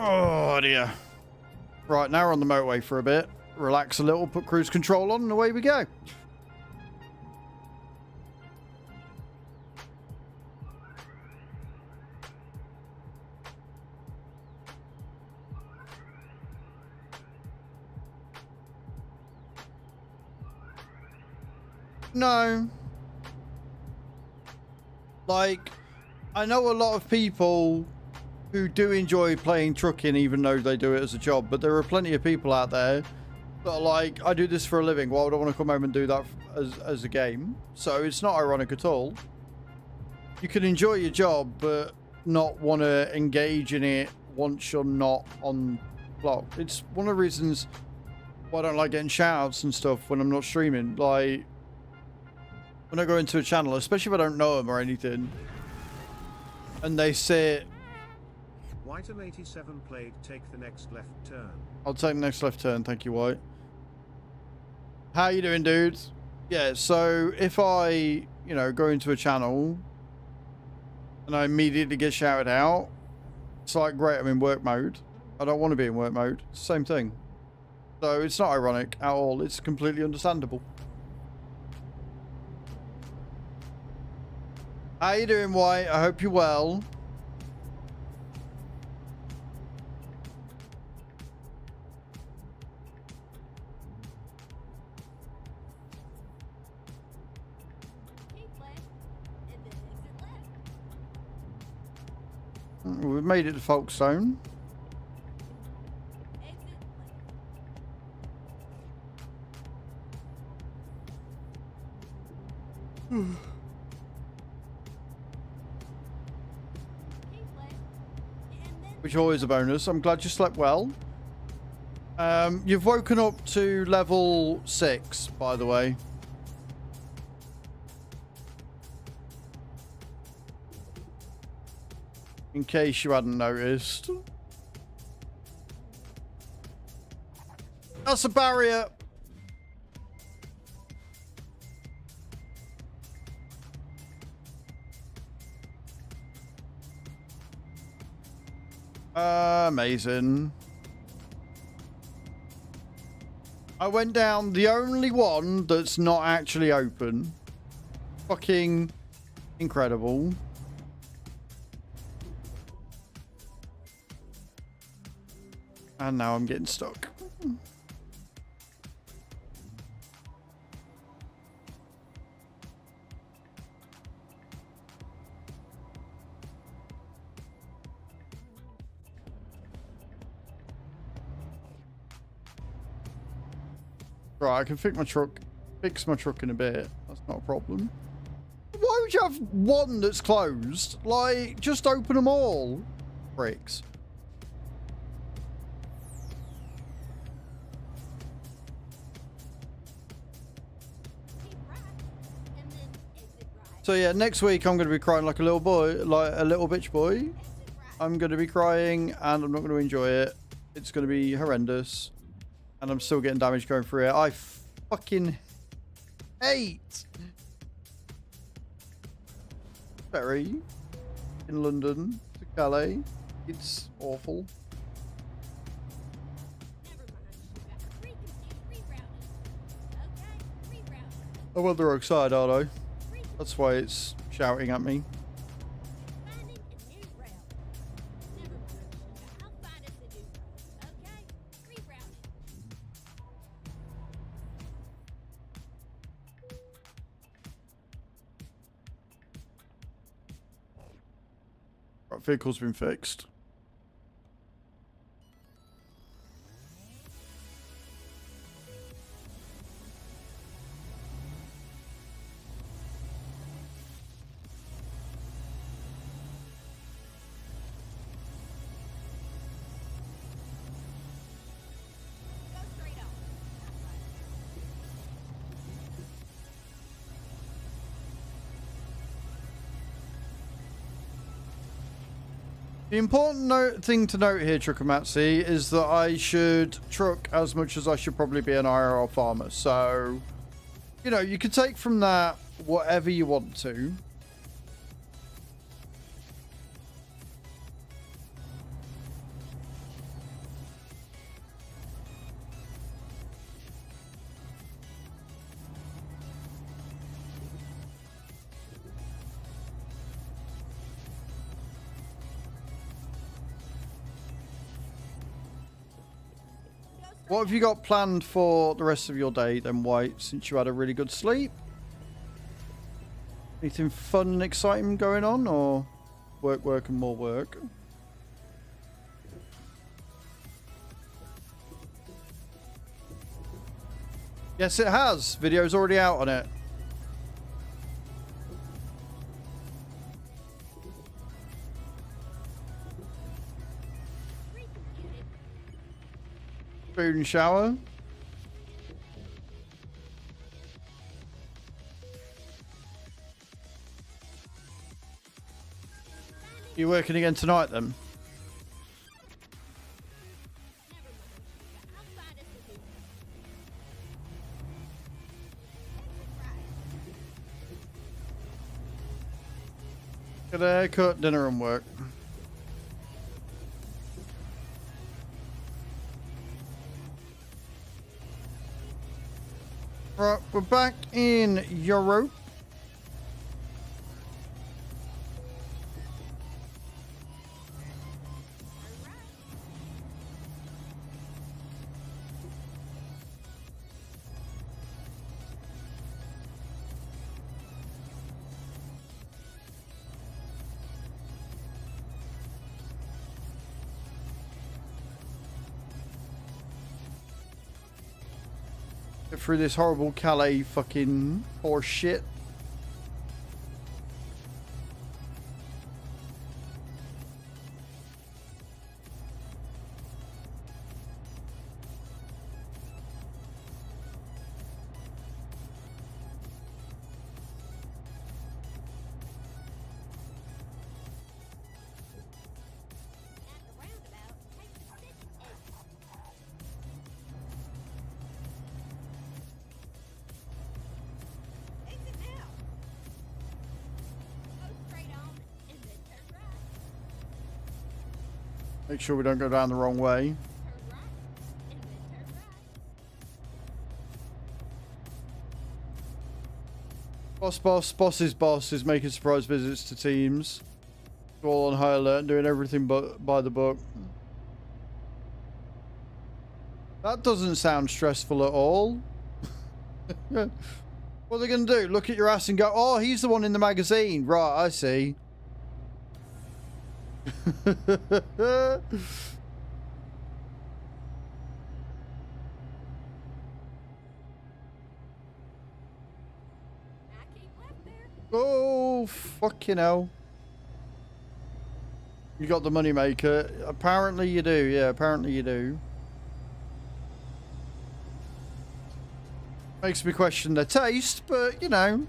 Oh dear. Right, now we're on the motorway for a bit. Relax a little, put cruise control on, and away we go. No. Like, I know a lot of people who do enjoy playing trucking even though they do it as a job, but there are plenty of people out there that are like, I do this for a living, why would I want to come home and do that as a game? So it's not ironic at all. You can enjoy your job but not want to engage in it once you're not on block. It's one of the reasons why I don't like getting shout-outs and stuff when I'm not streaming. Like, when I go into a channel, especially if I don't know them or anything, and they say, Whitem87 played take the next left turn. I'll take the next left turn, thank you, White. How you doing, dudes? Yeah, so if I, you know, go into a channel and I immediately get shouted out, it's like, great, I'm in work mode. I don't want to be in work mode. It's the same thing. So it's not ironic at all. It's completely understandable. How you doing, White? I hope you're well. Keep left, and then exit left. We've made it to Folkestone. Exit left. Keep left, and then Which is always a bonus. I'm glad you slept well. You've woken up to level 6, by the way. In case you hadn't noticed. That's a barrier. Amazing. I went down the only one that's not actually open. Fucking incredible. And now I'm getting stuck. Right, I can fix my truck in a bit. That's not a problem. Why would you have one that's closed? Like, just open them all. Bricks. So yeah, next week I'm going to be crying like a little boy, like a little bitch boy. I'm going to be crying and I'm not going to enjoy it. It's going to be horrendous. And I'm still getting damage going through it. I fucking hate ferry in London to Calais. It's awful. I'm on the wrong side, aren't I? That's why it's shouting at me. Right, vehicle's been fixed. The important thing to note here, Truckamatsi, is that I should truck as much as I should probably be an IRL farmer. So, you know, you could take from that whatever you want to. What have you got planned for the rest of your day then, White, since you had a really good sleep? Anything fun and exciting going on, or work, work, and more work? Yes, it has. Video's already out on it. Food and shower. You working again tonight then? Get a haircut, dinner and work. Right, we're back in Europe. Get through this horrible Calais fucking horse shit. Make sure we don't go down the wrong way. Turn right, and then turn right. Boss is making surprise visits to teams. All on high alert and doing everything but by the book. That doesn't sound stressful at all. What are they going to do? Look at your ass and go, oh, he's the one in the magazine. Right, I see. I keep left there. Oh, fucking hell. You got the money maker. Apparently you do. Yeah, apparently you do. Makes me question their taste, but you know.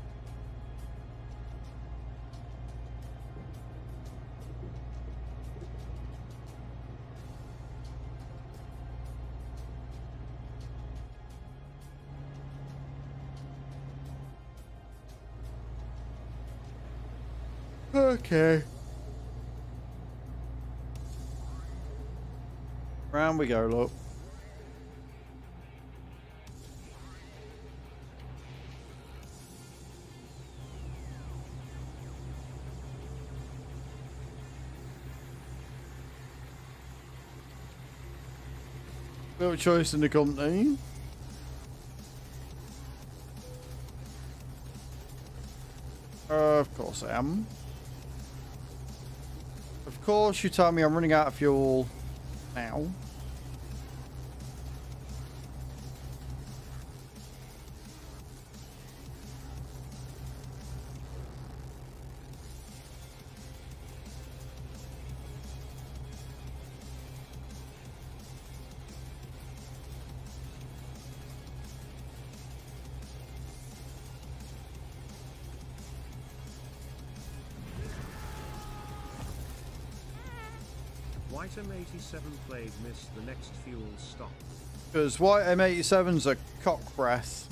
Okay. Round we go, look. No choice in the company. Of course I am. Of course you tell me I'm running out of fuel now. White M87 played missed the next fuel stop. Because white M87's a cock breath.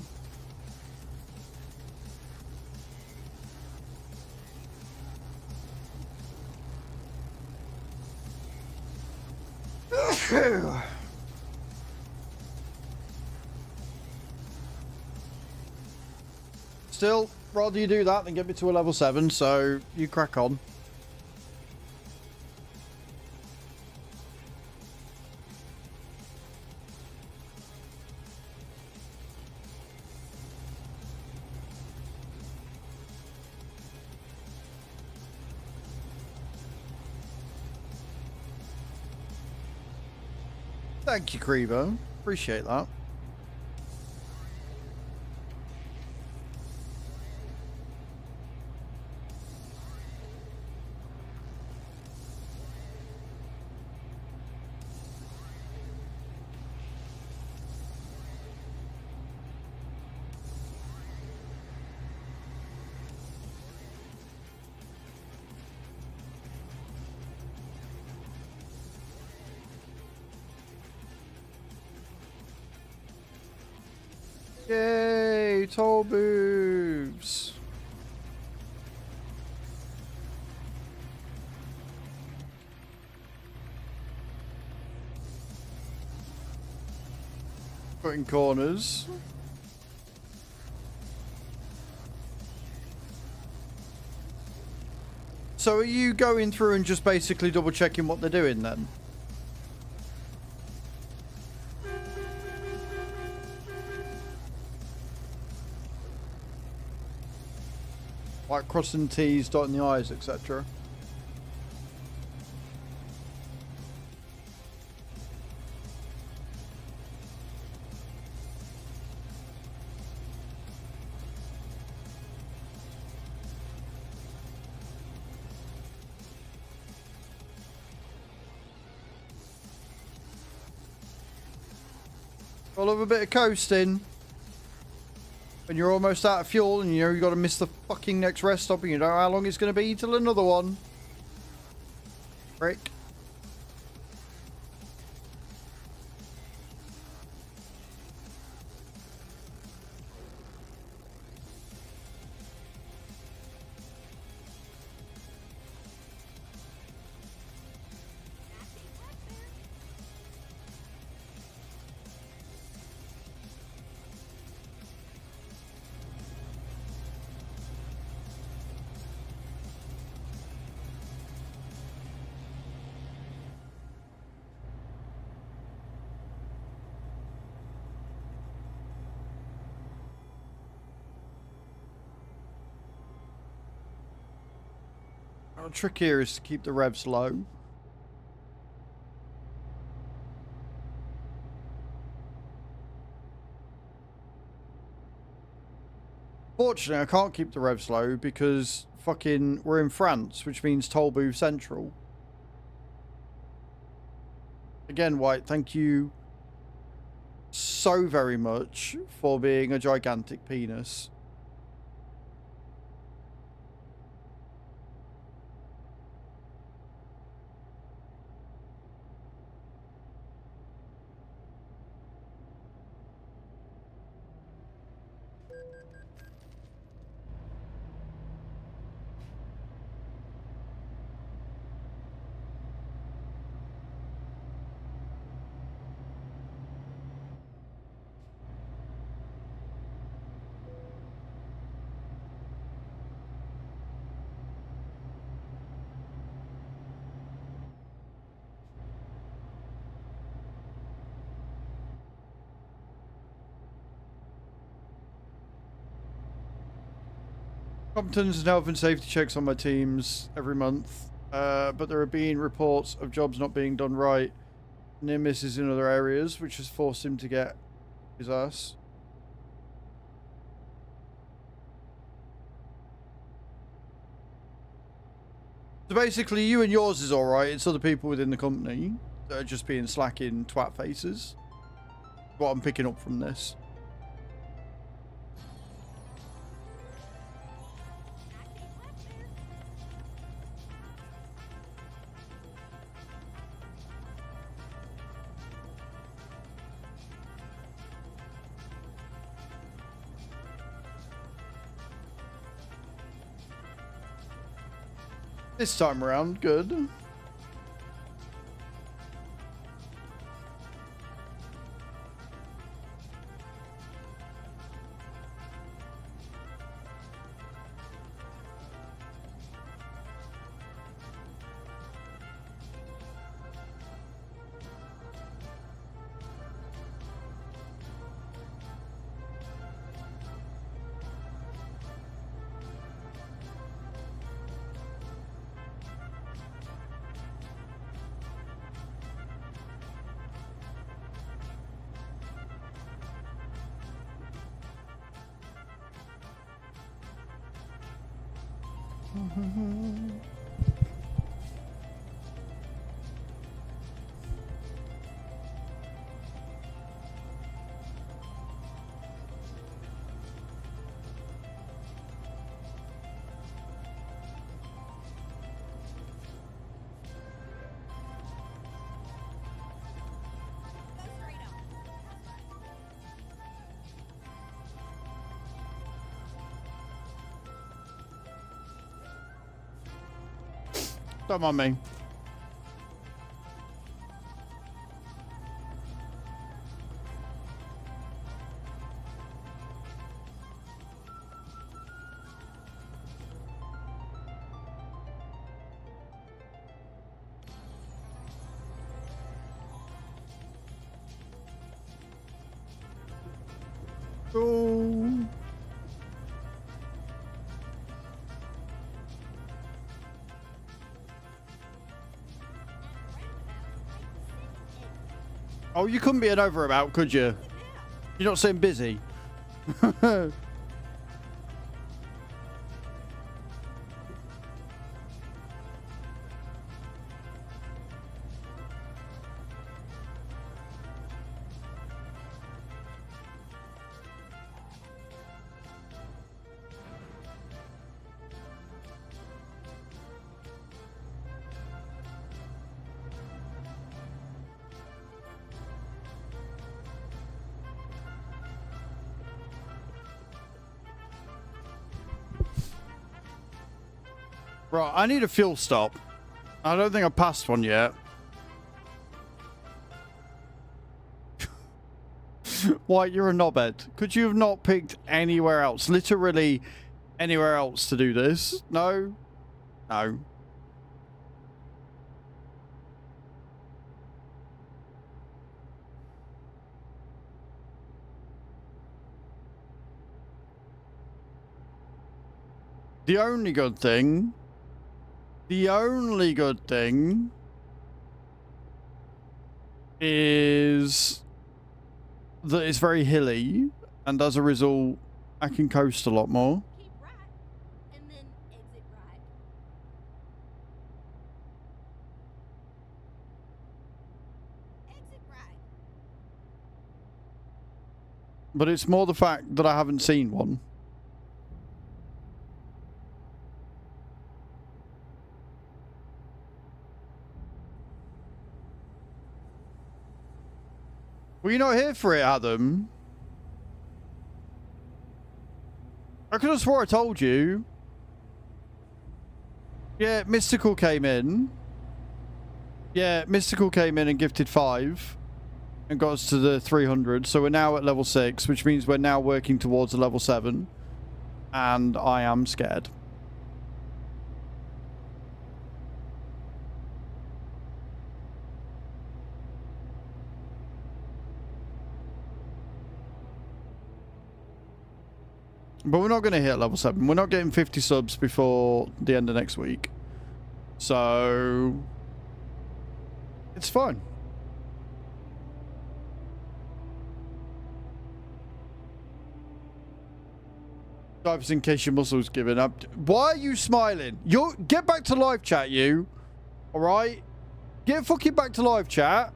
Still, rather you do that than get me to a level 7, so you crack on. Thank you, Creevo. Appreciate that. Yay, toll boobs. Putting corners. So are you going through and just basically double checking what they're doing then? Like crossing the T's, dotting the I's, etc. I love a bit of coasting. When you're almost out of fuel and you know you got to miss the fucking next rest stop and you don't know how long it's going to be till another one. Frick. The trick here is to keep the revs low. Fortunately, I can't keep the revs low because fucking we're in France, which means toll booth central. Again, White, thank you so very much for being a gigantic penis. Competence and health and safety checks on my teams every month, but there have been reports of jobs not being done right, near misses in other areas, which has forced him to get his ass. So basically, you and yours is alright, it's other people within the company that are just being slacking twat faces. What I'm picking up from this. This time around, good. Don't mind me. Oh. Oh, you couldn't be an over about, could you? You're not saying busy. Right, I need a fuel stop. I don't think I passed one yet. White, you're a knobhead. Could you have not picked anywhere else? Literally anywhere else to do this? No? No. The only good thing The only good thing is that it's very hilly, and as a result, I can coast a lot more. Keep right, and then exit right. Exit right. But it's more the fact that I haven't seen one. Were you not here for it, Adam? I could have swore I told you. Yeah, Mystical came in. Yeah, Mystical came in and gifted 5 and got us to the 300. So we're now at level 6, which means we're now working towards a level 7. And I am scared. But we're not going to hit level 7. We're not getting 50 subs before the end of next week. So it's fine. Divers in case your muscles giving up. Why are you smiling? Get back to live chat, you. Alright? Get fucking back to live chat.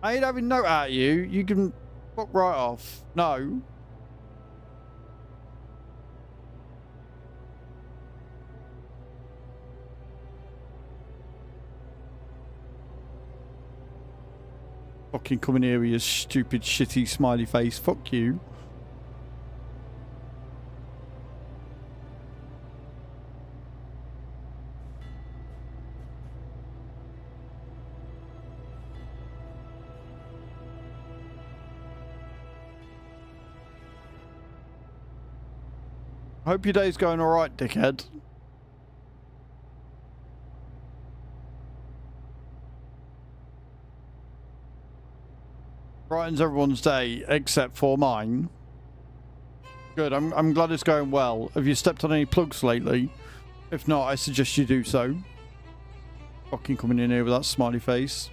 I ain't having note at you. You can fuck right off. No. Fucking coming here with your stupid, shitty, smiley face. Fuck you. Hope your day's going alright, dickhead. Brightens everyone's day except for mine. Good, I'm glad it's going well. Have you stepped on any plugs lately? If not, I suggest you do so. Fucking coming in here with that smiley face.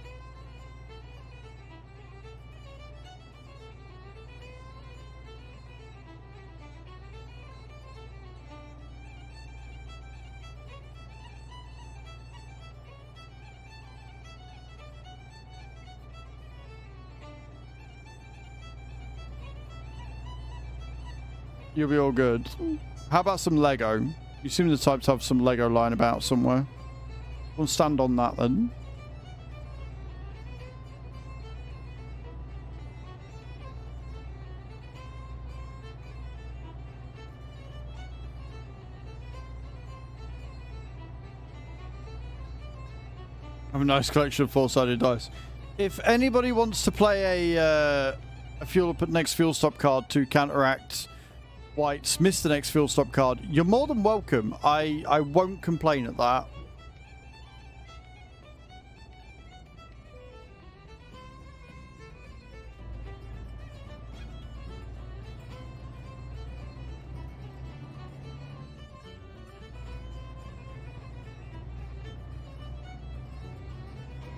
You'll be all good. How about some Lego? You seem the type to have some Lego lying about somewhere. We'll stand on that then. Have a nice collection of 4-sided dice. If anybody wants to play a fuel up at next fuel stop card to counteract White's miss the next fuel stop card, you're more than welcome. I won't complain at that.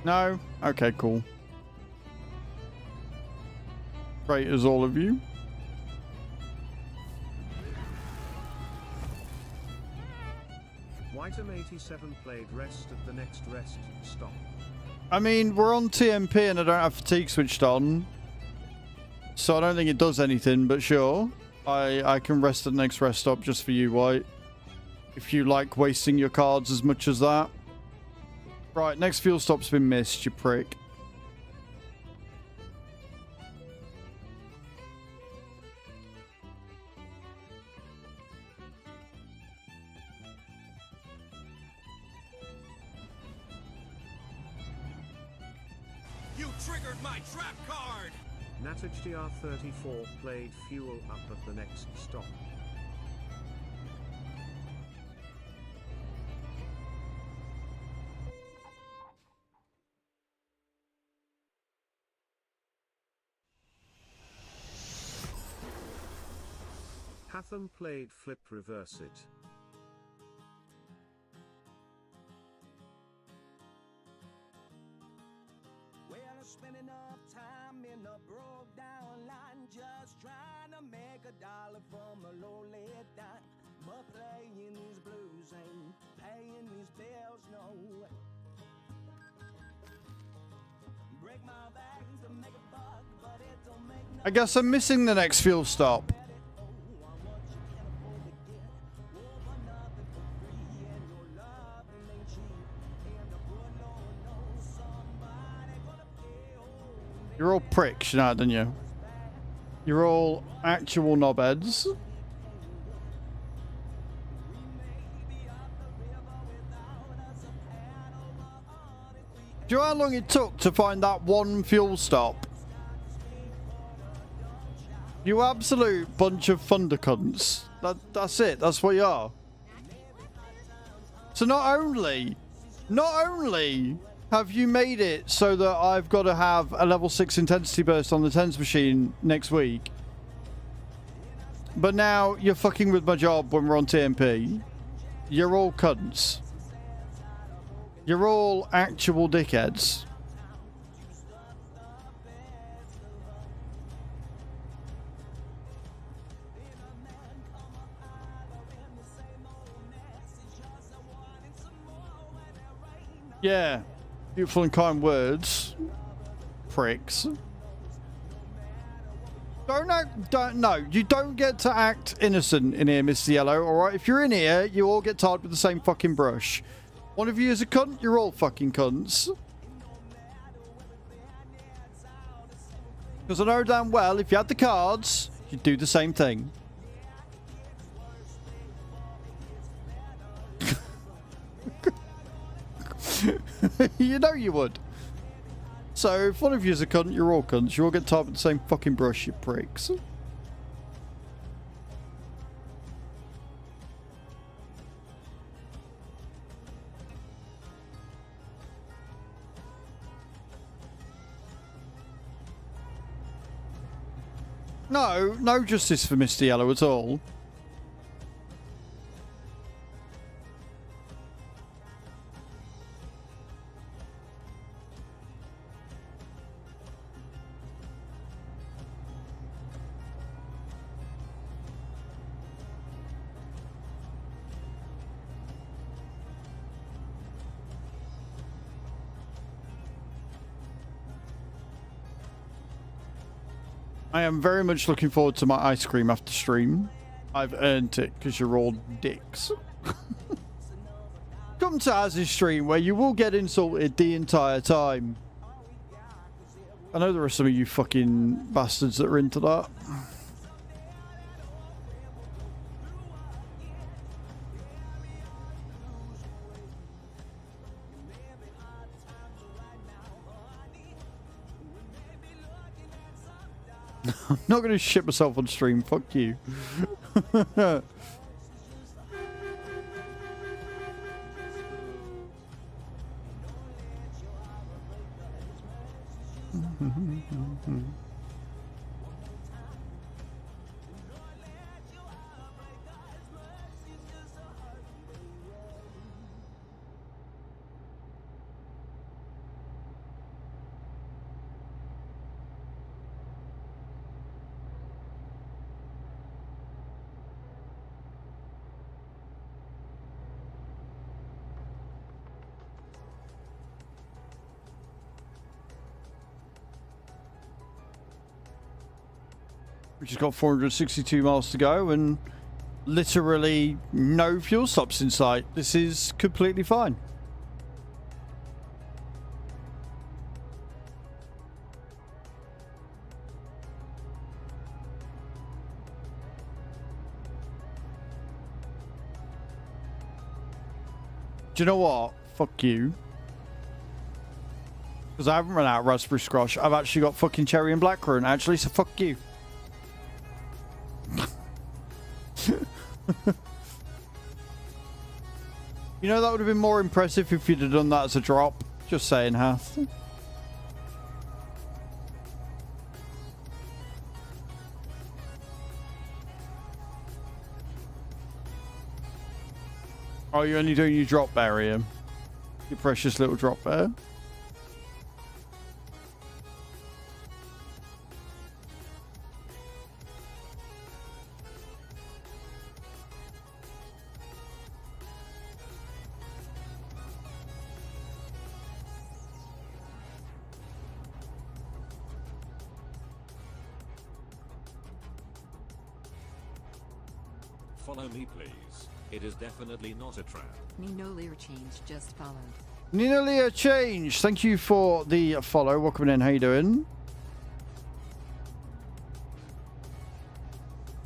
No? Okay, cool. Great as all of you. Whitem 87 played rest at the next rest stop. I mean, we're on TMP and I don't have fatigue switched on. So I don't think it does anything, but sure. I can rest at the next rest stop just for you, White. If you like wasting your cards as much as that. Right, next fuel stop's been missed, you prick. You triggered my trap card! NatHDR34 played fuel up at the next stop. Hatham played flip reverse it. I guess I'm missing the next fuel stop. You're all pricks, you know, don't you? You're all actual knobheads. Do you know how long it took to find that one fuel stop? You absolute bunch of thunder cunts. That's it. That's what you are. So not only have you made it so that I've got to have a level 6 intensity burst on the TENS machine next week, but now you're fucking with my job when we're on TMP. You're all cunts. You're all actual dickheads. Yeah, beautiful and kind words, pricks. No, you don't get to act innocent in here, Mr. Yellow, alright? If you're in here, you all get tarred with the same fucking brush. One of you is a cunt, you're all fucking cunts. Because I know damn well, if you had the cards, you'd do the same thing. You know you would. So if one of you is a cunt, you're all cunts. You all get tarred with the same fucking brush, you pricks. No justice for Mr. Yellow at all. I am very much looking forward to my ice cream after stream. I've earned it because you're all dicks. Come to Az's stream where you will get insulted the entire time. I know there are some of you fucking bastards that are into that. I'm not going to shit myself on stream. Fuck you. We've just got 462 miles to go and literally no fuel stops in sight. This is completely fine. Do you know what? Fuck you. Because I haven't run out of raspberry squash. I've actually got fucking cherry and blackcurrant actually, so fuck you. You know, that would have been more impressive if you'd have done that as a drop. Just saying, Hath. Oh, you're only doing your drop bear, Ian. Your precious little drop bear. Follow me, please. It is definitely not a trap. Nino Lear change just followed. Nina Leah Change, thank you for the follow. Welcome in. How you doing?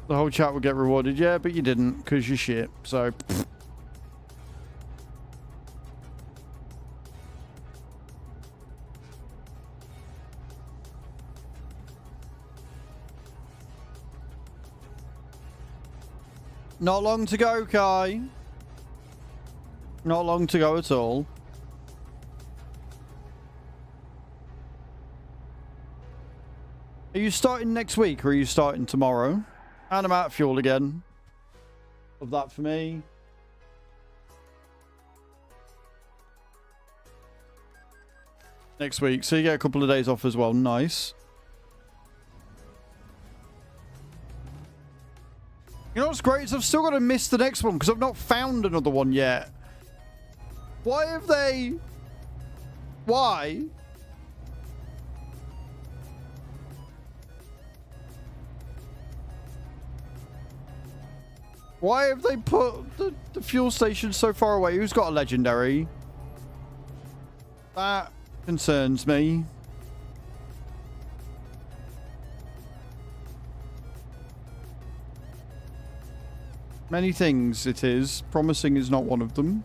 The whole chat will get rewarded. Yeah, but you didn't because you're shit. So... Not long to go, Kai. Not long to go at all. Are you starting next week or are you starting tomorrow? And I'm out of fuel again. Love that for me. Next week. So you get a couple of days off as well. Nice. You know what's great is I've still got to miss the next one because I've not found another one yet. Why have they... Why? Why have they put the fuel station so far away? Who's got a legendary? That concerns me. Many things it is. Promising is not one of them.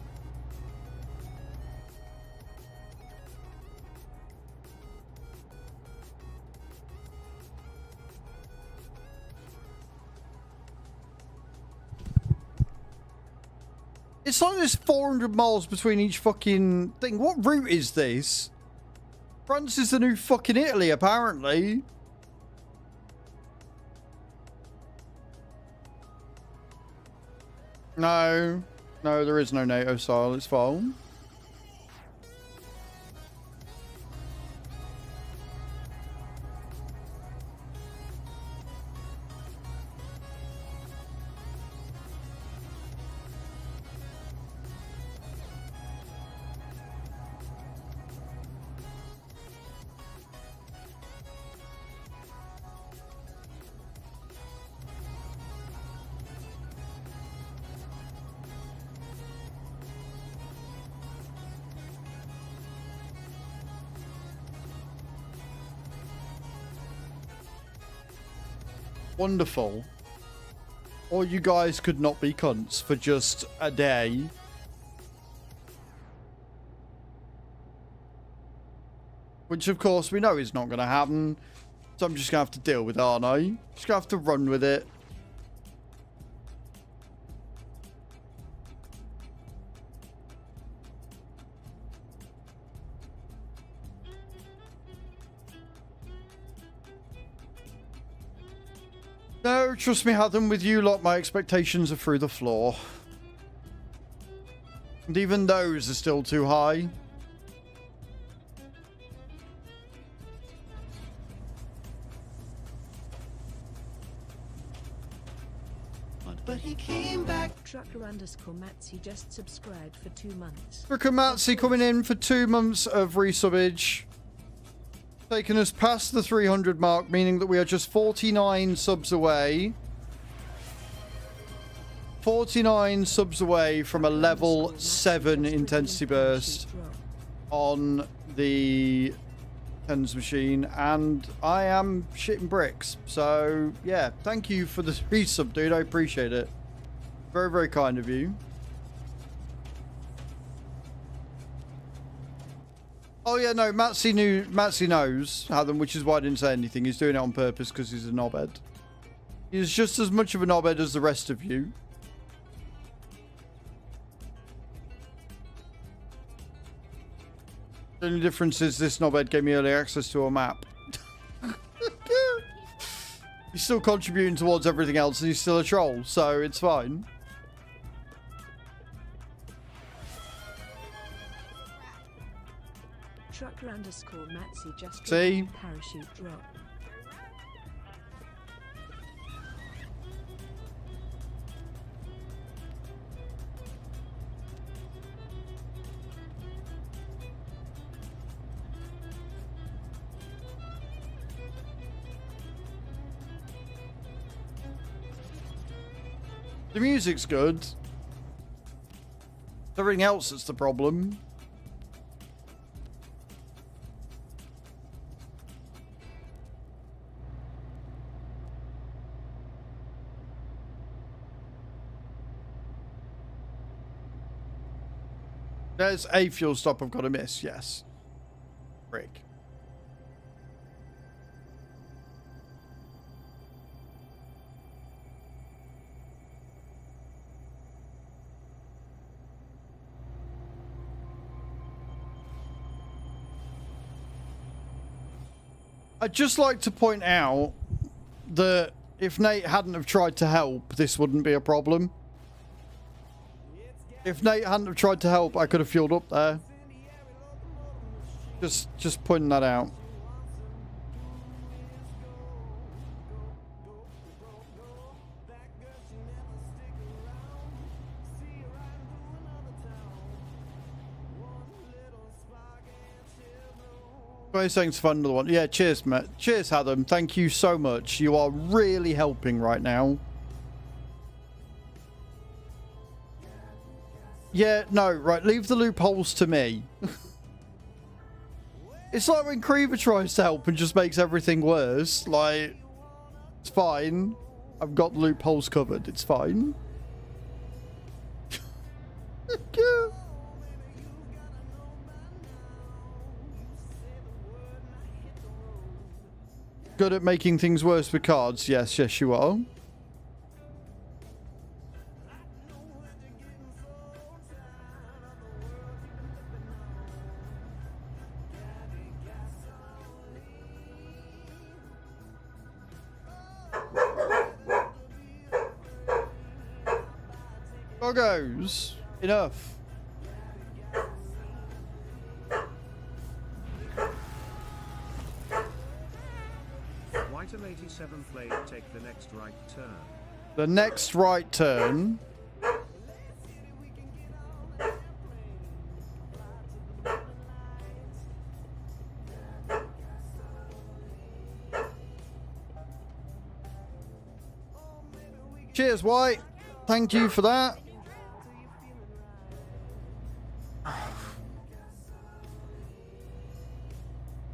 It's like there's 400 miles between each fucking thing. What route is this? France is the new fucking Italy, apparently. No. No, there is no NATO style. It's fine. Wonderful. Or you guys could not be cunts for just a day. Which, of course, we know is not going to happen. So I'm just going to have to deal with it, aren't I? Just going to have to run with it. No, trust me, Adam, with you lot, my expectations are through the floor. And even those are still too high. But he came back. Trucker_Matsy just subscribed for 2 months. Trucker_Matsy coming in for 2 months of resubbage. Taking us past the 300 mark, meaning that we are just 49 subs away. 49 subs away from a level 7 intensity burst on the Tens machine, and I am shitting bricks. So, yeah, thank you for the resub, dude. I appreciate it. Very, very kind of you. Oh yeah, no, Matsy knows Adam, which is why I didn't say anything. He's doing it on purpose because he's a knobhead. He's just as much of a knobhead as the rest of you. The only difference is this knobhead gave me early access to a map. He's still contributing towards everything else and he's still a troll, so it's fine. Trucker_Matsy just See? Parachute drop. The music's good. It's everything else that's the problem. There's a fuel stop I've got to miss, yes. Frick. I'd just like to point out that if Nate hadn't have tried to help, this wouldn't be a problem. If Nate hadn't have tried to help, I could have fueled up there. Just pointing that out. Guys, thanks for another one. Yeah, cheers, Matt. Cheers, Adam. Thank you so much. You are really helping right now. Yeah, no, right. Leave the loopholes to me. It's like when Creever tries to help and just makes everything worse. Like, it's fine. I've got loopholes covered. It's fine. Good at making things worse with cards. Yes, yes, you are. Doggos. Enough. Item 87 played take the next right turn. The next right turn. Cheers, White. Thank you for that.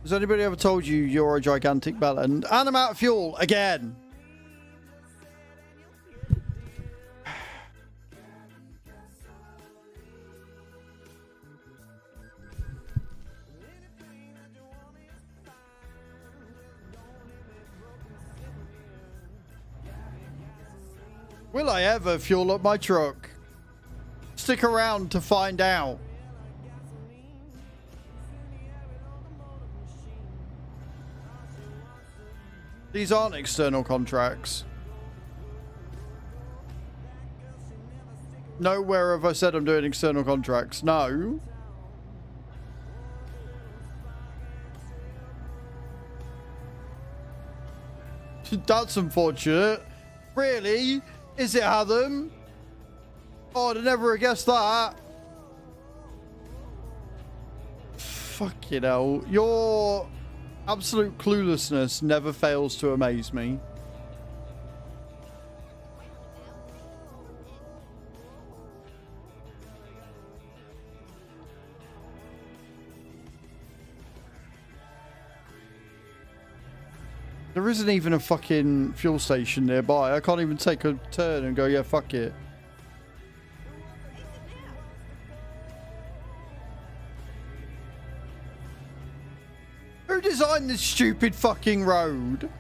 Has anybody ever told you you're a gigantic bellend? And I'm out of fuel again. Will I ever fuel up my truck? Stick around to find out. These aren't external contracts. Nowhere have I said I'm doing external contracts. No. That's unfortunate. Really? Is it, Adam? Oh, I'd never have guessed that. Fucking hell. Your absolute cluelessness never fails to amaze me. There isn't even a fucking fuel station nearby. I can't even take a turn and go, yeah, fuck it. Who designed this stupid fucking road?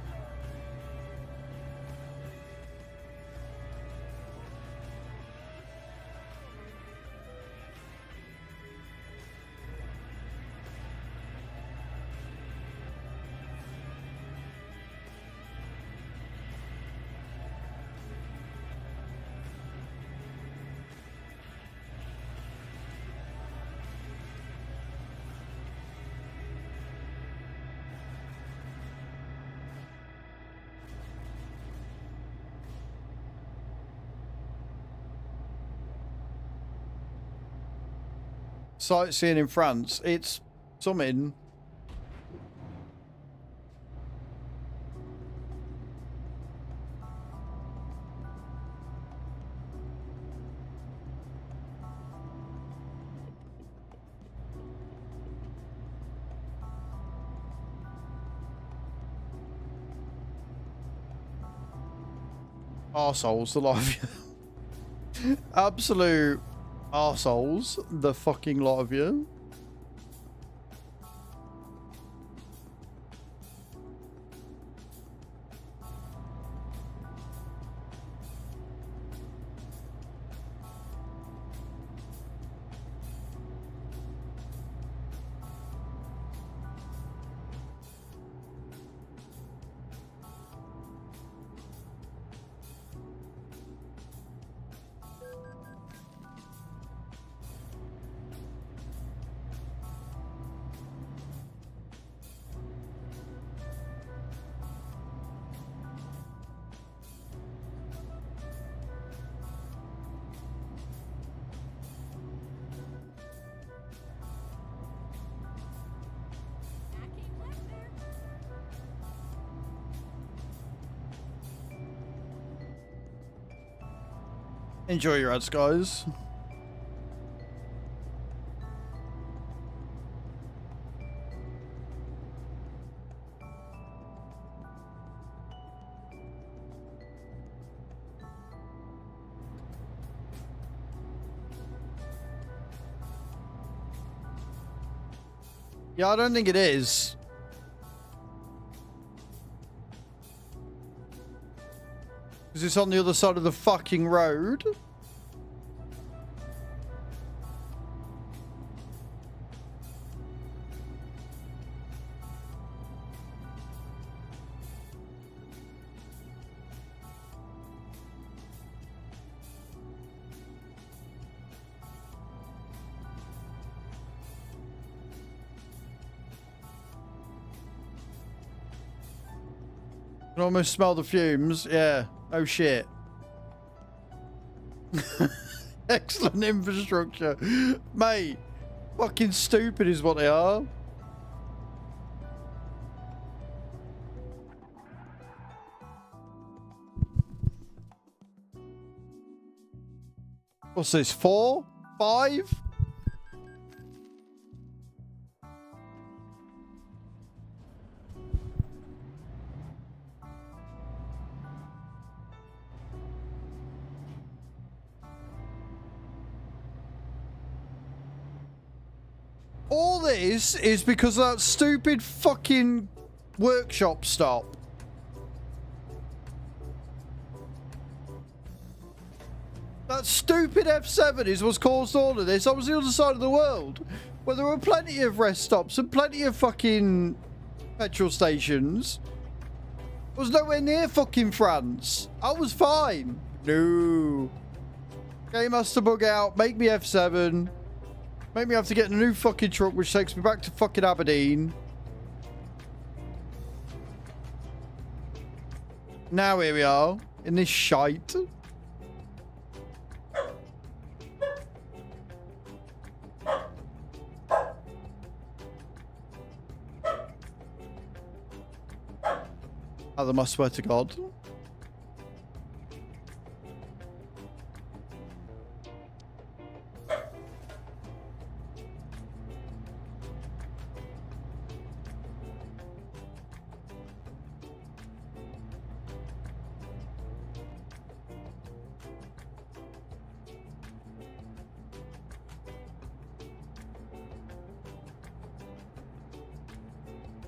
Sightseeing in France. It's something. arseholes, the lot of you. Absolute arseholes, the fucking lot of you. Backing left there. Enjoy your ads, guys. Yeah, I don't think it is. Because it's on the other side of the fucking road. I can almost smell the fumes. Yeah. Oh shit. Excellent infrastructure. Mate. Fucking stupid is what they are. What's this? 4? 5? All this is because of that stupid fucking workshop stop. That stupid F7 is what's caused all of this. I was the other side of the world, where there were plenty of rest stops and plenty of fucking petrol stations. I was nowhere near fucking France. I was fine. No. Game has to bug out, make me F7. Make me have to get a new fucking truck, which takes me back to fucking Aberdeen. Now here we are, in this shite. Adam, I swear to God.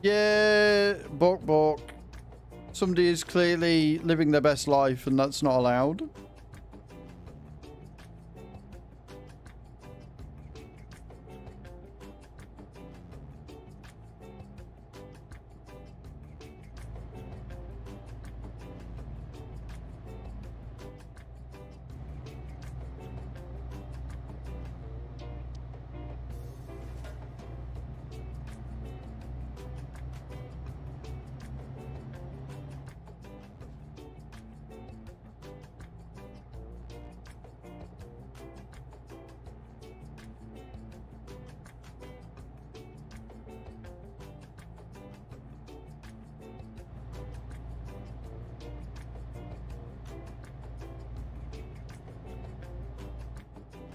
Yeah, Bok. Somebody is clearly living their best life and that's not allowed.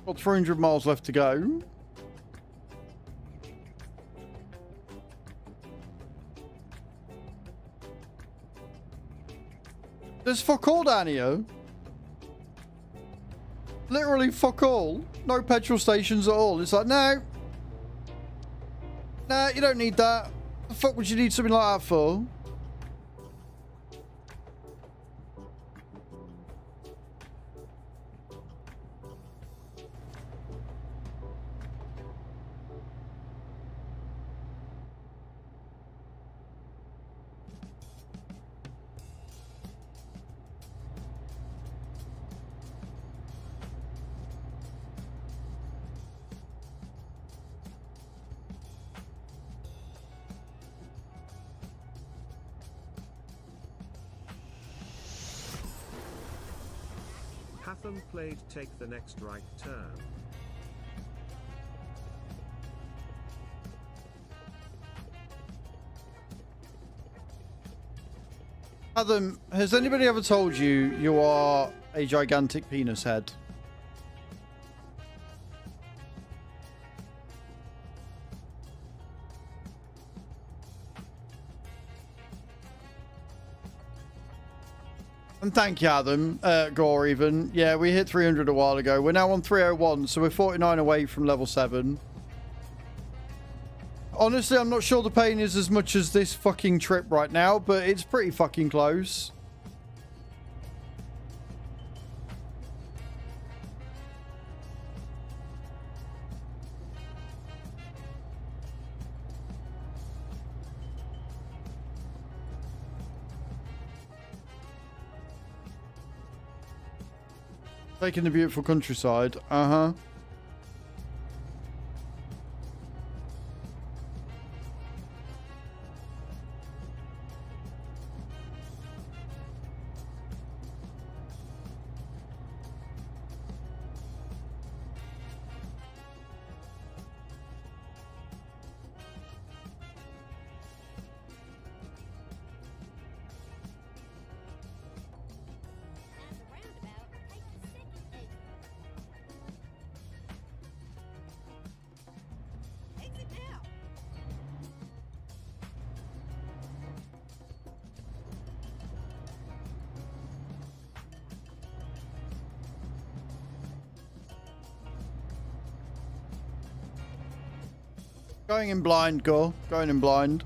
Got 300 miles left to go. There's fuck all down here. Literally fuck all. No petrol stations at all. It's like, no. Nah, you don't need that. The fuck would you need something like that for? Hatham played take the next right turn. Adam, has anybody ever told you you are a gigantic penis head? And thank you, Adam. Gore even. Yeah, we hit 300 a while ago. We're now on 301, so we're 49 away from level 7. Honestly, I'm not sure the pain is as much as this fucking trip right now, but it's pretty fucking close. Taking the beautiful countryside. Uh-huh. Going in blind, go. Going in blind.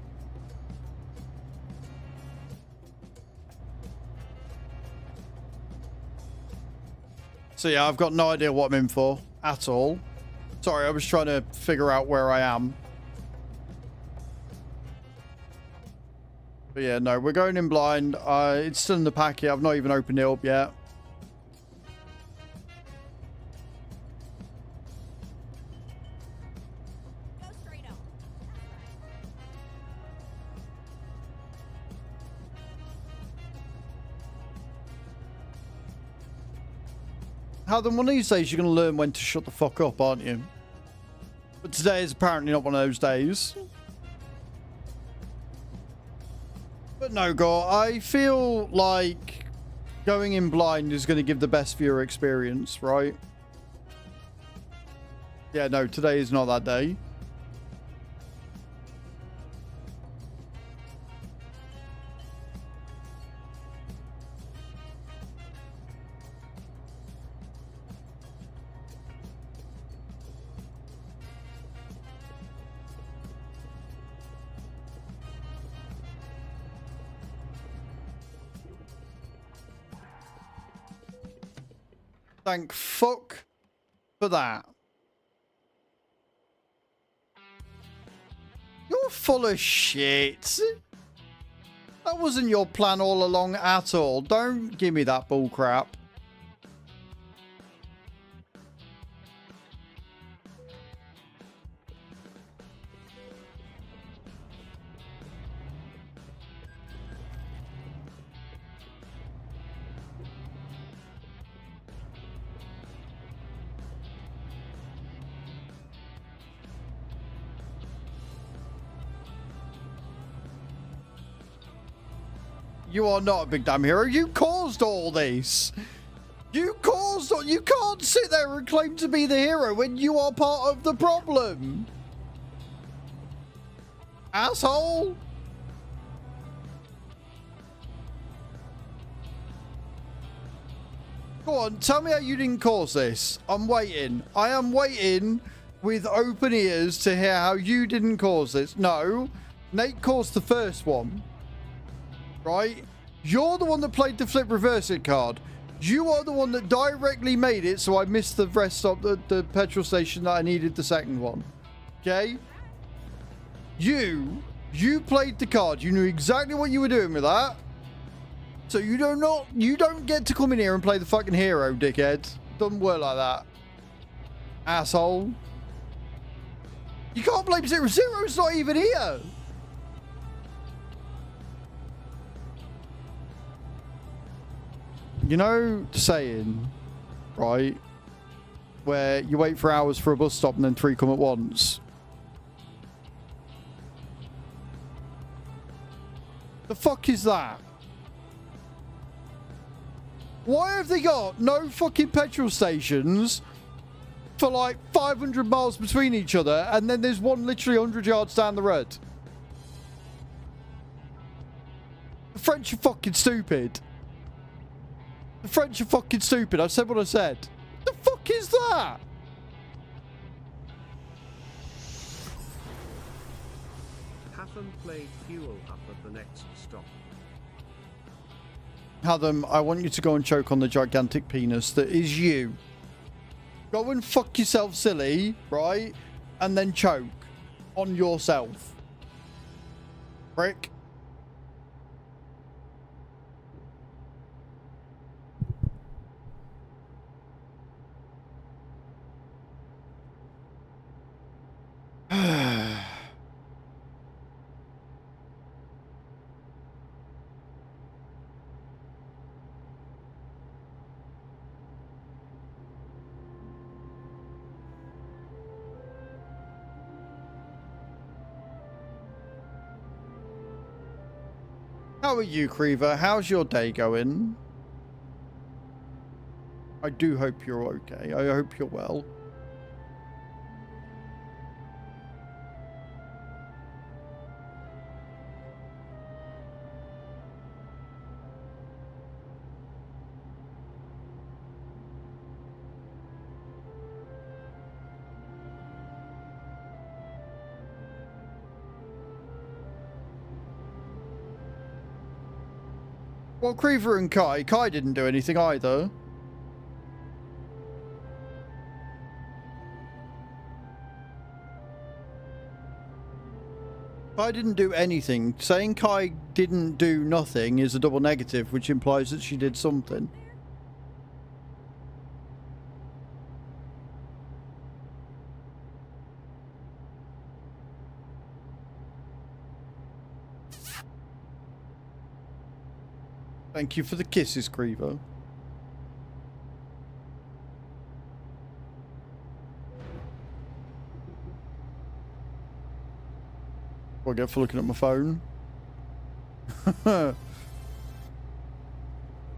So yeah, I've got no idea what I'm in for at all. Sorry, I was trying to figure out where I am. But yeah, no, we're going in blind. It's still in the packet. I've not even opened it up yet. How then one of these days you're going to learn when to shut the fuck up, aren't you? But today is apparently not one of those days. But no, Gore, I feel like going in blind is going to give the best viewer experience, right? Yeah, no, today is not that day. Thank fuck for that. You're full of shit. That wasn't your plan all along at all. Don't give me that bull crap. You are not a big damn hero. You caused all this. You caused all... You can't sit there and claim to be the hero when you are part of the problem. Asshole. Go on, tell me how you didn't cause this. I'm waiting. I am waiting with open ears to hear how you didn't cause this. No, Nate caused the first one. Right? You're the one that played the flip reverse it card. You are the one that directly made it, so I missed the rest of the petrol station that I needed the second one. Okay? You played the card. You knew exactly what you were doing with that. So you don't get to come in here and play the fucking hero, dickhead. Doesn't work like that. Asshole. You can't blame Zero. Zero's not even here. You know the saying, right? Where you wait for hours for a bus stop and then 3 come at once. The fuck is that? Why have they got no fucking petrol stations for like 500 miles between each other and then there's one literally 100 yards down the road? The French are fucking stupid. The French are fucking stupid. I said what I said. The fuck is that? Haven't played fuel up at the next stop. Adam, I want you to go and choke on the gigantic penis that is you. Go and fuck yourself silly, right? And then choke on yourself. Prick. How are you, Creever? How's your day going? I do hope you're okay. I hope you're well. Well, Creever and Kai didn't do anything either. Kai didn't do anything. Saying Kai didn't do nothing is a double negative, which implies that she did something. Thank you for the kisses, Creever. What I get for looking at my phone?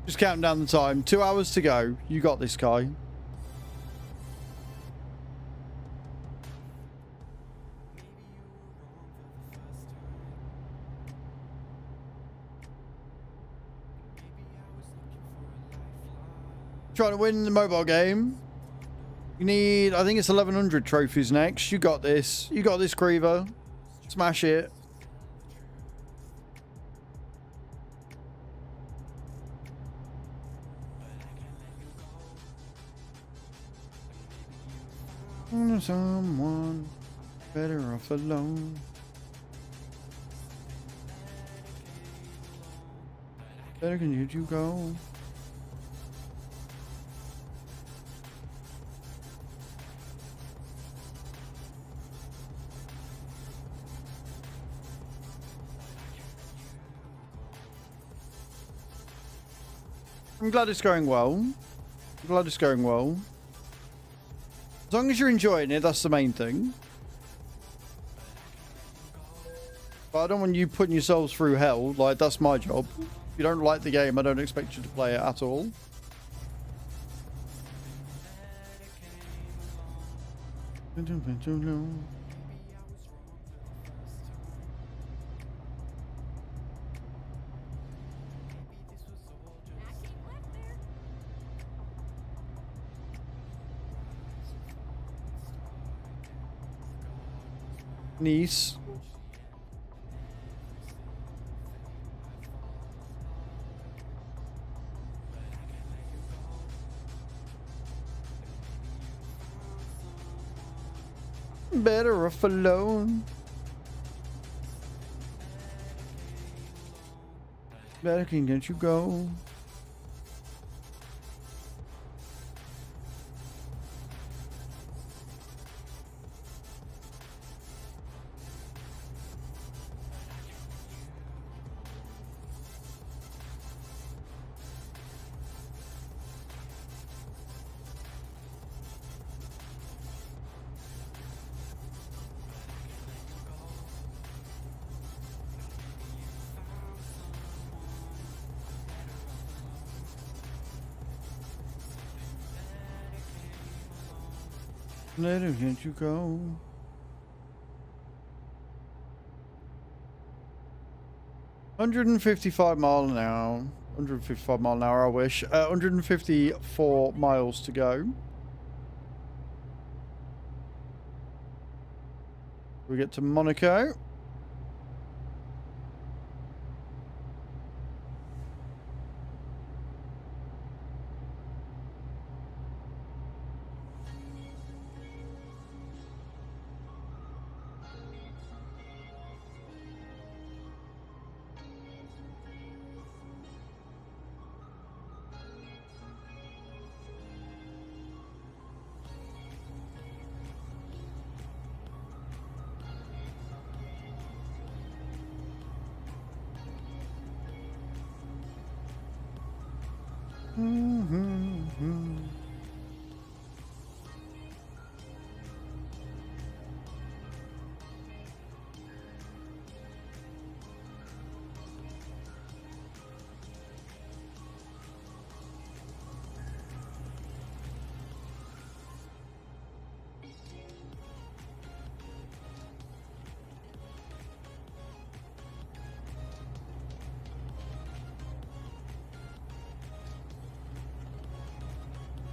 Just counting down the time. 2 hours to go. You got this, Kai. Trying to win the mobile game. You need, I think it's 1100 trophies next. You got this. You got this, Creever. Smash it. Someone better off alone. Better can you go? I'm glad it's going well. I'm glad it's going well. As long as you're enjoying it, that's the main thing. But I don't want you putting yourselves through hell. Like, that's my job. If you don't like the game, I don't expect you to play it at all. Niece. Better off alone. Better can get you go. Let him let you go. $155 an hour. 155 mile an hour, I wish. 154 miles to go. We get to Monaco.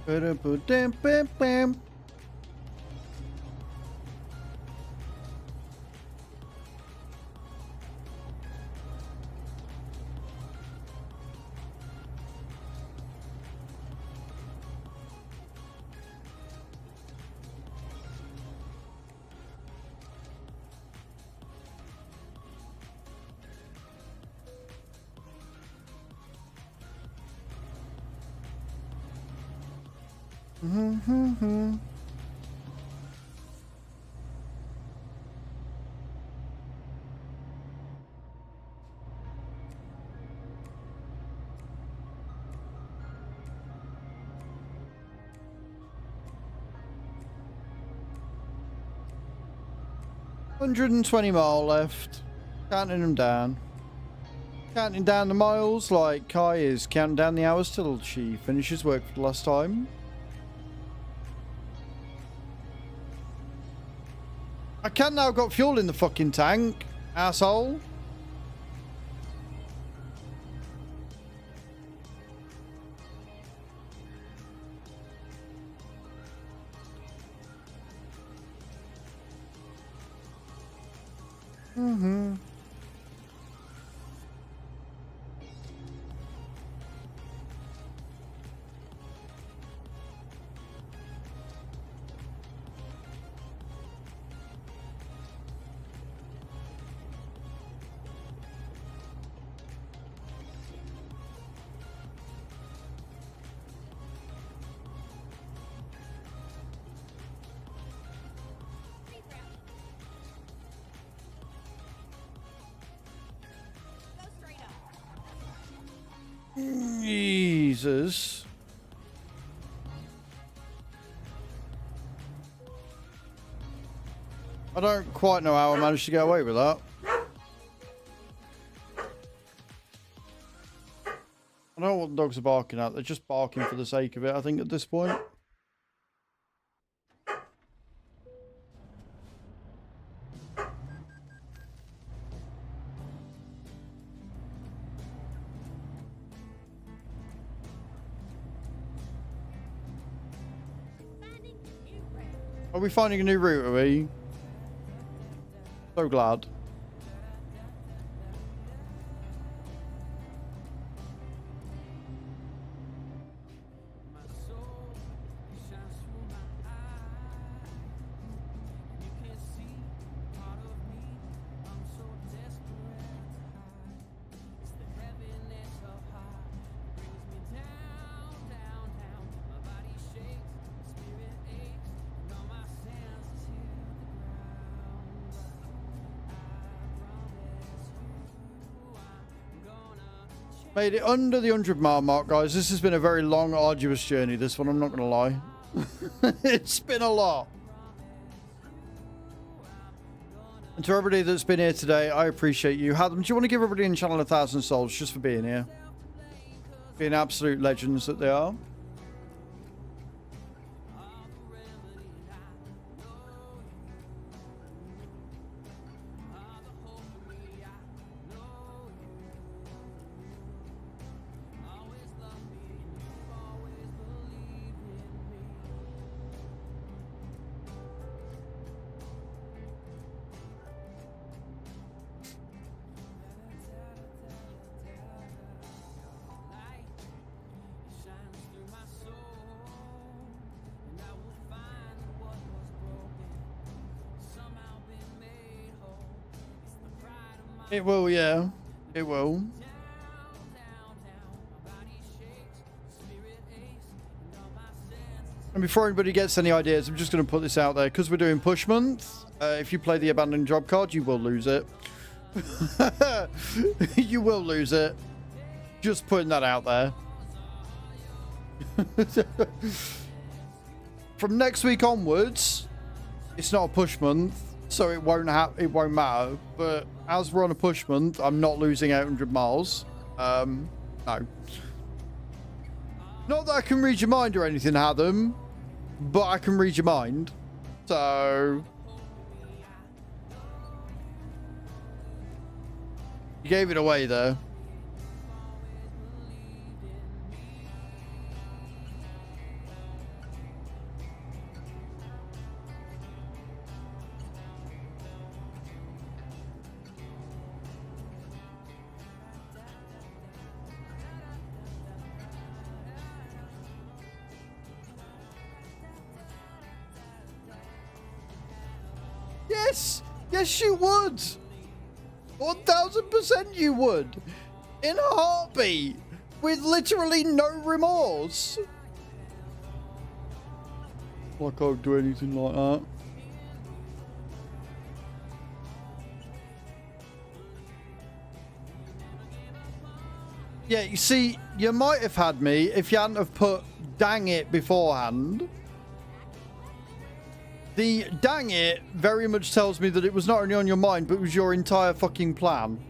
Ba-da-ba-dam-bam-bam. $120 left. Counting them down. Counting down the miles like Kai is counting down the hours till she finishes work for the last time. I can now got fuel in the fucking tank, asshole. Jesus. I don't quite know how I managed to get away with that. I don't know what the dogs are barking at. They're just barking for the sake of it, I think, at this point. Are we finding a new route, are we? So glad. Made it under the 100-mile mark, guys. This has been a very long, arduous journey, this one, I'm not going to lie. It's been a lot. And to everybody that's been here today, I appreciate you. Adam, do you want to give everybody in the channel 1,000 souls just for being here? Being absolute legends that they are. It will, yeah. It will. And before anybody gets any ideas, I'm just going to put this out there. Because we're doing push month, if you play the abandoned job card, you will lose it. You will lose it. Just putting that out there. From next week onwards, it's not a push month, so it won't matter. But as we're on a push month, I'm not losing 800 miles. No. Not that I can read your mind or anything, Adam, but I can read your mind. So you gave it away there. Yes! Yes, you would! 1000% you would! In a heartbeat! With literally no remorse! Like I would do anything like that. Yeah, you see, you might have had me if you hadn't have put dang it beforehand. The dang it very much tells me that it was not only on your mind, but it was your entire fucking plan.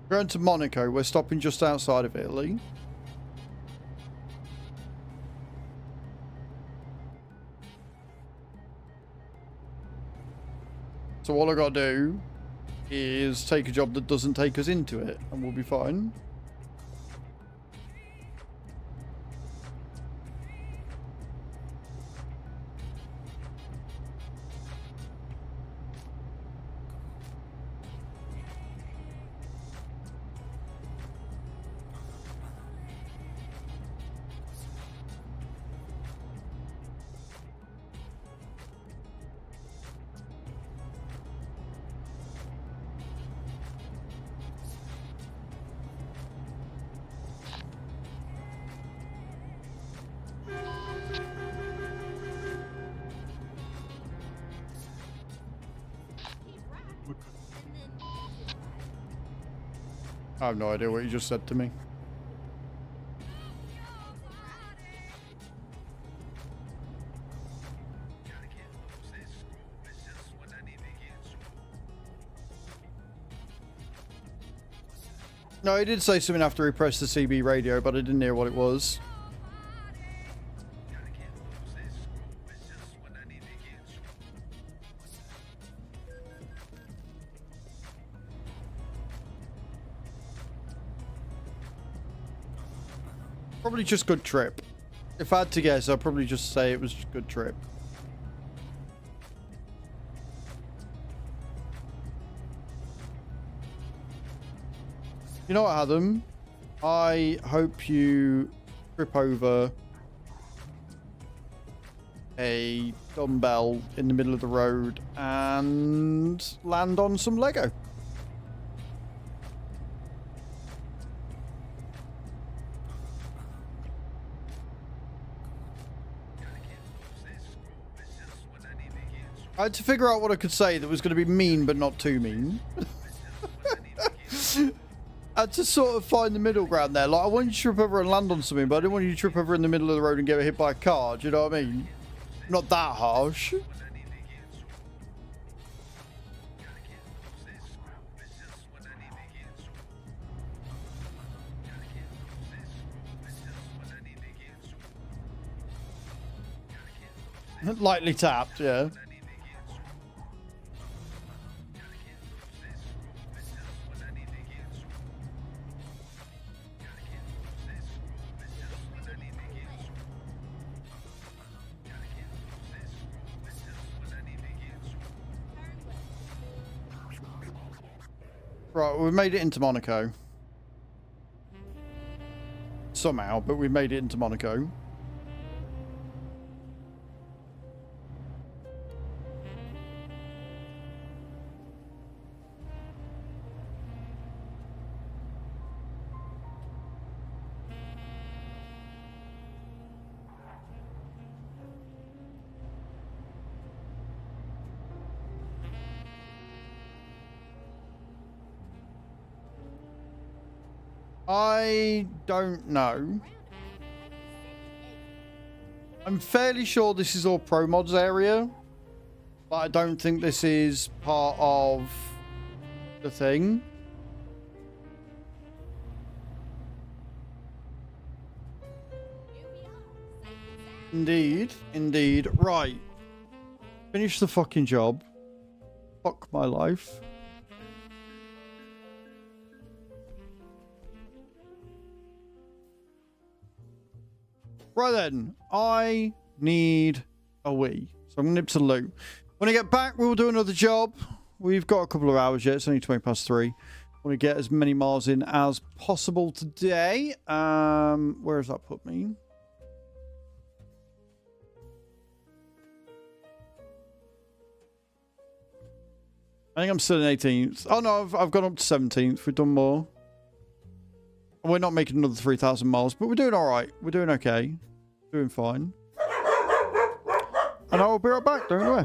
We're going to Monaco. We're stopping just outside of Italy. So all I gotta do is take a job that doesn't take us into it, and we'll be fine. I have no idea what you just said to me. No, he did say something after he pressed the CB radio, but I didn't hear what it was. Probably just good trip. If I had to guess, I'd probably just say it was just good trip. You know what, Adam? I hope you trip over a dumbbell in the middle of the road and land on some Lego. I had to figure out what I could say that was going to be mean but not too mean. I had to sort of find the middle ground there. Like, I wanted you to trip over and land on something, but I didn't want you to trip over in the middle of the road and get hit by a car. Do you know what I mean? Not that harsh. Lightly tapped, yeah. Right, we've made it into Monaco. Somehow, but we've made it into Monaco. I don't know. I'm fairly sure this is all Pro Mods area, but I don't think this is part of the thing. Indeed, indeed. Right. Finish the fucking job. Fuck my life. Right then, I need a wee. So I'm going to nip to the loo. When I get back, we'll do another job. We've got a couple of hours yet. It's only 20 past 3. I want to get as many miles in as possible today. Where has that put me? I think I'm still in 18th. Oh no, I've gone up to 17th. We've done more. We're not making another 3,000 miles, but we're doing all right. We're doing okay. Doing fine. And I will be right back. Don't go away.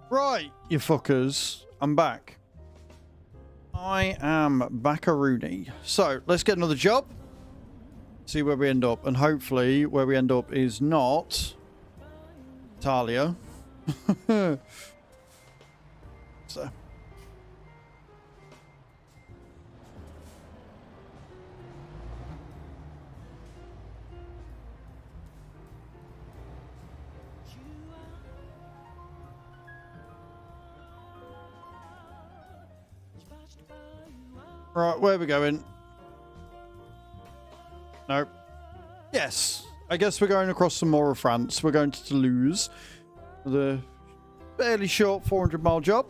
Right, you fuckers. I'm back. I am back-a-rooney. So, let's get another job. See where we end up. And hopefully, where we end up is not Talia. So. Right, where are we going? Nope. Yes. I guess we're going across some more of France. We're going to Toulouse. The fairly short 400-mile job.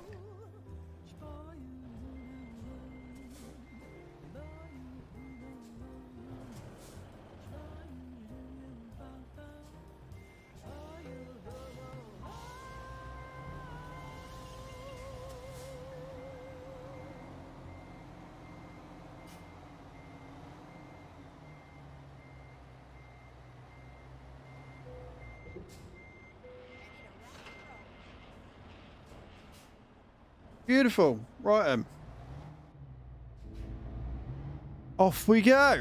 Beautiful. Right, off we go. At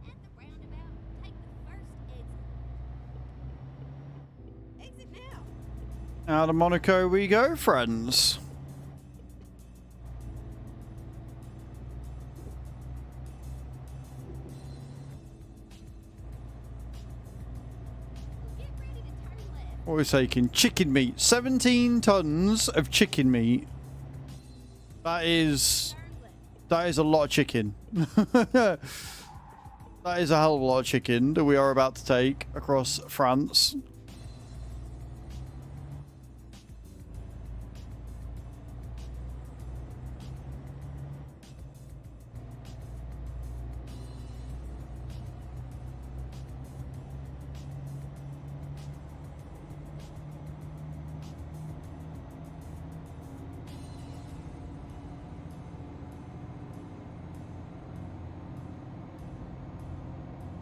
the roundabout, take the first exit. Exit now. Out of Monaco we go, friends. Get ready to turn left. What are we taking? Chicken meat. 17 tons of chicken meat. That is a lot of chicken. That is a hell of a lot of chicken that we are about to take across France.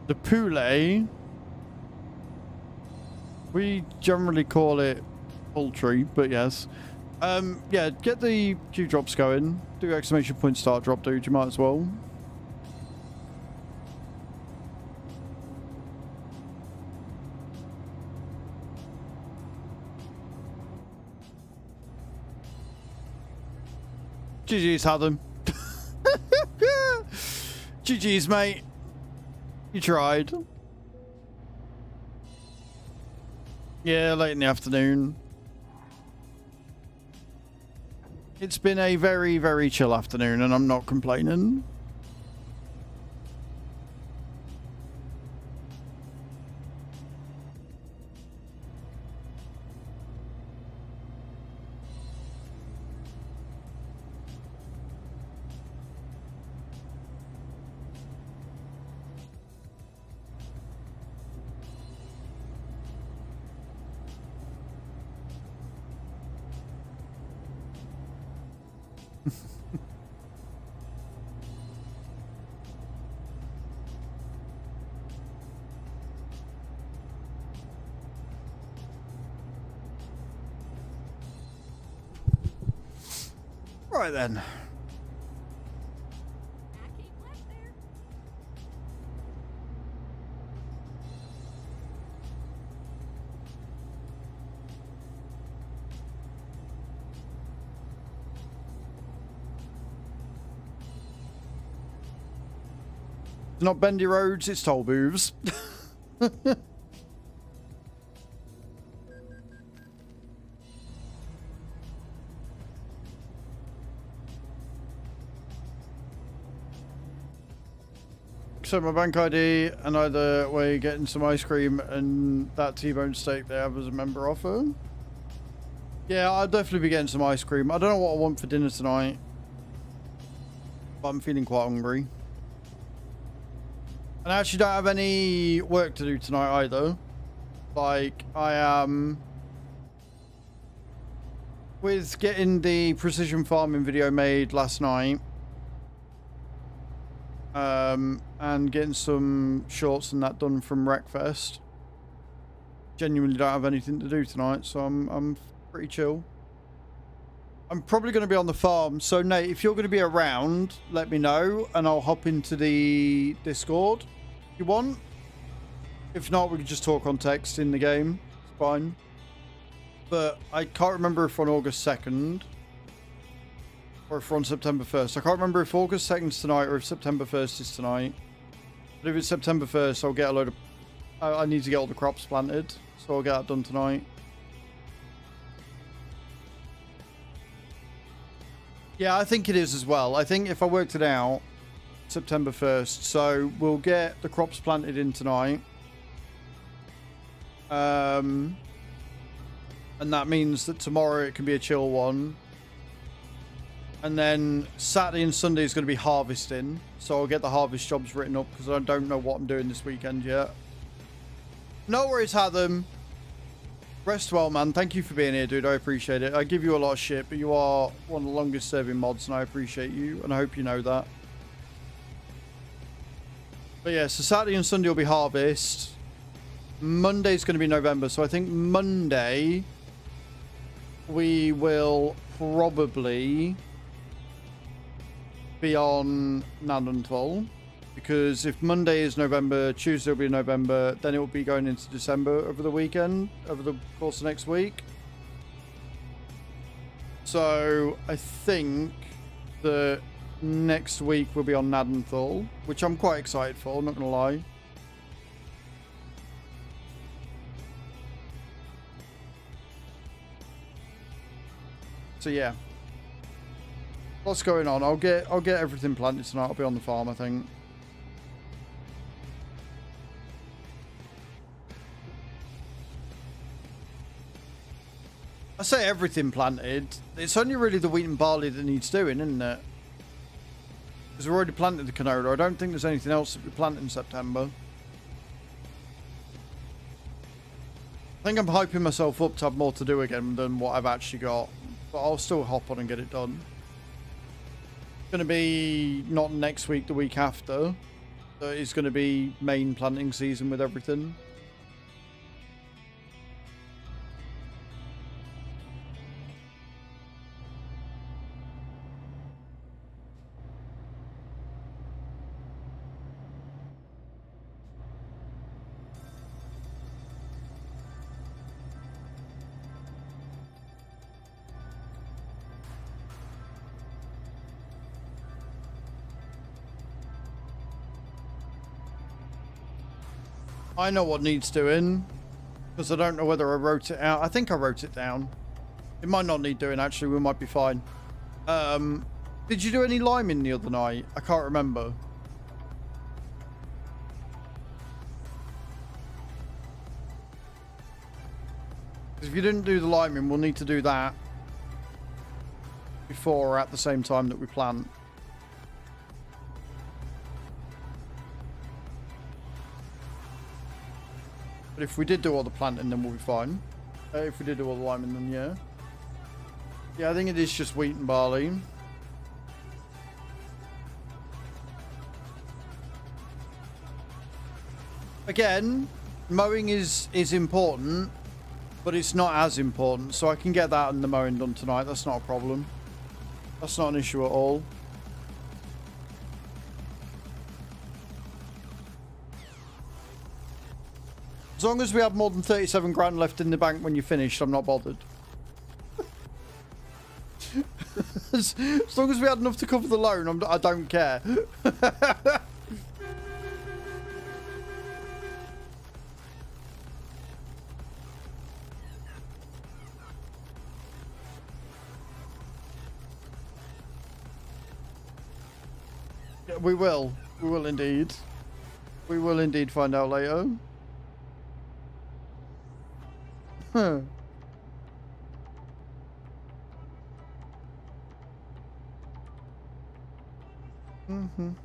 The poulet, we generally call it poultry, but yes. Yeah, get the Q drops going. Do exclamation point start drop, dude. You might as well. GG's, had them. GG's, mate. You tried. Yeah, late in the afternoon. It's been a very, very chill afternoon, and I'm not complaining. Right then. I keep left there. It's not bendy roads, it's toll booths. So my bank ID and either way getting some ice cream and that T-bone steak they have as a member offer. Yeah, I'll definitely be getting some ice cream. I don't know what I want for dinner tonight, but I'm feeling quite hungry. And I actually don't have any work to do tonight either. Like, I am with getting the precision farming video made last night. And getting some shorts and that done from Wreckfest. genuinely don't have anything to do tonight, so I'm pretty chill. I'm probably going to be on the farm. So, Nate, if you're going to be around, let me know, and I'll hop into the Discord if you want. If not, we can just talk on text in the game. It's fine. But I can't remember if on August 2nd or if on September 1st. I can't remember if August 2nd is tonight or if September 1st is tonight. But if it's September 1st, I'll get a load of... I need to get all the crops planted, so I'll get that done tonight. Yeah, I think it is as well. I think if I worked it out, September 1st. So we'll get the crops planted in tonight. And that means that tomorrow it can be a chill one. And then Saturday and Sunday is going to be harvesting. So I'll get the harvest jobs written up because I don't know what I'm doing this weekend yet. No worries, Hatham. Rest well, man. Thank you for being here, dude. I appreciate it. I give you a lot of shit, but you are one of the longest serving mods, and I appreciate you, and I hope you know that. But yeah, so Saturday and Sunday will be harvest. Monday's going to be November, so I think Monday we will probably be on Nadenthal. Because if Monday is November, Tuesday will be November, then it will be going into December over the weekend, over the course of next week. So I think that next week we'll be on Nadenthal, which I'm quite excited for, I'm not going to lie. So yeah. What's going on? I'll get everything planted tonight. I'll be on the farm, I think. I say everything planted. It's only really the wheat and barley that needs doing, isn't it? Because we've already planted the canola. I don't think there's anything else that we plant in September. I think I'm hyping myself up to have more to do again than what I've actually got. But I'll still hop on and get it done. It's going to be not next week, the week after. So it's going to be main planting season with everything. I know what needs doing, because I don't know whether I wrote it out. I think I wrote it down. It might not need doing, actually. We might be fine. Did you do any liming the other night? I can't remember. If you didn't do the liming, we'll need to do that before or at the same time that we plant. But if we did do all the planting, then we'll be fine. If we did do all the liming, then yeah. Yeah, I think it is just wheat and barley. Again, mowing is important, but it's not as important. So I can get that and the mowing done tonight. That's not a problem. That's not an issue at all. As long as we have more than 37 grand left in the bank when you're finished, I'm not bothered. As long as we had enough to cover the loan, I don't care. Yeah, we will. We will indeed. We will indeed find out later. Huh. Mm-hmm. And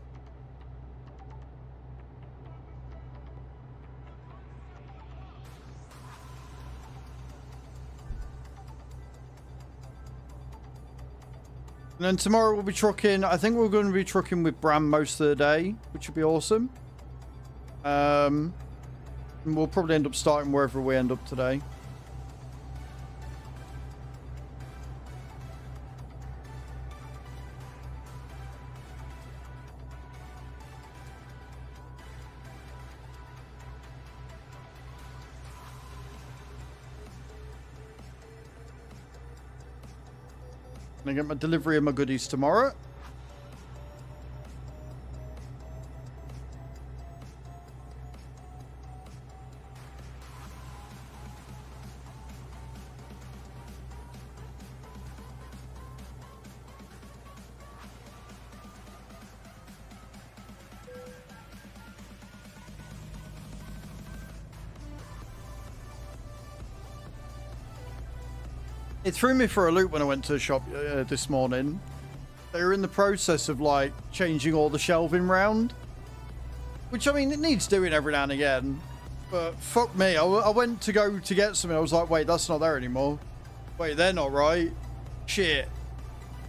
then tomorrow we'll be trucking. I think we're going to be trucking with Bram most of the day, which would be awesome. And we'll probably end up starting wherever we end up today. Gonna get my delivery of my goodies tomorrow. It threw me for a loop when I went to the shop this morning. They were in the process of like changing all the shelving round, which I mean it needs doing every now and again. But fuck me, I went to go to get something. I was like, wait, that's not there anymore. Wait, they're not right. Shit.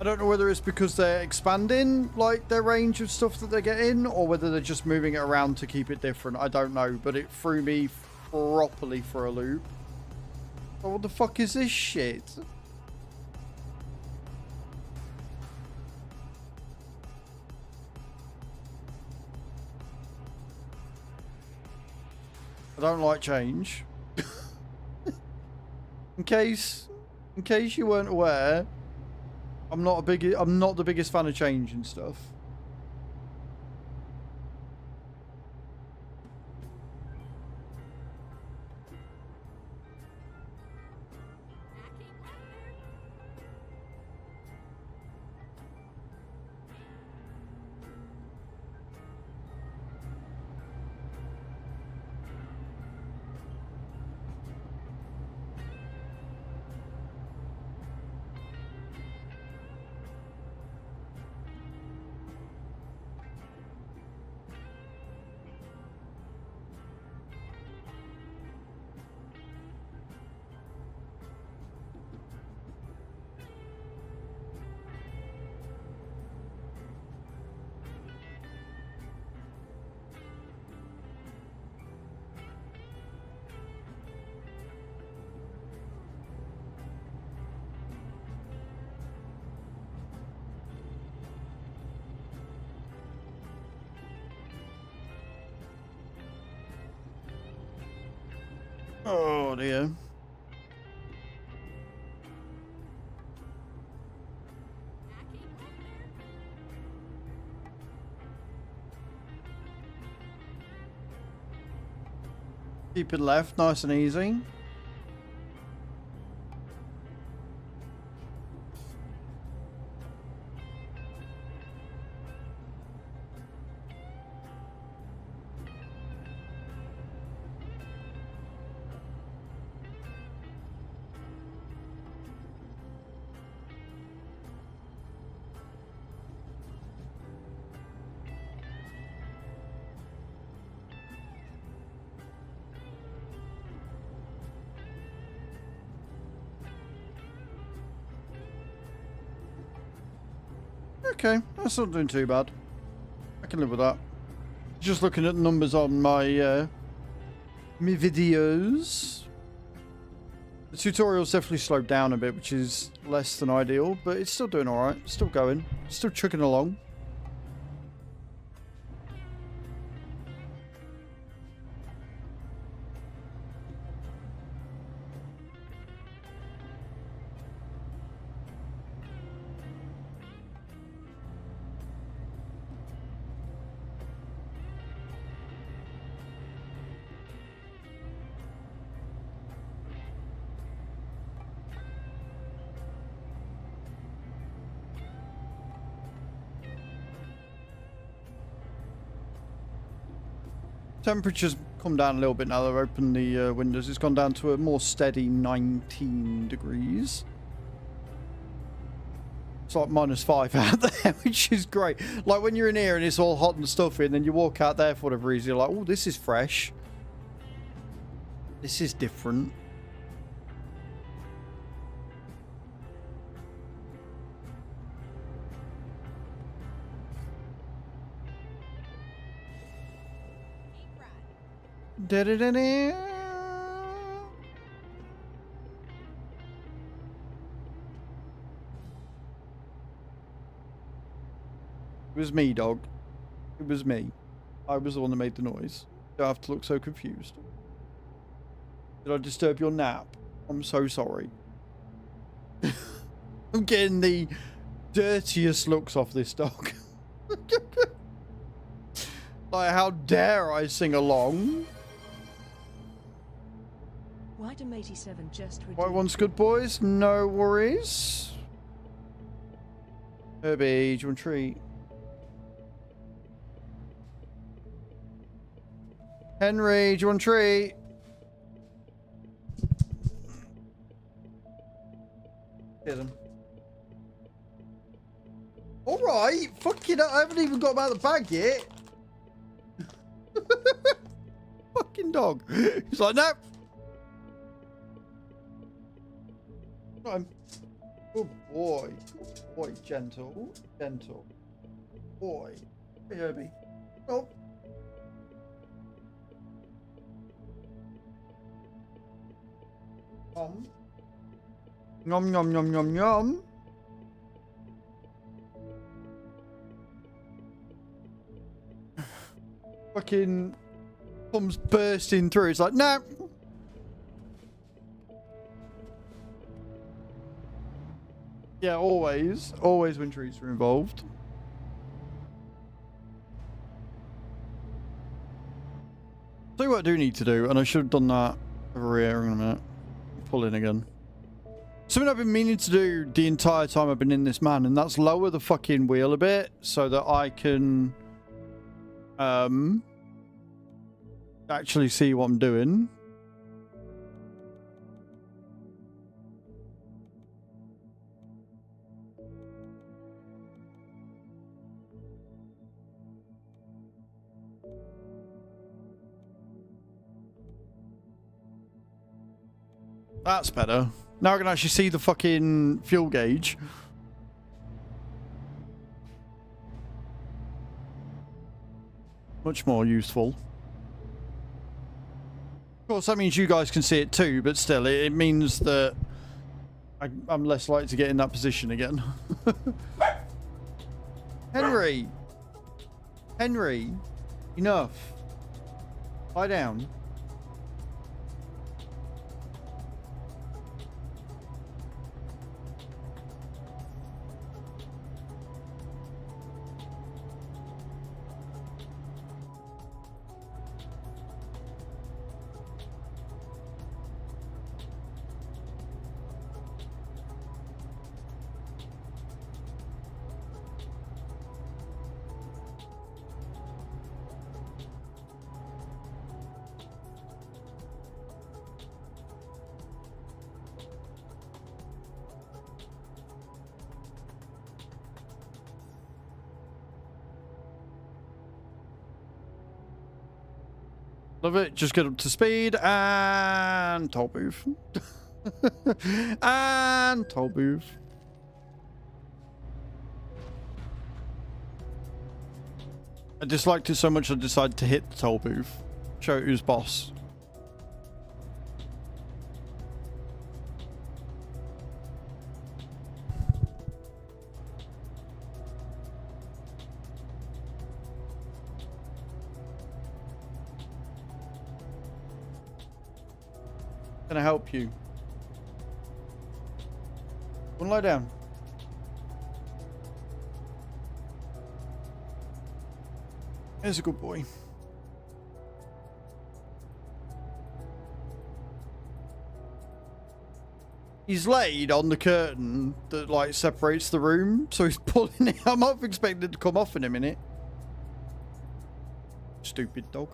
I don't know whether it's because they're expanding like their range of stuff that they're getting, or whether they're just moving it around to keep it different. I don't know, but it threw me properly for a loop. Oh, what the fuck is this shit? I don't like change. in case you weren't aware, I'm not the biggest fan of change and stuff. Oh dear. Keep it left, nice and easy. Okay, that's not doing too bad. I can live with that. Just looking at the numbers on my my videos. The tutorial's definitely slowed down a bit, which is less than ideal, but it's still doing alright. Still going. Still chugging along. Temperature's come down a little bit now that I've opened the windows. It's gone down to a more steady 19 degrees. It's like -5 out there, which is great. Like when you're in here and it's all hot and stuffy, and then you walk out there for whatever reason, you're like, oh, this is fresh. This is different. Da-da-da-da. It was me, dog. It was me. I was the one that made the noise. Don't have to look so confused. Did I disturb your nap? I'm so sorry. I'm getting the dirtiest looks off this dog. Like, how dare I sing along? Whitem 87 just redeemed. White one's good, boys. No worries. Herbie, do you want a treat? Henry, do you want a treat? Get him. Alright, fucking I haven't even got him out of the bag yet. Fucking dog. He's like, no. Got him. Good boy. Good boy, gentle. Gentle. Boy. Hey, Herbie. Oh. Nom nom nom nom nom. Fucking comes bursting through. It's like, no. Yeah, always. Always when trees are involved. Tell you what I do need to do, and I should have done that over here in a minute. Pull in again. Something I've been meaning to do the entire time I've been in this man, and that's lower the fucking wheel a bit so that I can actually see what I'm doing. That's better. Now I can actually see the fucking fuel gauge. Much more useful. Of course, that means you guys can see it too, but still, it means that I'm less likely to get in that position again. Henry! Henry! Enough. Lie down. Love it. Just get up to speed and toll booth. And toll booth. I disliked it so much I decided to hit the toll booth. Show who's boss. Can I help you? Wanna lie down? Here's a good boy. He's laid on the curtain that like separates the room, so he's pulling it. I'm not expecting it to come off in a minute. Stupid dog.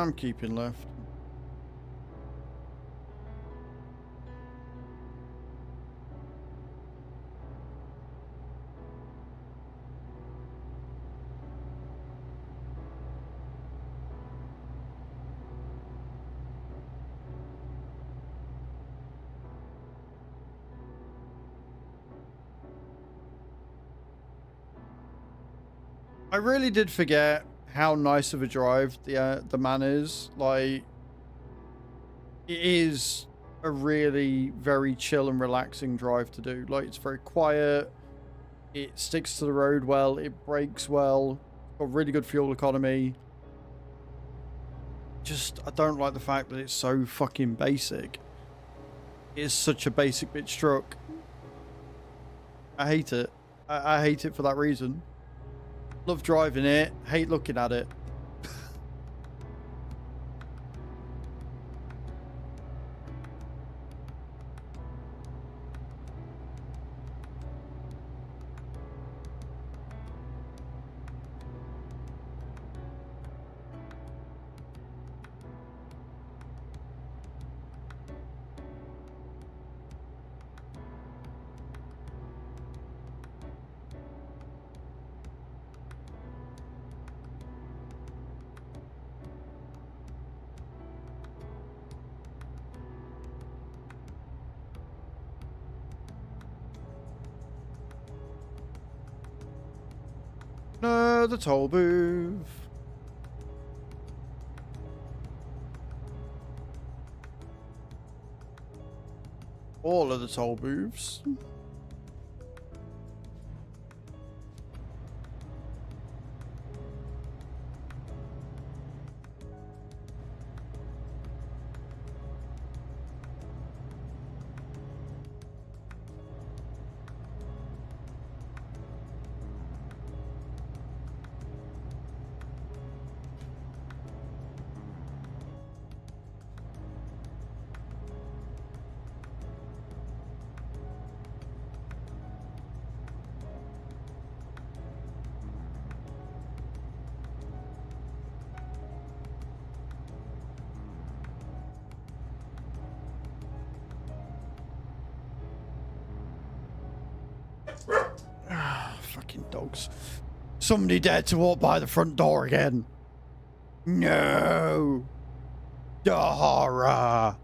I'm keeping left. I really did forget how nice of a drive the man is. Like, it is a really very chill and relaxing drive to do. Like, it's very quiet. It sticks to the road well. It brakes well. Got really good fuel economy. Just, I don't like the fact that it's so fucking basic. It is such a basic bitch truck. I hate it. I hate it for that reason. Love driving it, hate looking at it. No, the toll booth. All of the toll booths. Fucking dogs. Somebody dared to walk by the front door again. No. Dara.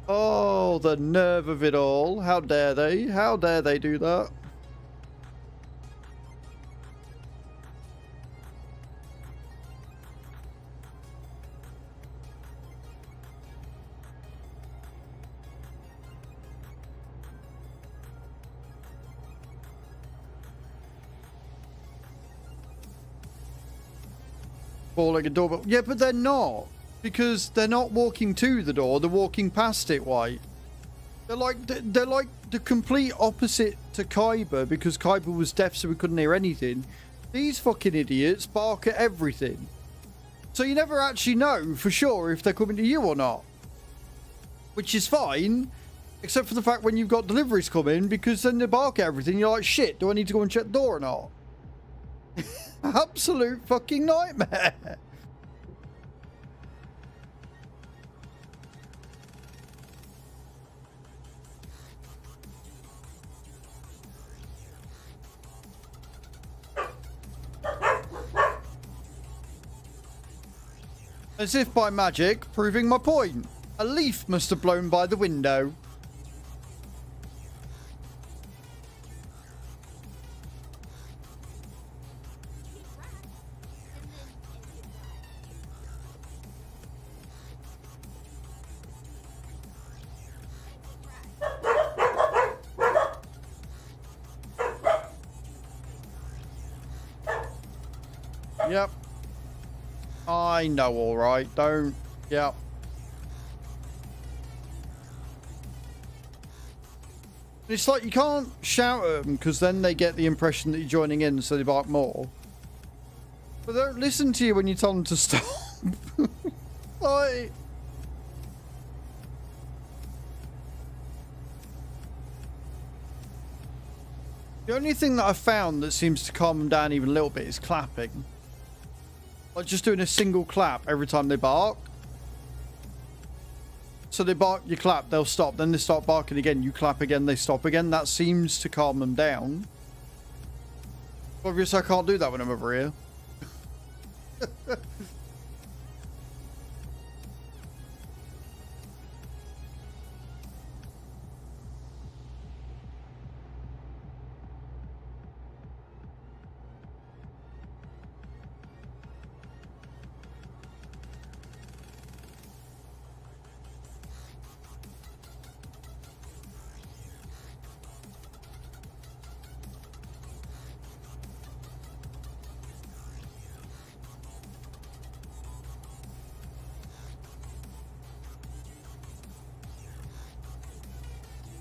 Oh, the nerve of it all. How dare they? How dare they do that? Four-legged doorbell. Yeah, but they're not. Because they're not walking to the door, they're walking past it, White. They're like the complete opposite to Kyber, because Kyber was deaf so we couldn't hear anything. These fucking idiots bark at everything. So you never actually know for sure if they're coming to you or not. Which is fine, except for the fact when you've got deliveries coming, because then they bark at everything, you're like, shit, do I need to go and check the door or not? Absolute fucking nightmare. As if by magic, proving my point. A leaf must have blown by the window. Yep. I know, all right. Don't. Yep. It's like you can't shout at them because then they get the impression that you're joining in, so they bark more. But they don't listen to you when you tell them to stop. Like. The only thing that I've found that seems to calm them down even a little bit is clapping. Like just doing a single clap every time they bark. So they bark, you clap, they'll stop. Then they start barking again. You clap again, they stop again. That seems to calm them down. Obviously, I can't do that when I'm over here.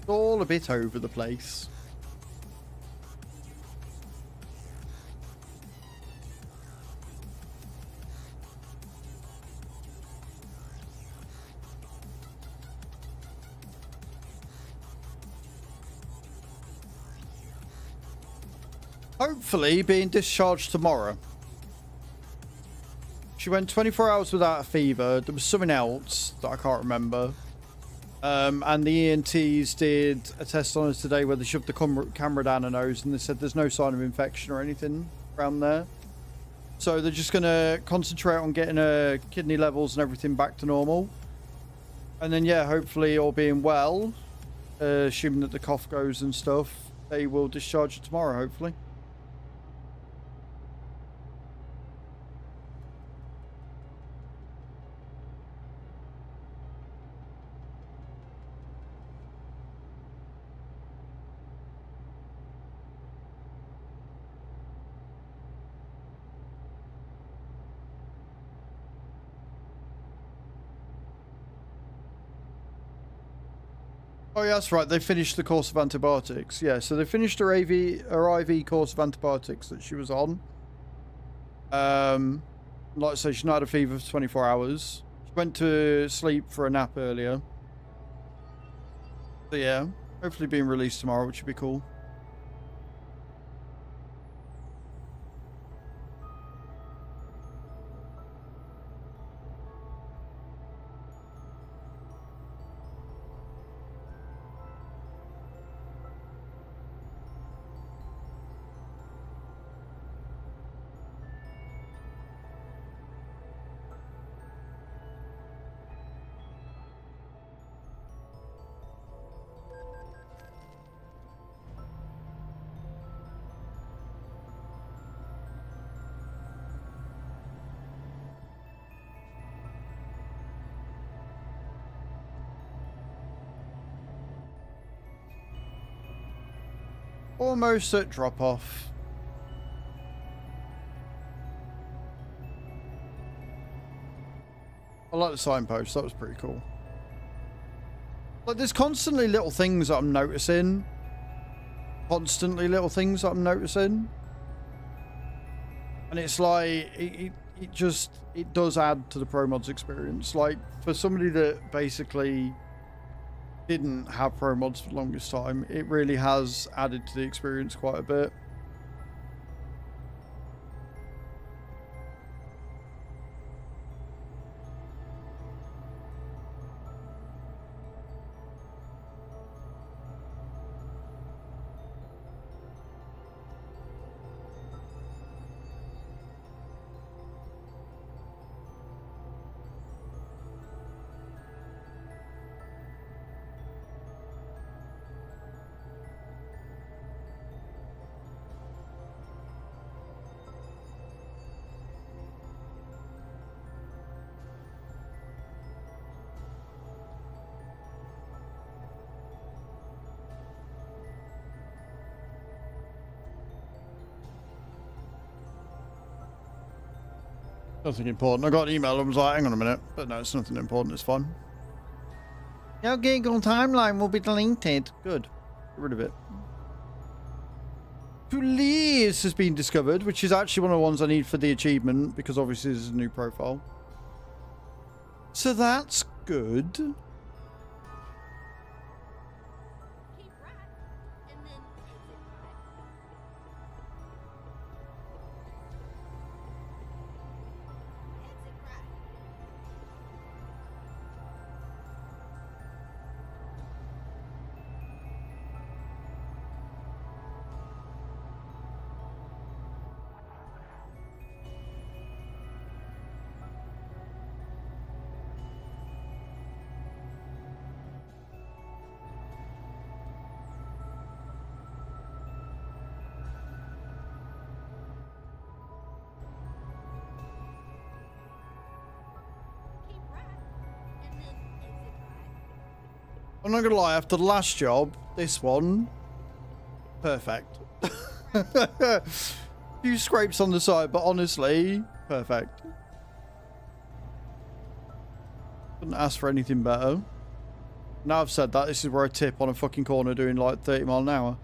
All a bit over the place. Hopefully being discharged tomorrow. She went 24 hours without a fever. There was something else that I can't remember. And the ENTs did a test on us today where they shoved the camera down her nose and they said there's no sign of infection or anything around there. So they're just going to concentrate on getting her kidney levels and everything back to normal. And then, yeah, hopefully all being well, assuming that the cough goes and stuff, they will discharge her tomorrow, hopefully. Oh, yeah, that's right. They finished the course of antibiotics. Yeah, so they finished her IV course of antibiotics that she was on. Like I say, she not had a fever for 24 hours. She went to sleep for a nap earlier. So, yeah, hopefully being released tomorrow, which would be cool. Almost at drop-off. I like the signpost. That was pretty cool. Like, there's constantly little things that I'm noticing. Constantly little things that I'm noticing. And it's like, it does add to the Pro Mods experience. Like, for somebody that basically didn't have Pro Mods for the longest time, it really has added to the experience quite a bit. Nothing important. I got an email and was like, hang on a minute. But no, it's nothing important. It's fine. Your Google timeline will be deleted. Good. Get rid of it. Police has been discovered, which is actually one of the ones I need for the achievement, because obviously this is a new profile. So that's good. Keep right, and then exit right. I'm not gonna lie, after the last job, this one, perfect. Few scrapes on the side, but honestly, perfect. Couldn't ask for anything better. Now I've said that, this is where I tip on a fucking corner doing like 30 miles an hour.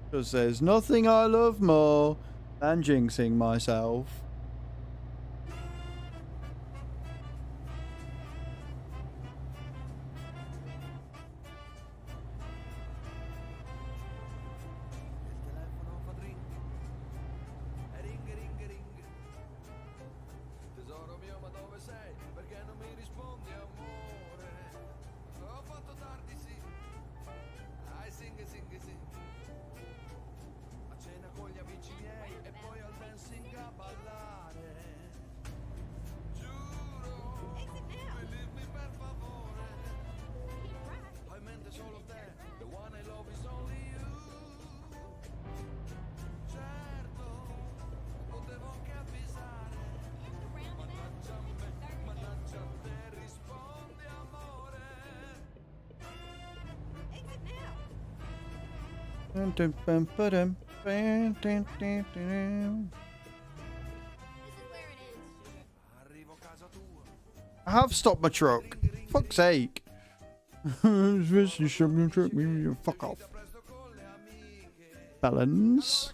Because there's nothing I love more than jinxing myself. I have stopped my truck. Fuck's sake. Fuck off. Balance.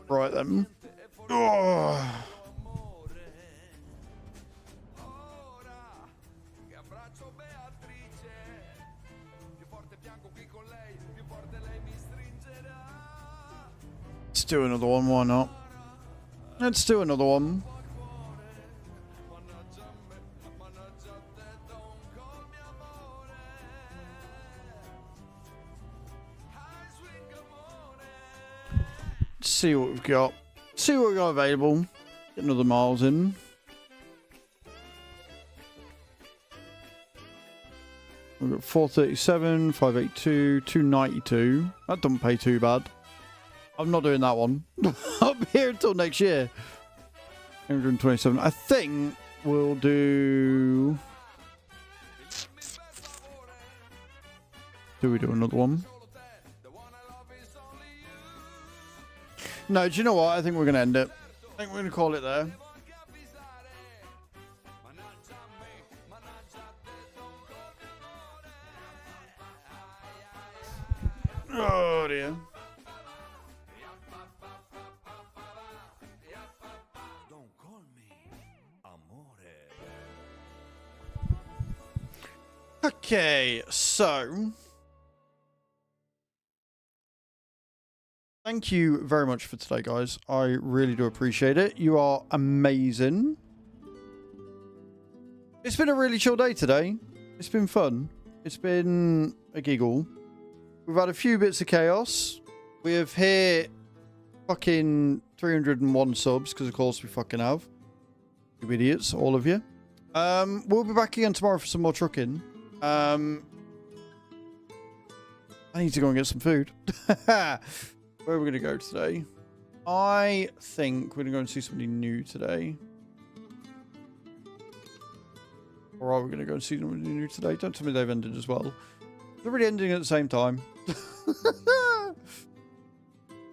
Right then. Oh. Let's do another one, why not? Let's do another one. Let's see what we've got. See what we've got available. Get another miles in. We've got 437, 582, 292. That doesn't pay too bad. I'm not doing that one. I'll be here until next year. 127. I think we'll do... Do we do another one? No, do you know what? I think we're going to end it. I think we're going to call it there. Oh dear. Okay, so thank you very much for today, guys. I really do appreciate it. You are amazing. It's been a really chill day today. It's been fun. It's been a giggle. We've had a few bits of chaos. We have hit fucking 301 subs, because of course we fucking have. You idiots, all of you. We'll be back again tomorrow for some more trucking. I need to go and get some food. Where are we going to go today? I think we're going to go and see somebody new today. Or are we going to go and see somebody new today? Don't tell me they've ended as well. They're really ending at the same time.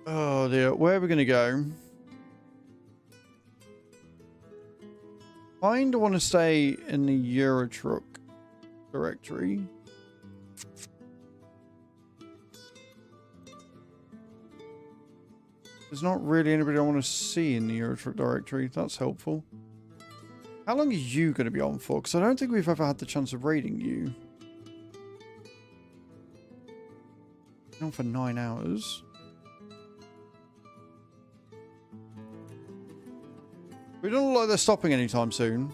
Oh dear. Where are we going to go? I kind of want to stay in the Euro truck directory. There's not really anybody I want to see in the Euro truck directory. That's helpful. How long are you going to be on for? Because I don't think we've ever had the chance of raiding you. On for 9 hours. We don't look like they're stopping anytime soon.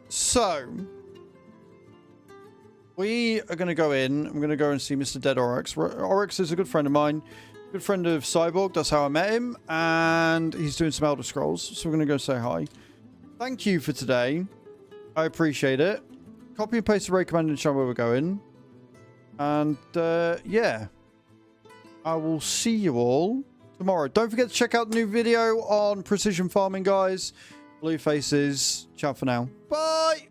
So, we are going to go in. I'm going to go and see Mr. Dead Oryx. Oryx is a good friend of mine. Good friend of Cyborg. That's how I met him. And he's doing some Elder Scrolls. So we're going to go say hi. Thank you for today. I appreciate it. Copy and paste the raid command and show where we're going. And, yeah. I will see you all tomorrow. Don't forget to check out the new video on precision farming, guys. Blue faces. Ciao for now. Bye.